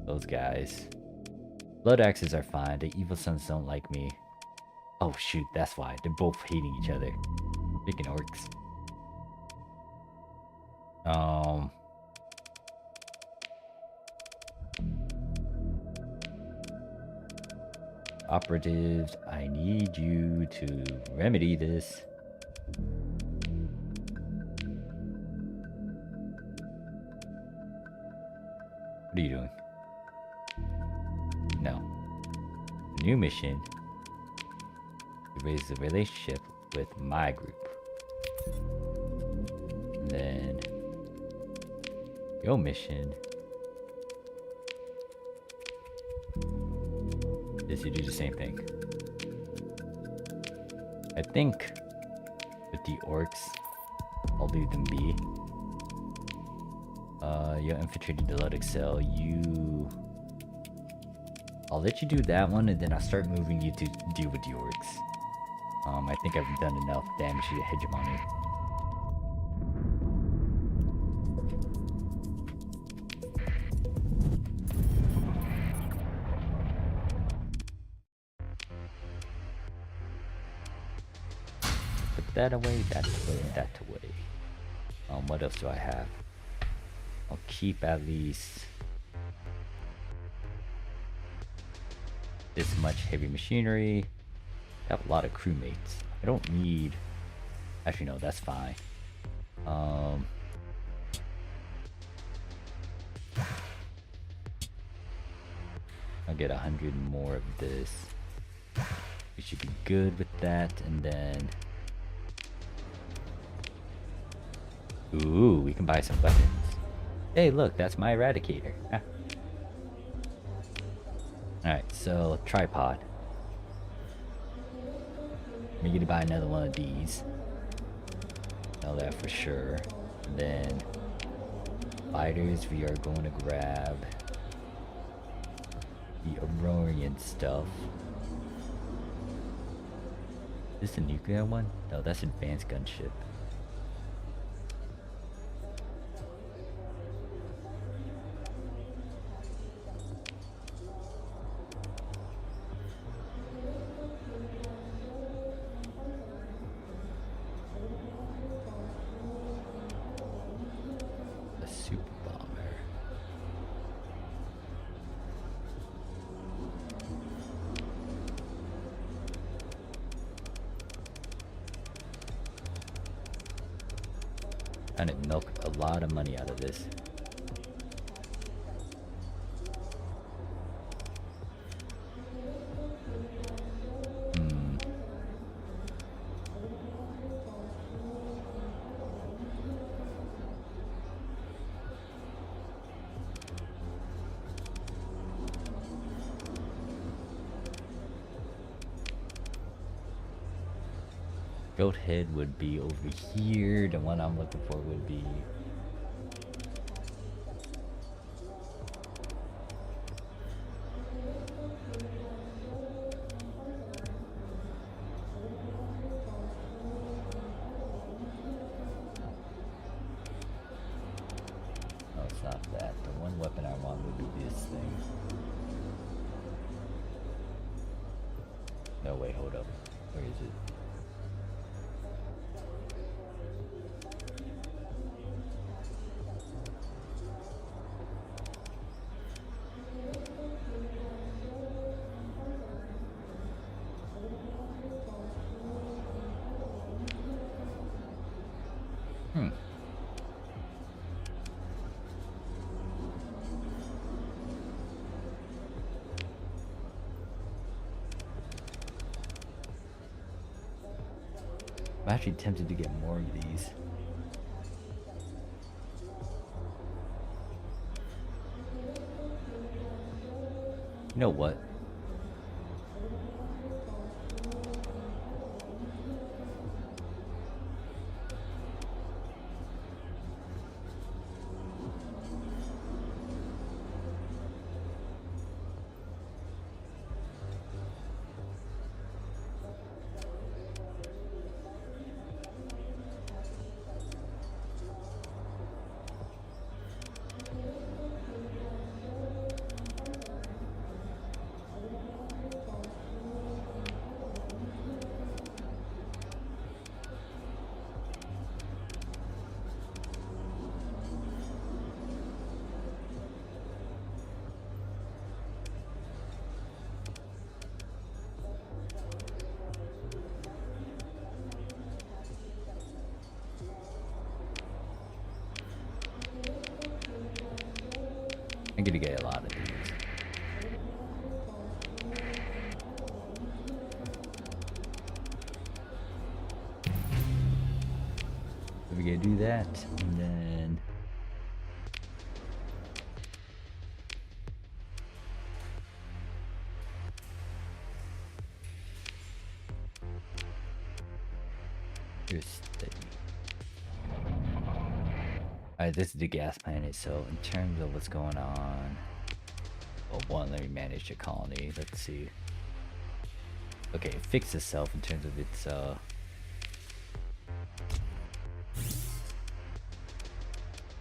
those guys. Blood Axes are fine. The Evil Sons don't like me. Oh shoot, that's why. They're both hating each other. Freaking orcs. Operatives, I need you to remedy this. What are you doing? No. New mission. Raise the relationship with my group. And then your mission is to do the same thing. I think with the orcs, I'll leave them be. You'll infiltrate the Luddic cell. I'll let you do that one, and then I'll start moving you to deal with the orcs. I think I've done enough damage to the hegemony. Put that away, that away, that away. What else do I have? I'll keep at least this much heavy machinery. I have a lot of crewmates. I don't need... Actually, no, that's fine. I'll get 100 more of this. We should be good with that, and then... Ooh, we can buy some weapons. Hey, look, that's my Eradicator. Ah. Alright, so tripod. We're gonna buy another one of these. Know that for sure. And then fighters, we are going to grab the Aurorian stuff. Is this a nuclear one? No, that's advanced gunship. Trying to milk a lot of money out of this. Goat head would be over here. The one I'm looking for would be... No, it's not that. The one weapon I want would be this thing. No, wait, hold up. Where is it? I'm actually tempted to get more of these. You know what? gonna get a lot of these. We're gonna do that, and then you're steady. Alright, this is the gas planet, so in terms of what's going on, well, one, let me manage the colony. Let's see. Okay, it fixed itself in terms of its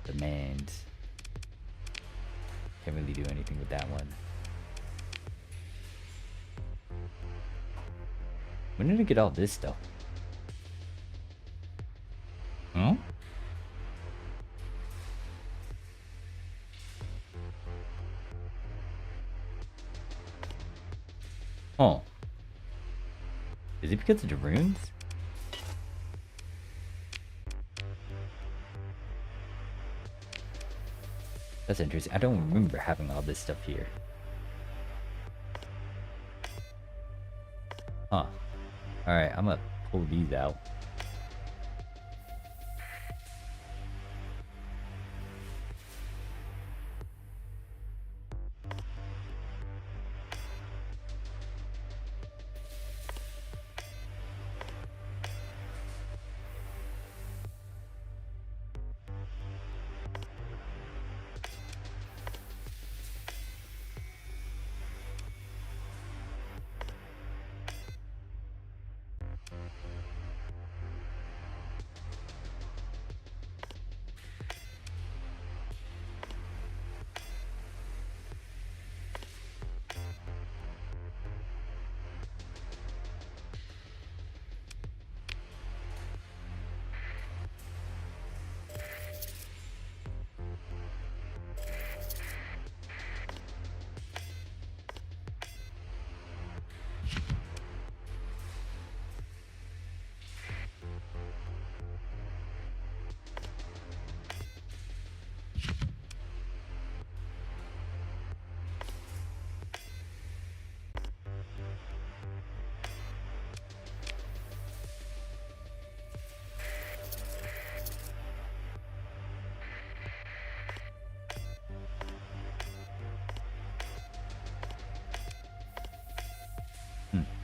demands. Can't really do anything with that one. When did I get all this stuff? Huh? Oh. Is it because of the runes? That's interesting. I don't remember having all this stuff here. Huh. Alright, I'm gonna pull these out.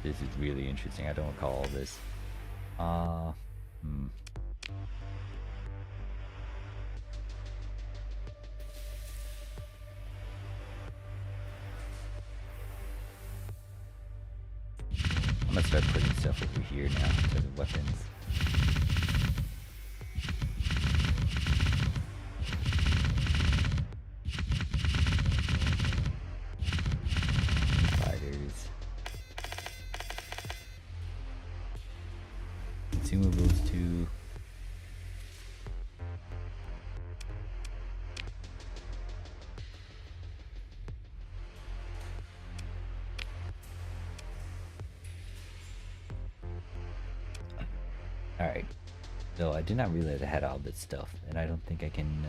This is really interesting. I don't recall all this. I'm gonna start putting stuff over here now instead of weapons. Fighters. Consumables too. Alright, so I did not realize I had all this stuff, and I don't think I can,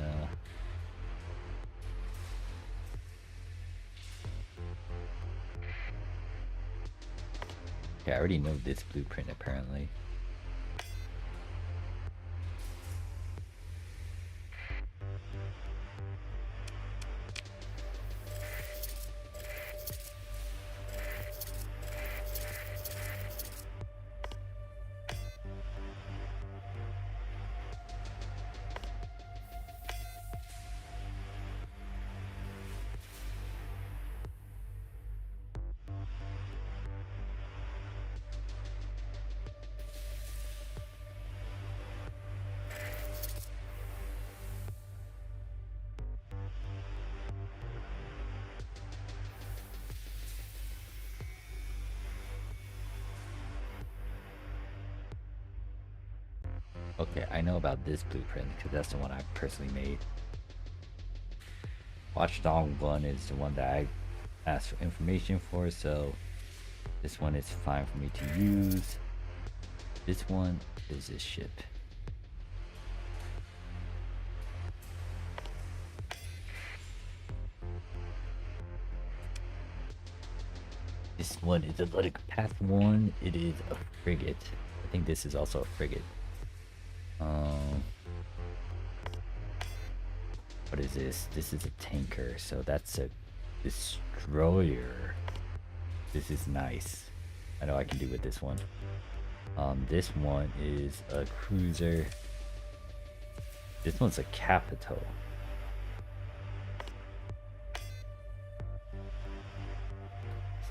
Okay, I already know this blueprint apparently. Okay, I know about this blueprint because that's the one I personally made. Watchdog 1 is the one that I asked for information for, so this one is fine for me to use. This one is this ship. This one is Athletic Path 1. It is a frigate. I think this is also a frigate. What is this? This is a tanker, so that's a destroyer. This is nice. I know I can do with this one. This one is a cruiser. This one's a capital.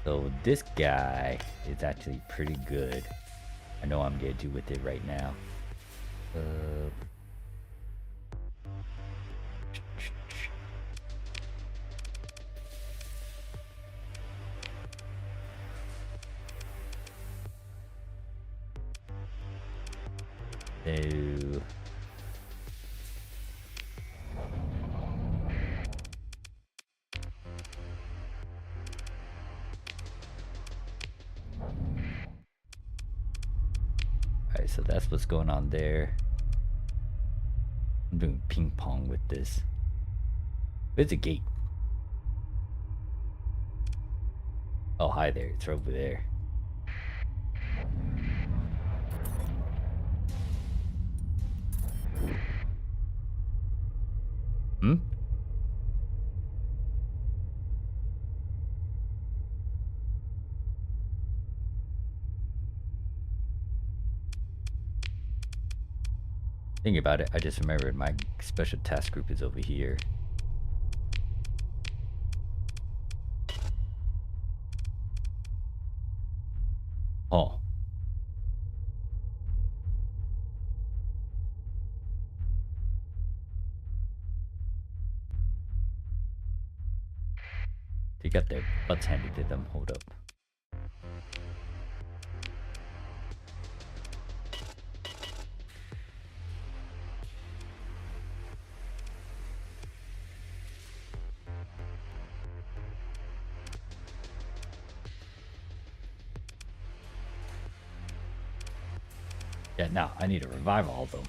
So this guy is actually pretty good. I know I'm gonna do with it right now. So alright, so that's what's going on there. I'm doing ping pong with this. There's a gate. Oh, hi there. It's over there. Hmm? Thinking about it, I just remembered my special task group is over here. Oh. They got their butts handed to them. Hold up. Yeah, now I need to revive all of them.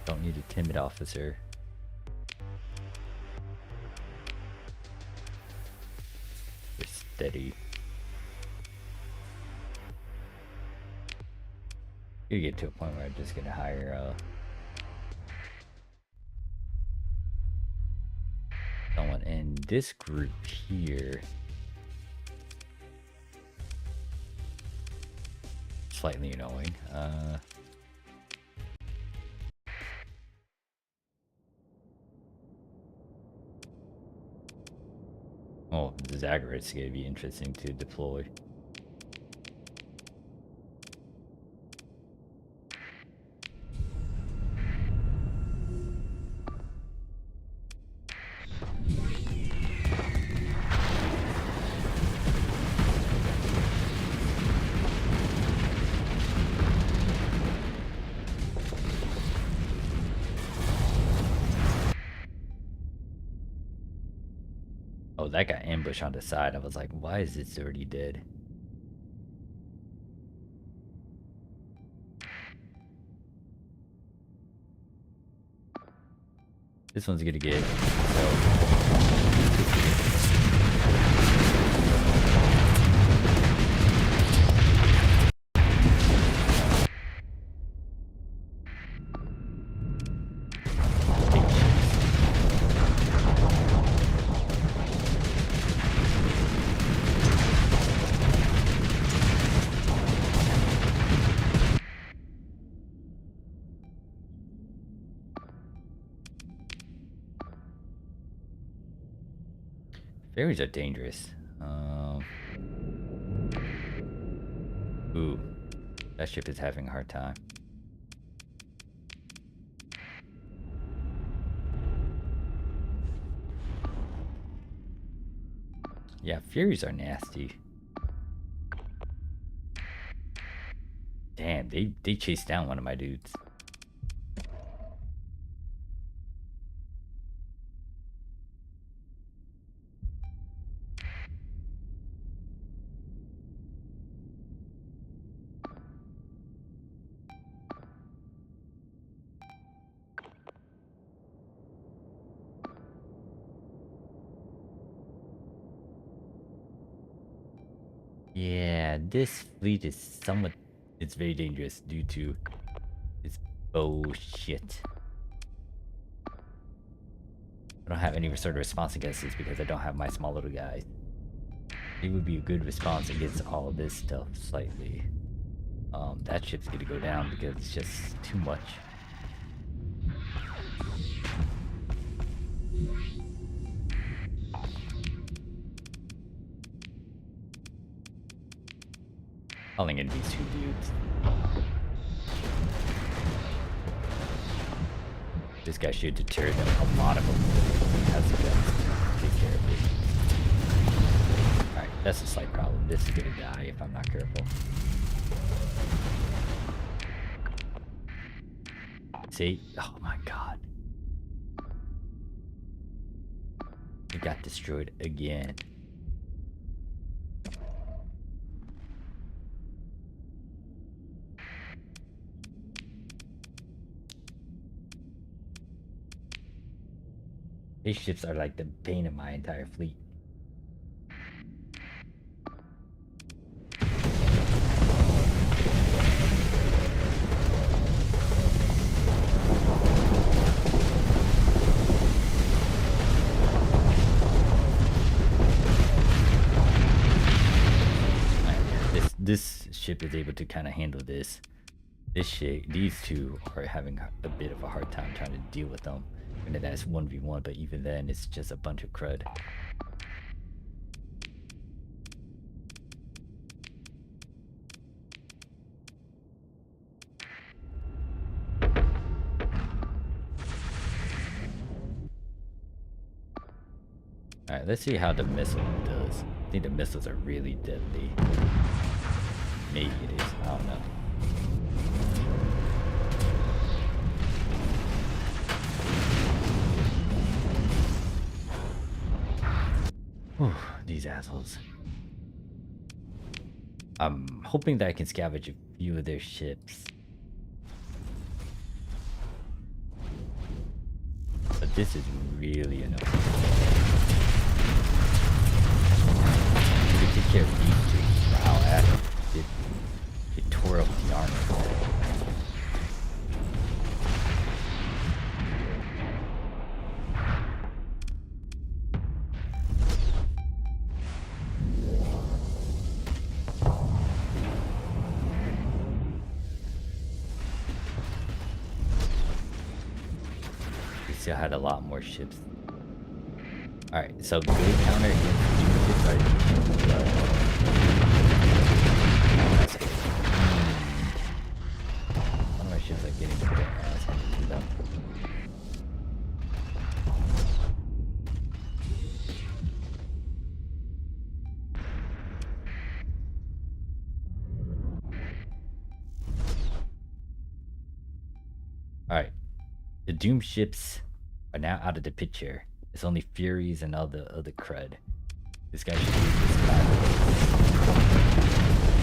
Don't need a timid officer. Just steady. You get to a point where I'm just gonna hire someone in this group here. Slightly annoying. Oh, Zagreus is gonna be interesting to deploy. Oh, that got ambushed on the side. I was like, why is this already dead? This one's gonna get Fairies are dangerous. Ooh, that ship is having a hard time. Yeah, Furies are nasty. Damn, they chased down one of my dudes. Yeah, this fleet is somewhat... It's very dangerous due to its bullshit. I don't have any sort of response against this because I don't have my small little guys. It would be a good response against all of this stuff slightly. That ship's gonna go down because it's just too much. Calling in these two dudes. This guy should deter them. A lot of them. He has the guns to take care of it. Alright, that's a slight problem. This is gonna die if I'm not careful. See? Oh my god. It got destroyed again. These ships are like the bane of my entire fleet. This ship is able to kind of handle this. This shit, these two are having a bit of a hard time trying to deal with them. And that's 1v1, but even then, it's just a bunch of crud. Alright, let's see how the missile does. I think the missiles are really deadly. Maybe it is, I don't know. Whew, these assholes. I'm hoping that I can scavenge a few of their ships. But this is really annoying. Take care of these two. Wow, it tore up the armor. We still had a lot more ships. Alright, so good counter against ships right. That's good. One of my ships are getting their ass handed to them. Alright. The Doom ships are now out of the picture. It's only Furies and all the other crud. This guy should use this guy.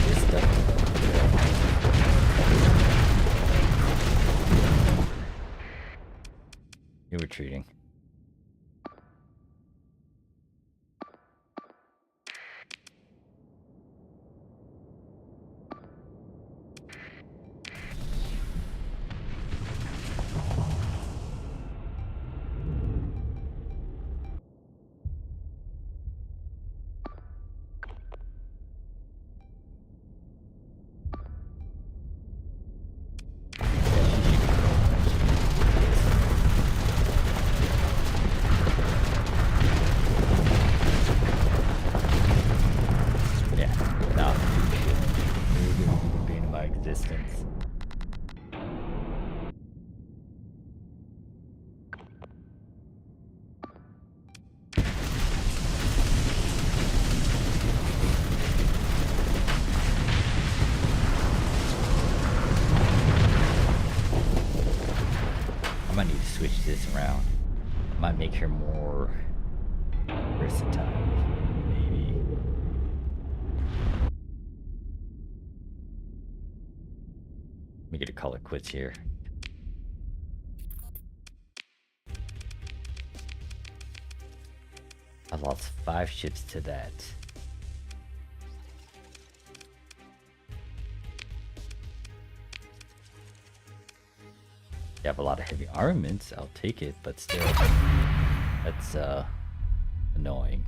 This stuff. You're retreating. switch this around. Might make her more versatile, maybe. Let me get a call it quits here. I lost 5 ships to that. You have a lot of heavy armaments, I'll take it, but still, that's annoying.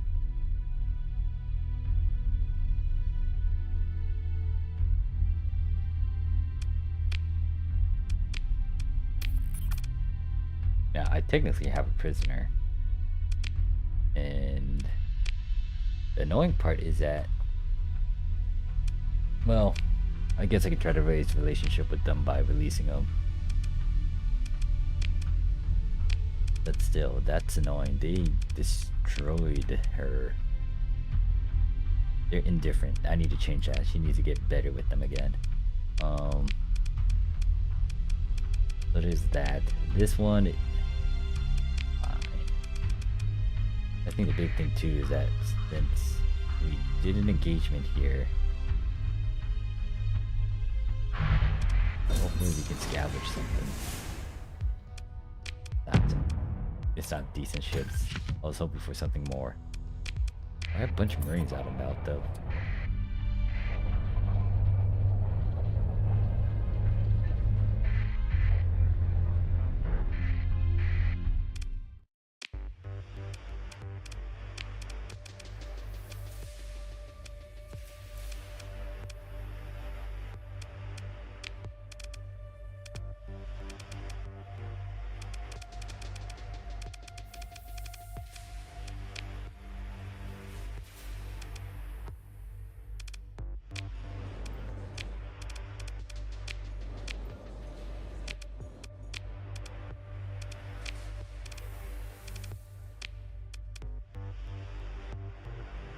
Now, I technically have a prisoner. And the annoying part is that, well, I guess I could try to raise a relationship with them by releasing them. But still, that's annoying. They destroyed her. They're indifferent. I need to change that. She needs to get better with them again. So there's that. This one, I think the big thing too is that since we did an engagement here, hopefully we can scavenge something. It's not decent ships. I was hoping for something more. I have a bunch of Marines out and about though.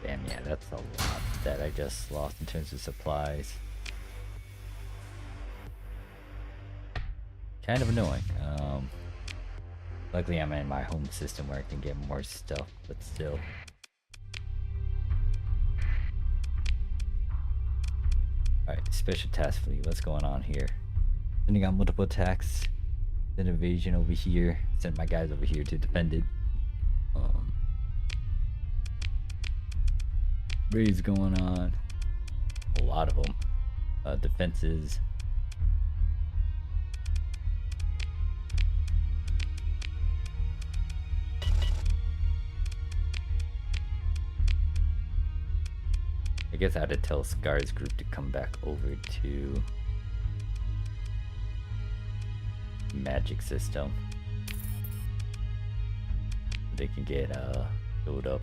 Damn, yeah, that's a lot that I just lost in terms of supplies. Kind of annoying. Luckily I'm in my home system where I can get more stuff, but still. Alright, special task fleet, what's going on here? Sending out multiple attacks, then invasion over here, sent my guys over here to defend it. Raids going on, a lot of them. Defenses. I guess I had to tell Scar's group to come back over to magic system. They can get filled up.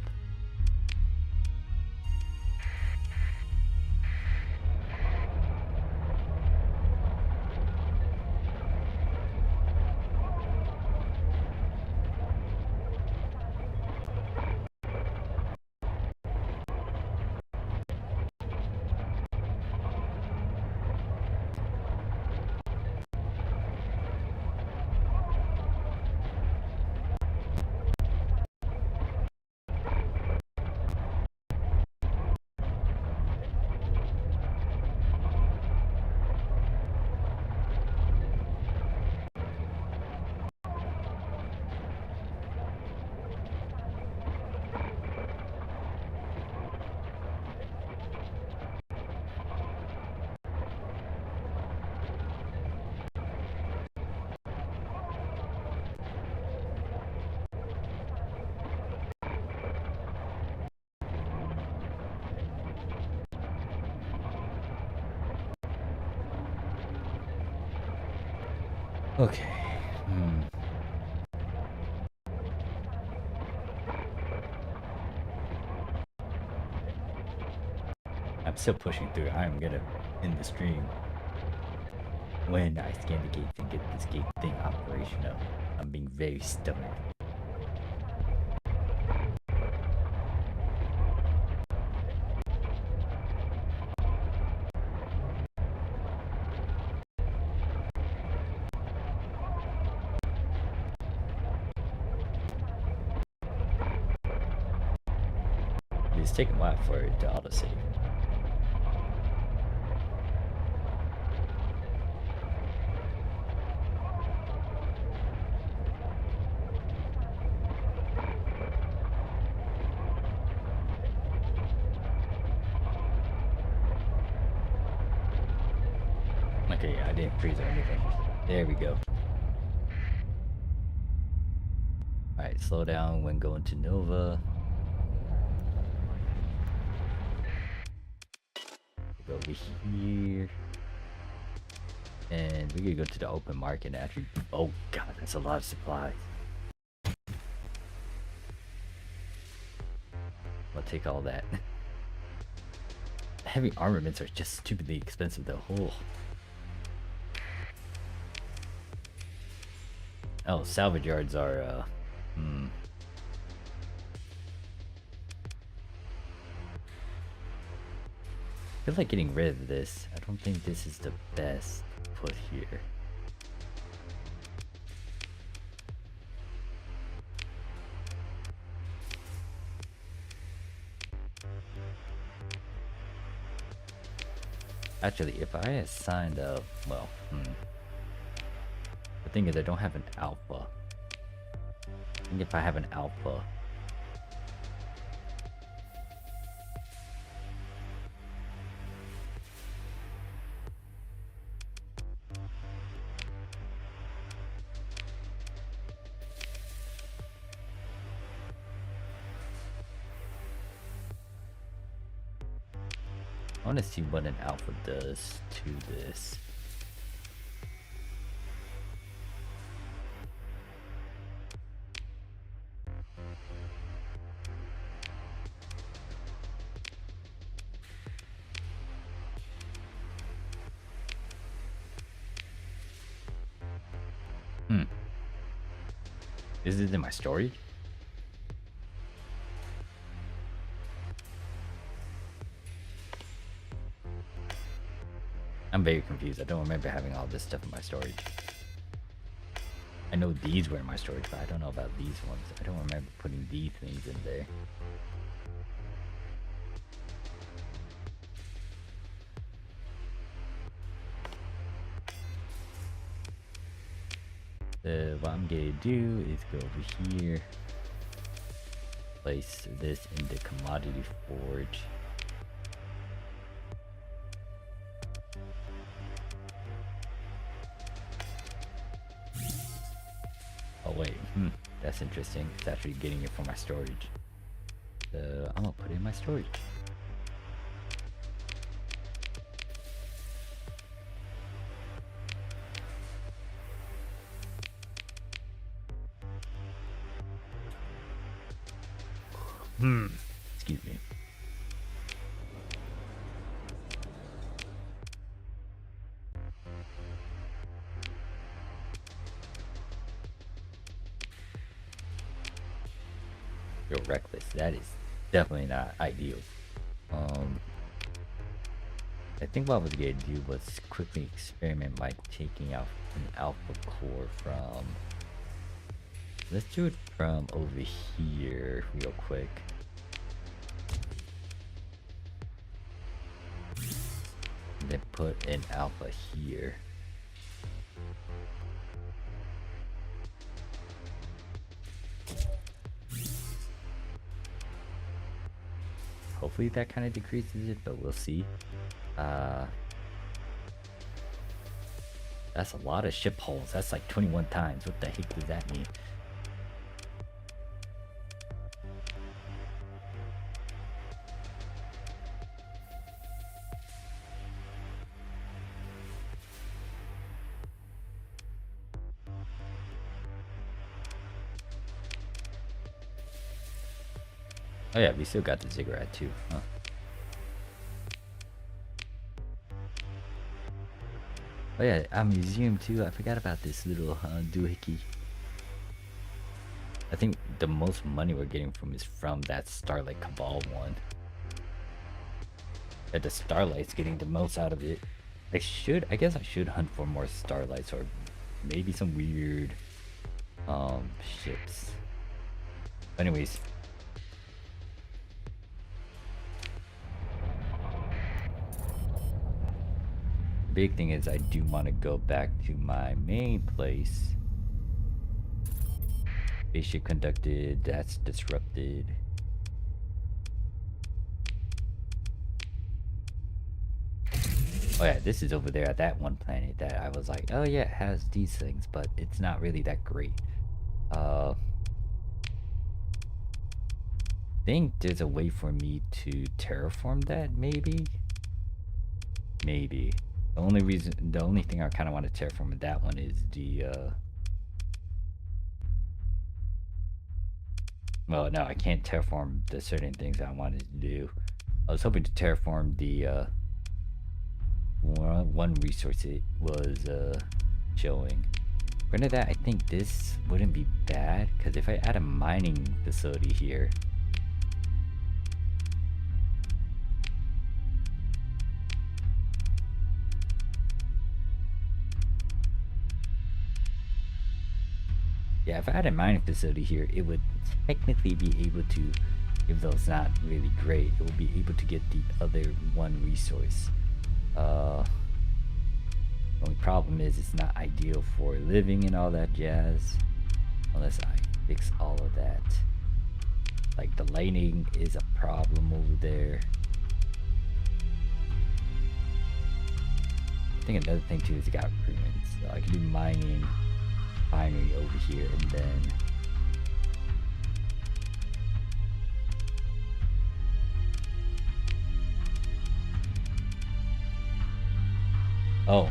Okay. I'm still pushing through. I'm gonna end the stream when I scan the gates and get this gate thing operational. I'm being very stubborn. It's taking a while for it to autosave. Okay, I didn't freeze or anything. There we go. Alright, slow down when going to Nova. Go over here. And we could go to the open market and actually. Oh god, that's a lot of supplies. I'll take all that. Heavy armaments are just stupidly expensive though. Oh, salvage yards are I feel like getting rid of this. I don't think this is the best put here. Actually, if I had signed up, well, the thing is I don't have an alpha. I think if I have an alpha, I want to see what an alpha does to this. Is it in my storage? I'm very confused. I don't remember having all this stuff in my storage. I know these were in my storage, but I don't know about these ones. I don't remember putting these things in there. What I'm gonna do is go over here, place this in the commodity forge. Oh wait, that's interesting. It's actually getting it from my storage. So I'm gonna put it in my storage. Excuse me. You're reckless. That is definitely not ideal. I think what I was gonna do was quickly experiment by taking out an alpha core from. Let's do it from over here real quick. And then put an alpha here. Hopefully that kind of decreases it, but we'll see. That's a lot of ship holes. That's like 21 times. What the heck does that mean? Oh yeah, we still got the ziggurat too, huh? Oh yeah, a museum too. I forgot about this little doohickey. I think the most money we're getting from is from that Starlight Cabal one. The Starlight's getting the most out of it. I guess I should hunt for more Starlights or maybe some weird ships. Anyways. big thing is I do want to go back to my main place. Spaceship conducted, that's disrupted. Oh yeah, this is over there at that one planet that I was like, oh yeah, it has these things, but it's not really that great. Think there's a way for me to terraform that, maybe? Maybe. The only thing I kind of want to terraform with that one is the, well, no, I can't terraform the certain things I wanted to do. I was hoping to terraform the, one resource it was, showing. Granted that, I think this wouldn't be bad, because if I add a mining facility here, yeah, if I had a mining facility here, it would technically be able to, even though it's not really great, it will be able to get the other one resource. The only problem is it's not ideal for living and all that jazz, unless I fix all of that. Like the lighting is a problem over there. I think another thing too is it got ruins. So I can do mining, refinery over here, and then oh,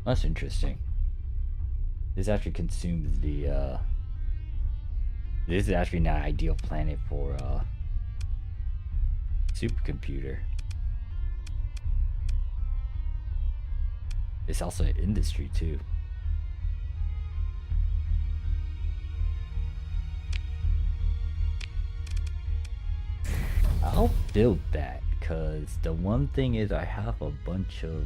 that's interesting. This actually consumes the, this is actually not an ideal planet for a supercomputer. It's also an industry too. I'll build that, because the one thing is I have a bunch of,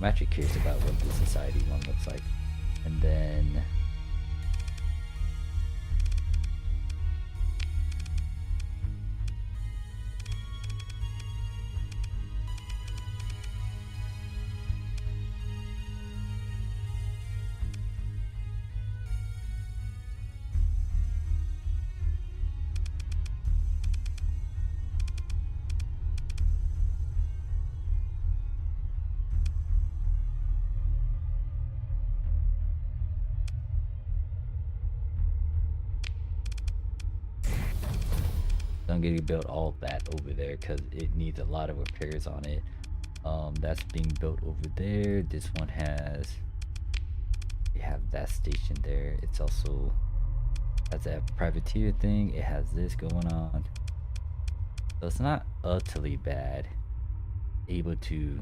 I'm actually curious about what the society one looks like. And then I'm gonna build all of that over there because it needs a lot of repairs on it. That's being built over there. This one has, we have that station there. It's also has that privateer thing. It has this going on, so it's not utterly bad. Able to,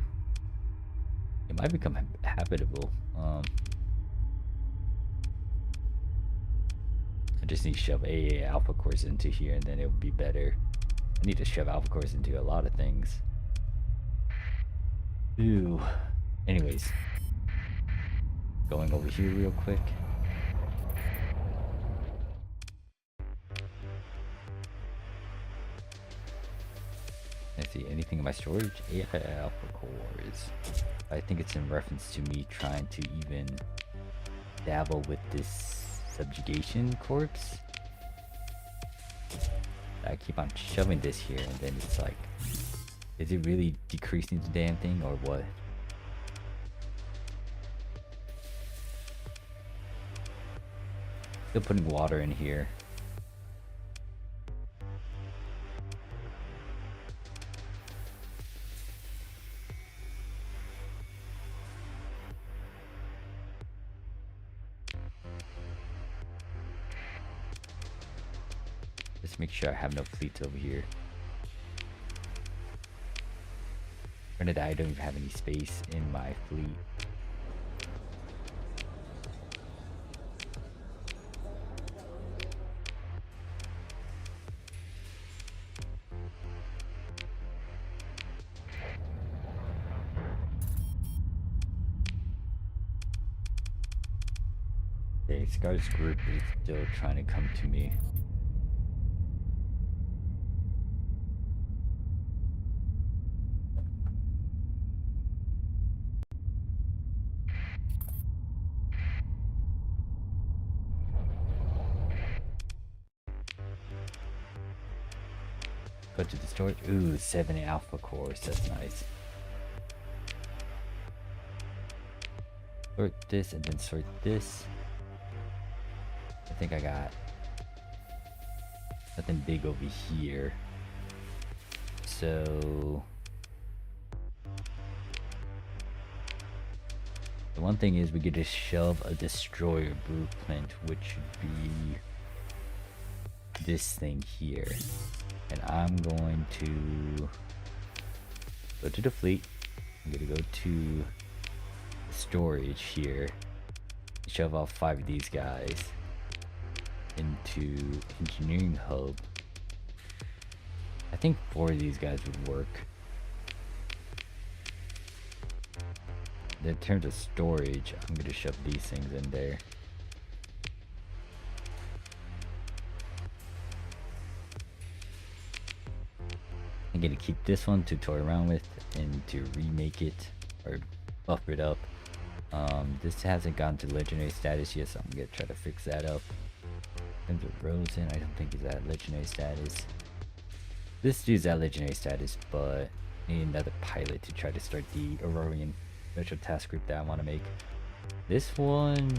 it might become habitable. I just need to shove AA alpha cores into here and then it'll be better. I need to shove alpha cores into a lot of things. Ooh. Anyways. Going over here real quick. Let's see, anything in my storage? AI alpha cores. I think it's in reference to me trying to even dabble with this subjugation corpse. I keep on shoving this here and then it's like, is it really decreasing the damn thing or what? Still putting water in here. Just make sure I have no fleets over here. Granted, I don't even have any space in my fleet. Okay, Scar's group is still trying to come to me. Go to the storage. Ooh, 7 alpha cores. That's nice. Sort this and then sort this. I think I got nothing big over here. So the one thing is we could just shove a destroyer blueprint, which should be this thing here. And I'm going to go to the fleet. I'm gonna go to storage here, shove off 5 of these guys into engineering hub. I think 4 of these guys would work. In terms of storage, I'm gonna shove these things in there. I'm gonna keep this one to toy around with and to remake it or buffer it up. This hasn't gotten to legendary status yet, so I'm gonna try to fix that up. In terms of Rosen, I don't think he's at legendary status. This dude's at legendary status, but I need another pilot to try to start the Aurorian special task group that I want to make. This one...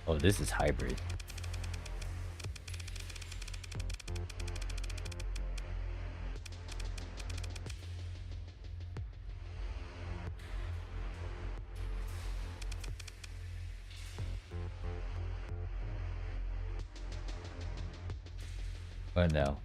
Oh, this is hybrid. Or no.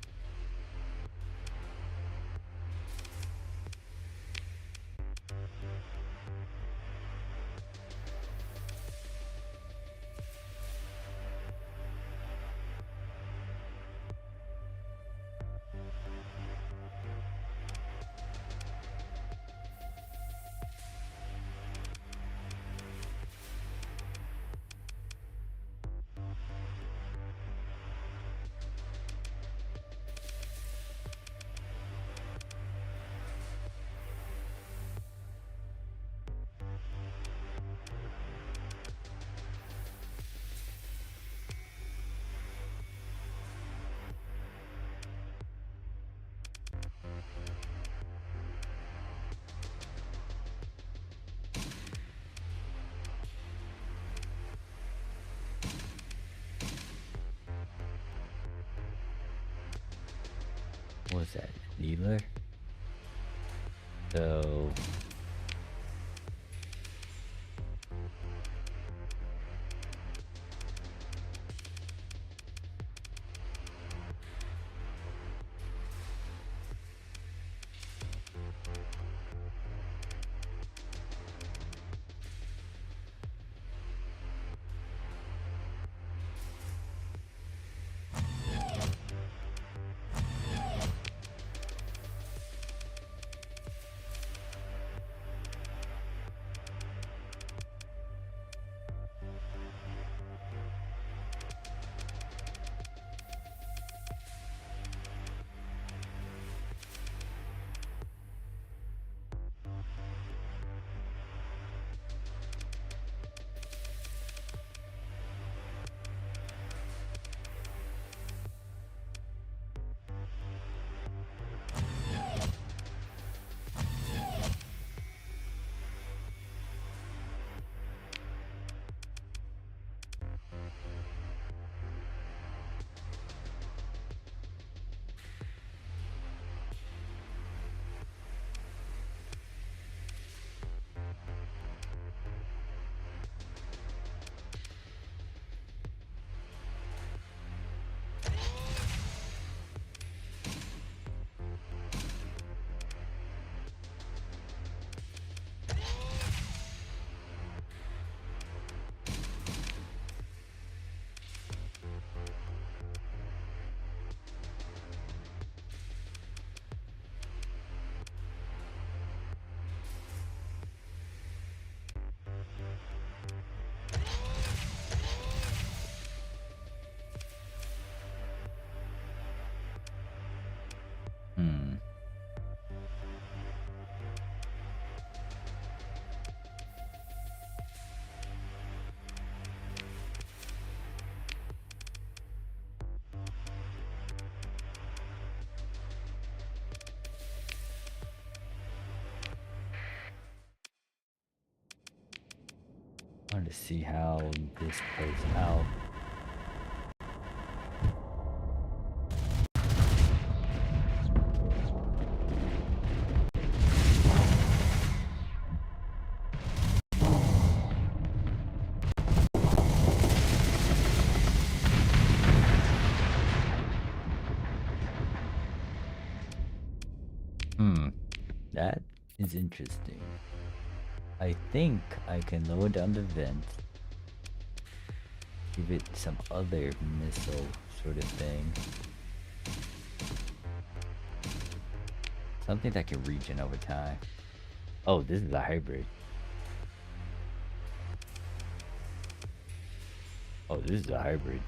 What was that? Needler? So... wanted to see how this plays out. That is interesting. I think I can lower down the vent, give it some other missile sort of thing. Something that can regen over time. Oh, this is a hybrid. Oh, this is a hybrid.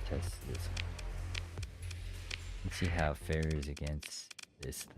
Test this. Let's see how it fares against this thing.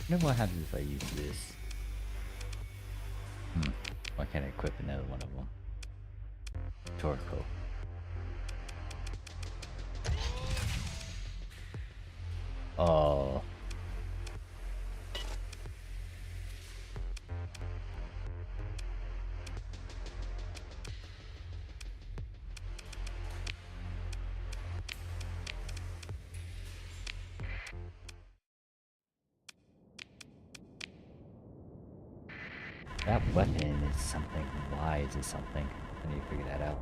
I wonder what happens if I use this. Why can't I equip another one of them? Torco. Oh. That weapon is something. Why is it something? I need to figure that out.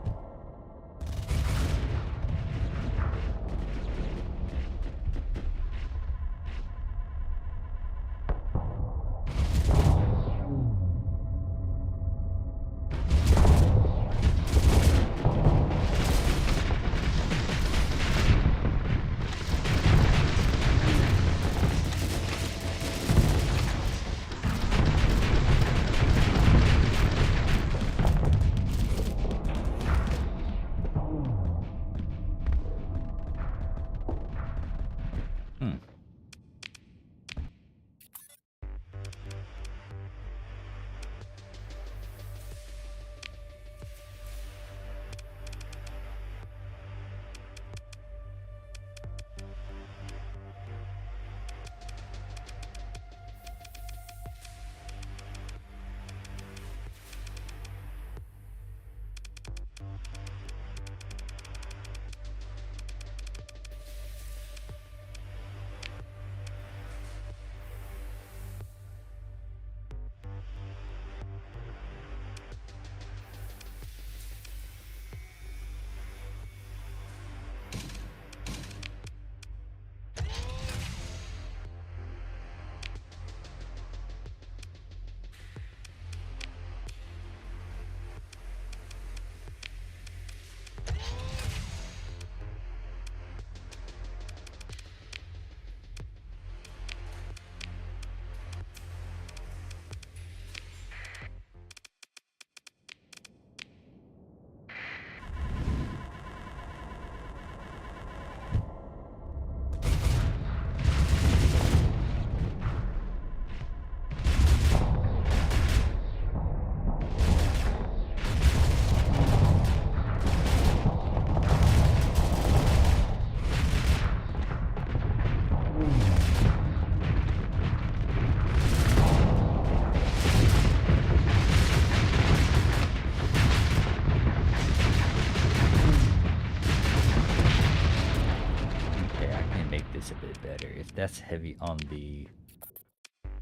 A bit better. If that's heavy on the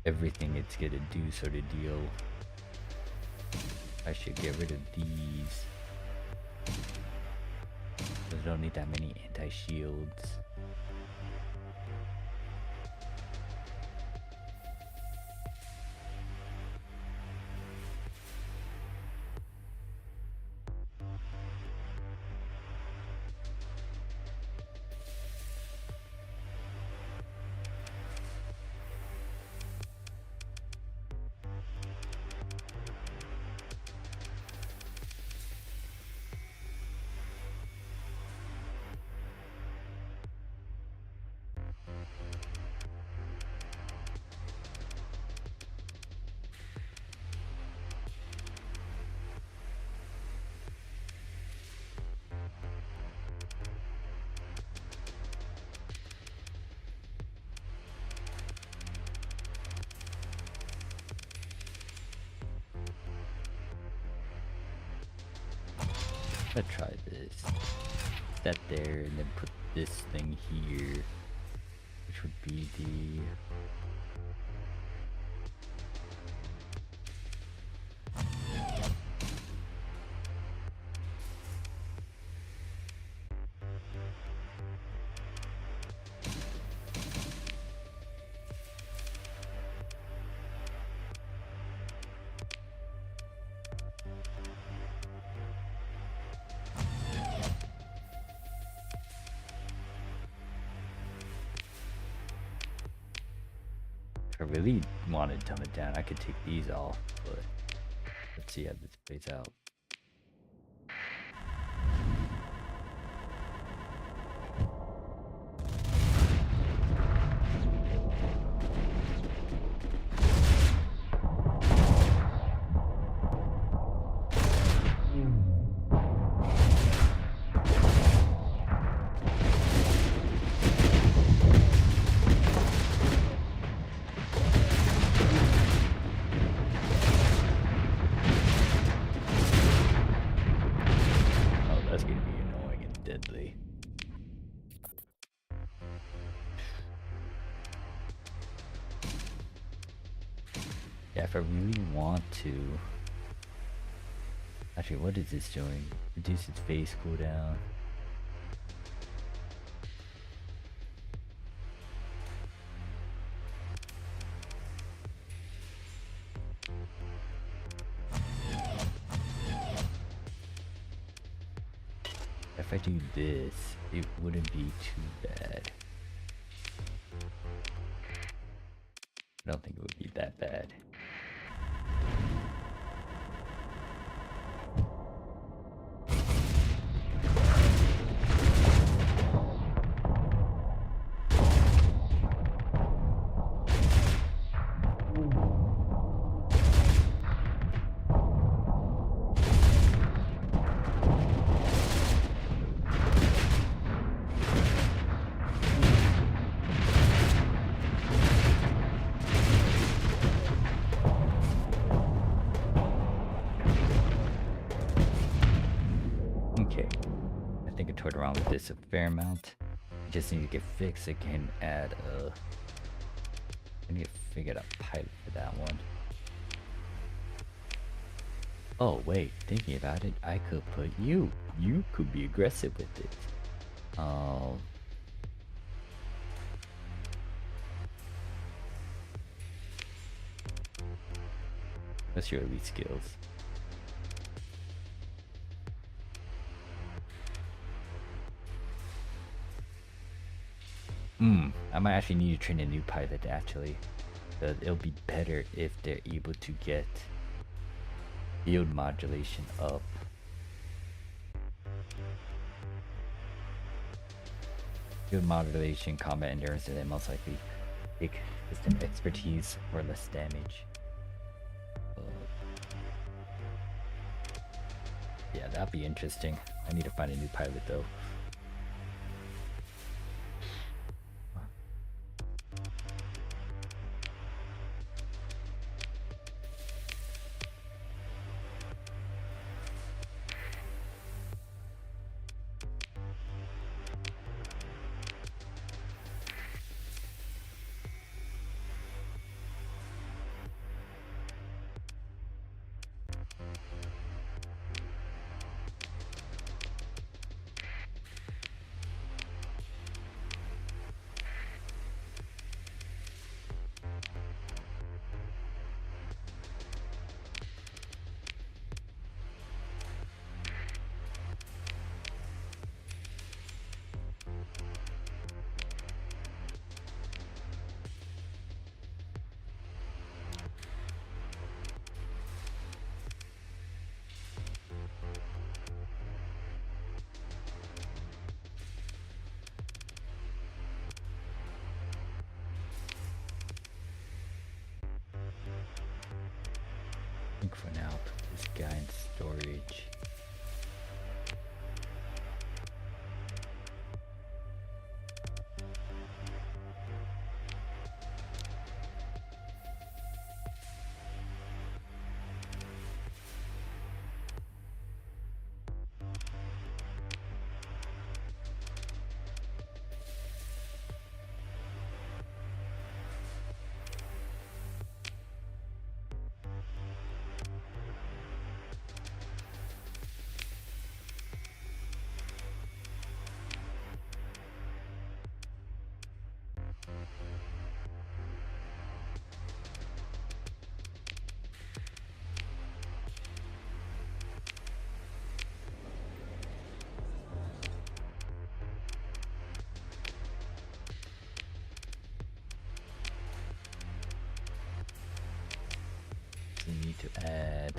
everything it's gonna do sort of deal, I should get rid of these. I don't need that many anti-shields. Let's try this. That there, and then put this thing here, which would be the... I really want to dumb it down. I could take these off, but let's see how this plays out. That's gonna be annoying and deadly. Yeah, if I really want to... Actually, what is this doing? Reduce its face cooldown. If I do this, it wouldn't be too bad. I don't think it would be that bad. Okay, I think I toyed around with this a fair amount. I just need to get fixed. I can add a... I need to figure out a pilot for that one. Oh wait, thinking about it, I could put you. You could be aggressive with it. What's your elite skills? I might actually need to train a new pilot actually. But it'll be better if they're able to get yield modulation up. Yield modulation, combat endurance, and then most likely big system expertise or less damage. Yeah, that'd be interesting. I need to find a new pilot though. I think for now, I'll put this guy in storage. We need to add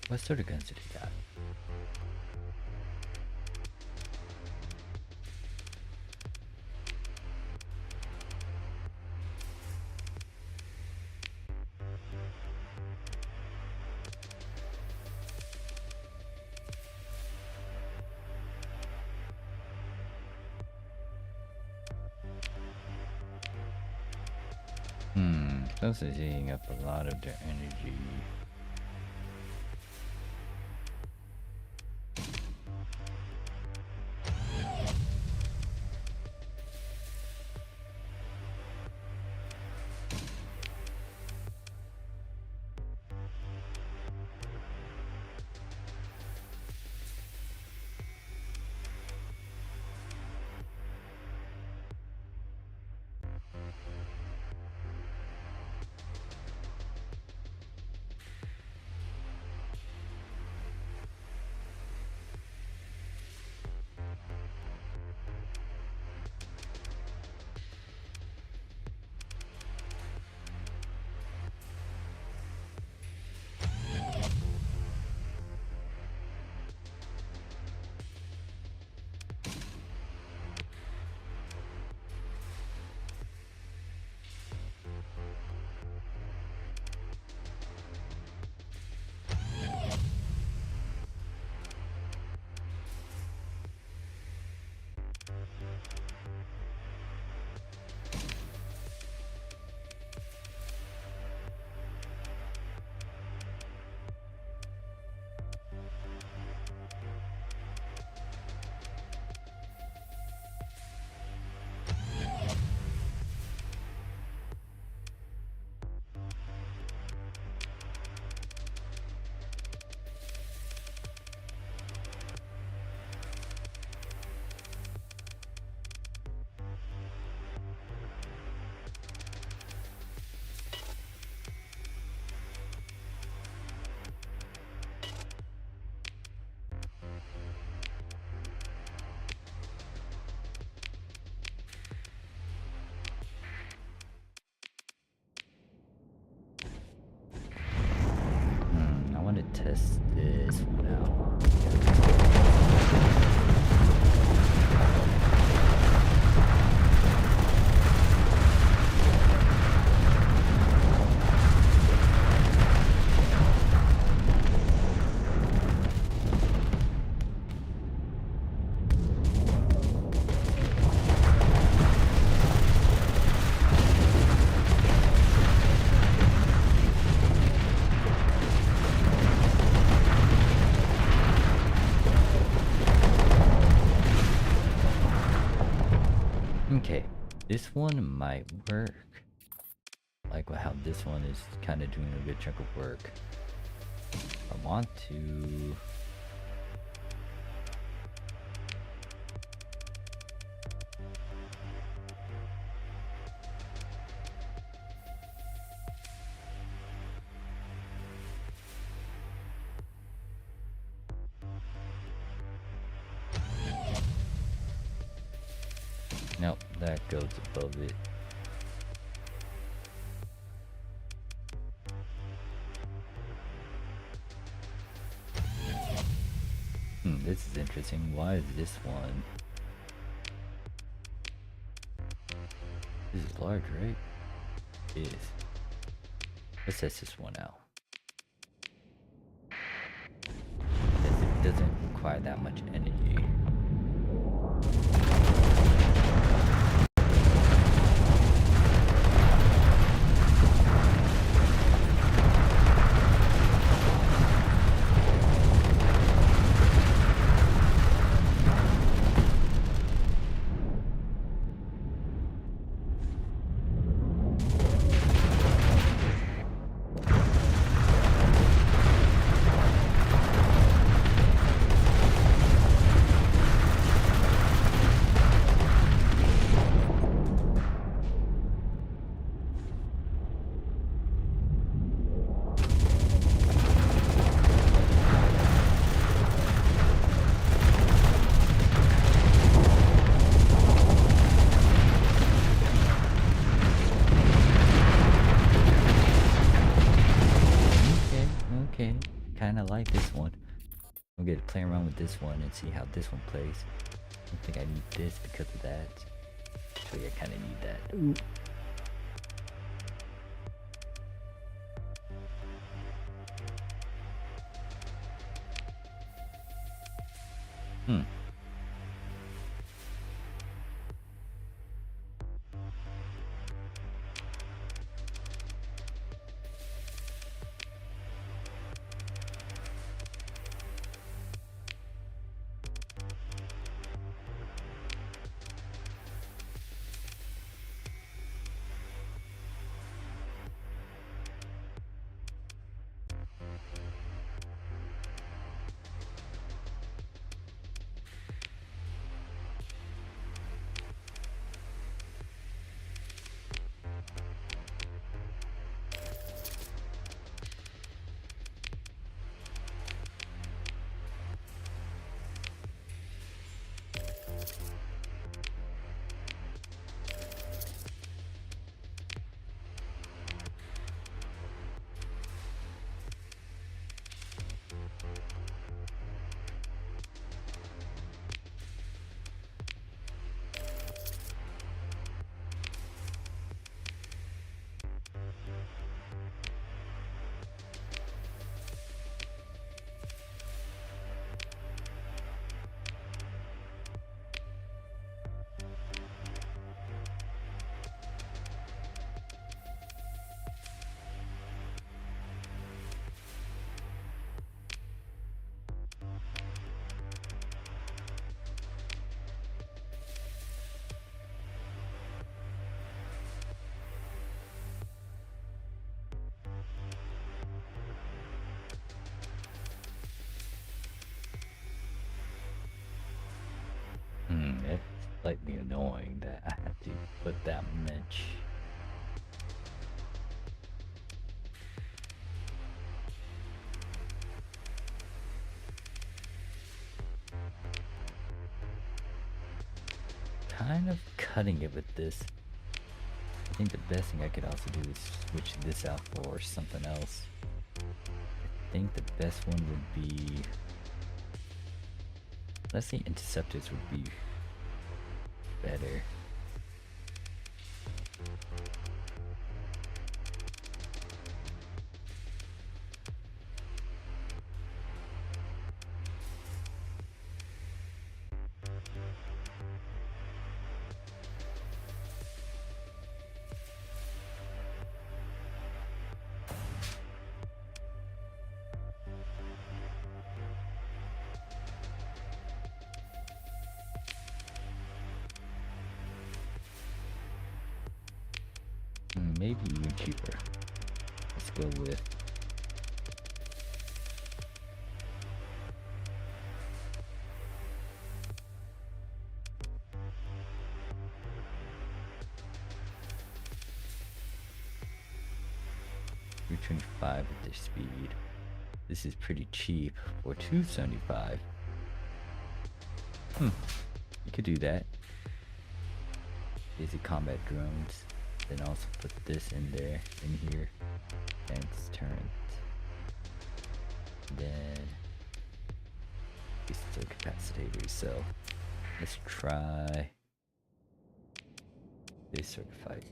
what sort of guns did he got? This is eating up a lot of their energy. I want to test this one out. Okay, this one might work. Like how this one is kind of doing a good chunk of work. I want to... Nope, that goes above it. This is interesting. Why is this one? This is large, right? It is. Let's test this one out. Because it doesn't require that much energy. Kinda like this one. I'm gonna play around with this one and see how this one plays. I don't think I need this because of that. Actually, I kinda need that. Ooh. slightly annoying that I have to put that much. Kind of cutting it with this. I think the best thing I could also do is switch this out for something else. I think the best one would be, let's say interceptors would be better. Maybe even cheaper. Let's go with $325 at their speed. This is pretty cheap for $275. You could do that. Basic combat drones. Then also put this in there, in here. Tanks, turret. Then these are capacitors. So let's try this certified.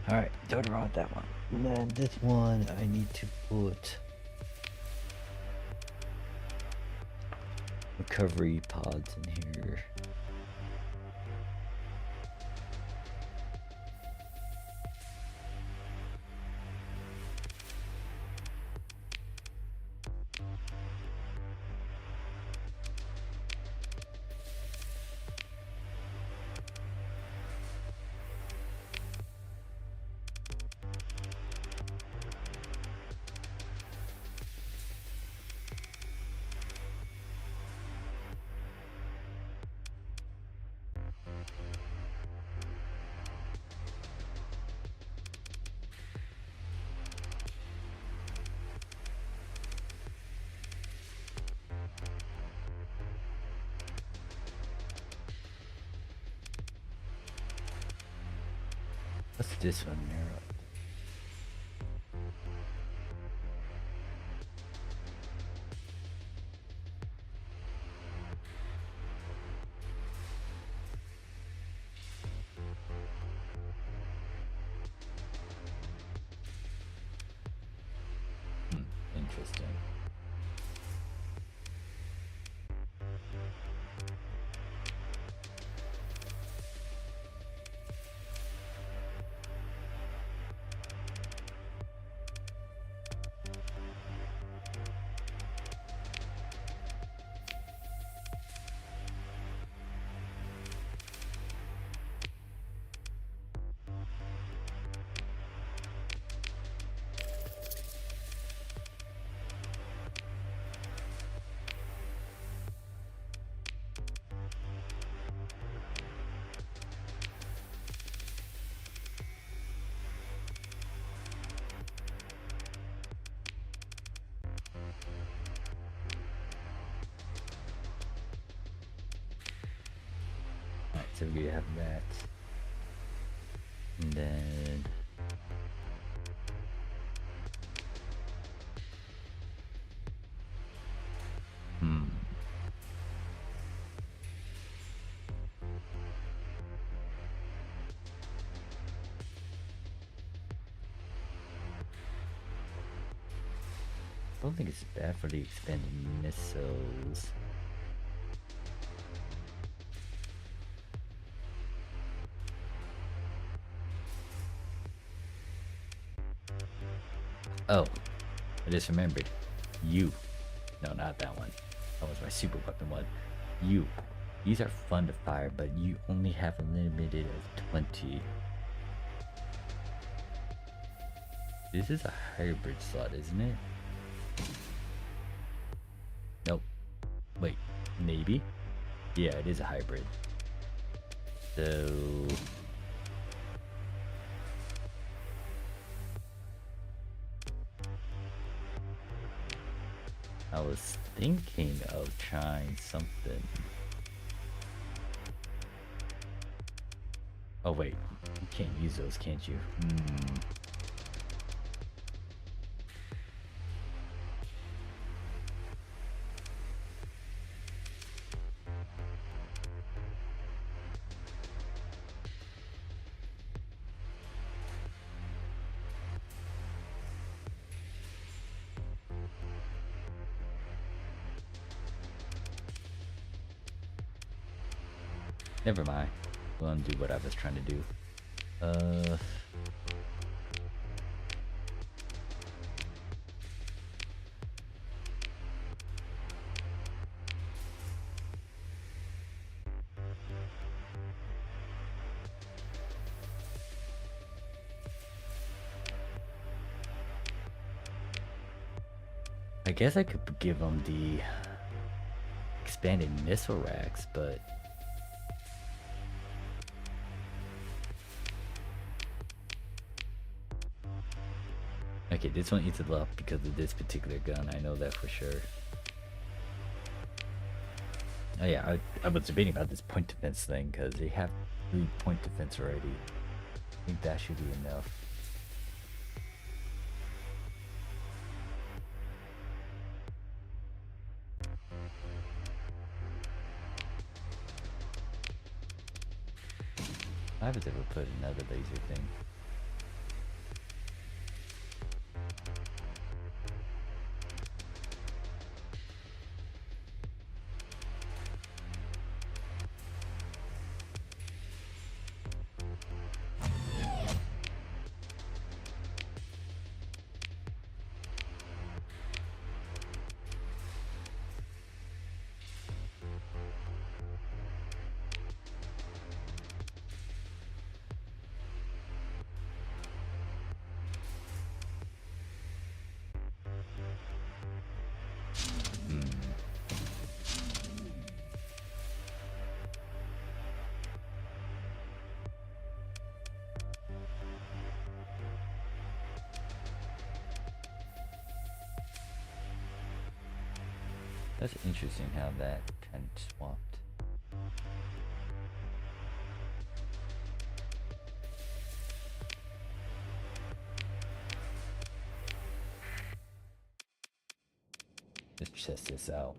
Alright, don't wrong with that one. And then this one, I need to put recovery pods in here. What's this one there? Interesting. So we have that. And then I don't think it's bad for the expanded missiles. Oh, I just remembered. You. No, not that one. That was my super weapon one. You. These are fun to fire, but you only have a limited of 20. This is a hybrid slot, isn't it? Nope. Wait, maybe? Yeah, it is a hybrid. So I was thinking of trying something. Oh wait, you can't use those, can't you? Never mind. We'll undo what I was trying to do. I guess I could give them the expanded missile racks, but okay, this one eats it up because of this particular gun. I know that for sure. Oh yeah, I was debating about this point defense thing because they have 3 point defense already. I think that should be enough. I haven't ever put another laser thing. That's interesting how that kind of swapped. Let's test this out.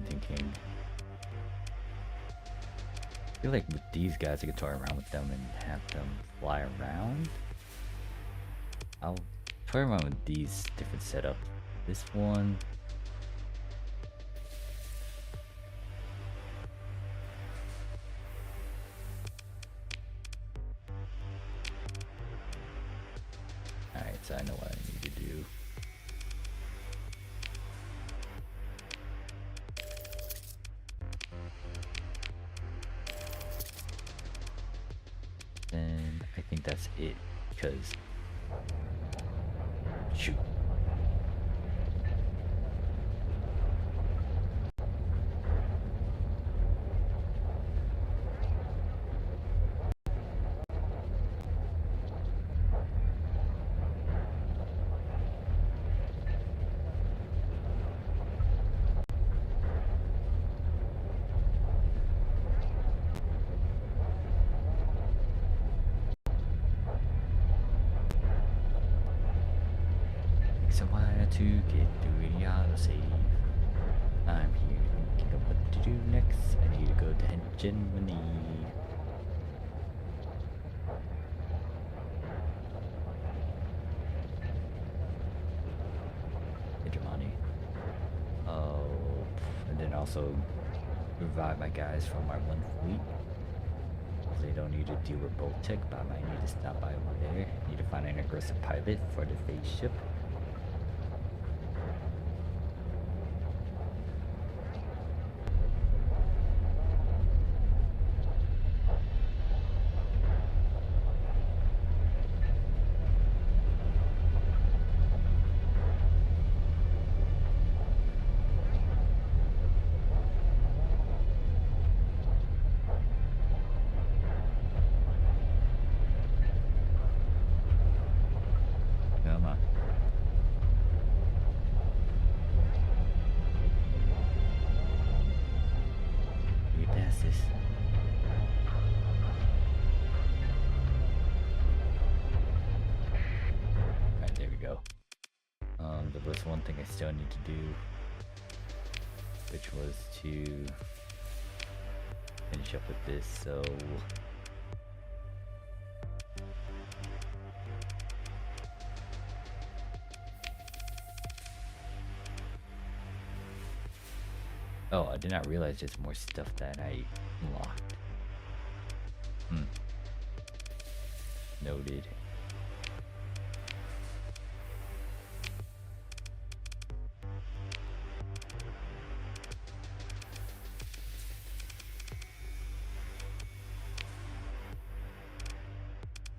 Thinking. I feel like with these guys, I could toy around with them and have them fly around. I'll toy around with these different setups. This one. Alright, so I know what I need to do. Then I think that's it, because shoot. Takes a while to get through any auto save. I'm here thinking of what to do next. I need to go to Hegemony. Oh, and then also revive my guys from our one fleet. They don't need to deal with bolt tech, but I might need to stop by over there. Need to find an aggressive pilot for the phase ship. Come on. Get past this. Alright, there we go. There was one thing I still need to do, which was to finish up with this, so oh, I did not realize there's more stuff that I unlocked. Noted.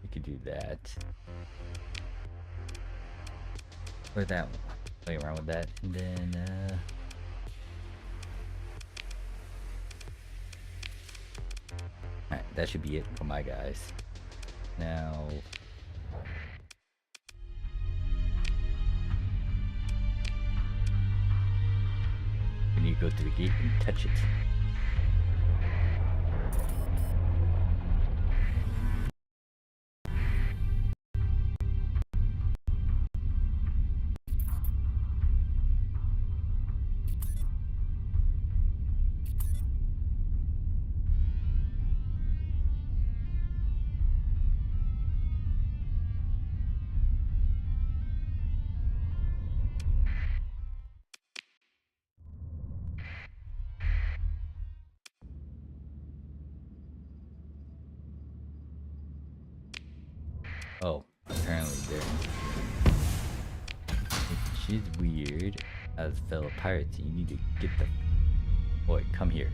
We could do that. Or that one. Play around with that, and then alright, that should be it for my guys. Now we need to go to the gate and touch it. Oh, apparently there. Which is weird. As fellow pirates, you need to get the boy. Come here.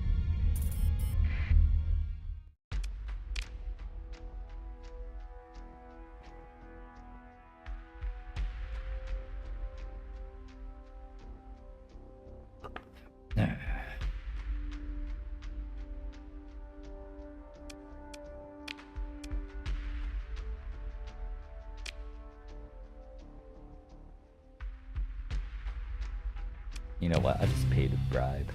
You know what? I'll just pay the bribe.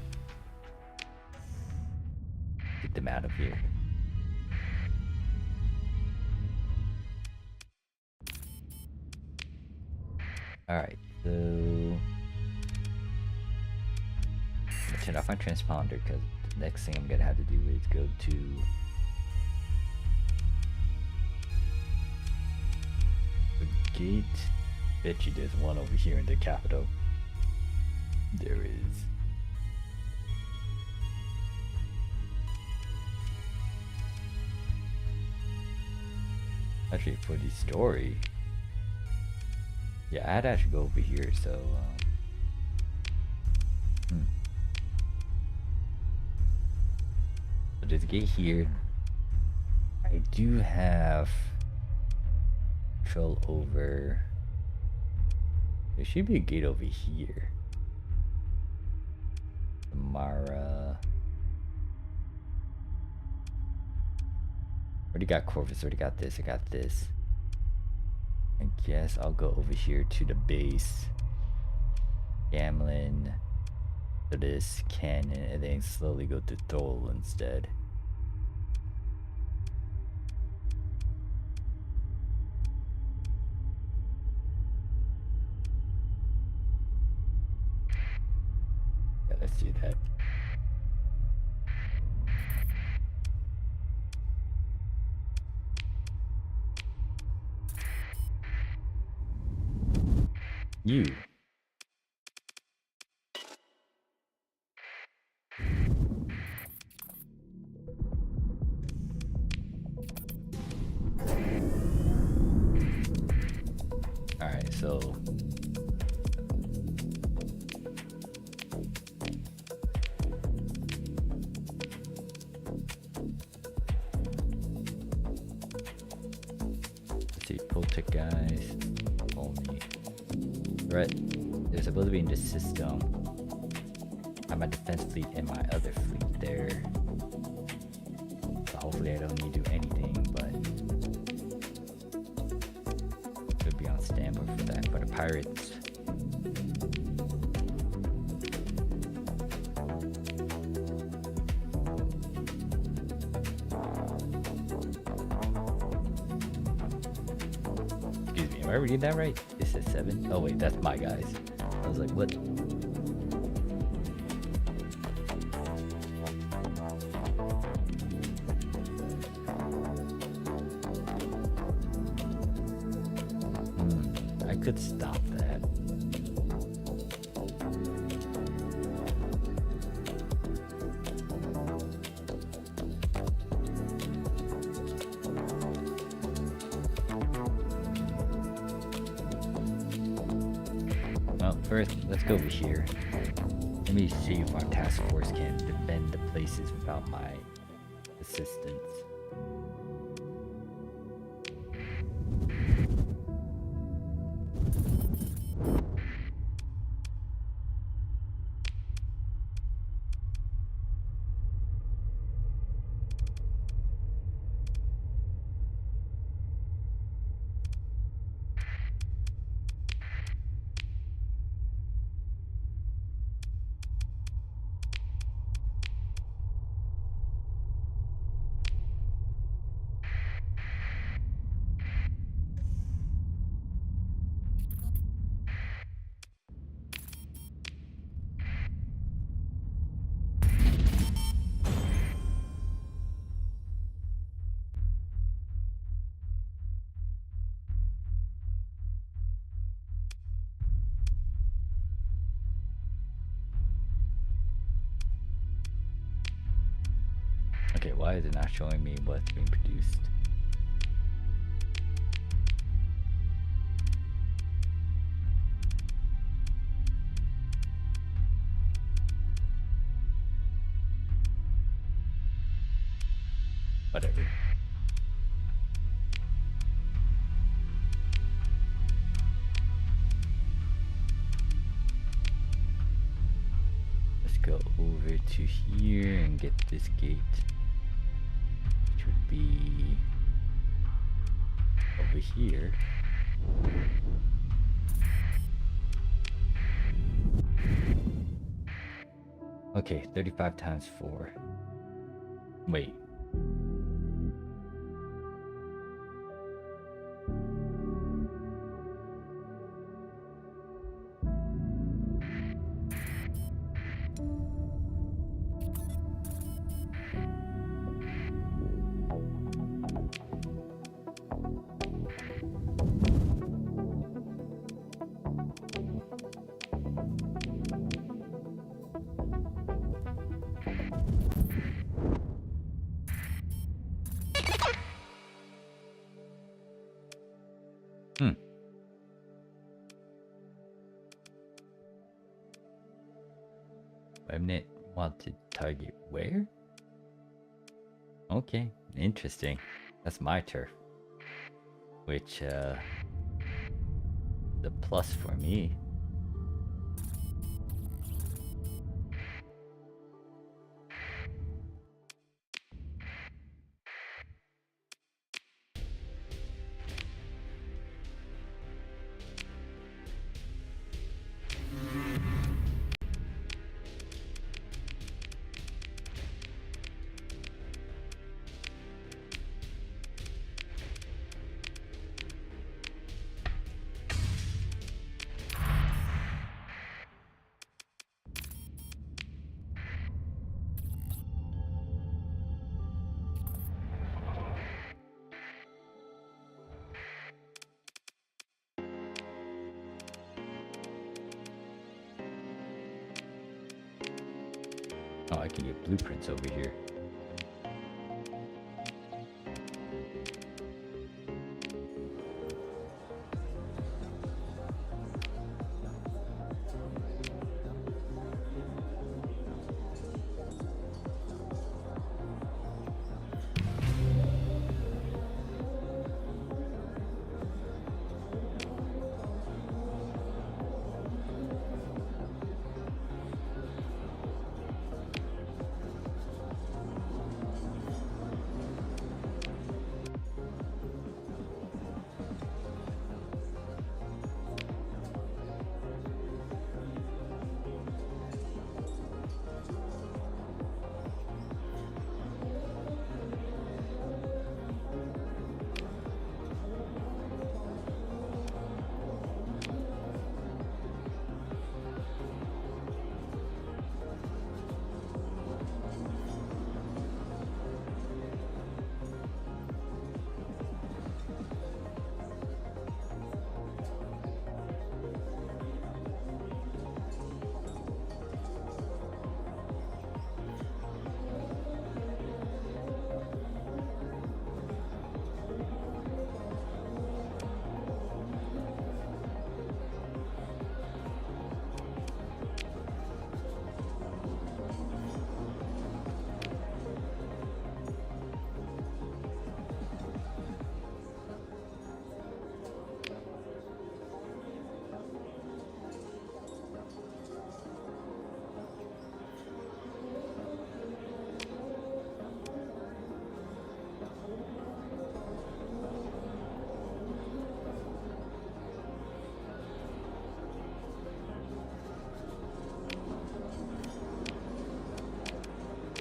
Get them out of here. Alright, so turn off my transponder because the next thing I'm gonna have to do is go to the gate. Bet you there's one over here in the capital. There is. Actually, for the story, yeah, I had to actually go over here, so so there's a gate here. I do have control over. There should be a gate over here. Mara. Already got Corvus, already got this, I got this. I guess I'll go over here to the base. Gamlin. To this cannon, and then slowly go to Thol instead. Yeah, let's do that. You. Alright, so let's see, Poltech guys. Only threat. There's supposed to be in the system. I have my defense fleet and my other fleet there. So hopefully I don't need to do anything, but could be on standby for that. But the pirates. Excuse me, am I reading that right? This is 7? Oh wait, that's my guys. I was like, what? I could stop that. Well, first, let's go over here. Let me see if our task force can defend the places without my assistance. Okay, why is it not showing me what's being produced? Whatever. Let's go over to here and get this gate. Which would be over here. Okay, 35 times 4. Wait. Hmm. Remnant wanted target where? Okay, interesting. That's my turf. Which, the plus for me. Oh, I can get blueprints over here.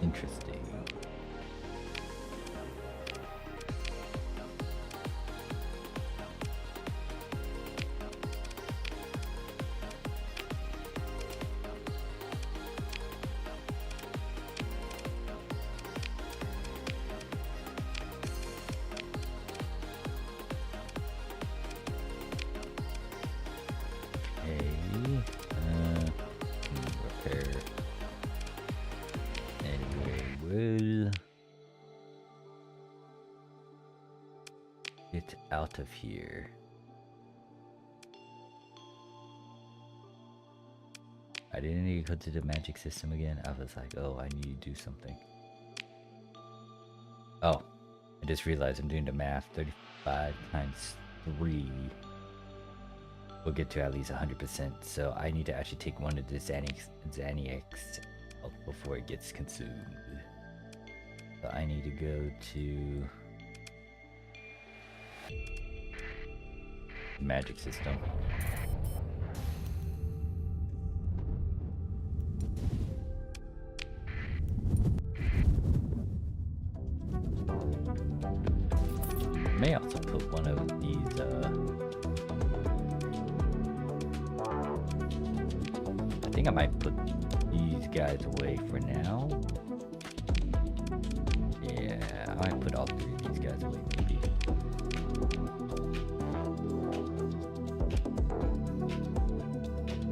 Interesting. Repair. Anyway, we'll get out of here. I didn't need to go to the magic system again. I was like, oh, I need to do something. Oh, I just realized I'm doing the math. 35 times 3 will get to at least 100%. So I need to actually take one of the Xaniacs before it gets consumed. So I need to go to the magic system. May also put one of these I think I might put these guys away for now. Yeah, I might put all 3 of these guys away maybe.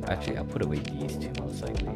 Actually, I'll put away these 2 most likely.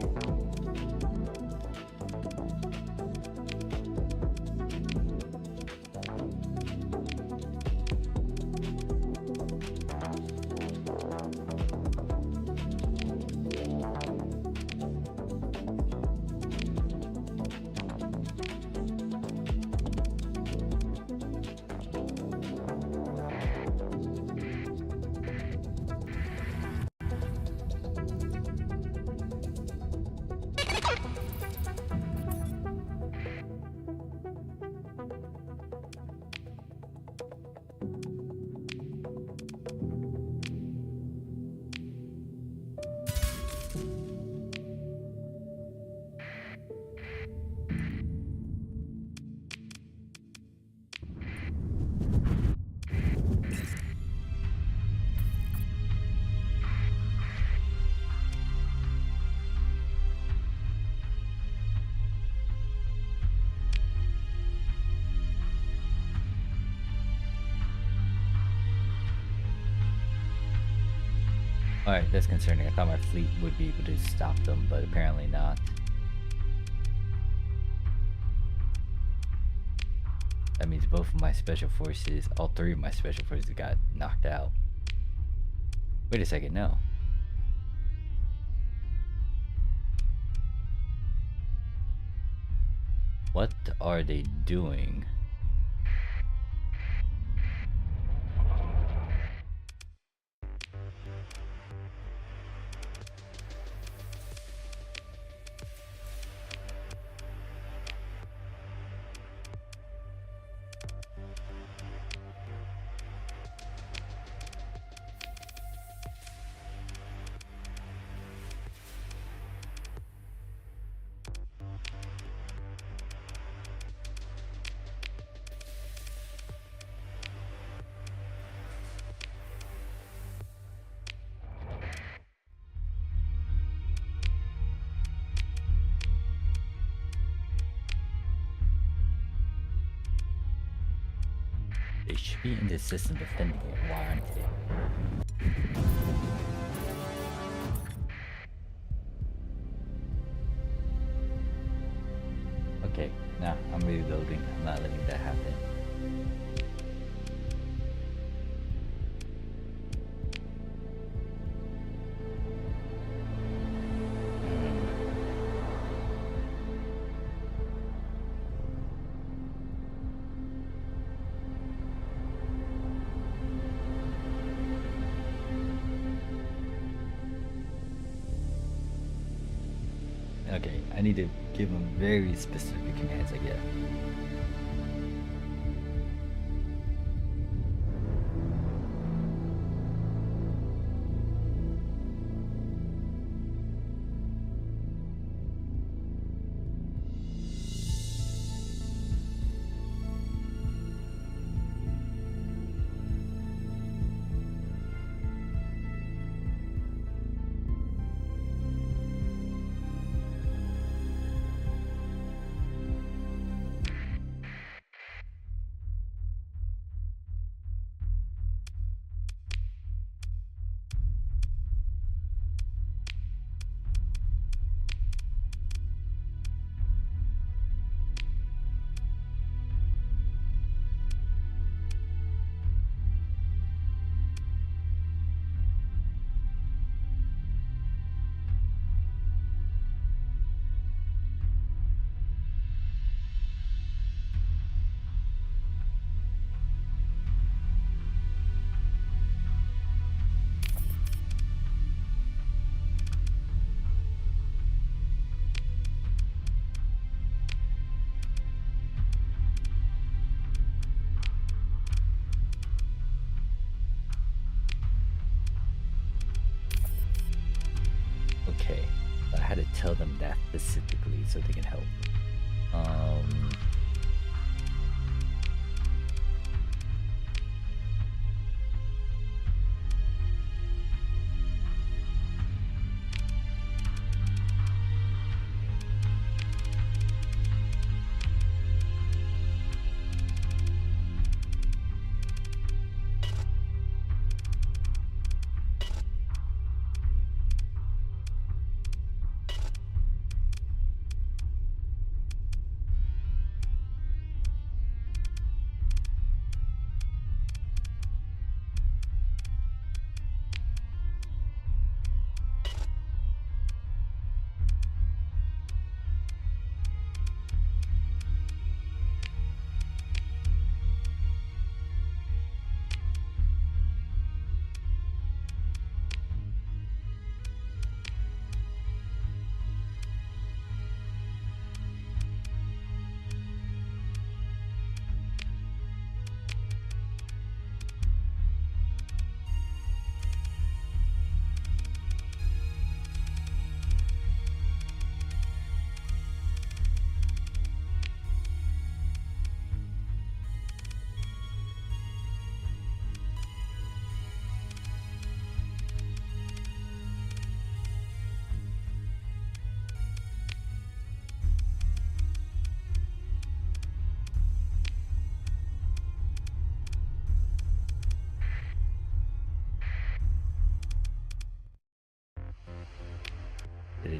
Alright, that's concerning. I thought my fleet would be able to stop them, but apparently not. That means both of my special forces, all three of my special forces got knocked out. Wait a second, no. What are they doing? They should be in this system defending it. Why aren't they? Okay, nah, I'm reloading. I'm not letting that happen. Okay, I need to give them very specific commands, I guess. Okay, I had to tell them that specifically so they can help.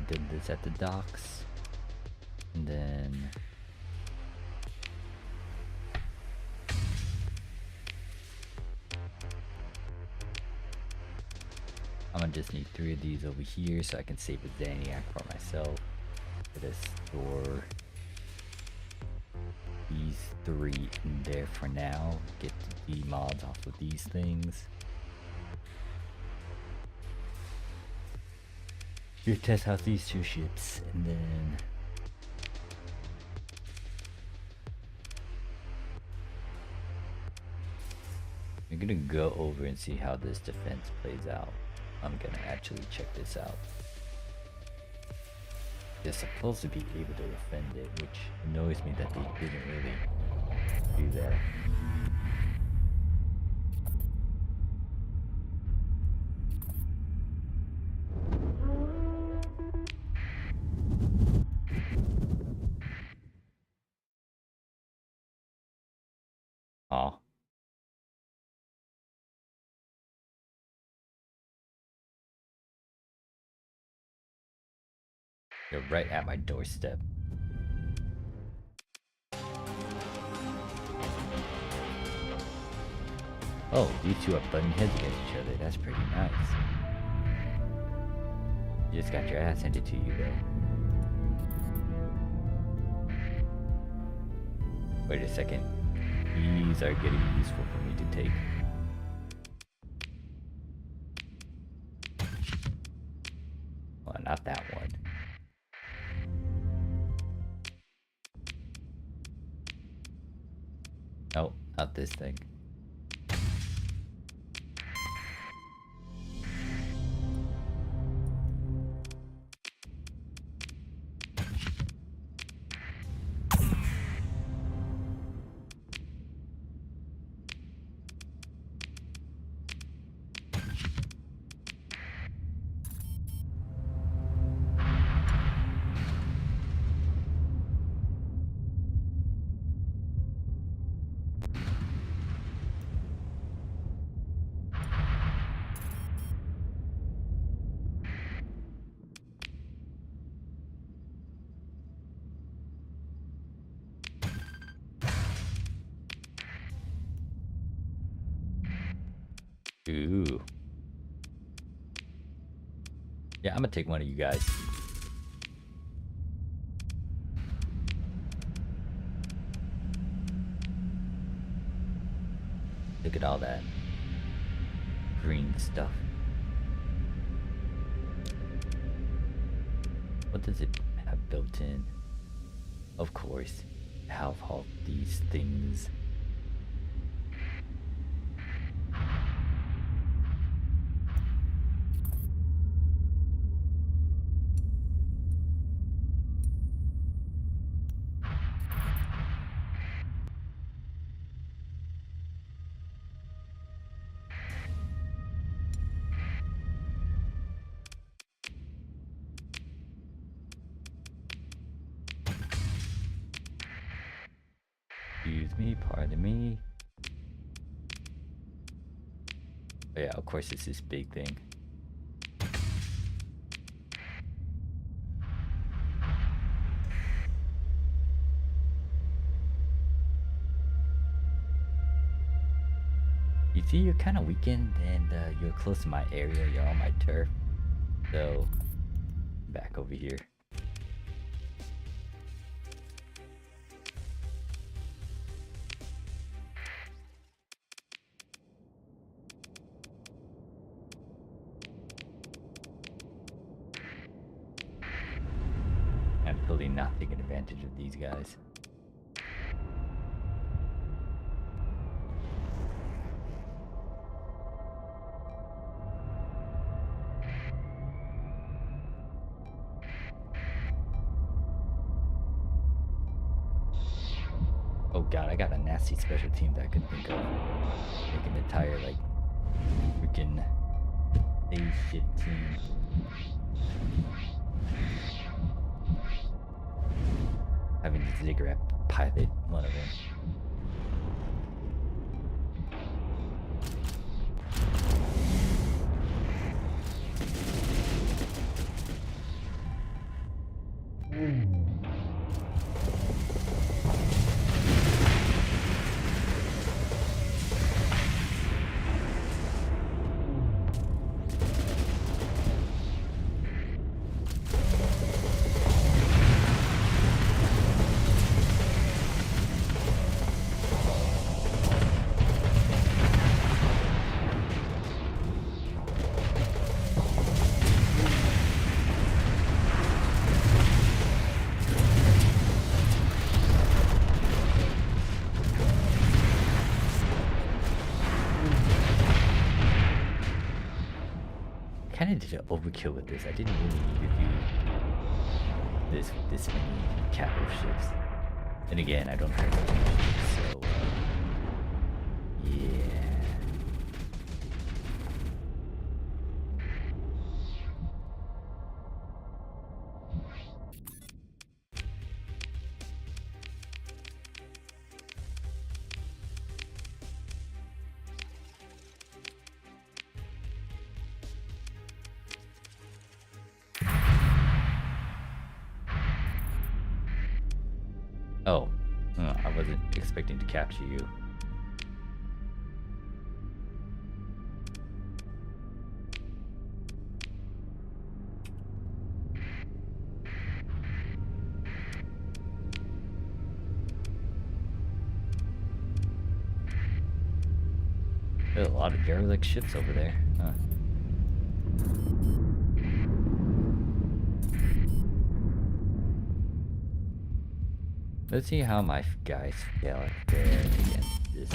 did this at the docks. And then I'm gonna just need 3 of these over here so I can save a Zaniac for myself. Gonna store these 3 in there for now. Get the D mods off of these things. Here, test out these 2 ships, and then we're gonna go over and see how this defense plays out. I'm gonna actually check this out. They're supposed to be able to defend it, which annoys me that they didn't really do that. Aw. You're right at my doorstep. Oh, these 2 are butting heads against each other. That's pretty nice. You just got your ass handed to you, though. Wait a second. These are getting useful for me to take. Well, not that one. Oh, not this thing. Ooh. Yeah, I'm gonna take one of you guys. Look at all that green stuff. What does it have built in? Of course, have all these things. Excuse me, pardon me. Oh yeah, of course it's this big thing. You see, you're kind of weakened and you're close to my area, you're on my turf. So, back over here. I'm totally not taking advantage of these guys. Oh god, I got a nasty special team that I could think of. Making an entire, like, freaking spaceship team. Having the Ziggurat pilot one of them. kind of did an overkill with this. I didn't really need to do this many capital ships. And again, I don't have any ships, so yeah. Oh, I wasn't expecting to capture you. There's a lot of derelict ships over there, huh? Let's see how my guys fare against this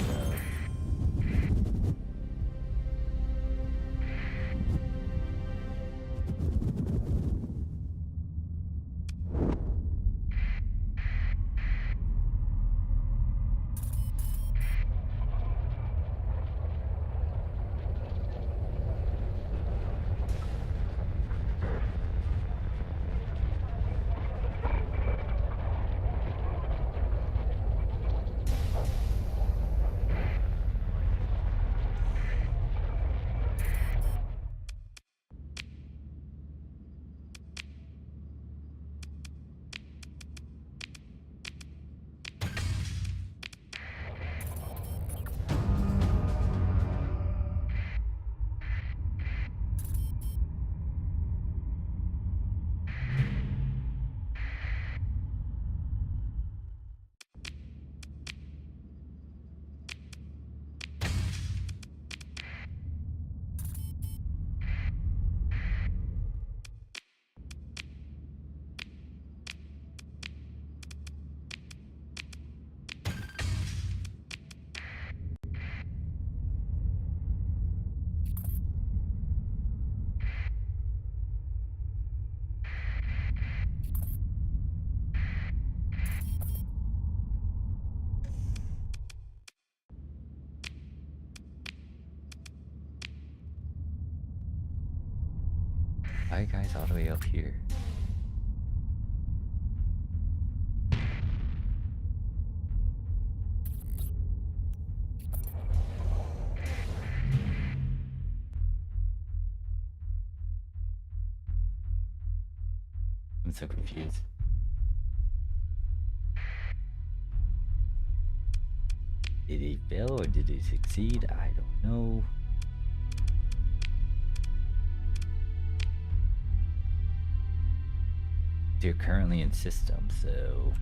Why guys all the way up here? I'm so confused. Did he fail or did he succeed? I don't know. They're currently in system, so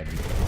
enemy.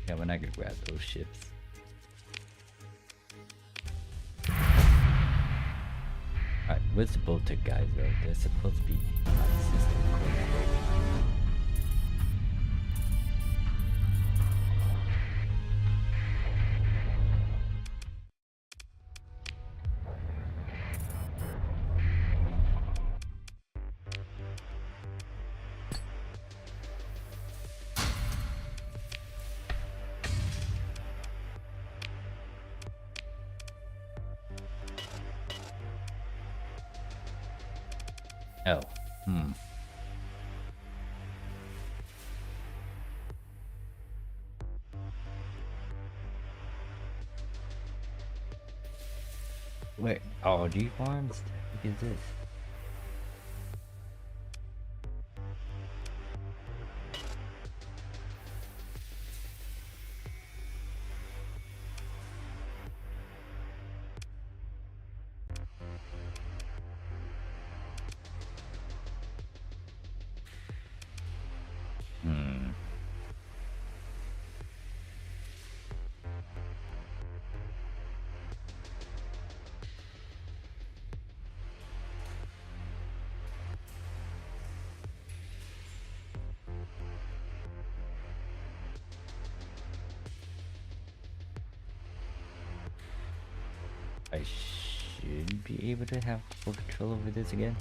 Yeah, when I could grab those ships. Alright, where's the Boltec guys though? They're supposed to be system core. Oh, Wait, RG farms? What is this? I should be able to have full control over this again.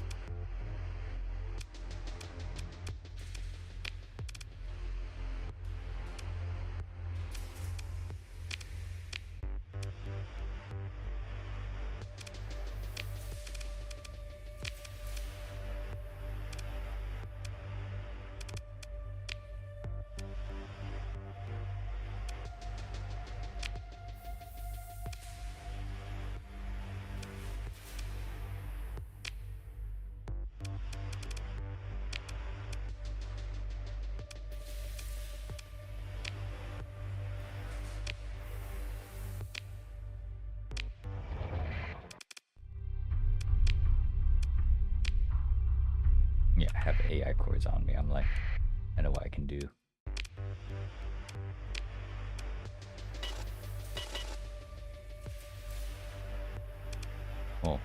Yeah, I have AI cores on me. I'm like, I know what I can do. Oh.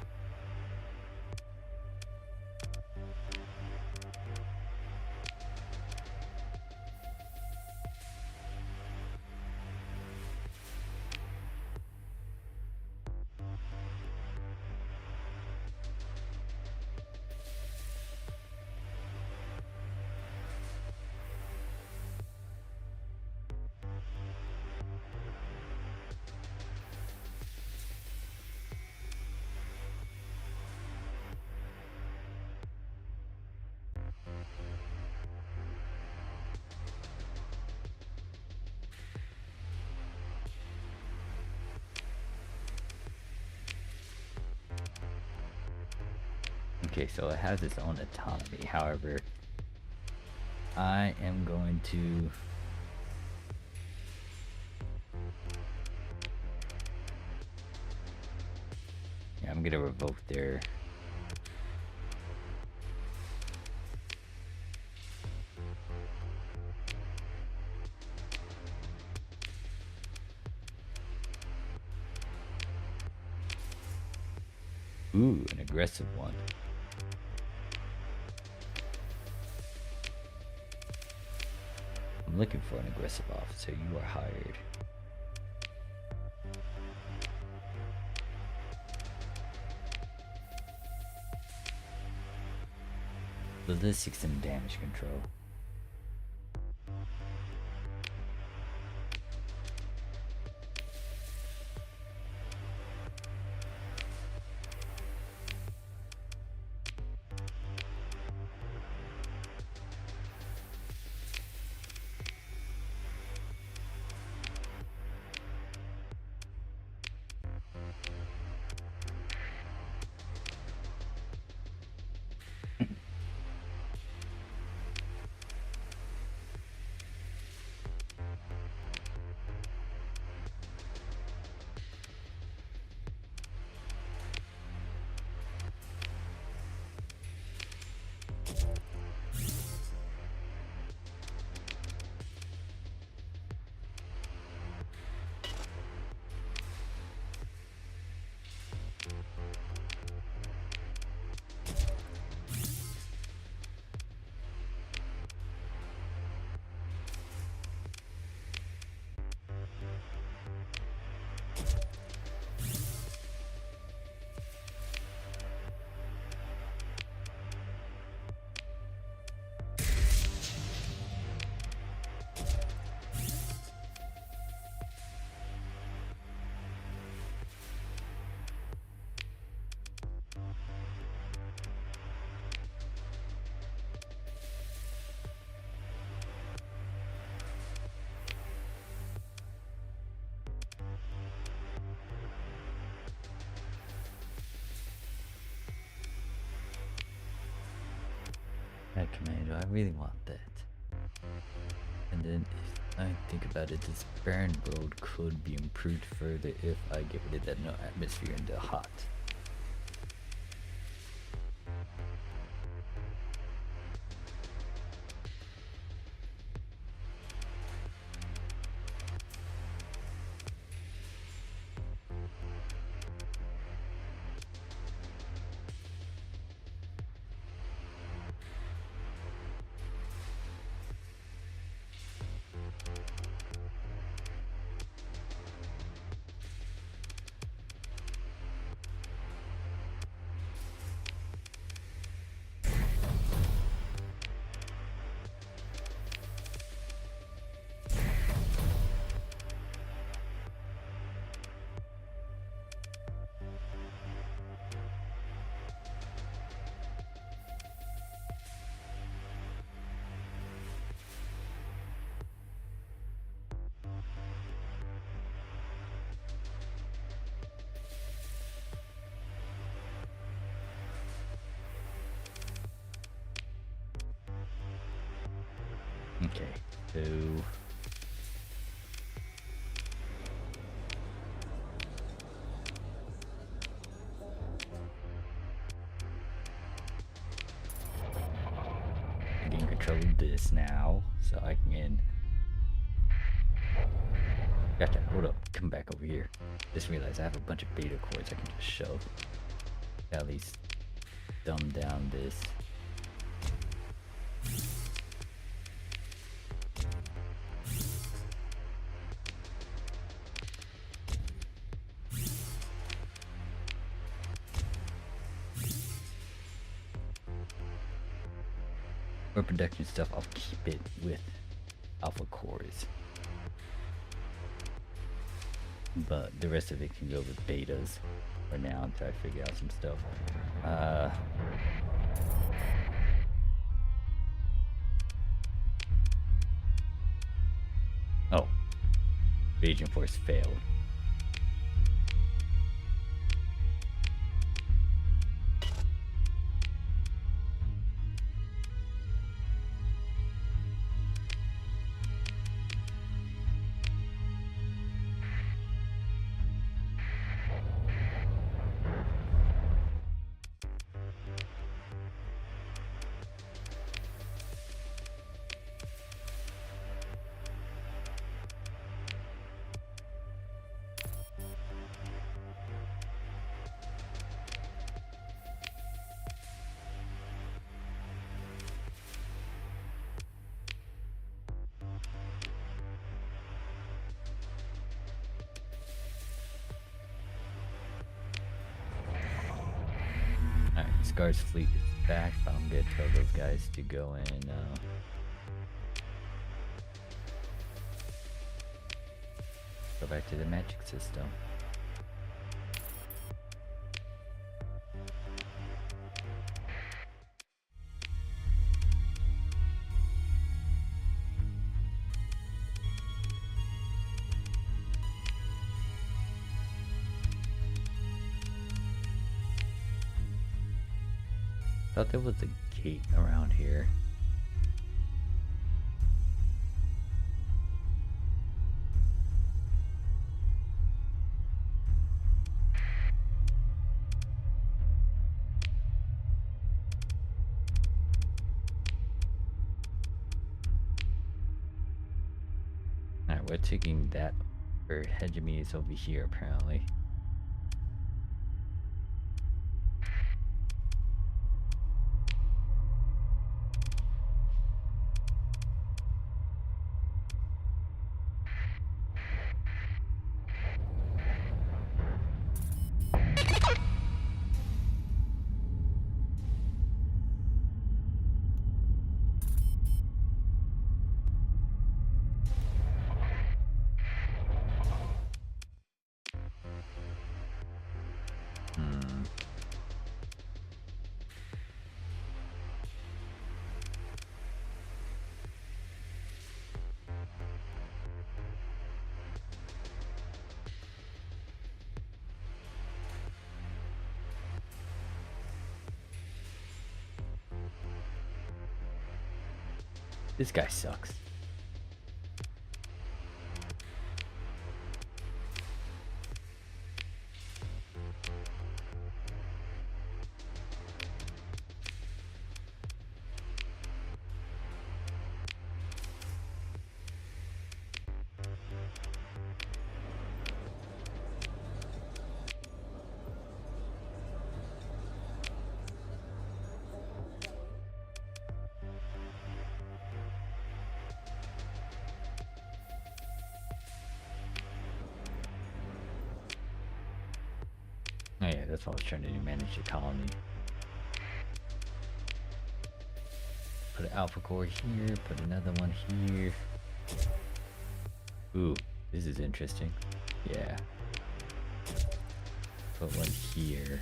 Okay, so it has its own autonomy. However, I am going to... Yeah, I'm gonna revoke their... Ooh, an aggressive one. I'm looking for an aggressive officer. You are hired. Ballistics and damage control. Right, Commander, I really want that. And then, if I think about it, this barren world could be improved further if I get rid of that no atmosphere and the hot. Okay, so I can control this now, so I can. Gotcha. Hold up. Come back over here. Just realized I have a bunch of beta cores I can just shove. At least dumb down this. For production stuff, I'll keep it with alpha cores. But the rest of it can go with betas for now until I figure out some stuff. Oh. Agent Force failed. Scar's fleet is back, but I'm gonna tell those guys to go and go back to the magic system. Thought there was a gate around here. Alright, we're taking that over. Hegemony is over here apparently. This guy sucks. Oh yeah, that's what I was trying to do, manage the colony. Put an alpha core here, put another one here. Ooh, this is interesting. Yeah. Put one here.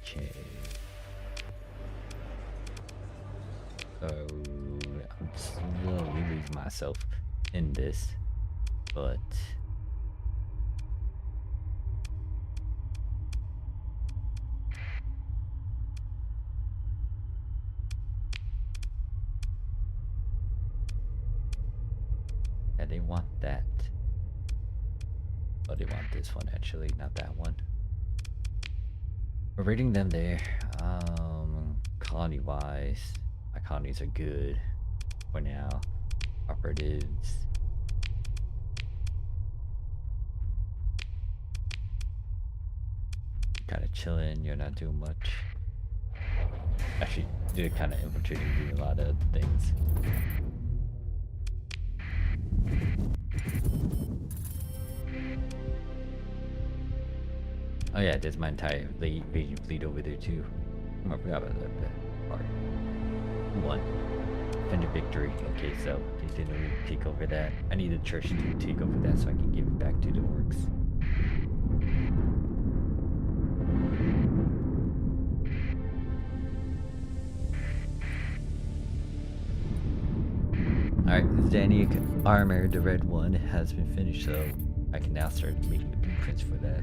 Okay. So I'm slowly losing myself in this, but yeah, they want that. Oh, they want this one actually, not that one. We're rating them there. Colony wise, my colonies are good for now. Operatives. Kind of chilling, you're not doing much. Actually, you're kind of infiltrating, doing a lot of things. Oh yeah, there's my entire invasion fleet over there too. I forgot about that part. One. Defender victory. Okay, so they didn't really take over that. I need the church to take over that so I can give it back to the orcs. Alright, Zaniac armor, the red one, has been finished, so I can now start making the blueprints for that.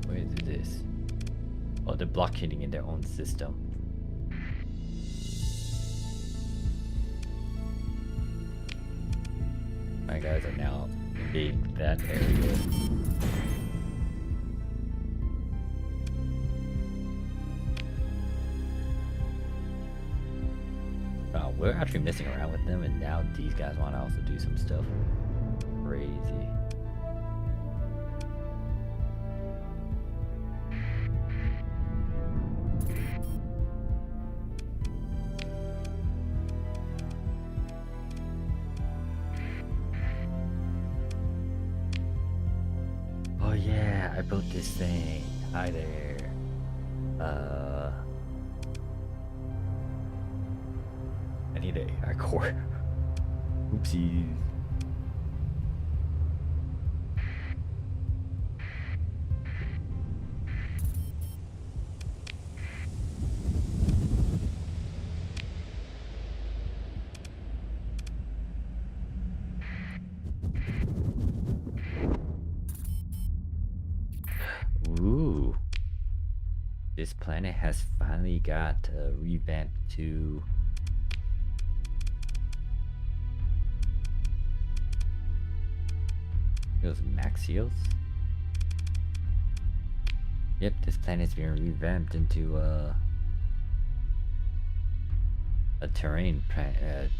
Where is this? Oh, they're blockading in their own system. My guys are now invading that area. We're actually messing around with them, and now these guys want to also do some stuff. Crazy. Oh yeah, I built this thing. Hi there. I need a core. Oopsies. Ooh. This planet has finally got revamped to those Maxios. Yep, this planet's been revamped into a terrain planet.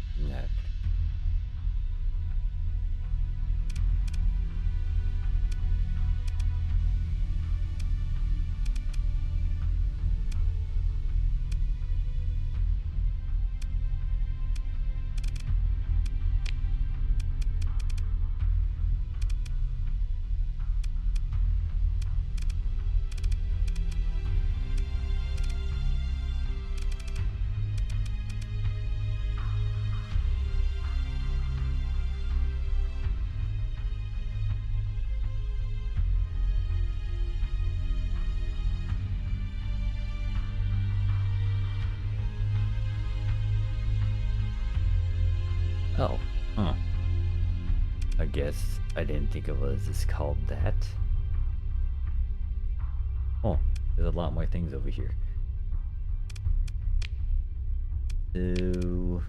Oh, huh. I guess I didn't think it was called that. Oh, there's a lot more things over here. So,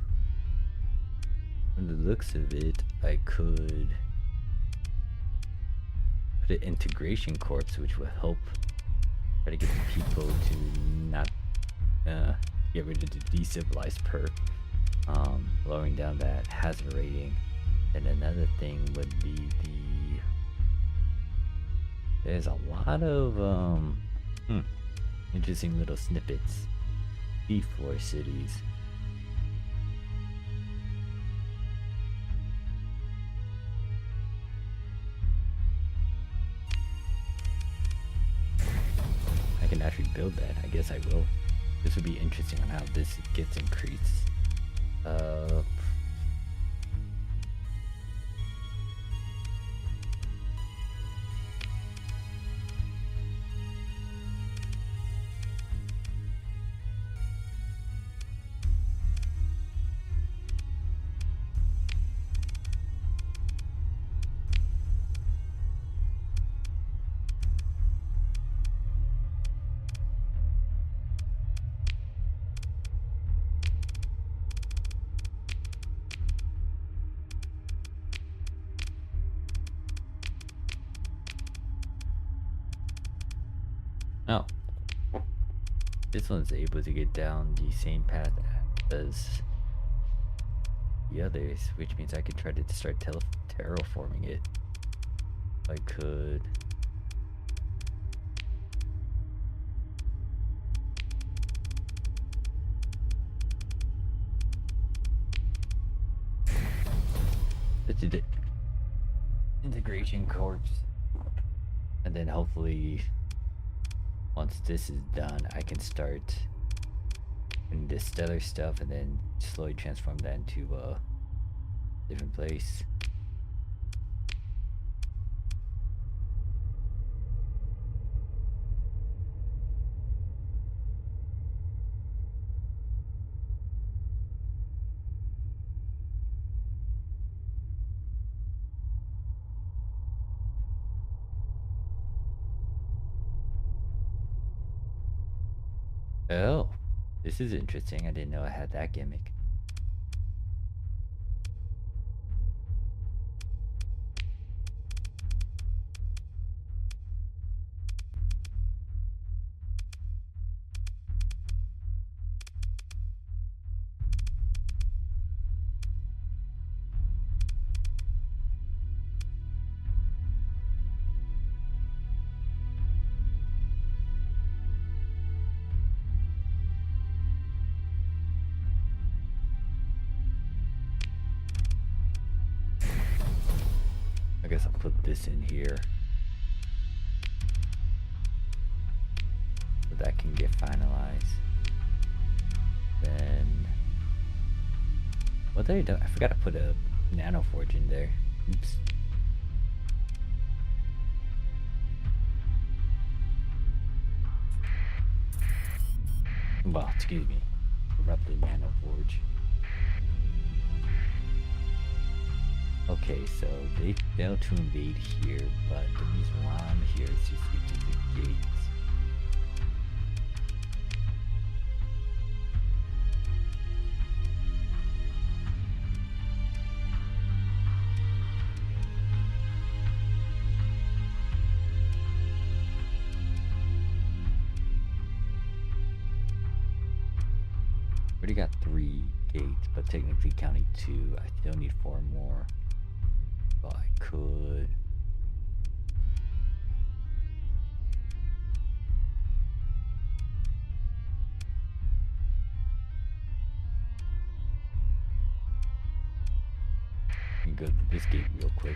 from the looks of it, I could put an integration corpse, which will help try to get the people to not get rid of the decivilized perk, lowering down that hazard rating. And another thing would be there's a lot of interesting little snippets before cities. I can actually build that. I guess I will. This would be interesting on how this gets increased. Oh, this one's able to get down the same path as the others, which means I could try to start terraforming it. I could. Let's do the integration corpse, and then hopefully once this is done, I can start doing this stellar stuff and then slowly transform that into a different place. Oh, this is interesting. I didn't know I had that gimmick. I guess I'll put this in here so that can get finalized. Then what did I do? I forgot to put a nano forge in there. Oops. Well, excuse me. Corrupt the nano forge. Okay, so they failed to invade here, but the reason why I'm here is to speak to the gates. Already got 3 gates, but technically counting 2, I still need 4 more. But I could. Let me go to this gate real quick.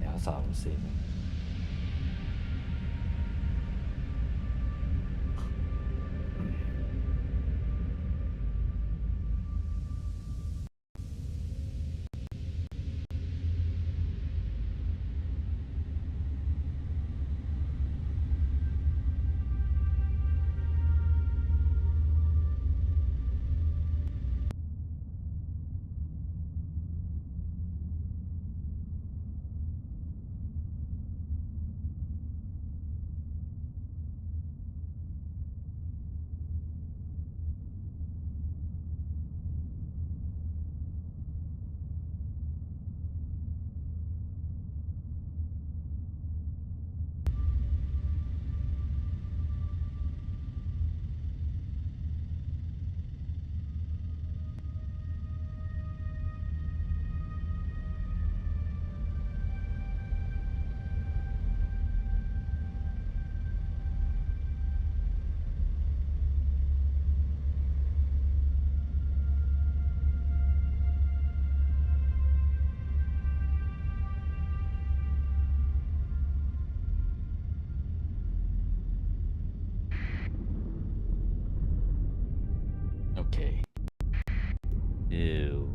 Yeah, that's all I was saving. Okay. Ew.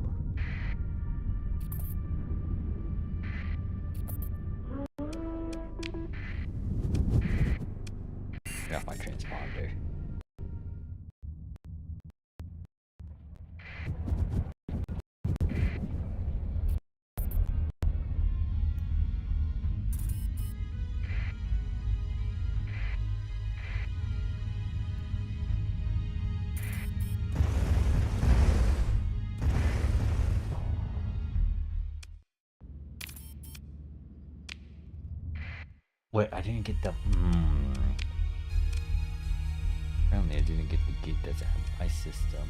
Get off my transponder. Wait, I didn't get the. Apparently, I didn't get the gate that's out of my system.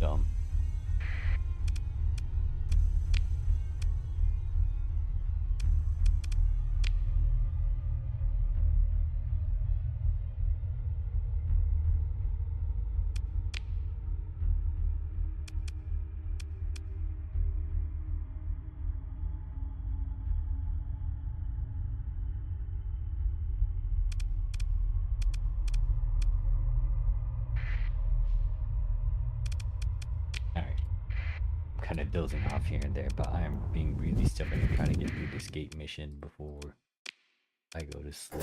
Dumb. kind of dozing off here and there, but I am being really stubborn and trying to get through this gate mission before I go to sleep.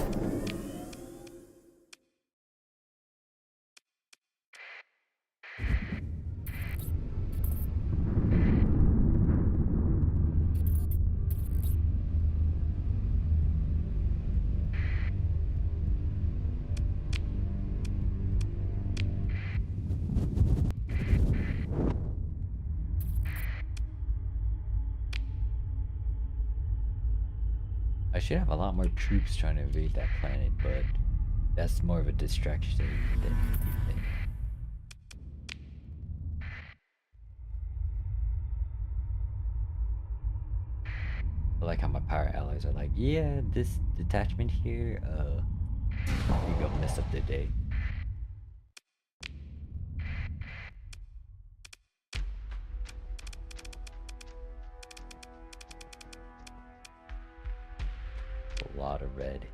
I should have a lot more troops trying to invade that planet, but that's more of a distraction than anything. I like how my pirate allies are like, yeah, this detachment here, you go mess up the day. A lot of red.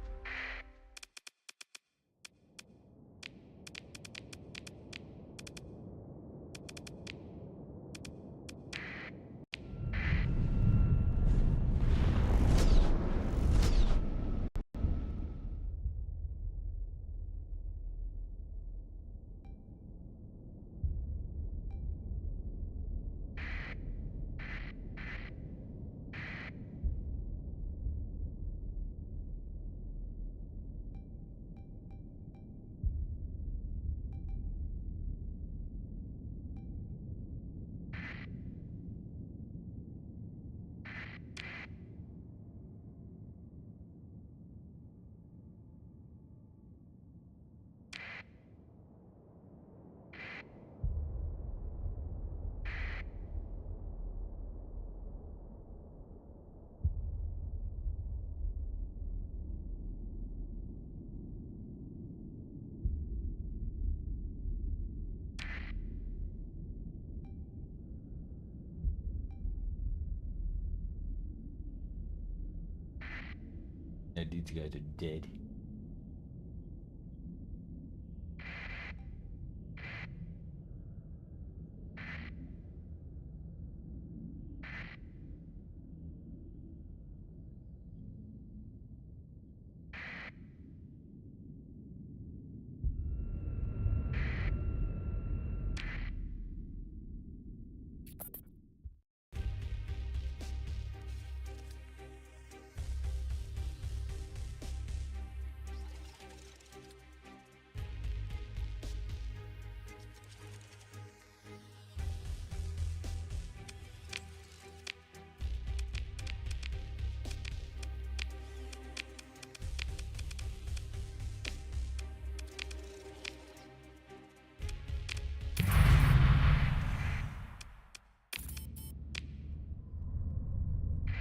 Yeah, these guys are dead.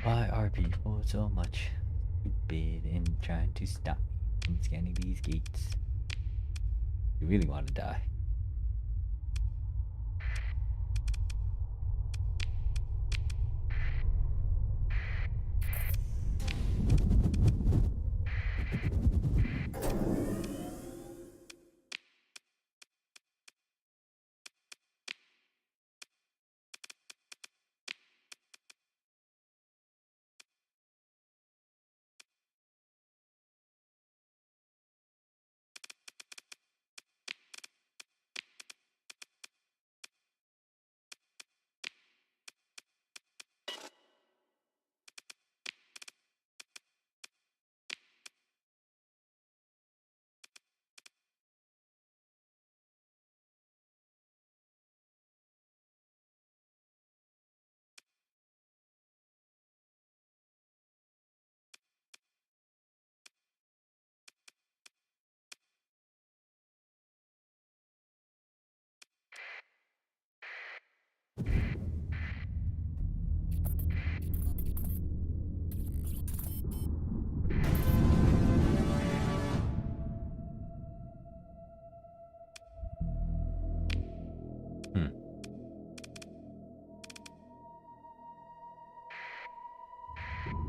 Why are people so much stupid and trying to stop me from scanning these gates? You really want to die.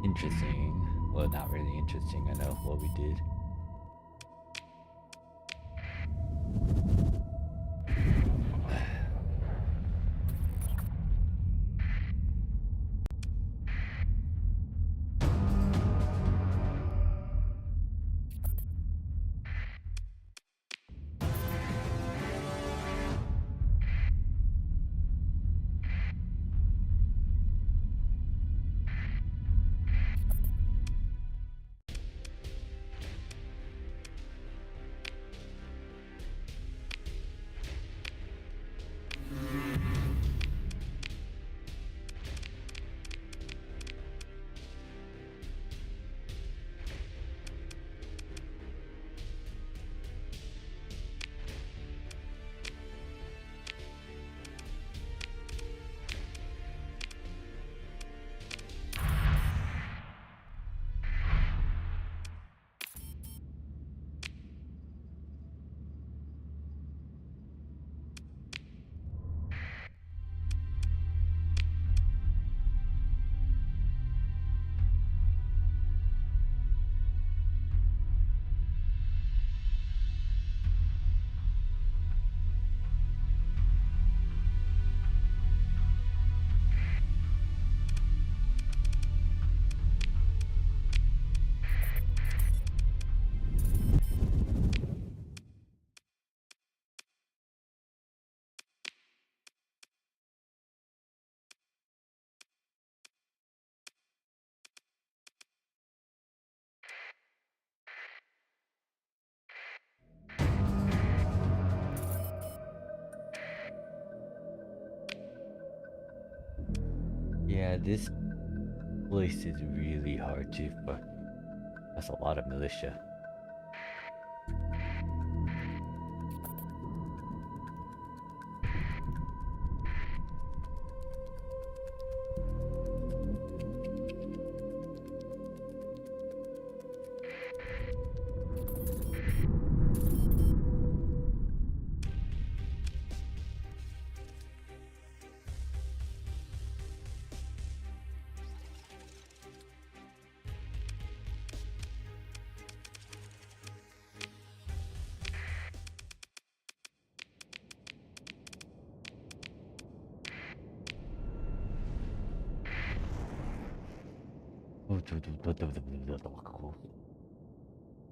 Interesting. Well, not really interesting. I know what we did. Yeah, this place is really hard to fuck. That's a lot of militia.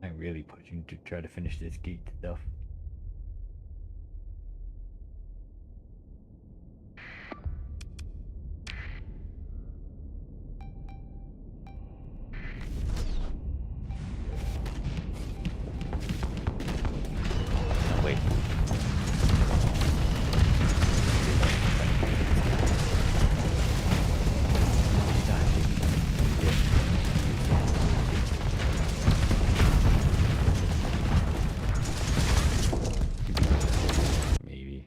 I'm really pushing to try to finish this gate stuff. No, wait. Maybe.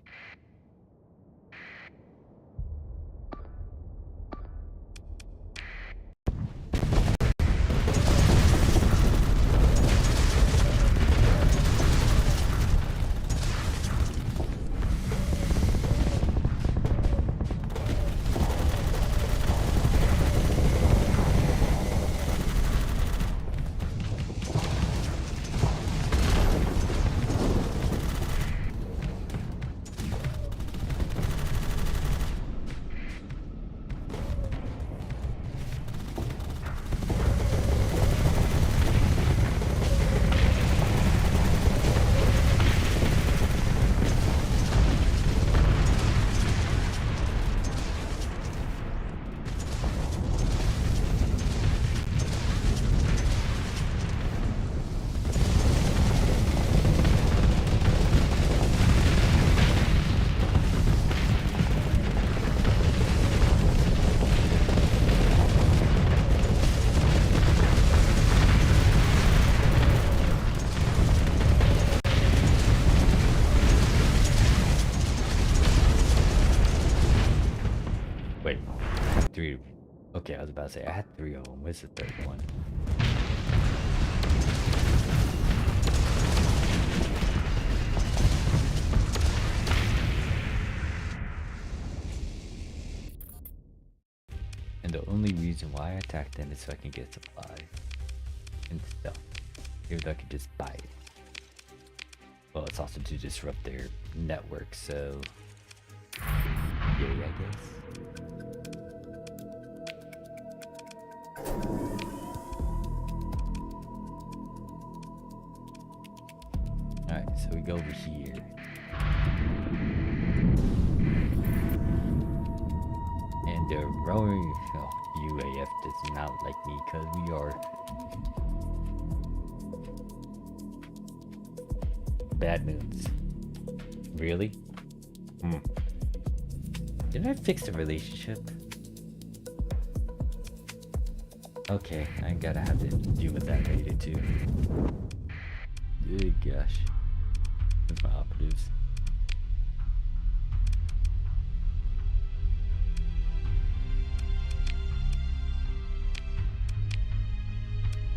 Wait, three. Okay, I was about to say I had three of them. Where's the third one? And the only reason why I attacked them is so I can get supplies and stuff. Even though I could just buy it. Well, it's also to disrupt their network, so yay, I guess. Alright, so we go over here. And the rowing UAF does not like me because we are bad moons. Really? Didn't I fix the relationship? Okay, I gotta have to deal with that later too. Good gosh. That's my operatives.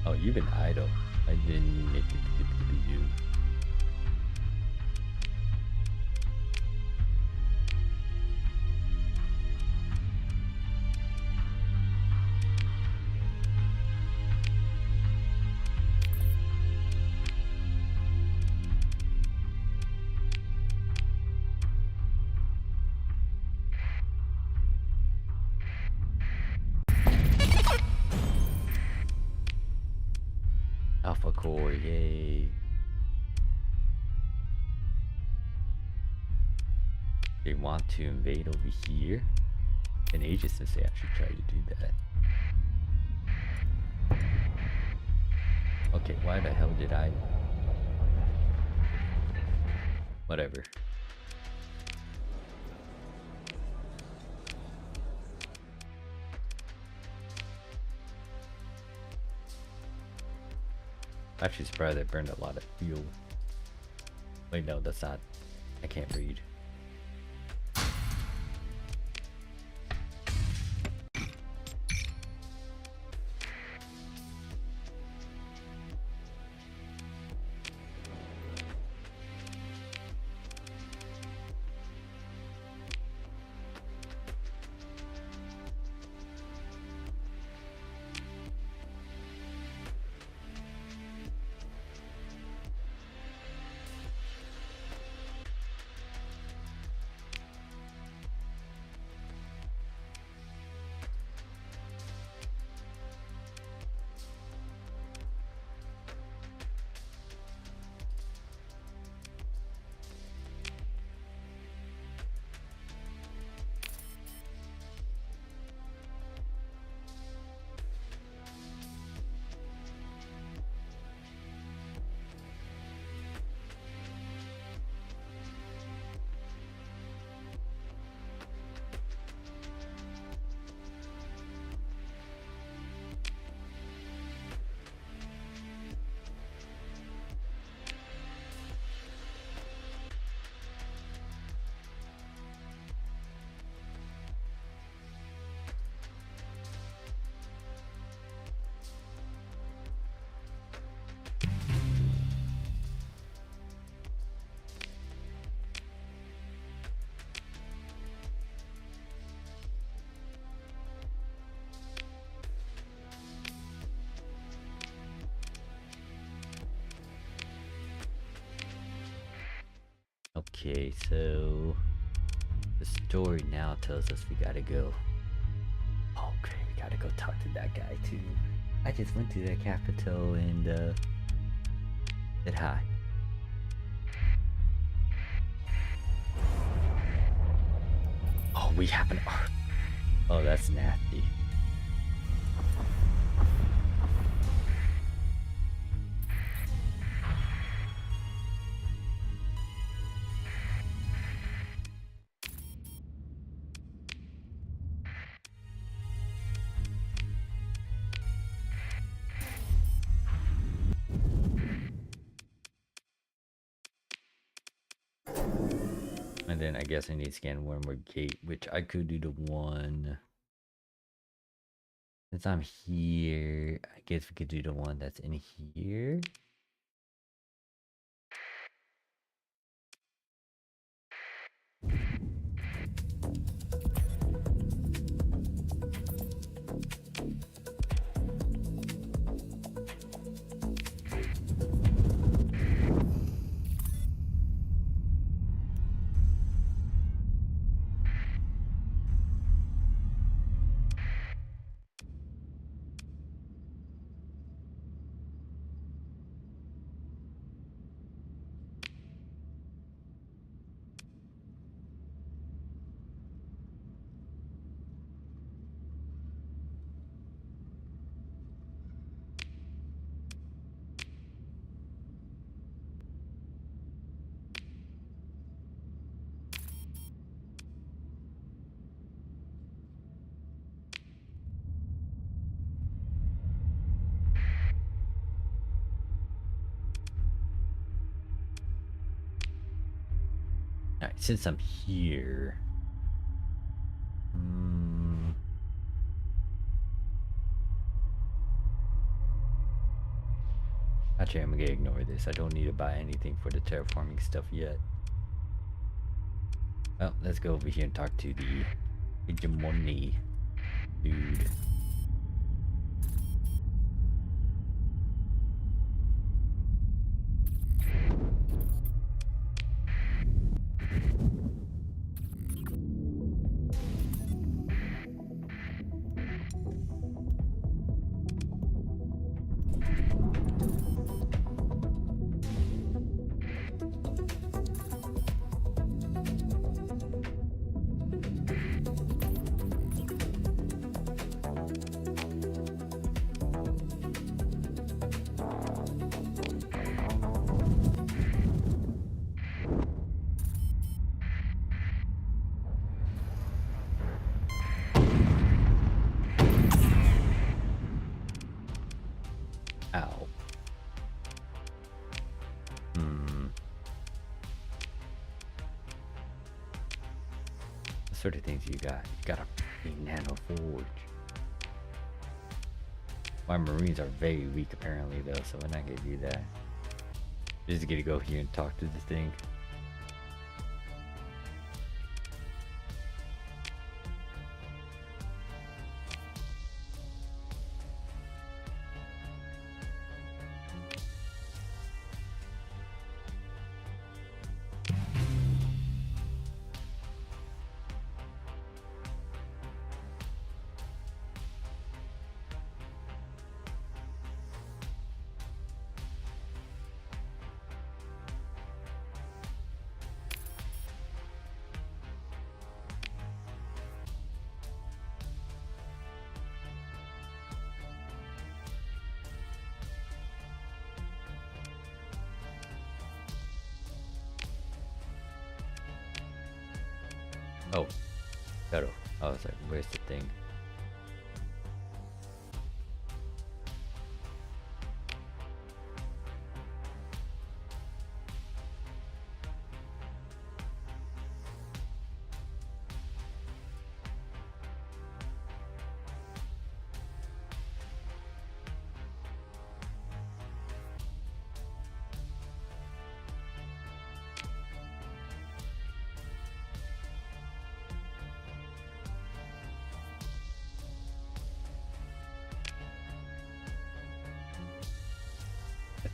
Oh, you've been idle. I didn't make it to be you. Alpha core, yay. They want to invade over here. Been ages since they actually tried to do that. Okay, why the hell did I? Whatever. Actually surprised I burned a lot of fuel. Wait, no, that's not. I can't read. Okay, so the story now tells us we gotta go. Oh great, we gotta go talk to that guy too. I just went to the capital and said hi. Oh, we have an art. Oh, that's nasty. And then I guess I need to scan one more gate, which I could do the one. Since I'm here, I guess we could do the one that's in here. Alright, since I'm here. Actually, I'm gonna ignore this. I don't need to buy anything for the terraforming stuff yet. Well, let's go over here and talk to the hegemony dude. sort of things you got? You got a nano forge. My Marines are very weak apparently though, so we're not gonna do that. Just gonna go here and talk to the thing. Oh, Shadow. I was like, where's the thing?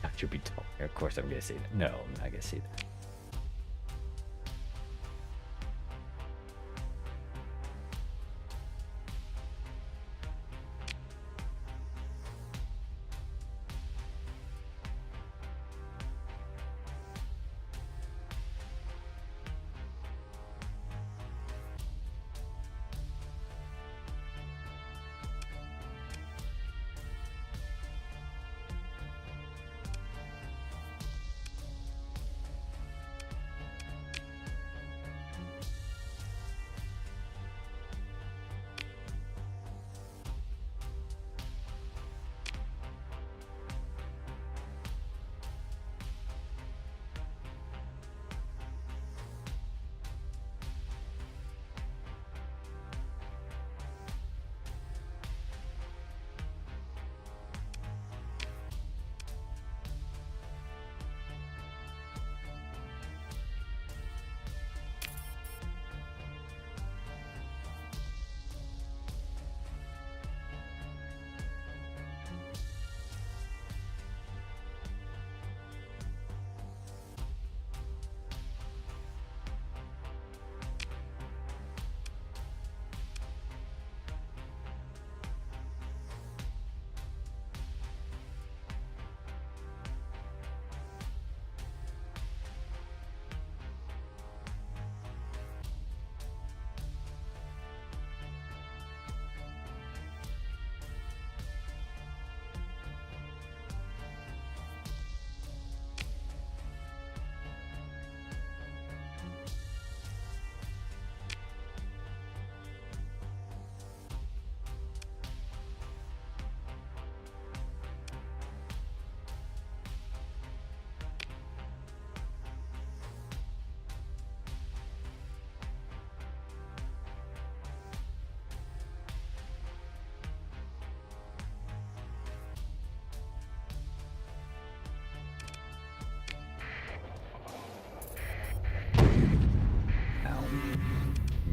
That should be tall. Of course I'm gonna say that. No, I'm not gonna say that.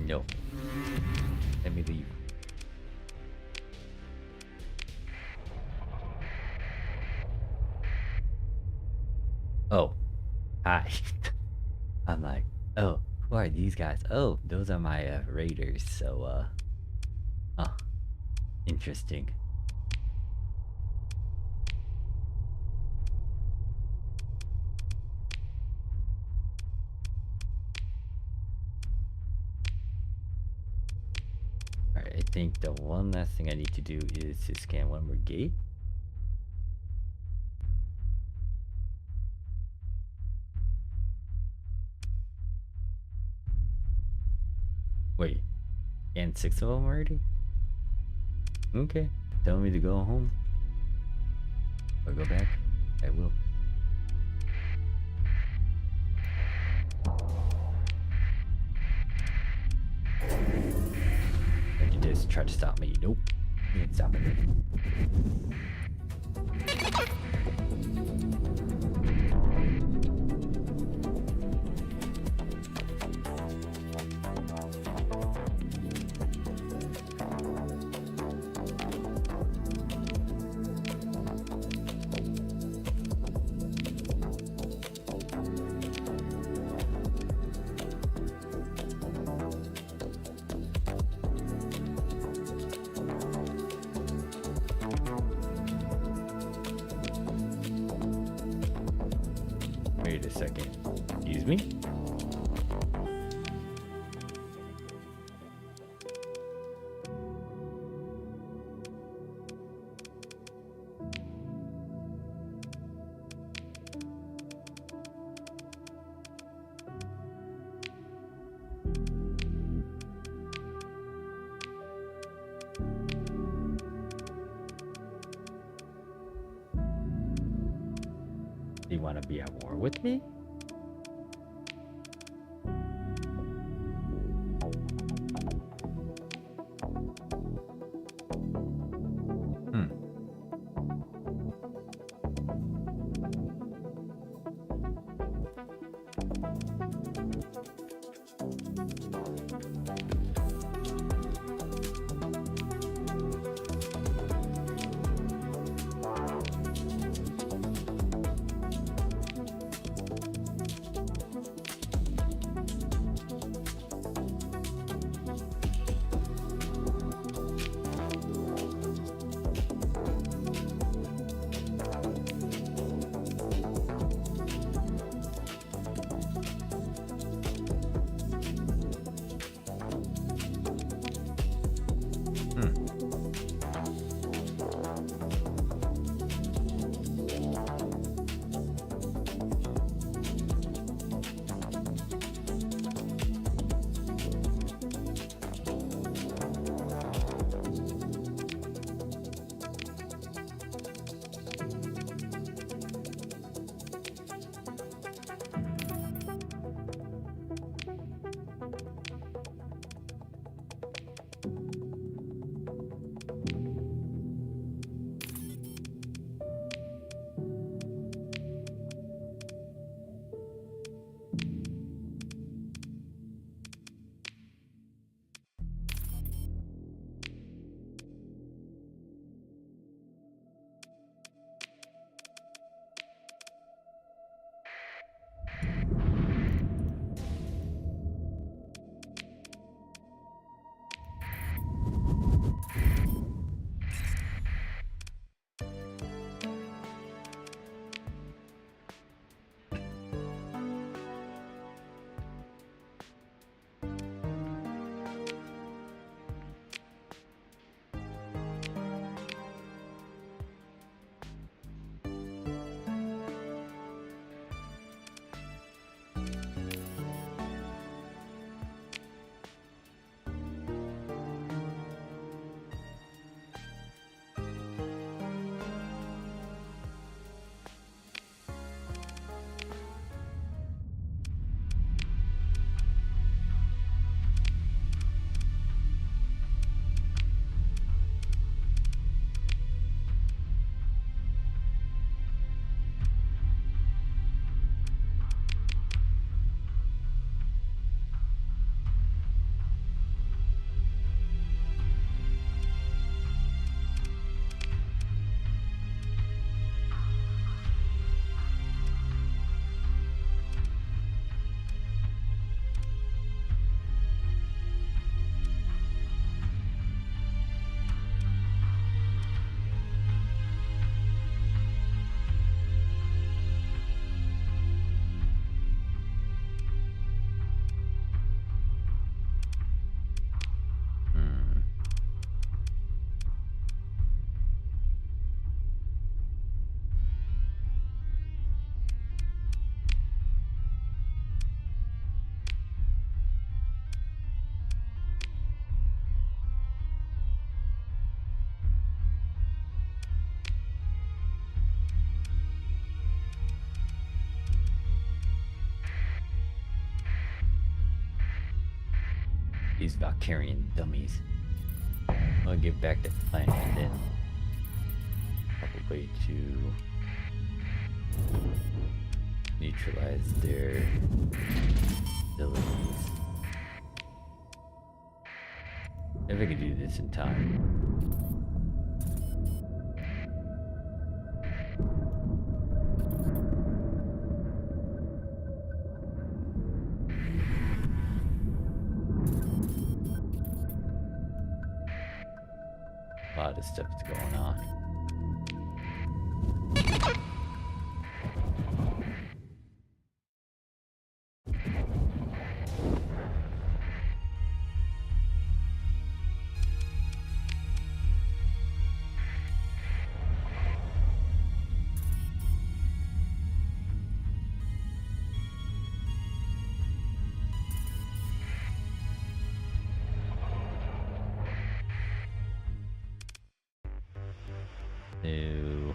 No. Let me leave. Oh. Hi. I'm like, oh, who are these guys? Oh, those are my raiders, so huh. Interesting. Alright, I think the one last thing I need to do is to scan one more gate. Wait, and 6 of them already? Okay, tell me to go home. Or go back? I will. just tried to stop me. Nope. You ain't stopping me. Wait a second. Excuse me? Do you want to be at war with me? These Valkyrian dummies. I'll get back to planet and then probably to neutralize their abilities. If I could do this in time. A lot of stuff is going on. No.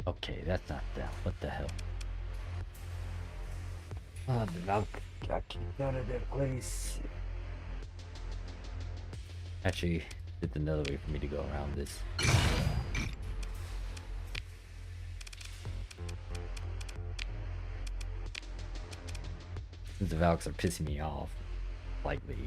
Okay, that's not that. What the hell? Oh, the Valk got kicked out of that place. Actually, there's another way for me to go around this. Since the Valks are pissing me off slightly.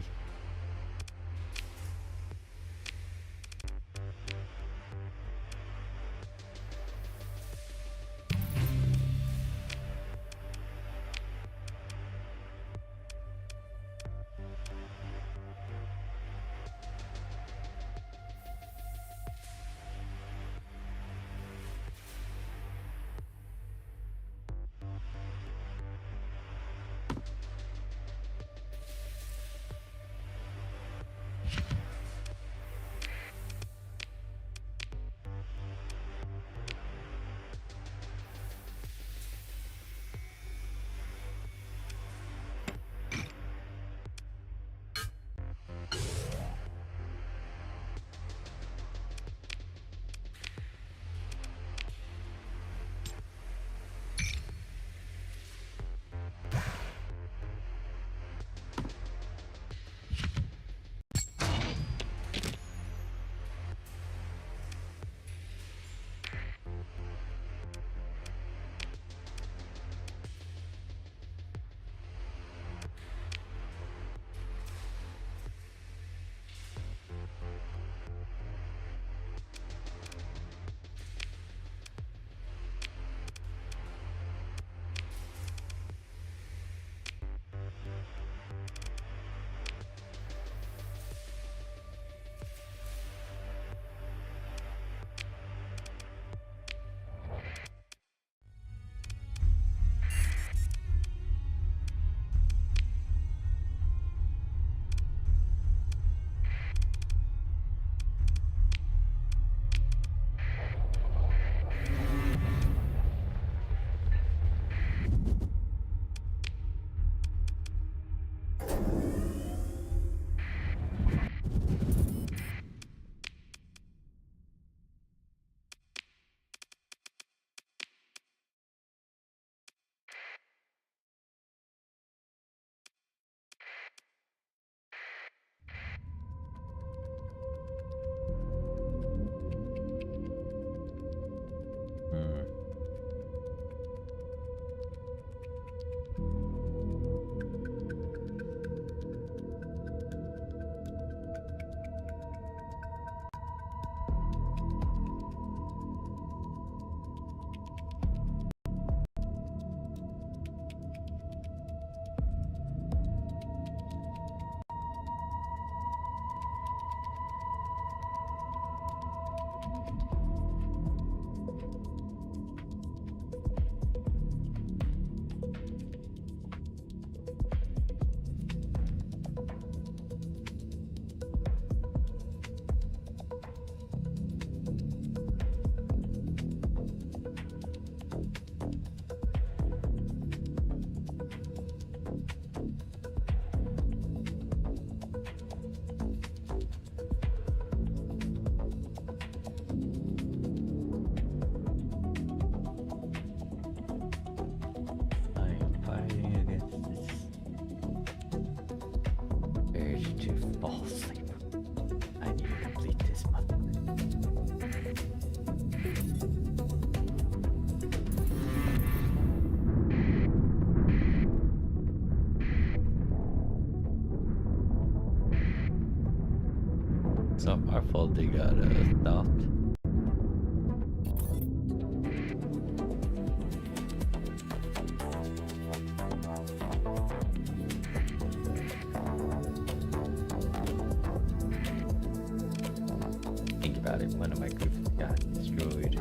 not our fault they got stopped. Think about it, one of my groups got destroyed.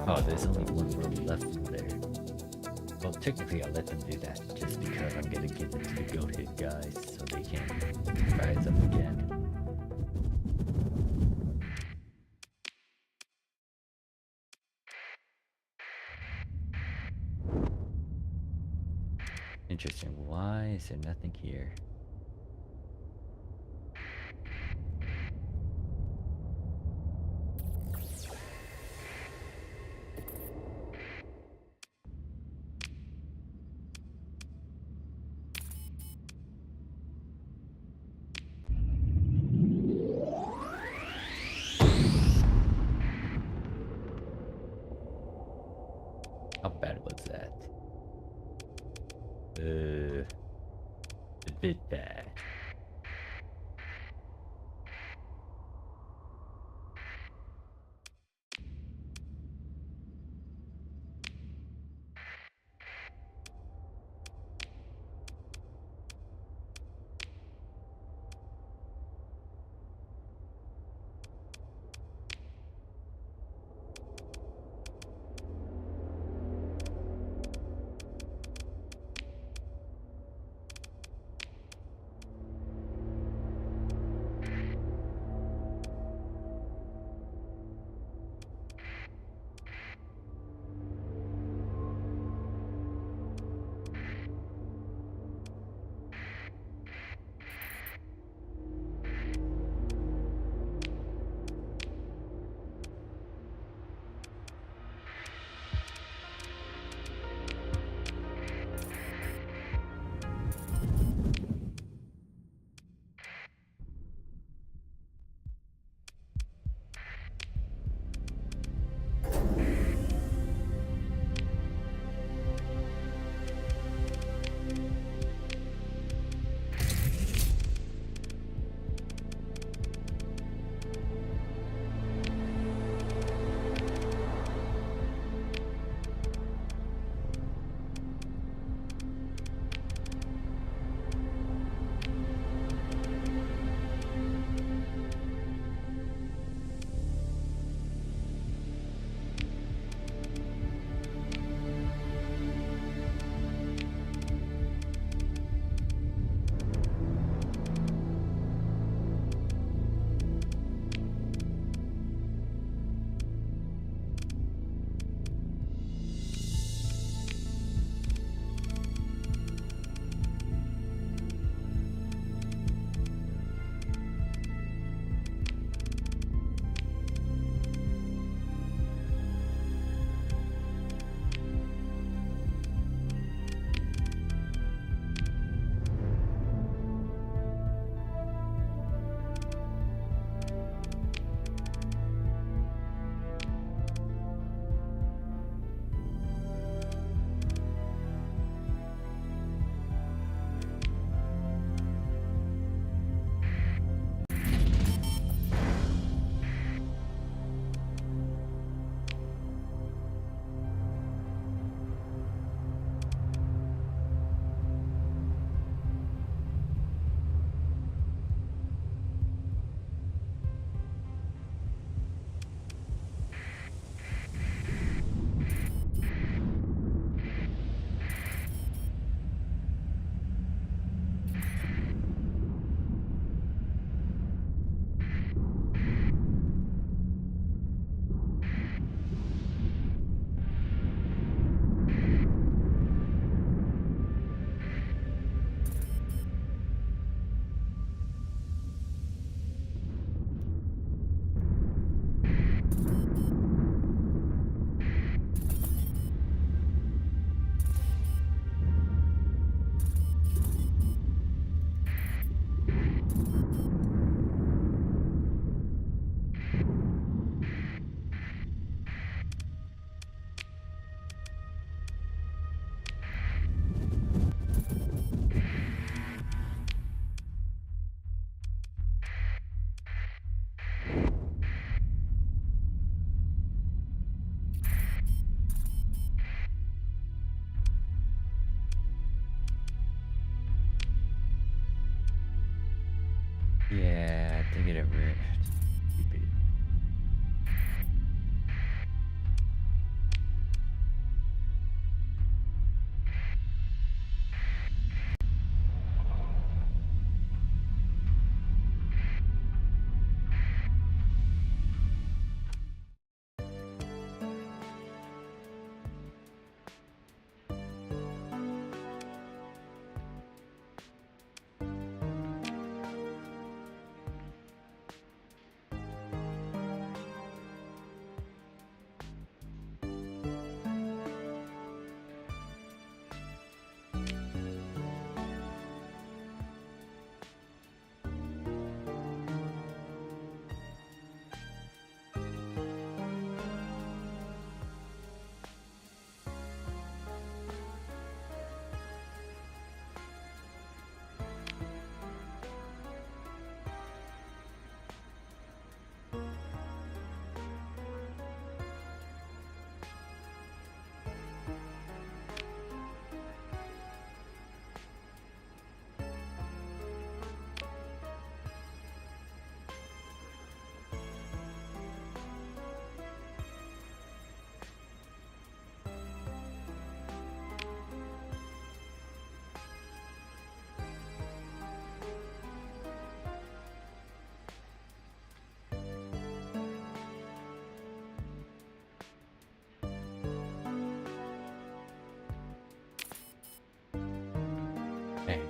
Oh, there's only one room left there. Well, technically I'll let them do that, just because I'm gonna give it to the goat hit guys, so they can rise up again. Interesting, why is there nothing here? How bad was that? A bit bad.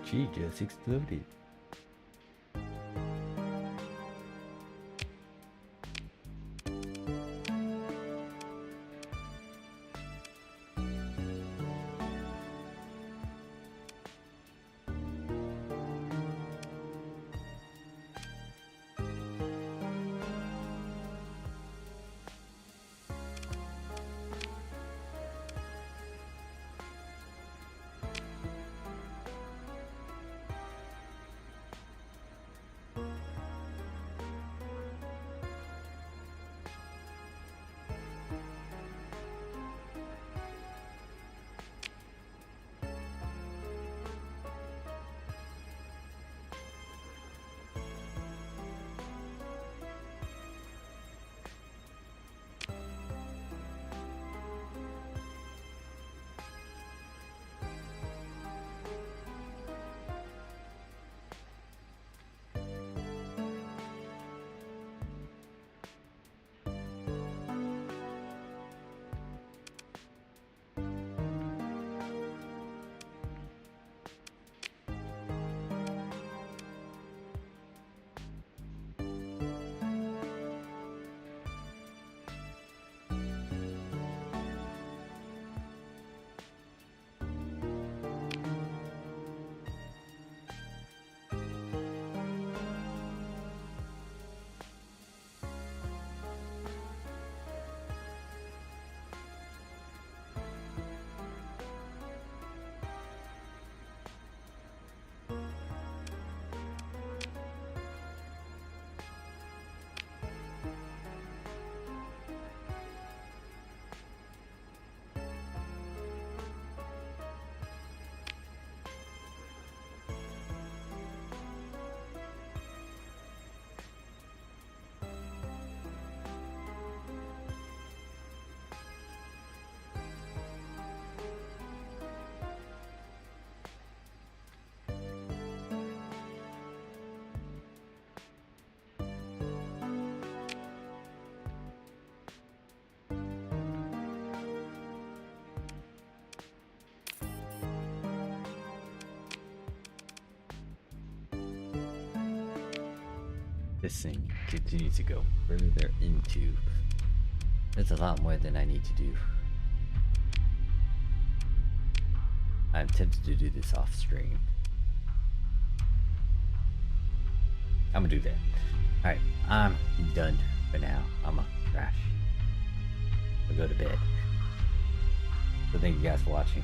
She just exploded. This thing continues to go further into. There's a lot more than I need to do. I'm tempted to do this off stream. I'm gonna do that. Alright, I'm done for now. I'm gonna crash. I'll go to bed. So thank you guys for watching.